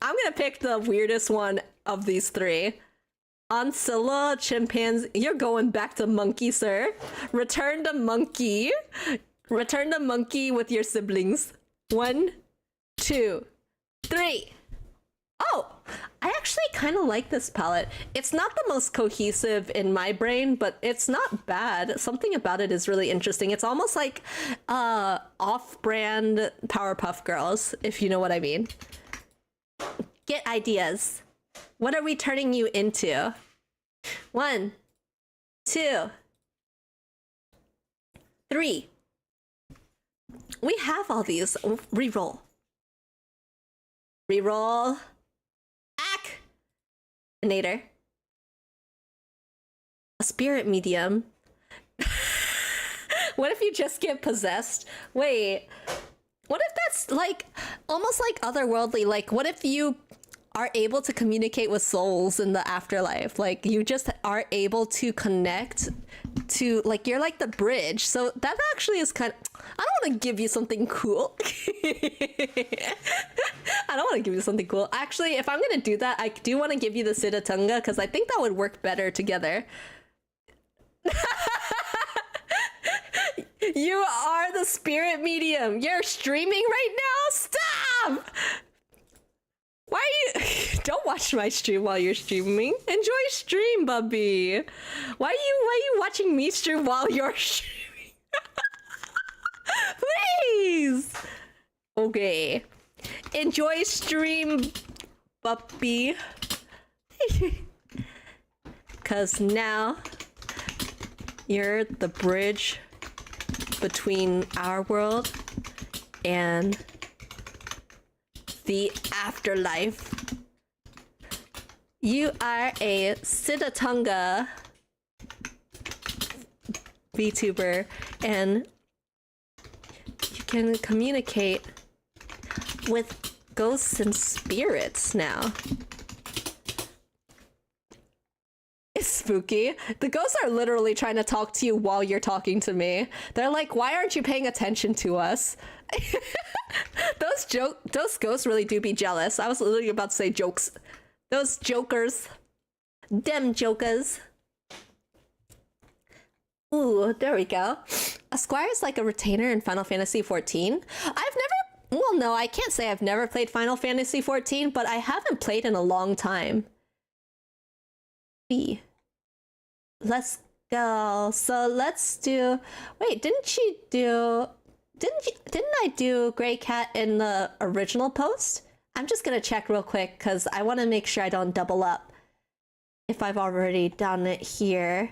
I'm gonna pick the weirdest one of these three. Ancilla, chimpanzee. You're going back to monkey, sir. Return the monkey. Return the monkey with your siblings. 1, 2, 3. Oh, I actually kind of like this palette. It's not the most cohesive in my brain, but it's not bad. Something about it is really interesting. It's almost like off-brand Powerpuff Girls, if you know what I mean. Get ideas. What are we turning you into? 1, 2, 3. We have all these. Reroll. Reroll. Nader. A spirit medium. What if you just get possessed? Wait. What if that's like almost like otherworldly? Like, what if you are able to communicate with souls in the afterlife? Like, you just are able to connect to, like, you're like the bridge. So that actually is kind of, I don't want to give you something cool. I don't want to give you something cool. Actually, if I'm going to do that, I do want to give you the Siddhatunga because I think that would work better together. You are the spirit medium. You're streaming right now? Stop! Why are you... Don't watch my stream while you're streaming. Enjoy stream, Bubby. Why are you watching me stream while you're streaming? Please. Okay. Enjoy stream, Bubby. Cause now you're the bridge between our world and the afterlife. You are a Sidatunga VTuber, and you can communicate with ghosts and spirits now. It's spooky. The ghosts are literally trying to talk to you while you're talking to me. They're like, why aren't you paying attention to us? Those ghosts really do be jealous. I was literally about to say jokes. Those jokers. Them jokers. Ooh, there we go. A squire is like a retainer in Final Fantasy XIV. Well, no, I can't say I've never played Final Fantasy XIV, but I haven't played in a long time. Let's go. So let's do... Wait, didn't I do Grey Cat in the original post? I'm just gonna check real quick because I want to make sure I don't double up if I've already done it here.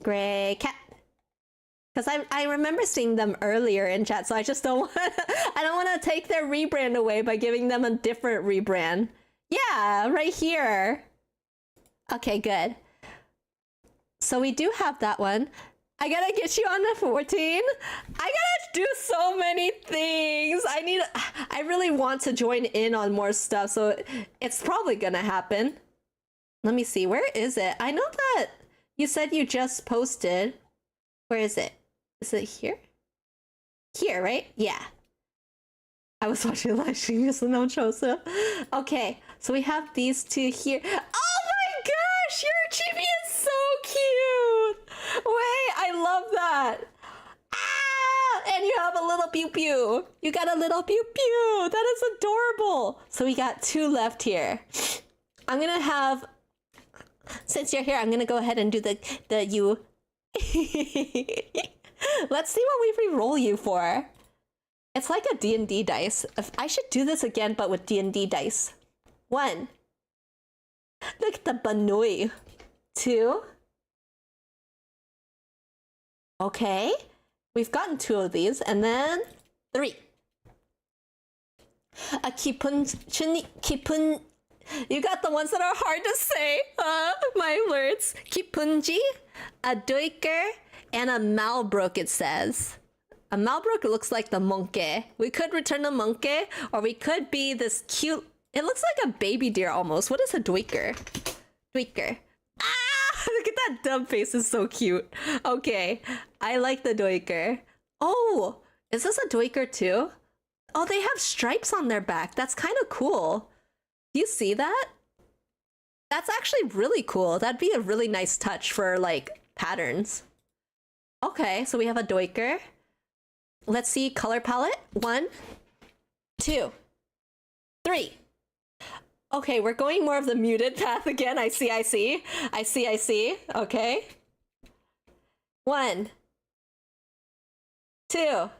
Grey Cat. Because I remember seeing them earlier in chat, so I just don't want I don't want to take their rebrand away by giving them a different rebrand. Yeah, right here. Okay, good. So we do have that one. I gotta get you on the 14. I gotta do so many things. I really want to join in on more stuff, so it's probably gonna happen. Let me see, where is it? I know that you said you just posted. Where is it? Is it here? Here, right? Yeah. I was watching a live stream just so no one shows up. Okay, so we have these two here. Oh my gosh, your chibi is so cute! Wait, I love that. Ah! And you have a little pew pew. You got a little pew pew. That is adorable. So we got two left here. I'm gonna have, since you're here, I'm gonna go ahead and do the you. Let's see what we re-roll you for. It's like a DnD dice. I should do this again, but with DnD dice. 1. Look at the banoi. 2. Okay. We've gotten 2 of these. And then 3. A kipun. You got the ones that are hard to say. My words. Kipunji, a doiker, and a malbrook, it says. A malbrook looks like the monkey. We could return the monkey, or we could be this cute... It looks like a baby deer almost. What is a doiker? Doiker. Ah! Look at that dumb face. It's so cute. Okay. I like the doiker. Oh! Is this a doiker too? Oh, they have stripes on their back. That's kind of cool. Do you see that? That's actually really cool. That'd be a really nice touch for, like, patterns. Okay, so we have a doiker. Let's see color palette. 1, 2, 3. Okay, we're going more of the muted path again. I see. Okay. 1, 2,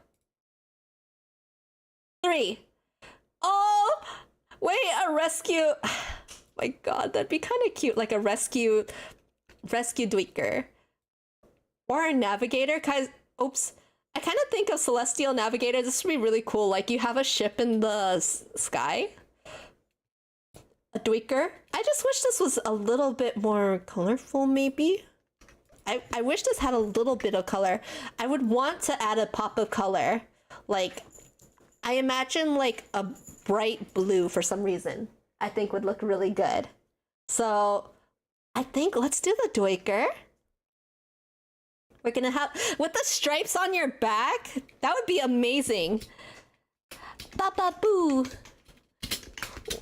3. Oh, wait, a rescue. My God, that'd be kind of cute, like a rescue doiker. Or a navigator, guys. Oops. I kind of think of Celestial Navigator. This would be really cool. Like, you have a ship in the sky. A doiker. I just wish this was a little bit more colorful, maybe. I wish this had a little bit of color. I would want to add a pop of color. Like, I imagine, like, a bright blue for some reason. I think would look really good. So, I think let's do the doiker. We're gonna have, with the stripes on your back, that would be amazing. Baba boo.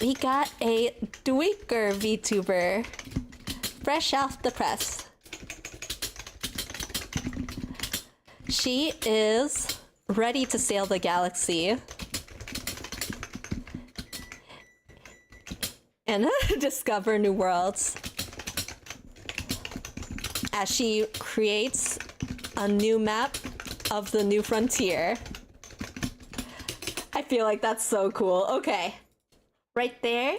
We got a doiker VTuber, fresh off the press. She is ready to sail the galaxy. and discover new worlds as she creates a new map of the new frontier. I feel like that's so cool. Okay, right there.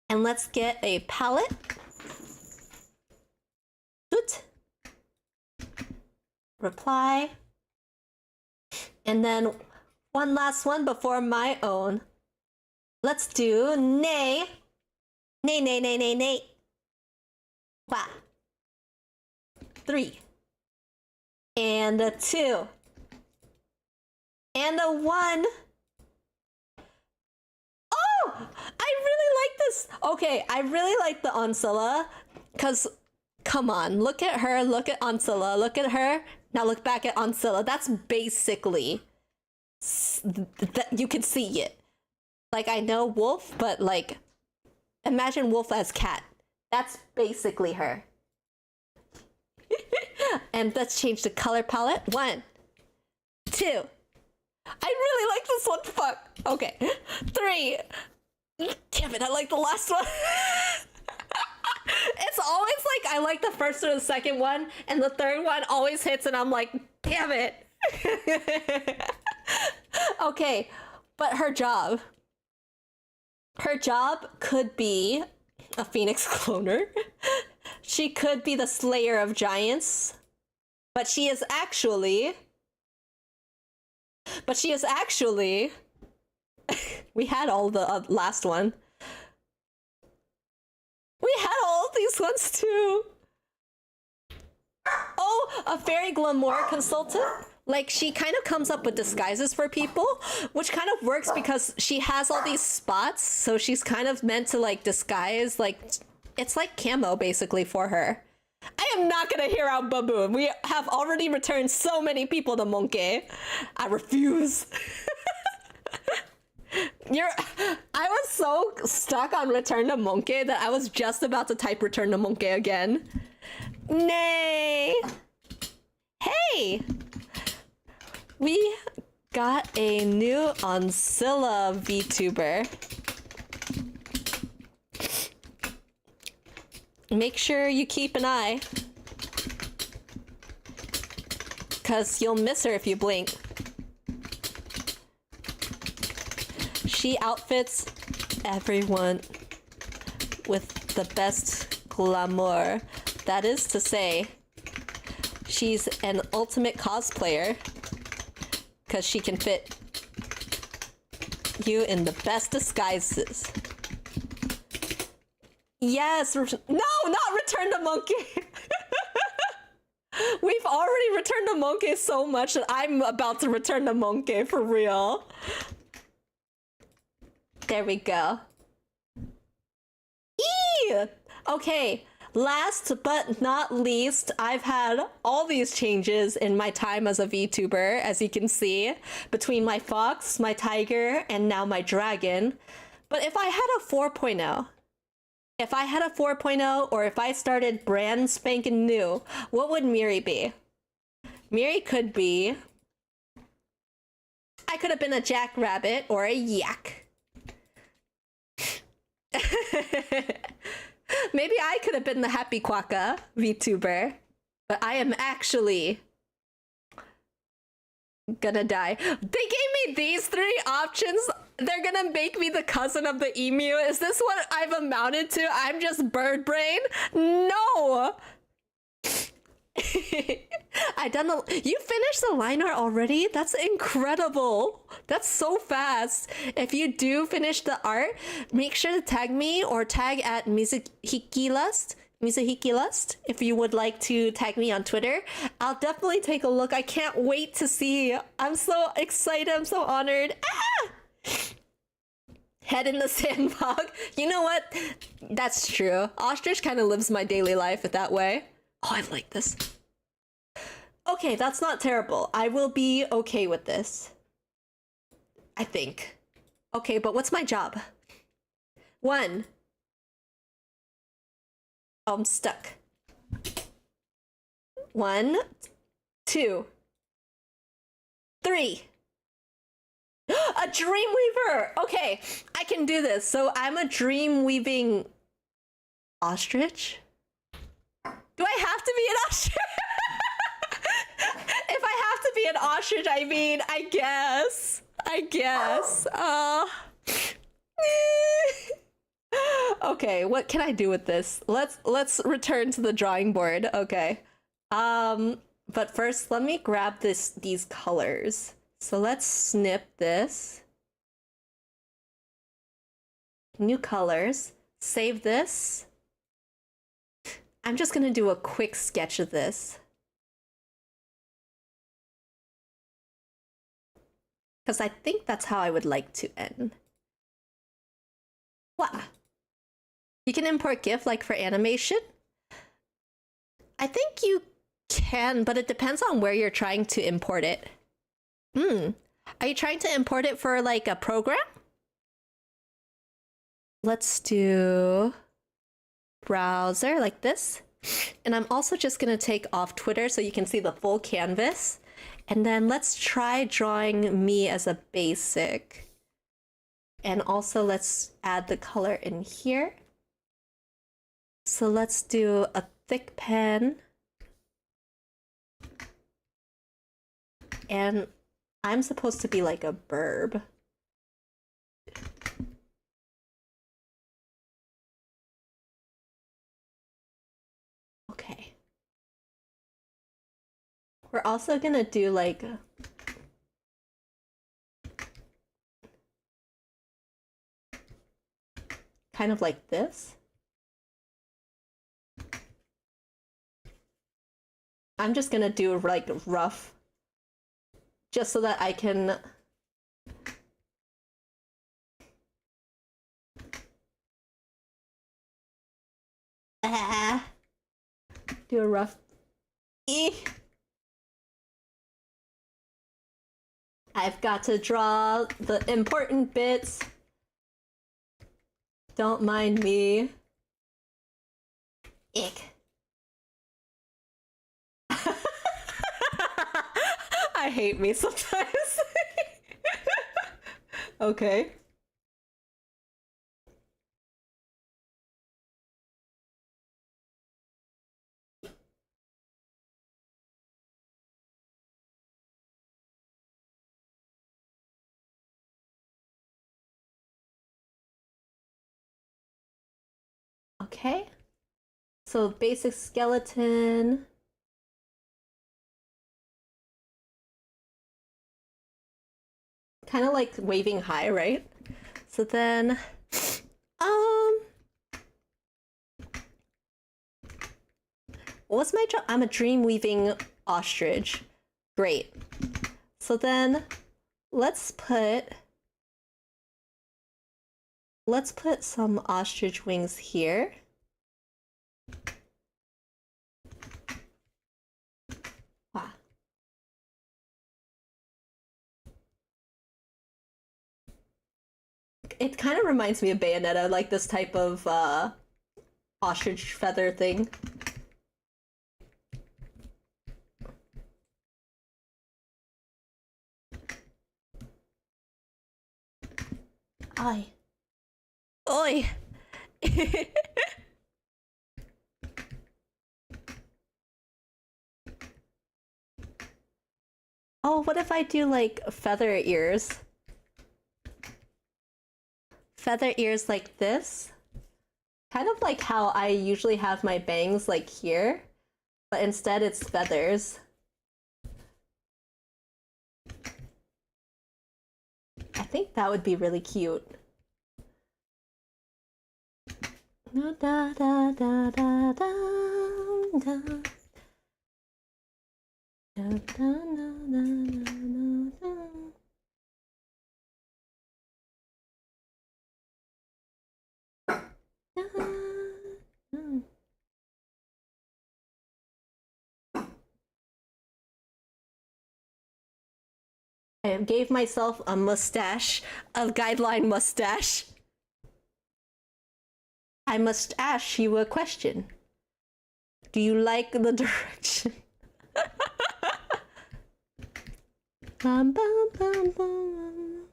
And let's get a palette. Good. Reply. And then one last one before my own. Let's do nay. Nay, nay, nay, nay, nay. Wow. 3. And a 2. And a 1. Oh! I really like this. Okay, I really like the Onsella. Because, come on, look at her, look at Onsella, look at her. Now look back at Onsella. That's basically... you can see it. Like, I know Wolf, but like... imagine Wolf as cat. That's basically her. And let's change the color palette. 1, 2. I really like this one. Fuck. Okay. 3. Damn it, I like the last one. It's always like I like the first or the second one, and the third one always hits, and I'm like, damn it. Okay, but her job. Her job could be a Phoenix cloner. She could be the Slayer of Giants. But she is actually... we had all the last one. We had all of these ones too. Oh, a fairy glamour consultant. Like, she kind of comes up with disguises for people, which kind of works because she has all these spots. So she's kind of meant to like disguise, like, it's like camo basically for her. I am not gonna hear out Baboon. We have already returned so many people to Monkey. I refuse. I was so stuck on Return to Monkey that I was just about to type Return to Monkey again. Nay. Hey. We got a new Onsella VTuber. Make sure you keep an eye, because you'll miss her if you blink. She outfits everyone with the best glamour. That is to say, she's an ultimate cosplayer, because she can fit you in the best disguises. Yes, no, not Return to Monkey. We've already returned to Monkey so much that I'm about to return to Monkey for real. There we go. Eee! Okay, last but not least, I've had all these changes in my time as a VTuber, as you can see, between my fox, my tiger, and now my dragon. But if I had a 4.0, or if I started brand spanking new, what would Miri be? Miri could be... I could have been a jackrabbit or a yak. Maybe I could have been the Happy Quokka VTuber, but I am actually gonna die. They gave me these 3 options. They're gonna make me the cousin of the emu. Is this what I've amounted to? I'm just bird brain? No! I done the... You finished the line art already? That's incredible. That's so fast. If you do finish the art, make sure to tag me or tag at Mizuhiki Lust, if you would like to tag me on Twitter. I'll definitely take a look. I can't wait to see. I'm so excited. I'm so honored. Ah! Head in the sandbox. You know what? That's true. Ostrich kind of lives my daily life that way. Oh, I like this. Okay, that's not terrible. I will be okay with this. I think. Okay, but what's my job? 1. Oh, I'm stuck. 1, 2, 3. A dream weaver! Okay, I can do this. So I'm a dream weaving ostrich? Do I have to be an ostrich? If I have to be an ostrich, I mean, I guess. Okay, what can I do with this? Let's return to the drawing board. Okay. But first let me grab these colors. So let's snip this. New colors. Save this. I'm just gonna do a quick sketch of this. Because I think that's how I would like to end. Wow. You can import GIF like for animation? I think you can, but it depends on where you're trying to import it. Are you trying to import it for like a program? Let's do browser like this. And I'm also just gonna take off Twitter so you can see the full canvas. And then let's try drawing me as a basic. And also let's add the color in here. So let's do a thick pen. And I'm supposed to be like a burb. Okay. We're also gonna do like kind of like this. I'm just gonna do like rough, just so that I can do a rough I've got to draw the important bits. Don't mind me. Ick. I hate me sometimes. Okay. Okay. So basic skeleton. Kind of like waving high, right? So then, what's my job? I'm a dream weaving ostrich. Great. So then, let's put some ostrich wings here. Wow. It kind of reminds me of Bayonetta, like this type of ostrich feather thing. Oi. Oi. Oh, what if I do like feather ears? Feather ears like this? Kind of like how I usually have my bangs like here, but instead it's feathers. I think that would be really cute. Da, da, da, da, da, da. Da, da, da, da, da, da. I gave myself a mustache, a guideline mustache. I must ask you a question. Do you like the direction? Bum, bum, bum, bum.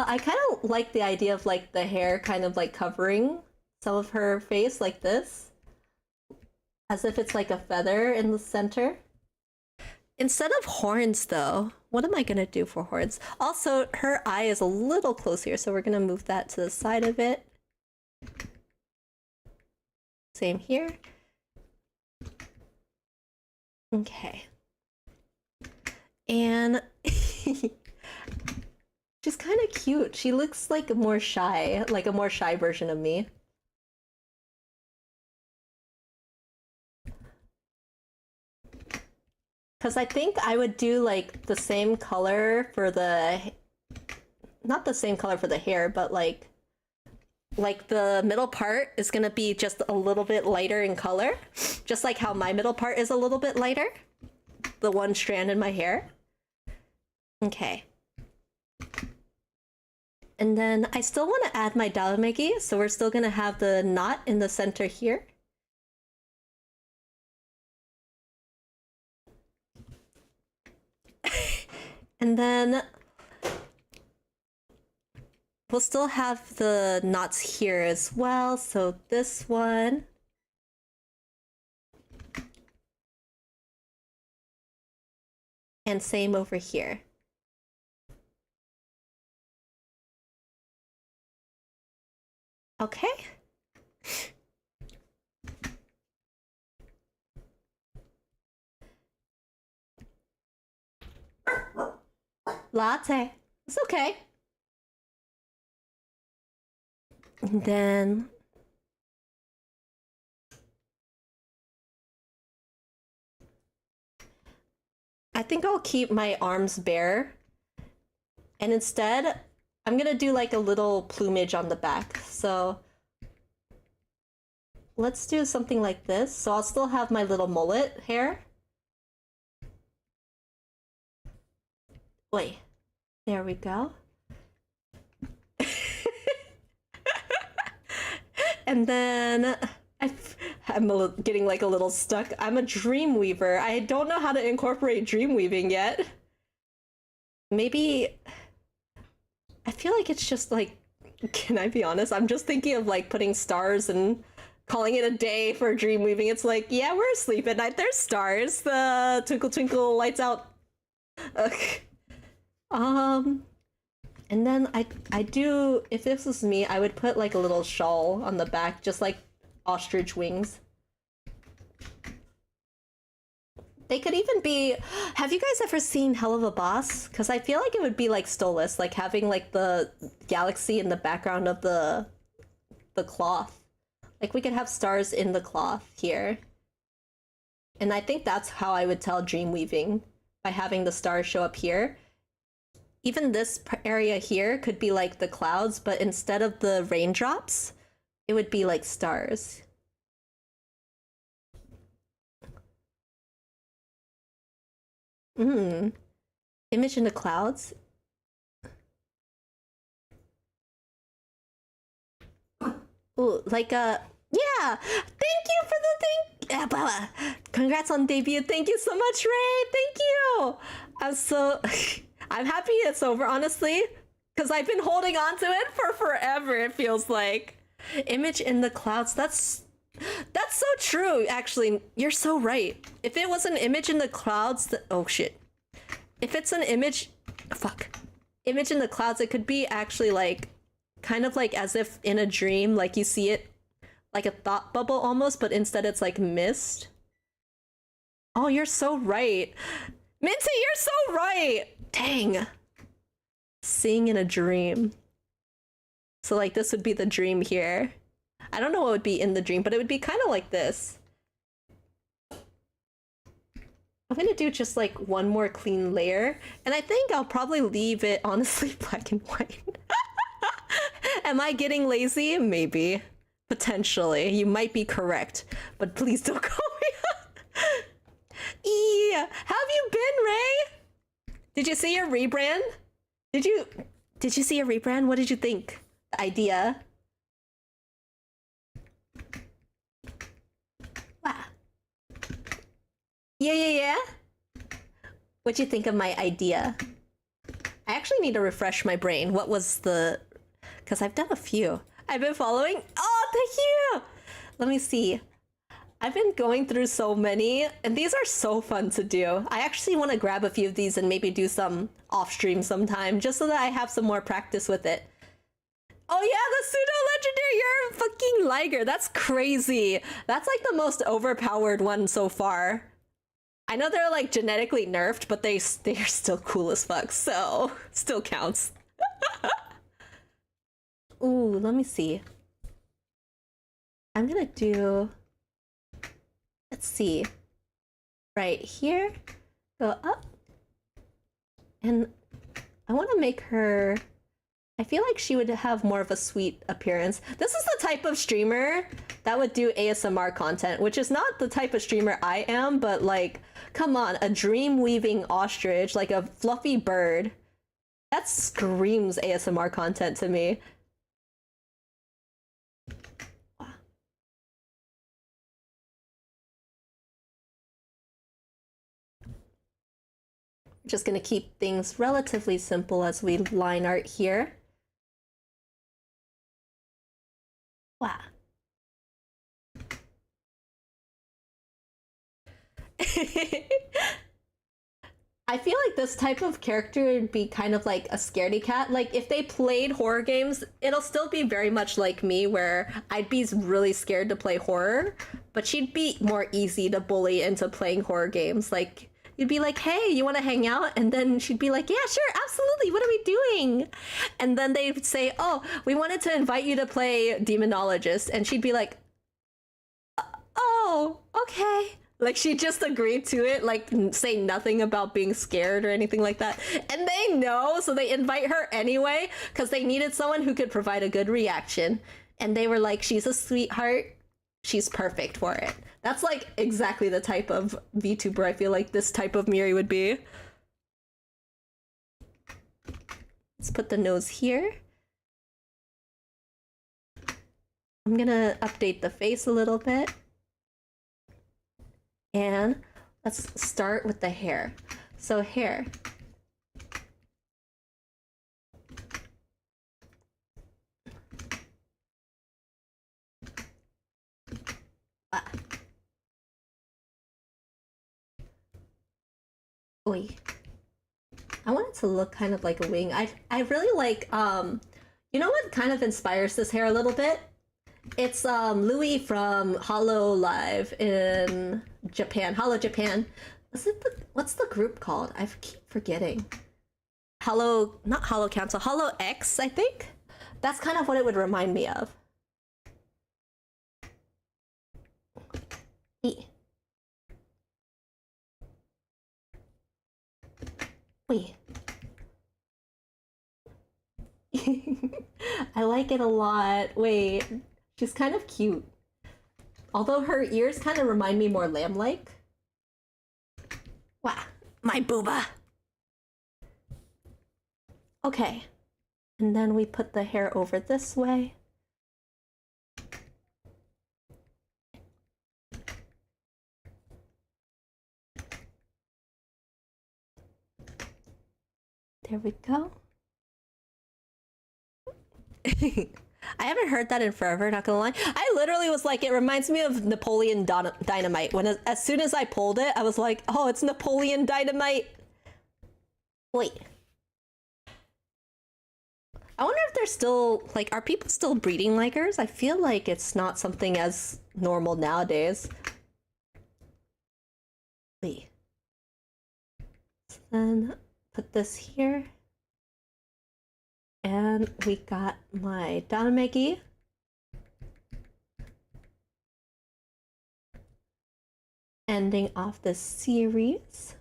I kind of like the idea of like the hair kind of like covering some of her face like this. As if it's like a feather in the center. Instead of horns though, what am I gonna do for horns? Also, her eye is a little close here, so we're gonna move that to the side of it. Same here. Okay. And she's kind of cute. She looks like more shy, like a more shy version of me. Because I think I would do like the same color for the, not the same color for the hair, but like the middle part is gonna be just a little bit lighter in color. Just like how my middle part is a little bit lighter. The one strand in my hair. Okay. And then I still want to add my dalamegi, so we're still gonna have the knot in the center here. And then we'll still have the knots here as well. So this one. And same over here. Okay. Latte. It's okay. And then I think I'll keep my arms bare. And instead, I'm gonna do like a little plumage on the back. So let's do something like this. So I'll still have my little mullet hair. Wait, there we go. And then I'm getting like a little stuck. I'm a dream weaver. I don't know how to incorporate dream weaving yet. Maybe I feel like it's just like, can I be honest? I'm just thinking of like putting stars and calling it a day for dream weaving. It's like, yeah, we're asleep at night. There's stars. The twinkle twinkle lights out. And then I do, if this was me, I would put like a little shawl on the back, just like ostrich wings. They could even be, have you guys ever seen Hell of a Boss? Because I feel like it would be like Stolas, like having like the galaxy in the background of the cloth. Like we could have stars in the cloth here. And I think that's how I would tell dream weaving, by having the stars show up here. Even this area here could be like the clouds, but instead of the raindrops, it would be like stars. Image in the clouds. Ooh, like a, yeah! Thank you for the congrats on debut. Thank you so much, Ray. Thank you. I'm so I'm happy it's over, honestly, because I've been holding on to it for forever, it feels like. Image in the clouds, that's so true, actually. You're so right. If it was an image in the clouds, oh shit. If it's an image, image in the clouds, it could be actually like, kind of like as if in a dream, like you see it like a thought bubble almost, but instead it's like mist. Oh, you're so right. Minty, you're so right! Dang. Seeing in a dream. So like this would be the dream here. I don't know what would be in the dream, but it would be kind of like this. I'm gonna do just like one more clean layer, and I think I'll probably leave it honestly black and white. Am I getting lazy? Maybe. Potentially. You might be correct, but please don't call me up. How have you been, Ray? Did you see your rebrand? Did you see your rebrand? What did you think? The idea? Wow. Yeah. What'd you think of my idea? I actually need to refresh my brain. What was the... Because I've done a few. I've been following... Oh, thank you! Let me see. I've been going through so many, and these are so fun to do. I actually want to grab a few of these and maybe do some off-stream sometime, just so that I have some more practice with it. Oh yeah, the pseudo-legendary! You're a fucking Liger! That's crazy! That's like the most overpowered one so far. I know they're like genetically nerfed, but they're still cool as fuck, so still counts. Ooh, let me see. I'm gonna do... Let's see. Right here, go up. And I want to make her... I feel like she would have more of a sweet appearance. This is the type of streamer that would do ASMR content, which is not the type of streamer I am, but like, come on, a dream-weaving ostrich, like a fluffy bird. That screams ASMR content to me. Just gonna keep things relatively simple as we line art here. Wow. I feel like this type of character would be kind of like a scaredy cat. Like if they played horror games, it'll still be very much like me, where I'd be really scared to play horror, but she'd be more easy to bully into playing horror games. Like you'd be like, hey, you want to hang out? And then she'd be like, yeah, sure, absolutely. What are we doing? And then they'd say, oh, we wanted to invite you to play Demonologist. And she'd be like, oh, okay. Like she'd just agree to it, like say nothing about being scared or anything like that. And they know, so they invite her anyway, because they needed someone who could provide a good reaction. And they were like, she's a sweetheart. She's perfect for it. That's like exactly the type of VTuber I feel like this type of Miri would be. Let's put the nose here. I'm gonna update the face a little bit. And let's start with the hair. So hair. Oi. I want it to look kind of like a wing. I really like, you know what kind of inspires this hair a little bit? It's Louis from Hollow Live in Japan. Hollow Japan. What's the group called? I keep forgetting. Not Hollow Council, Hollow X, I think? That's kind of what it would remind me of. Wait. I like it a lot. Wait, she's kind of cute. Although her ears kind of remind me more lamb-like. Wow, my booba. Okay, and then we put the hair over this way. There we go. I haven't heard that in forever, not gonna lie. I literally was like, it reminds me of Napoleon Dynamite. As soon as I pulled it, I was like, oh, it's Napoleon Dynamite. Wait. I wonder if they're still, like, are people still breeding Ligers? I feel like it's not something as normal nowadays. Wait. So then put this here. And we got my Donamegi. Ending off this series.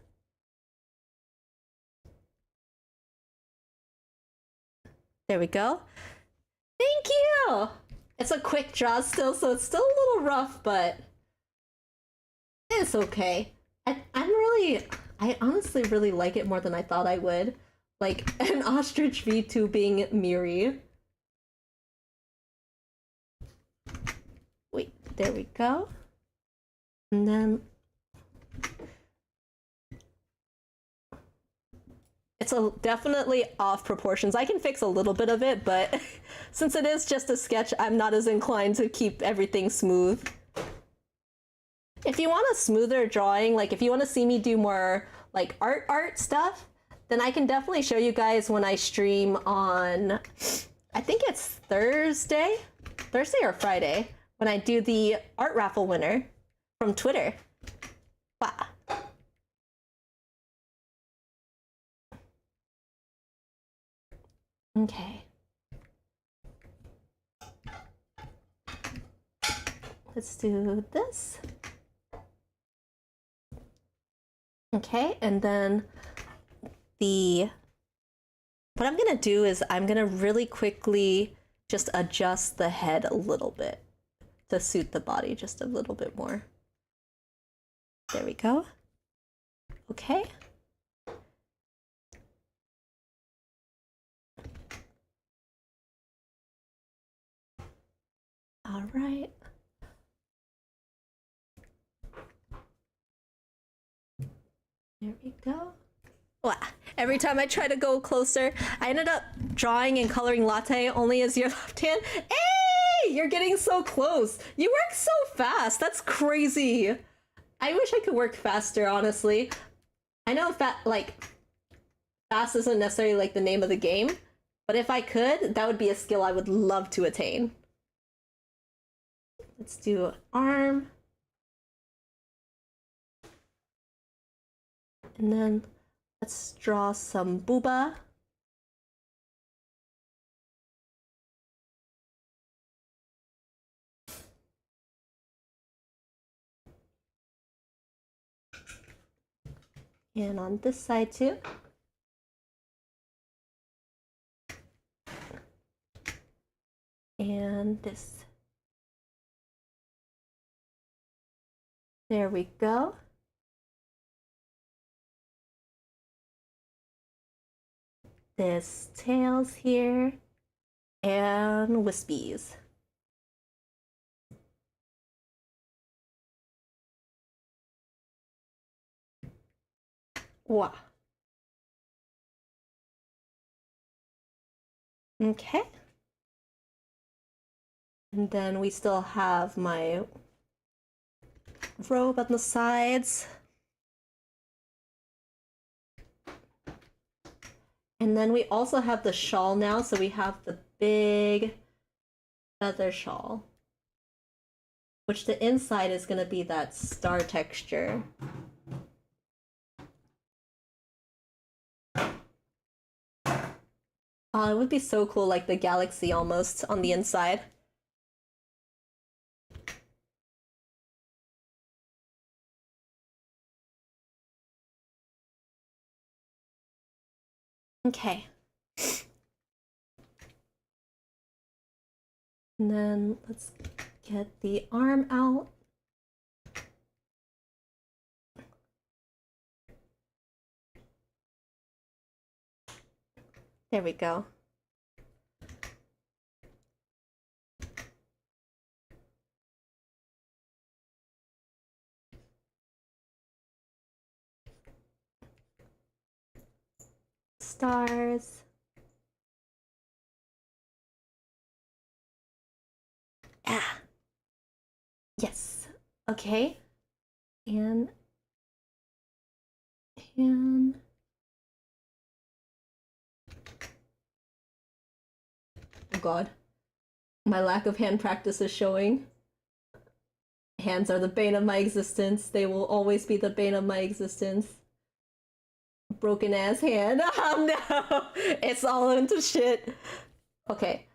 There we go. Thank you! It's a quick draw still, so it's still a little rough, but it's okay. I honestly really like it more than I thought I would. Like an ostrich VTubing Miri. Wait, there we go. And then it's definitely off proportions. I can fix a little bit of it, but since it is just a sketch, I'm not as inclined to keep everything smooth. If you want a smoother drawing, like if you want to see me do more like art stuff, then I can definitely show you guys when I stream on, I think it's Thursday or Friday, when I do the art raffle winner from Twitter. Wow. Okay. Let's do this. Okay, and then what I'm gonna do is I'm gonna really quickly just adjust the head a little bit to suit the body just a little bit more. There we go. Okay. All right. There we go. Wow. Every time I try to go closer, I ended up drawing and coloring latte only as your left hand. Hey! You're getting so close. You work so fast. That's crazy. I wish I could work faster, honestly. I know fast isn't necessarily like the name of the game, but if I could, that would be a skill I would love to attain. Let's do arm. And then let's draw some booba. And on this side too. And this. There we go. This tails here and wispies. Wow. Okay. And then we still have my robe on the sides. And then we also have the shawl now, so we have the big feather shawl, which the inside is going to be that star texture. It would be so cool, like the galaxy almost on the inside. Okay. And then let's get the arm out. There we go. Stars. Ah. Yes. Okay. And oh god. My lack of hand practice is showing. Hands are the bane of my existence. They will always be the bane of my existence. Broken ass hand. Oh no! It's all into shit. Okay.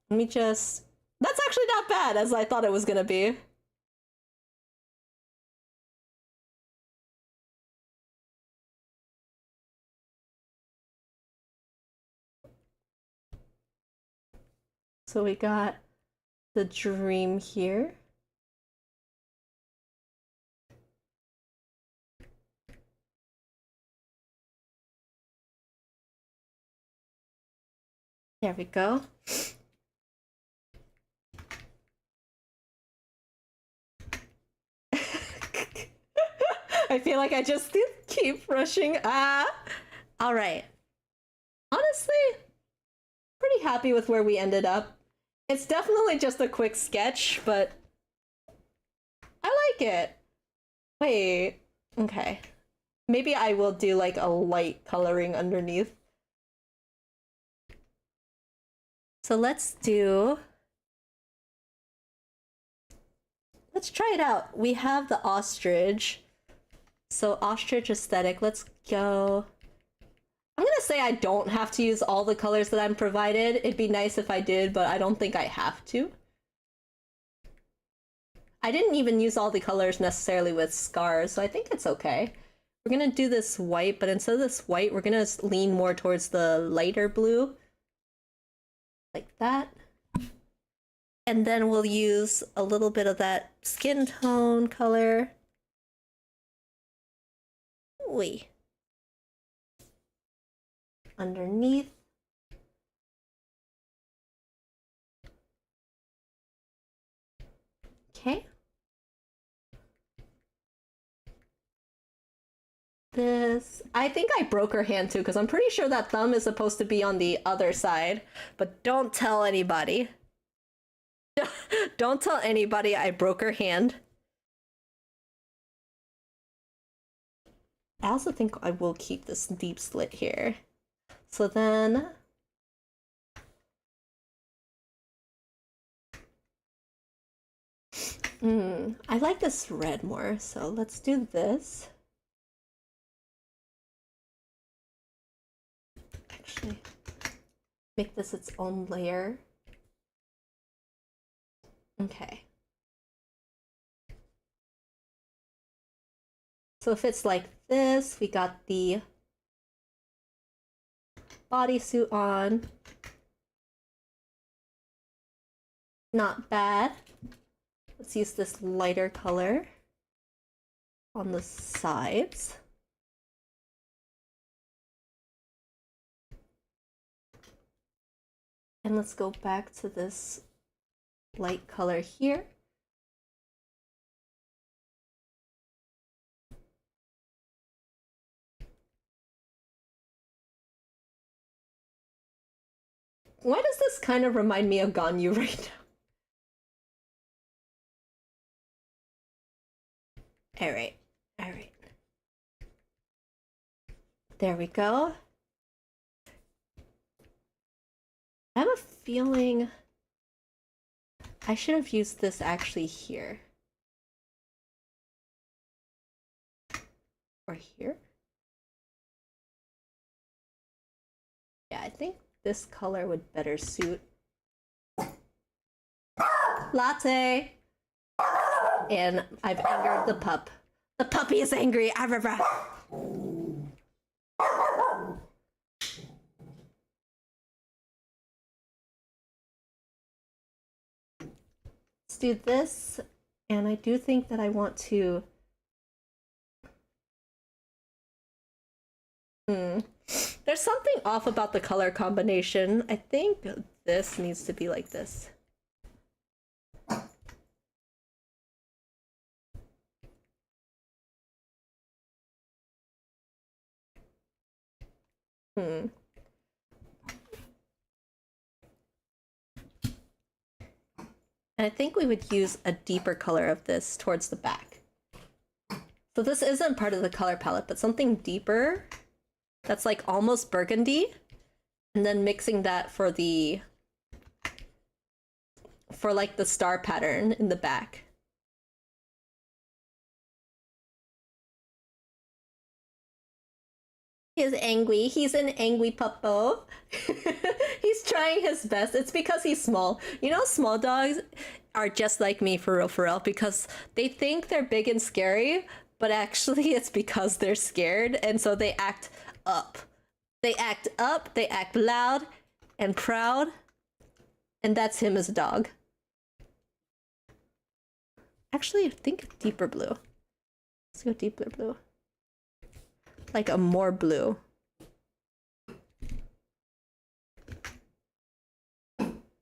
Let me just... That's actually not bad as I thought it was gonna be. So we got the dream here. There we go. I feel like I just keep rushing. All right. Honestly, pretty happy with where we ended up. It's definitely just a quick sketch, but I like it. Wait, okay. Maybe I will do like a light coloring underneath. So let's try it out. We have the ostrich. So ostrich aesthetic, let's go. I'm gonna say I don't have to use all the colors that I'm provided. It'd be nice if I did, but I don't think I have to. I didn't even use all the colors necessarily with scars, so I think it's okay. We're gonna do this white, but instead of this white, we're gonna lean more towards the lighter blue. Like that. And then we'll use a little bit of that skin tone color. Wait. Underneath. Okay. This. I think I broke her hand too, because I'm pretty sure that thumb is supposed to be on the other side. But don't tell anybody. Don't tell anybody I broke her hand. I also think I will keep this deep slit here. So then... I like this red more, so let's do this. Actually, make this its own layer. Okay. So if it's like this, we got the bodysuit on. Not bad. Let's use this lighter color on the sides. And let's go back to this light color here. Why does this kind of remind me of Ganyu right now? All right. There we go. I have a feeling I should have used this actually here. Or here? Yeah, I think this color would better suit. Latte! And I've angered the pup. The puppy is angry. Let's do this. And I do think that I want to... There's something off about the color combination. I think this needs to be like this. And I think we would use a deeper color of this towards the back. So this isn't part of the color palette, but something deeper that's like almost burgundy, and then mixing that for like the star pattern in the back. He's angry. He's an angry puppo. He's trying his best. It's because he's small. You know, small dogs are just like me for real, because they think they're big and scary, but actually it's because they're scared, and so they act up. They act up, they act loud and proud, and that's him as a dog. Actually, I think deeper blue. Let's go deeper blue. Like a more blue.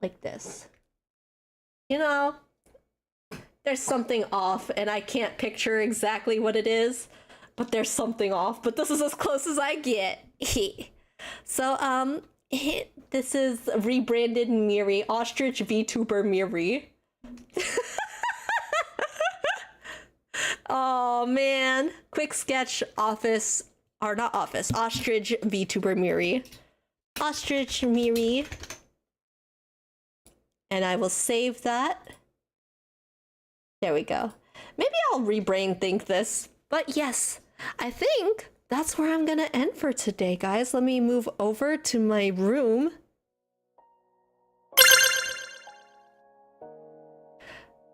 Like this. You know, there's something off, and I can't picture exactly what it is, but there's something off. But this is as close as I get. So, this is rebranded Miri, Ostrich VTuber Miri. Oh man, quick sketch office, or not office, Ostrich VTuber Miri. Ostrich Miri. And I will save that. There we go. Maybe I'll rebrain think this, but yes, I think that's where I'm gonna end for today, guys. Let me move over to my room.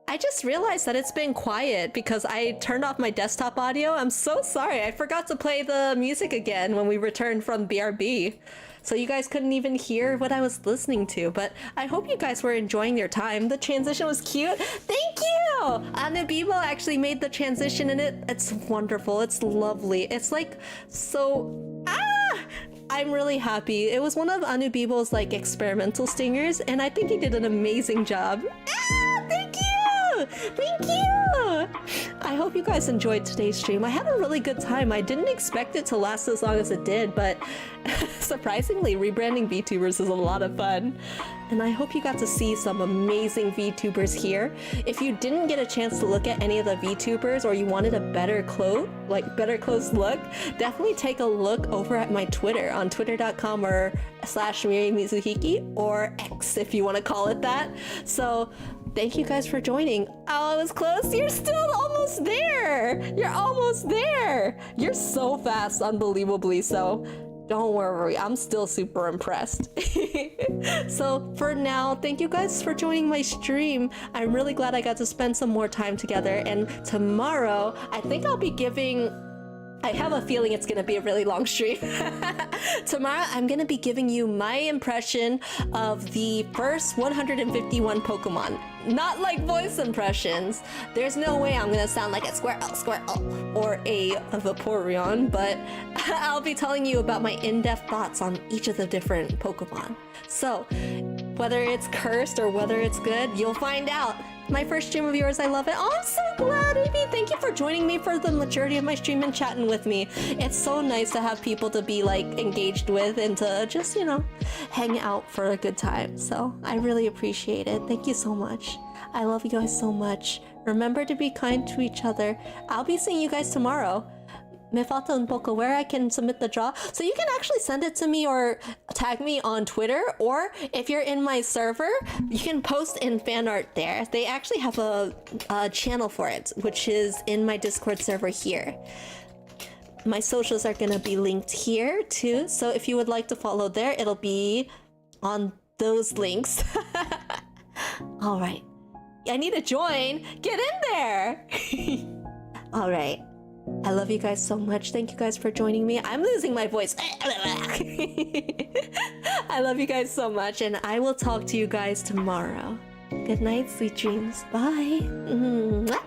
I just realized that it's been quiet because I turned off my desktop audio. I'm so sorry. I forgot to play the music again when we returned from BRB. So you guys couldn't even hear what I was listening to, but I hope you guys were enjoying your time. The transition was cute. Thank you! Anubibo actually made the transition and it's wonderful. It's lovely. It's like so... I'm really happy. It was one of Anubibo's like experimental stingers and I think he did an amazing job. Thank you! Thank you! I hope you guys enjoyed today's stream. I had a really good time. I didn't expect it to last as long as it did, but surprisingly, rebranding VTubers is a lot of fun. And I hope you got to see some amazing VTubers here. If you didn't get a chance to look at any of the VTubers or you wanted a better close look, definitely take a look over at my Twitter on twitter.com or /Miri Mizuhiki or X if you want to call it that. So thank you guys for joining. Oh, it was close. You're still almost there. You're almost there. You're so fast, unbelievably so. Don't worry, I'm still super impressed. So for now, thank you guys for joining my stream. I'm really glad I got to spend some more time together. And tomorrow, I think I'll be giving... I have a feeling it's gonna be a really long stream. Tomorrow, I'm gonna be giving you my impression of the first 151 Pokemon. Not like voice impressions. There's no way I'm gonna sound like a Squirtle, or a Vaporeon, but I'll be telling you about my in-depth thoughts on each of the different Pokemon. So, whether it's cursed or whether it's good, you'll find out. My first stream of yours, I love it. Oh, I'm so glad, Amy. Thank you for joining me for the majority of my stream and chatting with me. It's so nice to have people to be like engaged with and to just, you know, hang out for a good time. So I really appreciate it. Thank you so much. I love you guys so much. Remember to be kind to each other. I'll be seeing you guys tomorrow. Mifata and Boko, where I can submit the draw. So you can actually send it to me or tag me on Twitter, or if you're in my server, you can post in Fanart there. They actually have a channel for it, which is in my Discord server here. My socials are gonna be linked here too, so if you would like to follow there, it'll be on those links. All right. I need to join. Get in there. All right. I love you guys so much. Thank you guys for joining me. I'm losing my voice. I love you guys so much, and I will talk to you guys tomorrow. Good night, sweet dreams. Bye. Mwah.